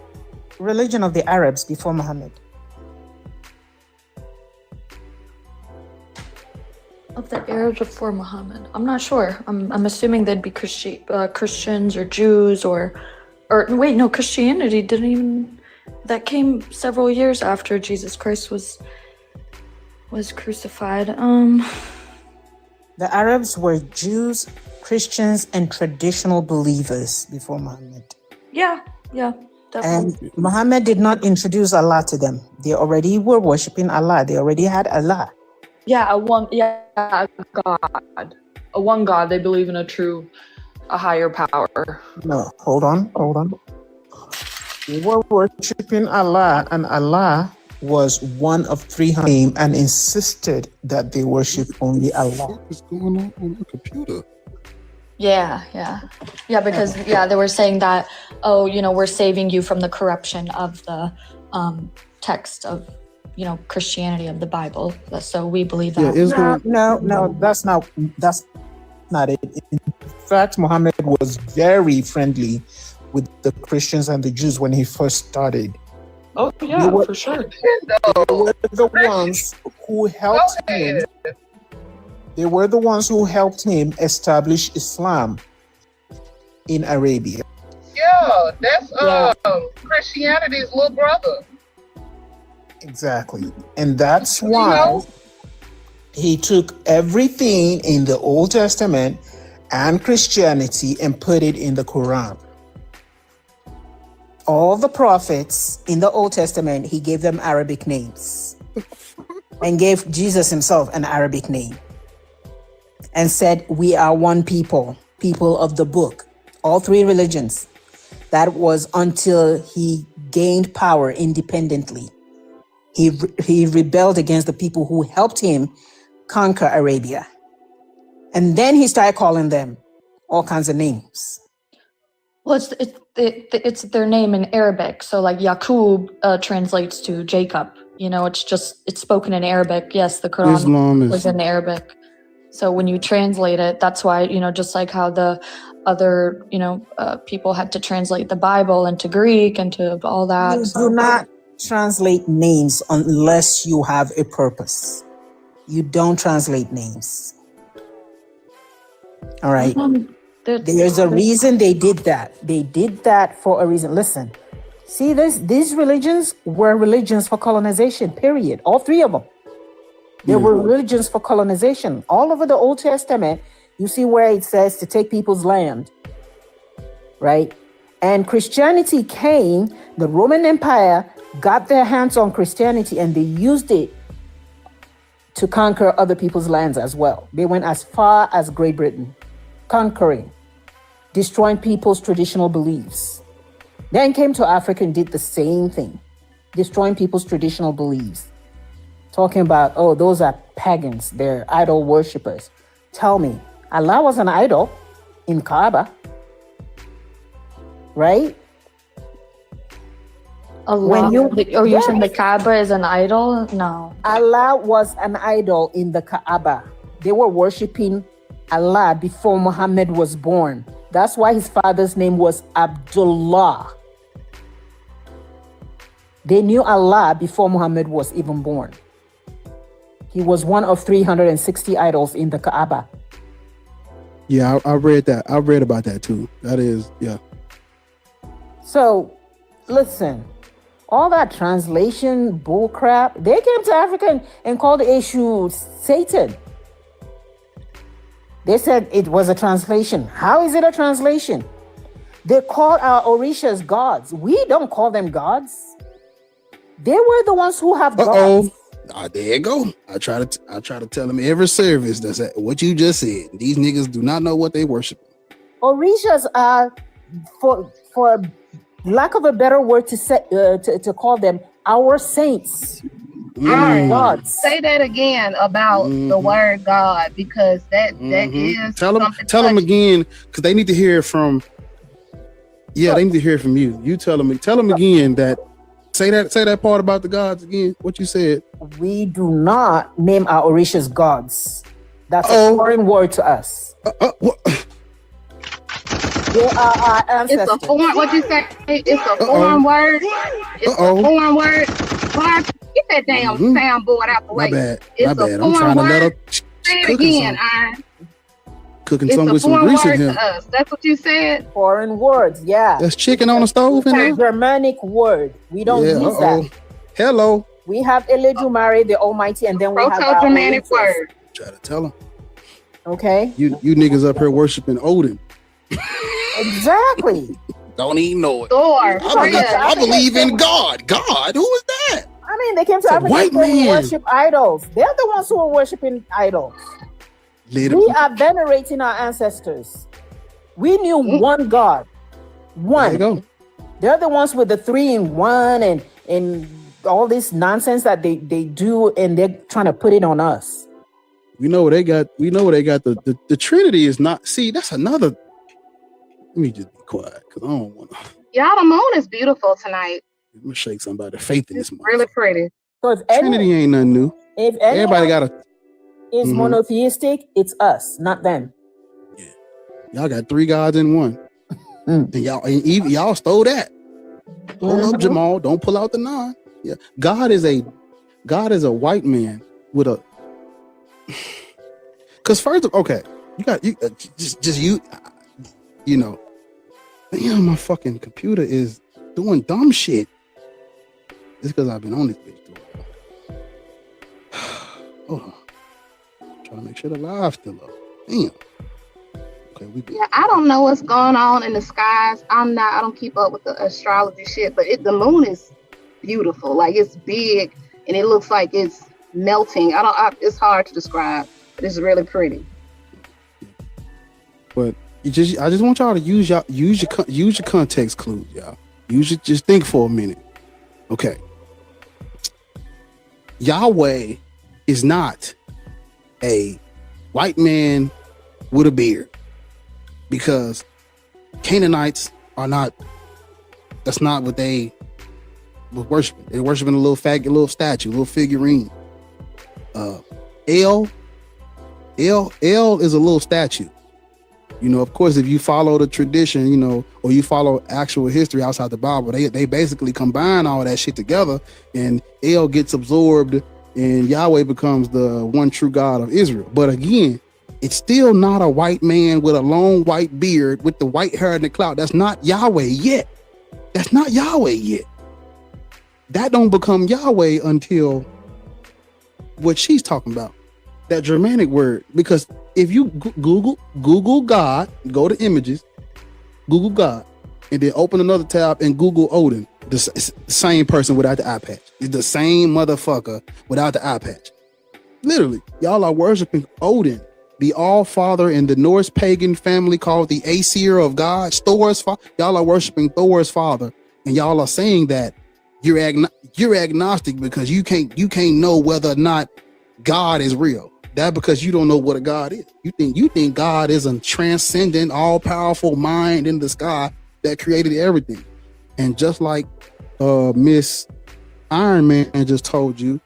religion of the Arabs before Muhammad? Of the Arabs before Muhammad, I'm not sure. I'm assuming they'd be Christians or Jews or wait, no, Christianity didn't even. That came several years after Jesus Christ was crucified. The Arabs were Jews, Christians, and traditional believers before Muhammad. Yeah, definitely. And Muhammad did not introduce Allah to them. They already were worshiping Allah. They already had Allah. Yeah, a God. A one God. They believe in a higher power. No, hold on. They were worshiping Allah, and Allah was one of 300 and insisted that they worship only Allah. What is going on the computer? Yeah, because they were saying that, we're saving you from the corruption of the text of, Christianity of the Bible. So we believe that. No, that's not it. In fact, Muhammad was very friendly with the Christians and the Jews when he first started. Oh yeah, for sure. They were the ones who helped him. They were the ones who helped him establish Islam in Arabia. Yeah, that's Christianity's little brother. Exactly. And that's why he took everything in the Old Testament and Christianity and put it in the Quran. All the prophets in the Old Testament, he gave them Arabic names and gave Jesus himself an Arabic name and said, we are one people of the book, all three religions. That was until he gained power independently. He rebelled against the people who helped him conquer Arabia. And then he started calling them all kinds of names. Well, it's their name in Arabic. So like Yaqub translates to Jacob. It's spoken in Arabic. Yes, the Quran was in Arabic. So when you translate it, that's why, just like how the other, people had to translate the Bible into Greek and to all that. You do not translate names unless you have a purpose. You don't translate names. All right. There's a reason they did that. They did that for a reason. Listen, see these religions were religions for colonization, period. All three of them. They were religions for colonization. All over the Old Testament, you see where it says to take people's land, right? And Christianity came, the Roman Empire got their hands on Christianity and they used it to conquer other people's lands as well. They went as far as Great Britain, conquering, destroying people's traditional beliefs. Then came to Africa and did the same thing, destroying people's traditional beliefs. Talking about, those are pagans, they're idol worshippers. Tell me, Allah was an idol in Kaaba, right? Allah, you're saying the Kaaba is an idol? No. Allah was an idol in the Kaaba. They were worshiping Allah before Muhammad was born. That's why his father's name was Abdullah. They knew Allah before Muhammad was even born. He was one of 360 idols in the Kaaba. Yeah, I read that. I read about that too. That is, yeah. So, listen, all that translation bullcrap, they came to Africa and called the issue Satan. They said it was a translation. How is it a translation? They call our Orishas gods. We don't call them gods. They were the ones who have gods. There you go. I try to tell them every service that's what you just said. These niggas do not know what they worship. Orishas are, for lack of a better word to say, to call them, our saints. Gods. Say that again about the word God, because that is tell them again, because they need to hear it from. Yeah, they need to hear it from you. You tell them again that Say that part about the gods again. What you said. We do not name our Orishas gods. That's a foreign word to us. They are our ancestors. It's a foreign. What you say? It's a foreign word. It's a foreign word. Get that damn soundboard out the way. My bad. It's My a bad. foreign I'm trying to let her. Say it again, Iron. Cooking It's some a with some foreign grease in word here. to us. That's what you said. Foreign words, yeah. That's chicken on the stove in It's there. a Germanic word. We don't use that. Hello. We have Eledumare, the Almighty, and then we have our Proto-Germanic word. Try to tell him. Okay. You niggas up here worshiping Odin. Exactly. Don't even know it. Thor. I believe in God. God? Who is that? I mean, they came to It's a Africa white and man. worship idols. They're the ones who are worshiping idols. Literally. We are venerating our ancestors. We knew one God. One. There you go. They're the ones with the 3-in-1 and all this nonsense that they do, and they're trying to put it on us. We know what they got. The Trinity is not. See, that's another. Let me just be quiet because I don't want to. Y'all, the moon is beautiful tonight. I'm gonna shake somebody's faith in this. Really pretty. So if Trinity ain't nothing new. If Everybody got a. is monotheistic, it's us, not them. Y'all got 3 gods in one. And y'all stole that. Hold up, Jamal. Don't pull out the 9. Yeah, God is a white man with a. Because first of okay, you know, damn, my fucking computer is doing dumb shit. It's because I've been on this bitch too long. Hold on, trying to make sure the live's still up. Damn. Okay, we good. Yeah, I don't know what's going on in the skies. I don't keep up with the astrology shit, but the moon is beautiful. Like, it's big and it looks like it's melting. It's hard to describe, but it's really pretty. But I just want y'all to use your context clues, y'all. Just think for a minute. Okay. Yahweh is not a white man with a beard, because Canaanites are not. That's not what they were worshiping. They're worshiping a little statue, a little figurine. El is a little statue. You know, of course, if you follow the tradition, you know, or you follow actual history outside the Bible, they basically combine all that shit together, and El gets absorbed, and Yahweh becomes the one true God of Israel. But again, it's still not a white man with a long white beard with the white hair and the cloud. That's not Yahweh yet. That's not Yahweh yet. That don't become Yahweh until what she's talking about, that Germanic word. Because if you Google God, go to images, Google God, and then open another tab and Google Odin, the same person without the eye patch. It's the same motherfucker without the eye patch. Literally, y'all are worshiping Odin, the All-Father in the Norse pagan family called the Aesir of God. Thor's father. Y'all are worshiping Thor's father, and y'all are saying that you're agnostic because you can't know whether or not God is real. That because you don't know what a God is. You think God is a transcendent, all-powerful mind in the sky that created everything. And just like Miss Iron Man just told you,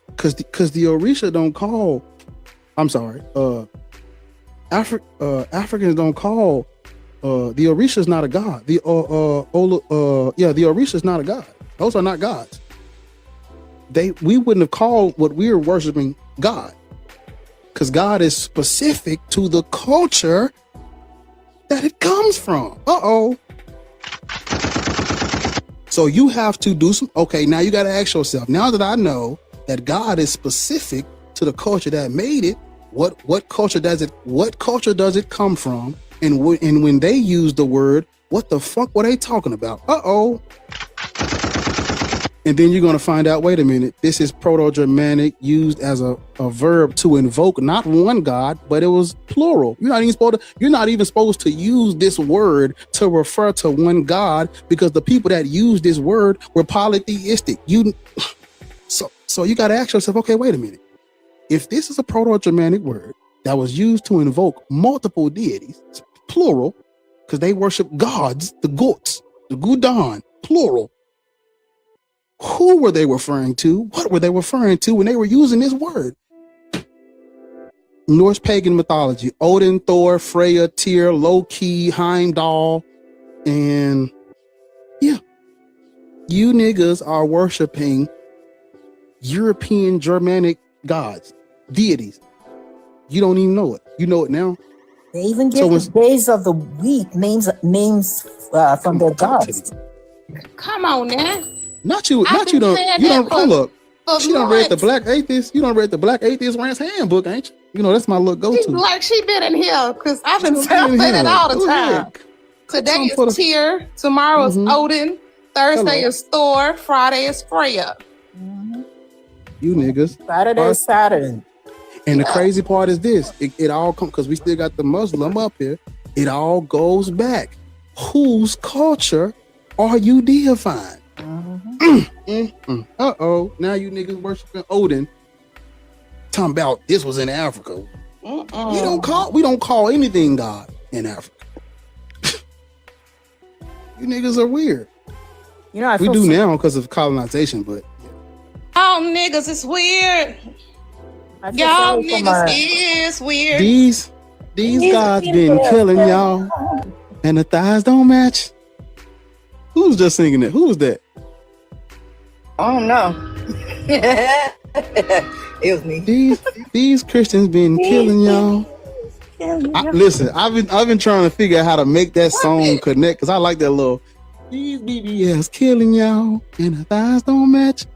because the Orisha don't call. I'm sorry. Africans don't call. The Orisha is not a god. The Orisha is not a god. Those are not gods. We wouldn't have called what we were worshiping God, because God is specific to the culture that it comes from. So you have to do some. Okay, now you got to ask yourself. Now that I know that God is specific to the culture that made it, what culture does it come from? And when they use the word, what the fuck were they talking about? And then you're going to find out, wait a minute, this is Proto-Germanic, used as a verb to invoke not one God, but it was plural. You're not even supposed to use this word to refer to one God, because the people that used this word were polytheistic. So you got to ask yourself, okay, wait a minute. If this is a Proto-Germanic word that was used to invoke multiple deities, plural, because they worship gods, the goats, the Gudan, plural. Who were they referring to? What were they referring to when they were using this word? Norse pagan mythology: Odin, Thor, Freya, Tyr, Loki, Heimdall, and yeah, you niggas are worshiping European Germanic gods, deities. You don't even know it. You know it now. They even give the days of the week names from their gods. Come on now. Not you don't hold up. She done read the Black Atheist. You done read the Black Atheist Rant's handbook, ain't you? You know, that's my little go-to. Like she been in here because I've been saying it all the time. Today is Tyr, tomorrow is Odin, Thursday is Thor, Friday is Freya. You niggas. Saturday is Saturn. And the crazy part is this: it all comes because we still got the Muslim up here. It all goes back. Whose culture are you deifying? Now you niggas worshiping Odin. Talking about this was in Africa. We don't call anything God in Africa. You niggas are weird. You know, we do now because of colonization, but y'all niggas is weird. Y'all niggas is weird. These gods been killing y'all, and the thighs don't match. Who was just singing that? Who was that? I don't know. It was me. These Christians been killing y'all. Listen, I've been trying to figure out how to make that song connect because I like that little. These BBS killing y'all, and the thighs don't match.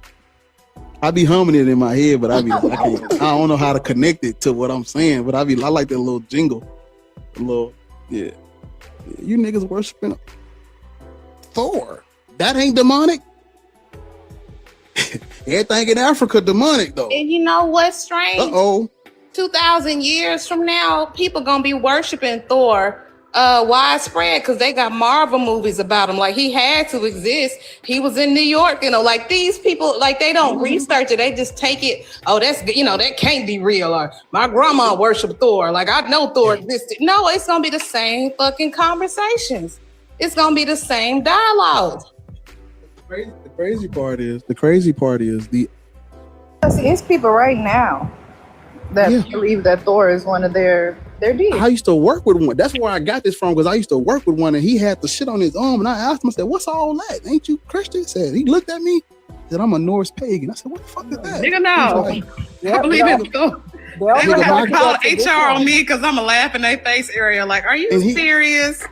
I be humming it in my head, but I don't know how to connect it to what I'm saying. But I like that little jingle, yeah. You niggas worshiping Thor. That ain't demonic. Everything in Africa demonic though. And you know what's strange? 2,000 years from now, people gonna be worshiping Thor widespread because they got Marvel movies about him. Like he had to exist. He was in New York, like these people, like they don't research it. They just take it. Oh, that's that can't be real. Or my grandma worshiped Thor. Like I know Thor existed. No, it's gonna be the same fucking conversations. It's gonna be the same dialogue. The crazy part is it's people right now that believe that Thor is one of their deities. I used to work with one. That's where I got this from because I used to work with one and he had the shit on his arm and I asked him, I said, "What's all that? Ain't you Christian?" He looked at me, said, "I'm a Norse pagan." I said, "What the fuck is that?" Nigga, no. I believe it. They gonna have to call HR on me because I'm a laugh in their face area. Like, are you serious?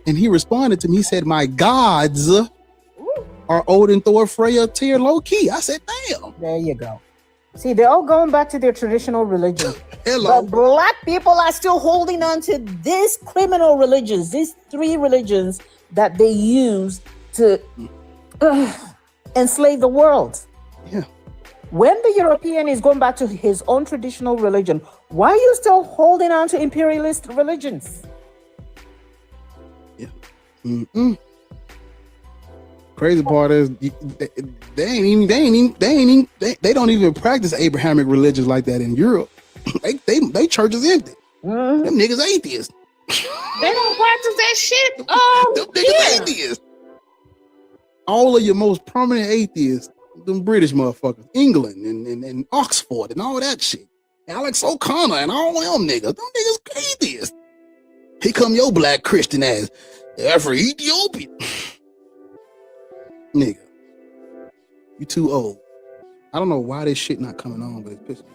And he responded to me. He said, "My gods are Odin, Thor, Freya, Tyr, Loki." I said, "Damn." There you go. See, they're all going back to their traditional religion. Hello. But black people are still holding on to these criminal religions, these three religions that they use to enslave the world. Yeah. When the European is going back to his own traditional religion, why are you still holding on to imperialist religions? Yeah. Crazy part is they don't even practice Abrahamic religions like that in Europe. they church is empty. Them niggas atheists. They don't practice that shit. Them niggas atheists. All of your most prominent atheists, them British motherfuckers, England and Oxford and all that shit. Alex O'Connor and all them niggas. Them niggas atheists. Here come your black Christian ass. Afro Ethiopian. Nigga, you too old. I don't know why this shit not coming on, but it's pissing me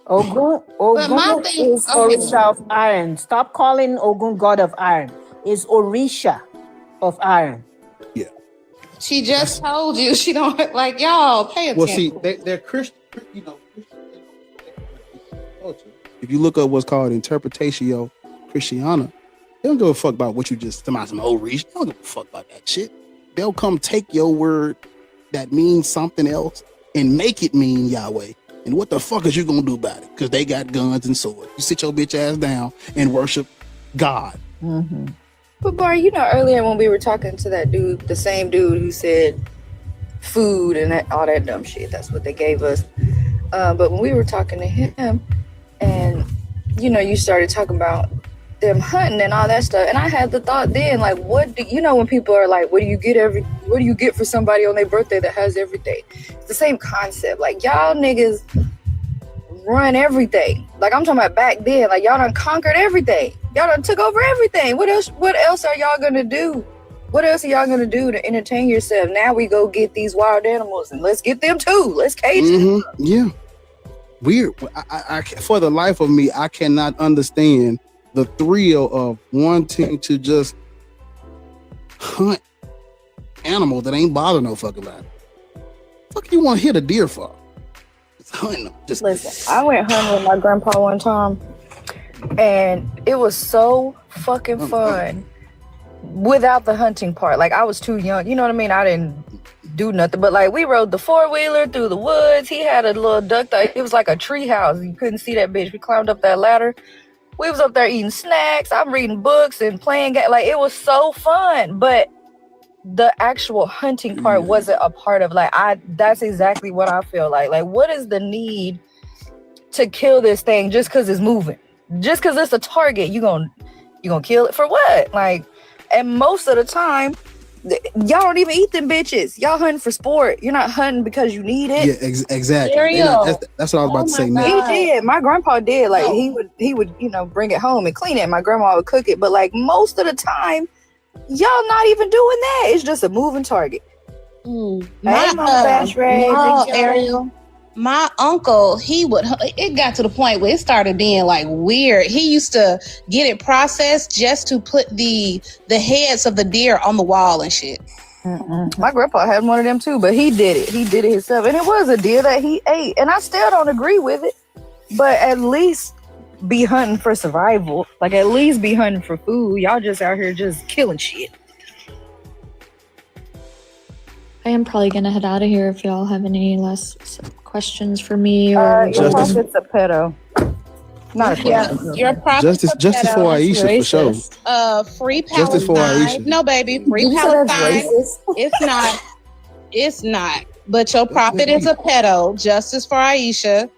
off. Ogun is Orisha of iron. Stop calling Ogun god of iron. It's Orisha of iron. Yeah. She just told you she don't like y'all. Pay attention. Well, see, they're Christian. If you look up what's called Interpretatio Christiana, they don't give a fuck about what you just about some old reach. They don't give a fuck about that shit. They'll come take your word that means something else and make it mean Yahweh. And what the fuck is you gonna do about it? Because they got guns and swords. You sit your bitch ass down and worship God. Mm-hmm. But Bar, earlier when we were talking to that dude, the same dude who said food and all that dumb shit, that's what they gave us. But when we were talking to him and, you started talking about them hunting and all that stuff. And I had the thought then, like, what do you know when people are like, what do you get for somebody on their birthday that has everything? It's the same concept. Like, y'all niggas run everything. Like, I'm talking about back then. Like, y'all done conquered everything. Y'all done took over everything. What else are y'all gonna do? What else are y'all gonna do to entertain yourself? Now we go get these wild animals and let's get them too. Let's cage them. Yeah. Weird. I for the life of me, I cannot understand the thrill of wanting to just hunt animals that ain't bother no fucking body. Fuck you want to hit a deer for? Just hunting them. Just listen. I went hunting with my grandpa one time, and it was so fucking fun. Without the hunting part, like I was too young. You know what I mean? I didn't do nothing, but like we rode the 4-wheeler through the woods. He had a little duck. It was like a tree house. You couldn't see that bitch. We climbed up that ladder. We was up there eating snacks. I'm reading books and playing games. Like it was so fun, but the actual hunting part wasn't a part of that's exactly what I feel like. Like, what is the need to kill this thing just because it's moving? Just because it's a target, you gonna kill it for what? Like, and most of the time, y'all don't even eat them bitches. Y'all hunting for sport. You're not hunting because you need it. Yeah, exactly. That's what I was about to say. Now. He did. My grandpa did. Like he would, bring it home and clean it. My grandma would cook it. But like most of the time, y'all not even doing that. It's just a moving target. Ariel. My uncle, it got to the point where it started being like weird. He used to get it processed just to put the heads of the deer on the wall and shit. My grandpa had one of them too, but he did it. He did it himself. And it was a deer that he ate. And I still don't agree with it. But at least be hunting for survival. Like at least be hunting for food. Y'all just out here just killing shit. I am probably gonna head out of here if y'all have any last questions for me or your prophet's a pedo. Not a pedo. Your prophet's justice for Aisha for sure. Free Palestine. Justice for Aisha. No, baby, free Palestine. It's not. But your prophet is a pedo. Justice for Aisha.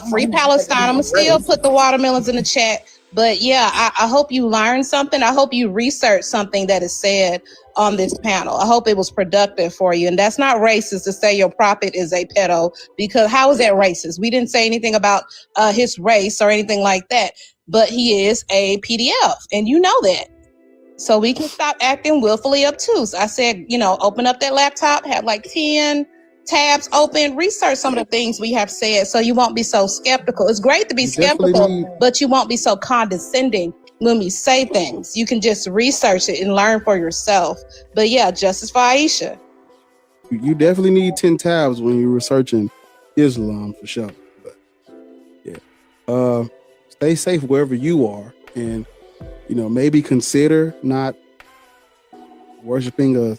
Free Palestine. I'm gonna still put the watermelons in the chat. But yeah, I hope you learned something. I hope you researched something that is said on this panel. I hope it was productive for you. And that's not racist to say your prophet is a pedo, because how is that racist? We didn't say anything about his race or anything like that, but he is a PDF and you know that. So we can stop acting willfully obtuse. I said, open up that laptop, have like 10 tabs open, research some of the things we have said so you won't be so skeptical. It's great to be skeptical, but you won't be so condescending when we say things. You can just research it and learn for yourself. But yeah, justice for Aisha. You definitely need 10 tabs when you're researching Islam for sure. But yeah, stay safe wherever you are, and maybe consider not worshiping a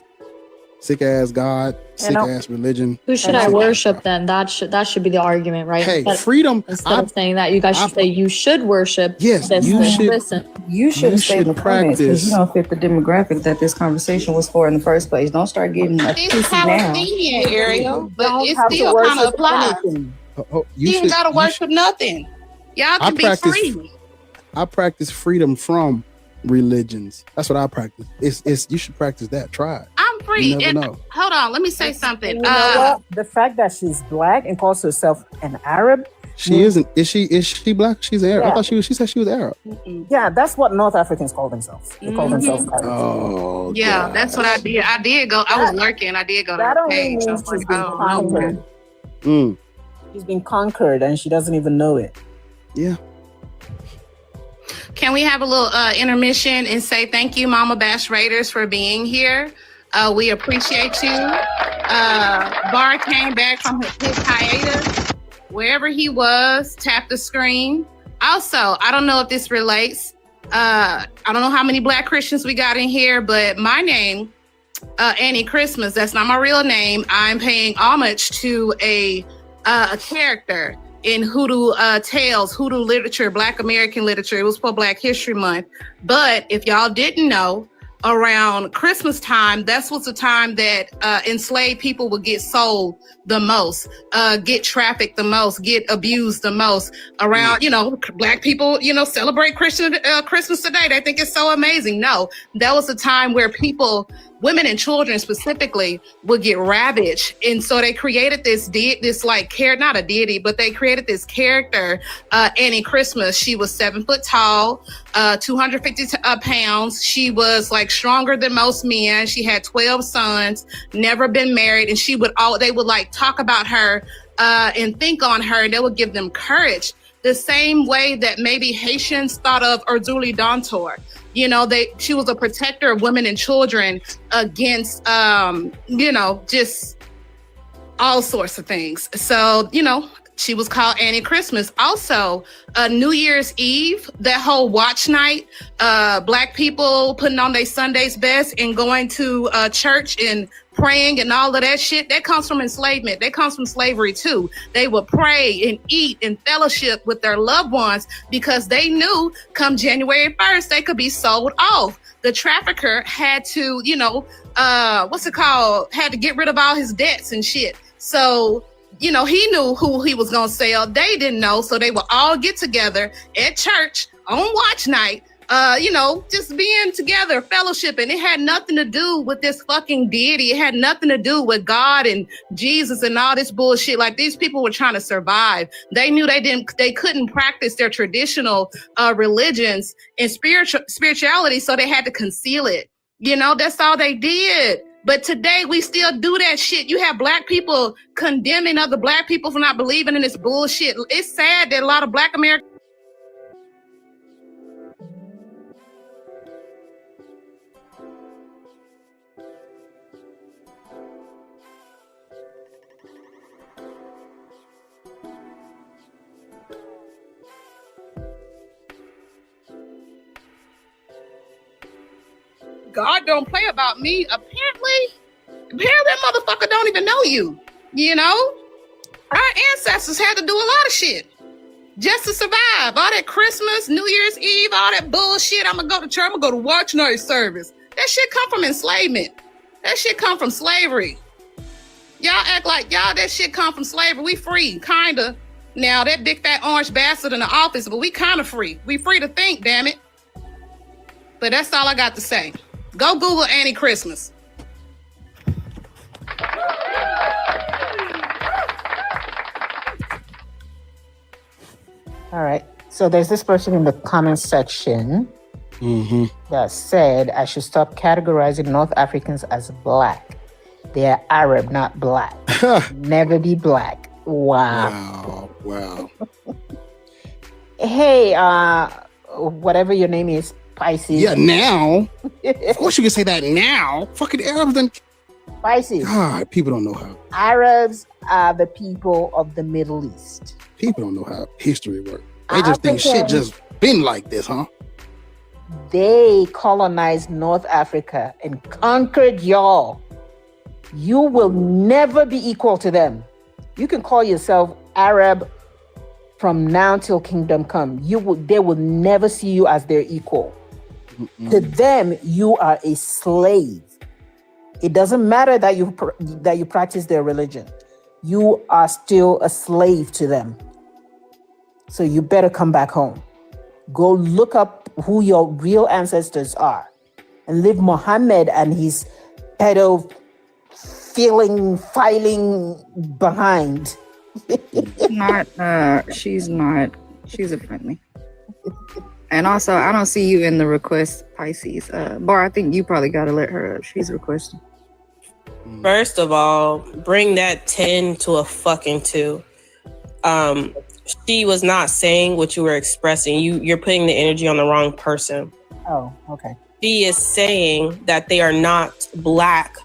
sick ass God, sick ass religion. Who should I worship then? That should be the argument, right? Hey, freedom. Instead of saying that, you guys should say you should worship. Yes, you should. Listen, you should stay in the comments because you don't fit the demographic that this conversation was for in the first place. Don't start getting it's Palestinian, Ariel, but it still kind of applies. You ain't gotta worship nothing. Y'all can be free. I practice freedom from religions. That's what I practice. It's you should practice that. Try it. I'm free. Hold on, let me say something. You know what? The fact that she's black and calls herself an Arab. She isn't. Is she black? She's Arab. Yeah. I thought she said she was Arab. Yeah, that's what North Africans call themselves. They call themselves Arabs. Oh, yeah, God. That's what I did. I did go. I was working. I did go to That the only page. means she's been conquered. She's been conquered and she doesn't even know it. Yeah. Can we have a little intermission and say thank you, Mama B.A.A.S.H Raiders, for being here? We appreciate you. Bar came back from his hiatus, wherever he was, tapped the screen. Also, I don't know if this relates. I don't know how many Black Christians we got in here, but my name, Annie Christmas, that's not my real name. I'm paying homage to a character in Hoodoo Tales, Hoodoo literature, Black American literature. It was for Black History Month. But if y'all didn't know, around Christmas time, that was the time that enslaved people would get sold the most, get trafficked the most, get abused the most. Around, Black people, celebrate Christmas today. They think it's so amazing. No, that was the time where people, women and children specifically, would get ravaged. And so they created not a deity, but they created this character, Annie Christmas. She was 7 foot tall, 250 pounds. She was like stronger than most men. She had 12 sons, never been married. And they would like talk about her and think on her, and they would give them courage. The same way that maybe Haitians thought of Urduli Dantor. She was a protector of women and children against, just all sorts of things. So, she was called Annie Christmas. Also, New Year's Eve, that whole watch night, Black people putting on their Sunday's best and going to church and praying and all of that shit, that comes from enslavement. That comes from slavery too. They would pray and eat and fellowship with their loved ones because they knew come January 1st, they could be sold off. The trafficker had to, had to get rid of all his debts and shit. So, he knew who he was going to sell. They didn't know. So they would all get together at church on watch night, just being together, fellowshipping. It had nothing to do with this fucking deity. It had nothing to do with God and Jesus and all this bullshit. Like, these people were trying to survive. They knew they couldn't practice their traditional religions and spirituality, so they had to conceal it. That's all they did. But today we still do that shit. You have Black people condemning other Black people for not believing in this bullshit. It's sad that a lot of Black Americans. God don't play about me. Apparently that motherfucker don't even know you. Our ancestors had to do a lot of shit just to survive. All that Christmas, New Year's Eve, all that bullshit. I'm gonna go to church. I'm gonna go to watch night service. That shit come from enslavement. That shit come from slavery. Y'all act like that shit come from slavery. We free, kinda. Now that big fat orange bastard in the office, but we kind of free. We free to think, damn it. But that's all I got to say. Go Google Annie Christmas. All right. So there's this person in the comment section that said I should stop categorizing North Africans as Black. They are Arab, not Black. Never be Black. Wow. Hey, whatever your name is, Pisces. Yeah, now. Of course you can say that now. Fucking Arabs then. Pisces. God, people don't know how. Arabs are the people of the Middle East. People don't know how history works. They just think shit just been like this, huh? They colonized North Africa and conquered y'all. You will never be equal to them. You can call yourself Arab from now till kingdom come. They will never see you as their equal. To them, you are a slave. It doesn't matter that you practice their religion. You are still a slave to them. So you better come back home. Go look up who your real ancestors are and leave Muhammad and his pedo filing behind. She's a friendly. And also, I don't see you in the request, Pisces. Bar, I think you probably got to let her up. She's requesting. First of all, bring that 10 to a fucking 2. She was not saying what you were expressing. You're putting the energy on the wrong person. Oh, okay. She is saying that they are not Black.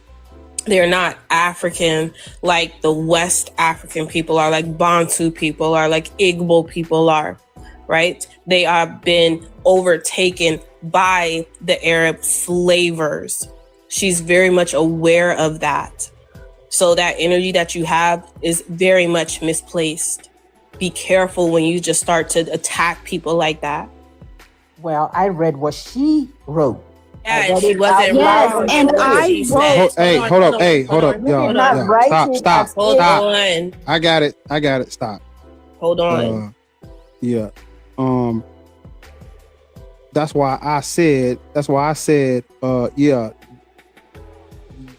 They are not African like the West African people are, like Bantu people are, like Igbo people are, right? They have been overtaken by the Arab slavers. She's very much aware of that. So that energy that you have is very much misplaced. Be careful when you just start to attack people like that. Well, I read what she wrote. Yeah, she wasn't Yes, wrong and in what I she wrote. said. Hold up, y'all. not Yeah, writing stop. Hold on. I got it. Stop. Hold on. Yeah. That's why I said. Yeah.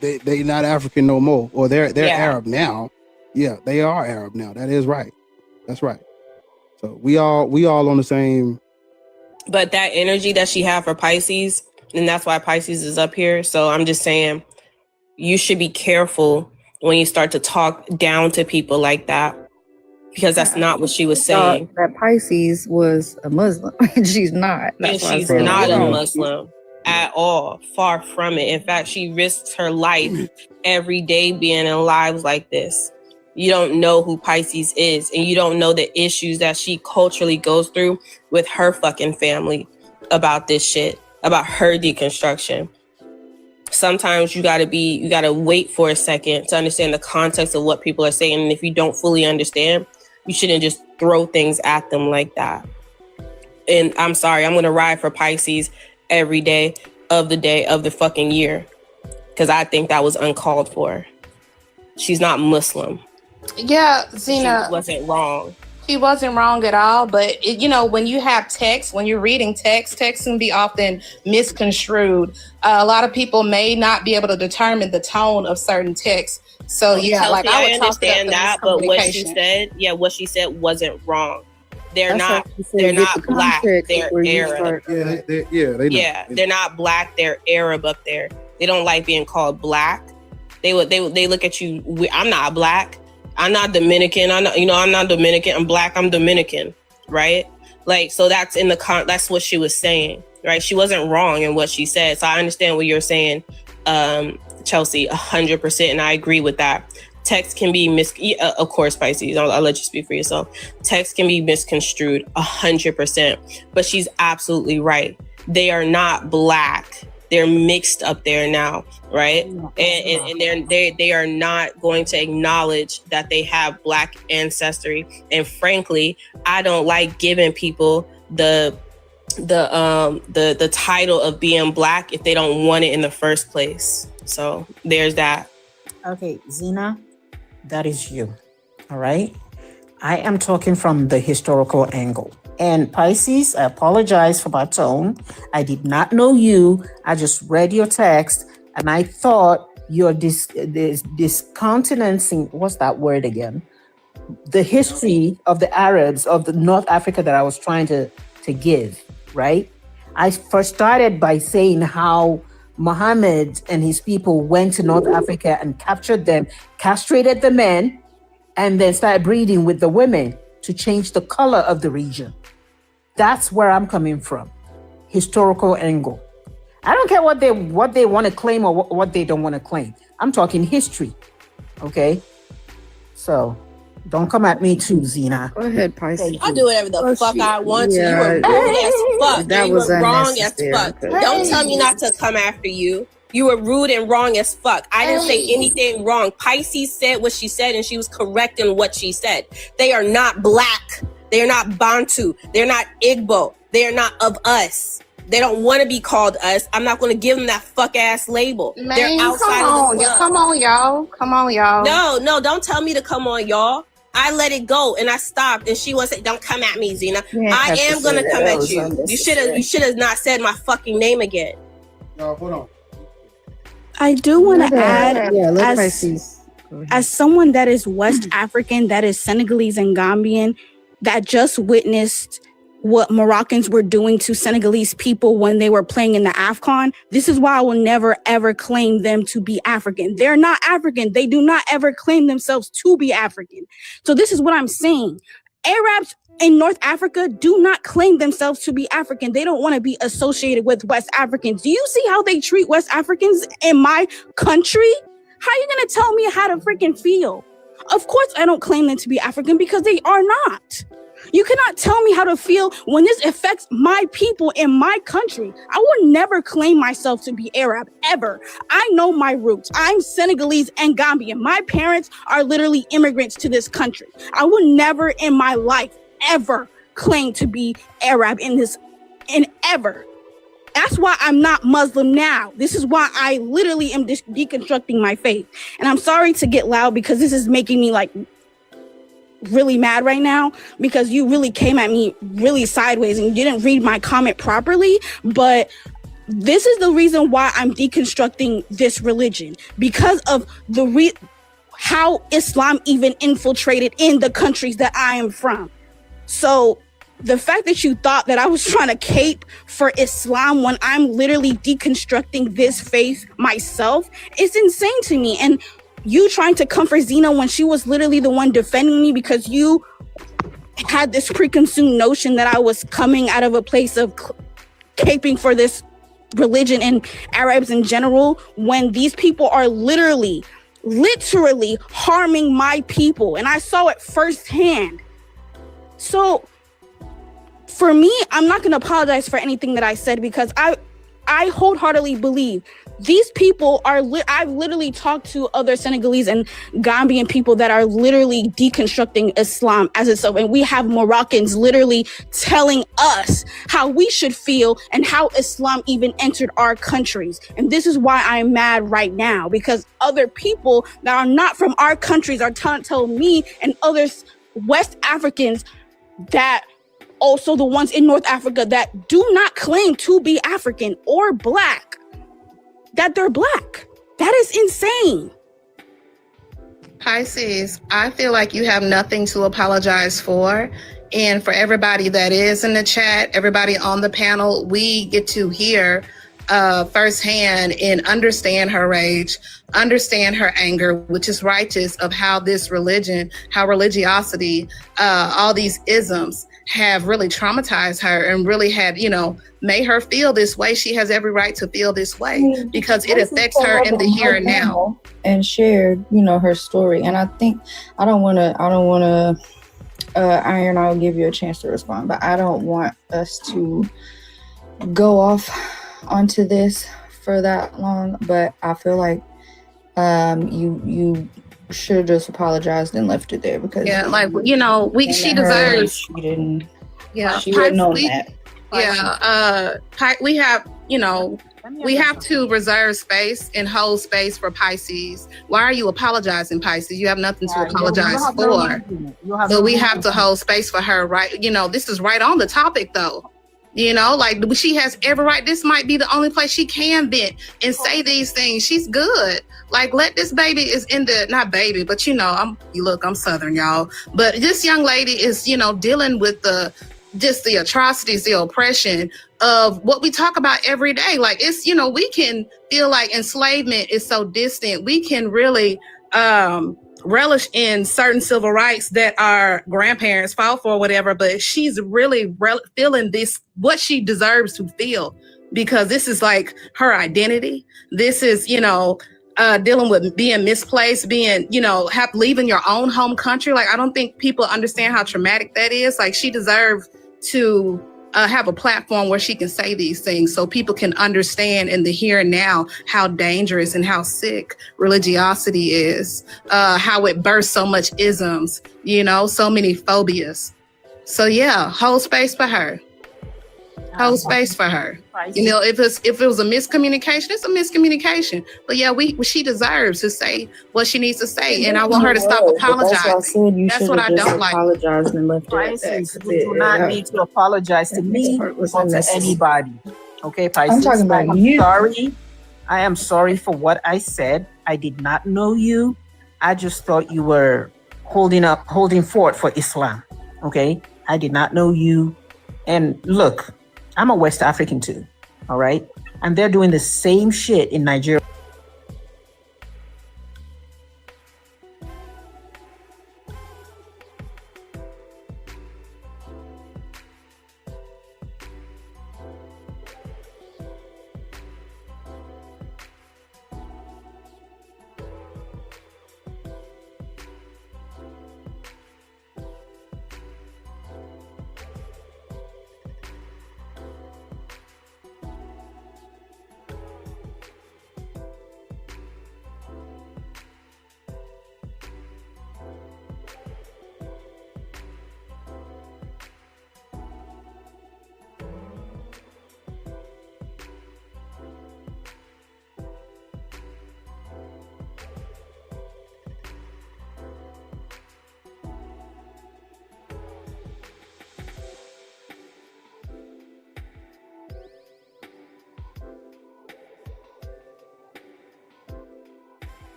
They not African no more, or they're Arab now. Yeah, they are Arab now. That is right. That's right. So we all on the same. But that energy that she had for Pisces, and that's why Pisces is up here. So I'm just saying, you should be careful when you start to talk down to people like that, because that's not what she was saying. That Pisces was a Muslim. She's not. That's And she's not a Muslim at all. Far from it. In fact, she risks her life every day being in lives like this. You don't know who Pisces is, and you don't know the issues that she culturally goes through with her fucking family about this shit, about her deconstruction. Sometimes you gotta wait for a second to understand the context of what people are saying. And if you don't fully understand, you shouldn't just throw things at them like that. And I'm sorry, I'm gonna ride for Pisces every day of the fucking year, because I think that was uncalled for. She's not Muslim. Yeah, Zena. She wasn't wrong. She wasn't wrong at all, but when you have text, when you're reading text can be often misconstrued. A lot of people may not be able to determine the tone of certain texts. So yeah, Chelsea, like I would understand that, but what she said wasn't wrong. They're not black. They're Arab. They're not black. They're Arab up there. They don't like being called black. They look at you. I'm not black. I'm not Dominican. I'm not Dominican. I'm black. I'm Dominican, right? Like, so that's that's what she was saying, right? She wasn't wrong in what she said. So I understand what you're saying, Chelsea, 100%, and I agree with that. Text can be of course, Pisces. I'll let you speak for yourself. Text can be misconstrued 100%, but she's absolutely right. They are not black. They're mixed up there now, right? And they are not going to acknowledge that they have black ancestry. And frankly, I don't like giving people the title of being black if they don't want it in the first place. So there's that. Okay, Zena, that is you. All right. I am talking from the historical angle. And Pisces, I apologize for my tone. I did not know you. I just read your text and I thought you're discountenancing, what's that word again? The history of the Arabs of the North Africa that I was trying to give, right? I first started by saying how Muhammad and his people went to North Africa and captured them, castrated the men, and then started breeding with the women to change the color of the region. That's where I'm coming from. Historical angle. I don't care what they want to claim or what they don't want to claim. I'm talking history. Okay? So don't come at me too, Zena. Go ahead, Pisces. I'll do whatever the fuck I want to. You were rude as fuck. That you was were wrong as unnecessary. fuck. Don't tell me not to come after you. You were rude and wrong as fuck. I didn't say anything wrong. Pisces said what she said, and she was correct in what she said. They are not black. They are not Bantu. They're not Igbo. They are not of us. They don't want to be called us. I'm not going to give them that fuck ass label. Man, they're outside of the club. Come on, y'all. Come on, y'all. No, don't tell me to come on, y'all. I let it go and I stopped, and she was saying, "Don't come at me, Zena. I am gonna come at you. You should have not said my fucking name again." No, hold on. I do want to add, Pisces. as someone that is West African, that is Senegalese and Gambian, that just witnessed what Moroccans were doing to Senegalese people when they were playing in the AFCON. This is why I will never, ever claim them to be African. They're not African. They do not ever claim themselves to be African. So this is what I'm saying. Arabs in North Africa do not claim themselves to be African. They don't want to be associated with West Africans. Do you see how they treat West Africans in my country? How are you going to tell me how to freaking feel? Of course, I don't claim them to be African because they are not. You cannot tell me how to feel when this affects my people in my country. I will never claim myself to be Arab, ever. I know my roots. I'm Senegalese and Gambian. My parents are literally immigrants to this country. I will never in my life, ever claim to be Arab ever. That's why I'm not Muslim now. This is why I literally am deconstructing my faith. And I'm sorry to get loud because this is making me like really mad right now because you really came at me really sideways and you didn't read my comment properly. But this is the reason why I'm deconstructing this religion, because of how Islam even infiltrated in the countries that I am from. So the fact that you thought that I was trying to cape for Islam when I'm literally deconstructing this faith myself is insane to me. And you trying to comfort Zena when she was literally the one defending me because you had this preconceived notion that I was coming out of a place of caping for this religion and Arabs in general, when these people are literally harming my people. And I saw it firsthand. So for me, I'm not going to apologize for anything that I said because I wholeheartedly believe these people are, I've literally talked to other Senegalese and Gambian people that are literally deconstructing Islam as itself. And we have Moroccans literally telling us how we should feel and how Islam even entered our countries. And this is why I'm mad right now, because other people that are not from our countries are telling me and other West Africans that also the ones in North Africa that do not claim to be African or Black, that they're Black. That is insane. Pisces, I feel like you have nothing to apologize for. And for everybody that is in the chat, everybody on the panel, we get to hear firsthand and understand her rage, understand her anger, which is righteous, of how this religion, how religiosity, all these isms have really traumatized her and really had, made her feel this way. She has every right to feel this way because it affects her in the here and now. And shared, her story. And I think I don't want to Iron, I'll give you a chance to respond, but I don't want us to go off onto this for that long. But I feel like you should have just apologized and left it there because she deserves. She didn't. Yeah, she wouldn't know that. Yeah, we have we have to reserve space and hold space for Pisces. Why are you apologizing, Pisces? You have nothing to apologize for. But we have to hold space for her, right? This is right on the topic, though. She has every right. This might be the only place she can vent and say these things. She's good. Let this baby is in the, not baby, but I'm Southern, y'all. But this young lady is, dealing with the atrocities, the oppression of what we talk about every day. We can feel like enslavement is so distant. We can really relish in certain civil rights that our grandparents fought for, whatever, but she's really feeling this, what she deserves to feel, because this is her identity. This is, dealing with being misplaced, being, leaving your own home country. I don't think people understand how traumatic that is. She deserves to have a platform where she can say these things so people can understand in the here and now how dangerous and how sick religiosity is, how it bursts so much isms, so many phobias. So yeah, hold space for her. Hold space for her. If it was a miscommunication, it's a miscommunication. But yeah, she deserves to say what she needs to say, and I want her to stop apologizing. That's what I don't like. Apologized and left Pisces, you do not need to apologize to me or to anybody. Okay, Pisces. I'm talking about you. Sorry. I am sorry for what I said. I did not know you. I just thought you were holding fort for Islam. Okay, I did not know you. And look, I'm a West African too, all right? And they're doing the same shit in Nigeria.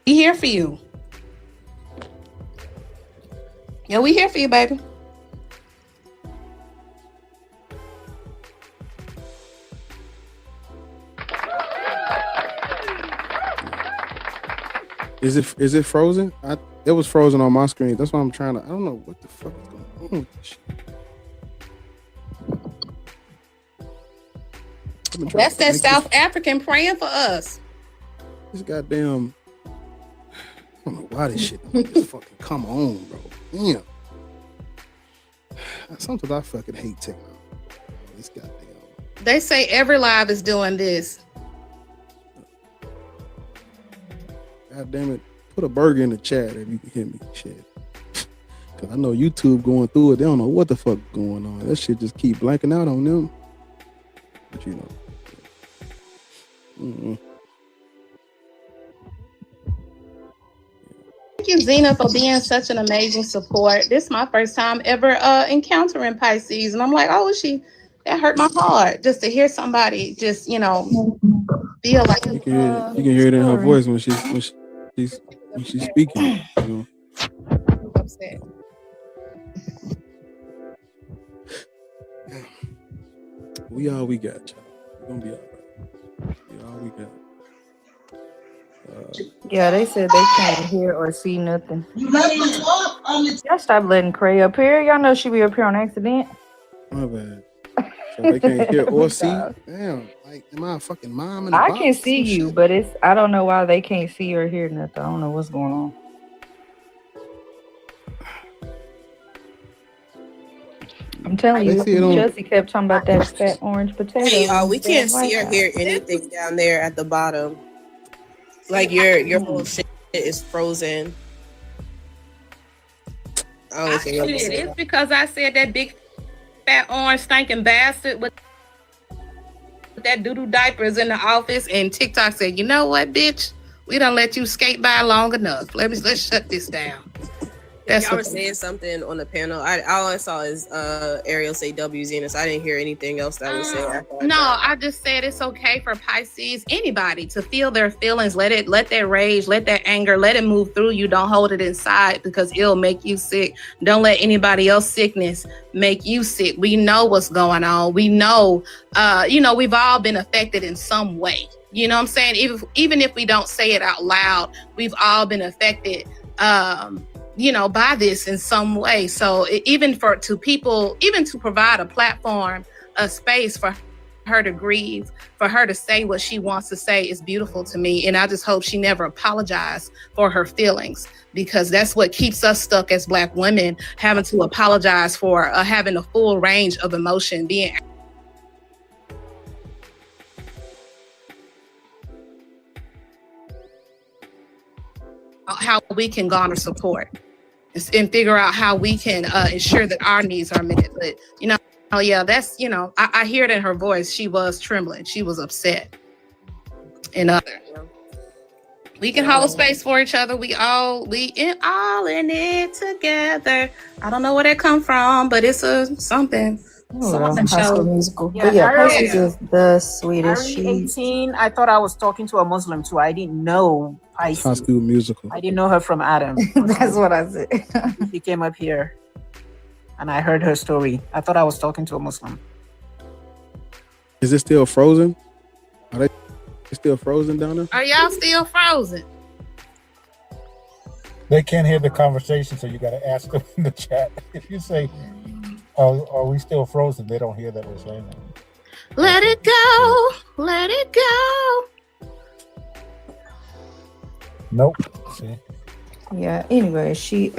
We here for you. Yeah, we here for you, baby. Is it frozen? It was frozen on my screen. That's why I'm trying to. I don't know what the fuck is going on with this shit. That's that South African praying for us. This goddamn. I don't know why this shit don't just fucking come on, bro. Damn. Sometimes I fucking hate technology. This goddamn. They say every live is doing this. God damn it. Put a burger in the chat if you can hear me. Shit. Cause I know YouTube going through it. They don't know what the fuck going on. That shit just keep blanking out on them. But you know. Thank you, Zena, for being such an amazing support. This is my first time ever encountering Pisces. And I'm like, oh, that hurt my heart just to hear somebody just, feel like you can hear it in her voice when she's speaking. You know. Upset. We all we got, y'all. We're gonna be all right. We all we got. Yeah, they said they can't hear or see nothing. Y'all stop letting Cray up here. Y'all know she be up here on accident. My bad. So they can't hear or see. Damn, like, am I a fucking mom in a box? I can see you, but I don't know why they can't see or hear nothing. I don't know what's going on. I'm telling you, Chelsea kept talking about that fat orange potato. Hey, y'all, we can't see or hear anything down there at the bottom. Like your whole shit is frozen. It's because I said that big fat orange stinking bastard with that doo-doo diapers in the office, and TikTok said, you know what, bitch? We don't let you skate by long enough. Let's shut this down. Y'all were saying something on the panel. All I saw is Ariel say W Zenus. I didn't hear anything else that was said. No, I just said it's okay for Pisces, anybody, to feel their feelings. Let that rage, let that anger, let it move through you. Don't hold it inside because it'll make you sick. Don't let anybody else's sickness make you sick. We know what's going on. We know, we've all been affected in some way. You know what I'm saying? Even if we don't say it out loud, we've all been affected. By this in some way. So even to provide a platform, a space for her to grieve, for her to say what she wants to say is beautiful to me. And I just hope she never apologized for her feelings, because that's what keeps us stuck as Black women, having to apologize for having a full range of emotion, being how we can garner support and figure out how we can ensure that our needs are met. But, that's, I hear it in her voice. She was trembling. She was upset. And we can hold space for each other. We all in it together. I don't know where that come from, but it's something. High School Musical. Yeah, But yeah, Pisces is the sweetest. I read 18. I thought I was talking to a Muslim too. I didn't know Pisces. High School Musical. I didn't know her from Adam. That's what I said. She came up here and I heard her story. I thought I was talking to a Muslim. Is it still frozen? Are they still frozen down there? Are y'all still frozen? They can't hear the conversation, so you got to ask them in the chat. If you say, are we still frozen? They don't hear that we're saying that. Let it go. Let it go. Nope. See? Yeah, anyway, she